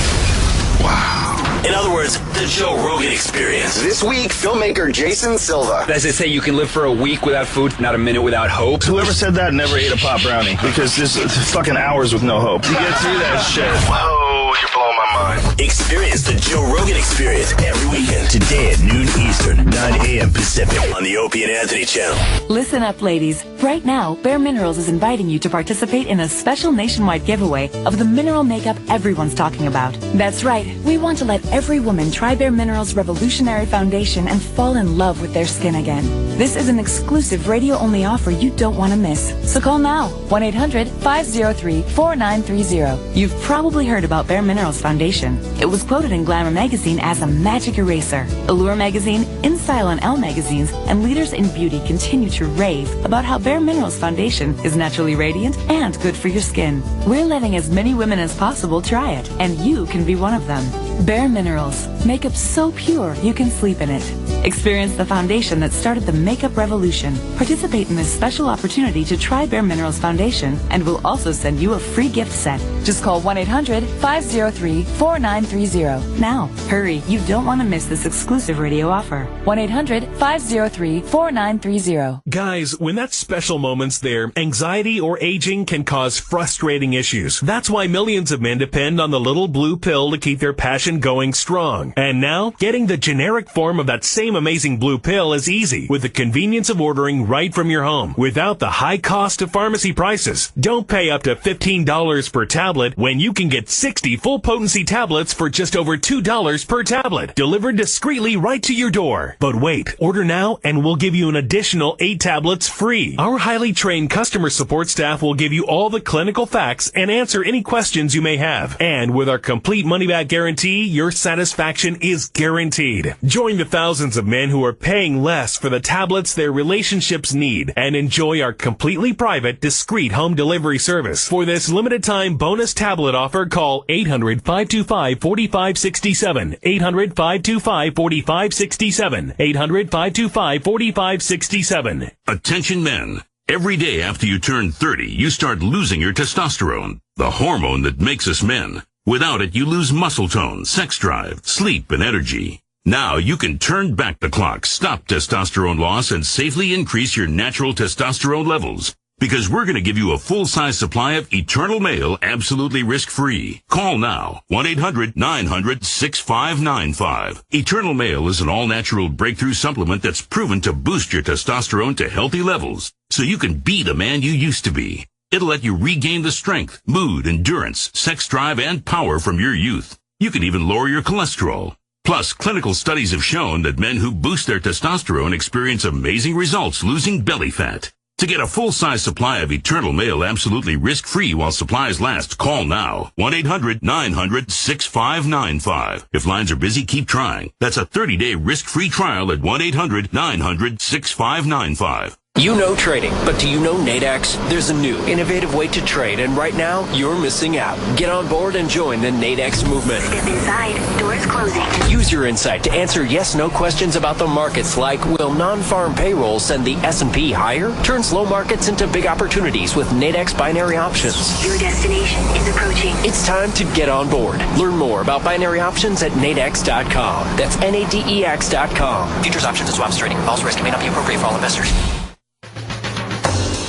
Wow. In other words, the Joe Rogan Experience. This week, filmmaker Jason Silva. As they say, you can live for a week without food, not a minute without hope. Whoever said that never ate a pop brownie, because there's fucking hours with no hope. You get through that shit. Whoa, you're blowing my mind. Experience the Joe Rogan Experience every weekend, today at noon Eastern, 9 a.m. Pacific on the Opie and Anthony Channel. Listen up, ladies. Right now, Bare Minerals is inviting you to participate in a special nationwide giveaway of the mineral makeup everyone's talking about. That's right. We want to let every woman try Bare Minerals' revolutionary foundation and fall in love with their skin again. This is an exclusive radio-only offer you don't want to miss. So call now, 1-800-503-4930. You've probably heard about Bare Minerals Foundation. It was quoted in Glamour magazine as a magic eraser. Allure magazine, InStyle and Elle magazines, and leaders in beauty continue to rave about how Bare Minerals Foundation is naturally radiant and good for your skin. We're letting as many women as possible try it, and you can be one of them. Bare Minerals. Makeup so pure you can sleep in it. Experience the foundation that started the makeup revolution. Participate in this special opportunity to try Bare Minerals Foundation, and we'll also send you a free gift set. Just call 1-800-503-4930. Now, hurry, you don't want to miss this exclusive radio offer. 1-800-503-4930. Guys, when that special moment's there, anxiety or aging can cause frustrating issues. That's why millions of men depend on the little blue pill to keep their passion going strong. And now, getting the generic form of that same amazing blue pill is easy, with the convenience of ordering right from your home, without the high cost of pharmacy prices. Don't pay up to $15 per tablet when you can get 60 full potency tablets for just over $2 per tablet, delivered discreetly right to your door. But wait, order now and we'll give you an additional 8 tablets free. Our highly trained customer support staff will give you all the clinical facts and answer any questions you may have. And with our complete money-back guarantee, your satisfaction is guaranteed. Join the thousands of men who are paying less for the tablets their relationships need and enjoy our completely private, discreet home delivery service. For this limited time bonus tablet offer, call 800-525-4567. 800-525-4567. 800-525-4567. Attention men. Every day after you turn 30, you start losing your testosterone, the hormone that makes us men. Without it, you lose muscle tone, sex drive, sleep, and energy. Now you can turn back the clock, stop testosterone loss, and safely increase your natural testosterone levels. Because we're going to give you a full-size supply of Eternal Male absolutely risk-free. Call now, 1-800-900-6595. Eternal Male is an all-natural breakthrough supplement that's proven to boost your testosterone to healthy levels, so you can be the man you used to be. It'll let you regain the strength, mood, endurance, sex drive, and power from your youth. You can even lower your cholesterol. Plus, clinical studies have shown that men who boost their testosterone experience amazing results losing belly fat. To get a full-size supply of Eternal Male absolutely risk-free while supplies last, call now. 1-800-900-6595. If lines are busy, keep trying. That's a 30-day risk-free trial at 1-800-900-6595. You know trading, but do you know Nadex? There's a new, innovative way to trade, and right now, you're missing out. Get on board and join the Nadex movement. Step inside. Doors closing. Use your insight to answer yes-no questions about the markets like, will non-farm payrolls send the S&P higher? Turn slow markets into big opportunities with Nadex binary options. Your destination is approaching. It's time to get on board. Learn more about binary options at nadex.com. That's NADEX.com. Futures, options, and swaps trading. All risk may not be appropriate for all investors.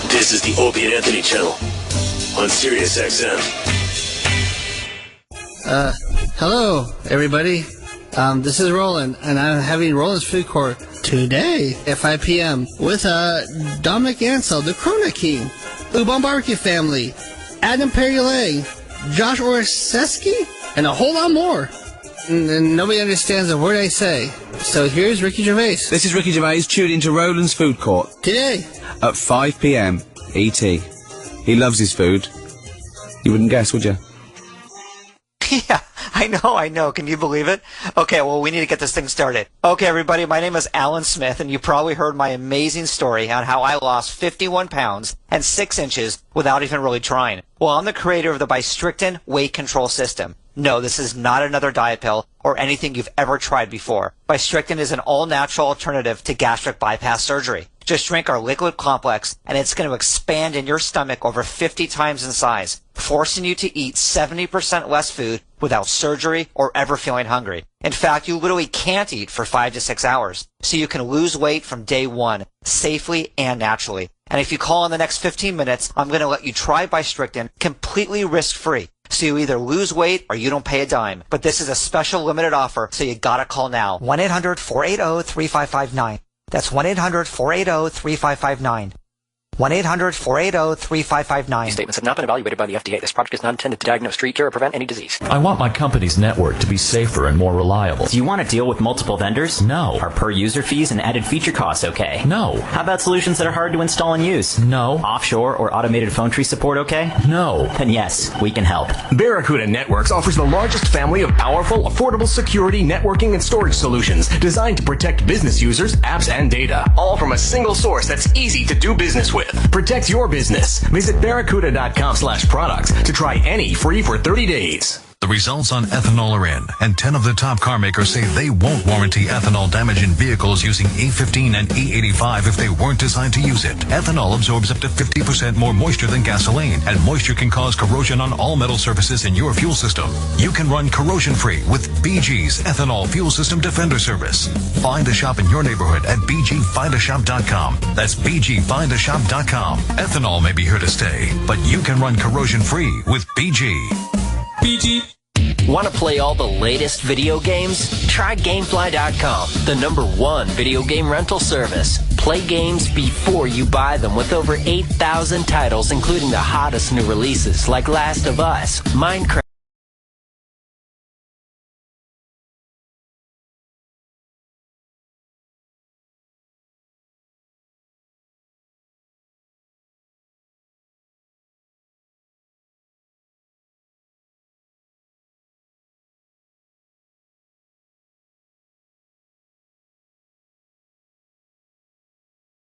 This is the Opie and Anthony channel on Sirius XM. Hello, everybody. This is Roland, and I'm having Roland's Food Court today at 5 p.m. with Dominic Ansel, the Corona King, Ubon Barbecue Family, Adam Perriellet, Josh Orseski, and a whole lot more. And nobody understands a word I say. So here's Ricky Gervais. This is Ricky Gervais. Tune into Roland's Food Court. Today. At 5 p.m. ET. He loves his food. You wouldn't guess, would you? Yeah, I know. Can you believe it? Okay, well, we need to get this thing started. Okay, everybody, my name is Alan Smith, and you probably heard my amazing story on how I lost 51 pounds and 6 inches without even really trying. Well, I'm the creator of the Bistrictin weight control system. No, this is not another diet pill or anything you've ever tried before. Bistrictin is an all-natural alternative to gastric bypass surgery. Just drink our liquid complex, and it's going to expand in your stomach over 50 times in size, forcing you to eat 70% less food without surgery or ever feeling hungry. In fact, you literally can't eat for 5 to 6 hours, so you can lose weight from day one, safely and naturally. And if you call in the next 15 minutes, I'm going to let you try Bistrictin completely risk-free. So you either lose weight or you don't pay a dime. But this is a special limited offer, so you gotta call now. 1-800-480-3559. That's 1-800-480-3559. 1-800-480-3559. These statements have not been evaluated by the FDA. This product is not intended to diagnose, treat, cure, or prevent any disease. I want my company's network to be safer and more reliable. Do you want to deal with multiple vendors? No. Are per-user fees and added feature costs okay? No. How about solutions that are hard to install and use? No. Offshore or automated phone tree support okay? No. Then yes, we can help. Barracuda Networks offers the largest family of powerful, affordable security, networking, and storage solutions designed to protect business users, apps, and data, all from a single source that's easy to do business with. Protect your business. Visit barracuda.com/products to try any free for 30 days. The results on ethanol are in, and 10 of the top car makers say they won't warranty ethanol damage in vehicles using E15 and E85 if they weren't designed to use it. Ethanol absorbs up to 50% more moisture than gasoline, and moisture can cause corrosion on all metal surfaces in your fuel system. You can run corrosion-free with BG's Ethanol Fuel System Defender Service. Find a shop in your neighborhood at bgfindashop.com. That's bgfindashop.com. Ethanol may be here to stay, but you can run corrosion-free with BG. BG. Want to play all the latest video games? Try Gamefly.com, the #1 video game rental service. Play games before you buy them with over 8,000 titles, including the hottest new releases like Last of Us, Minecraft,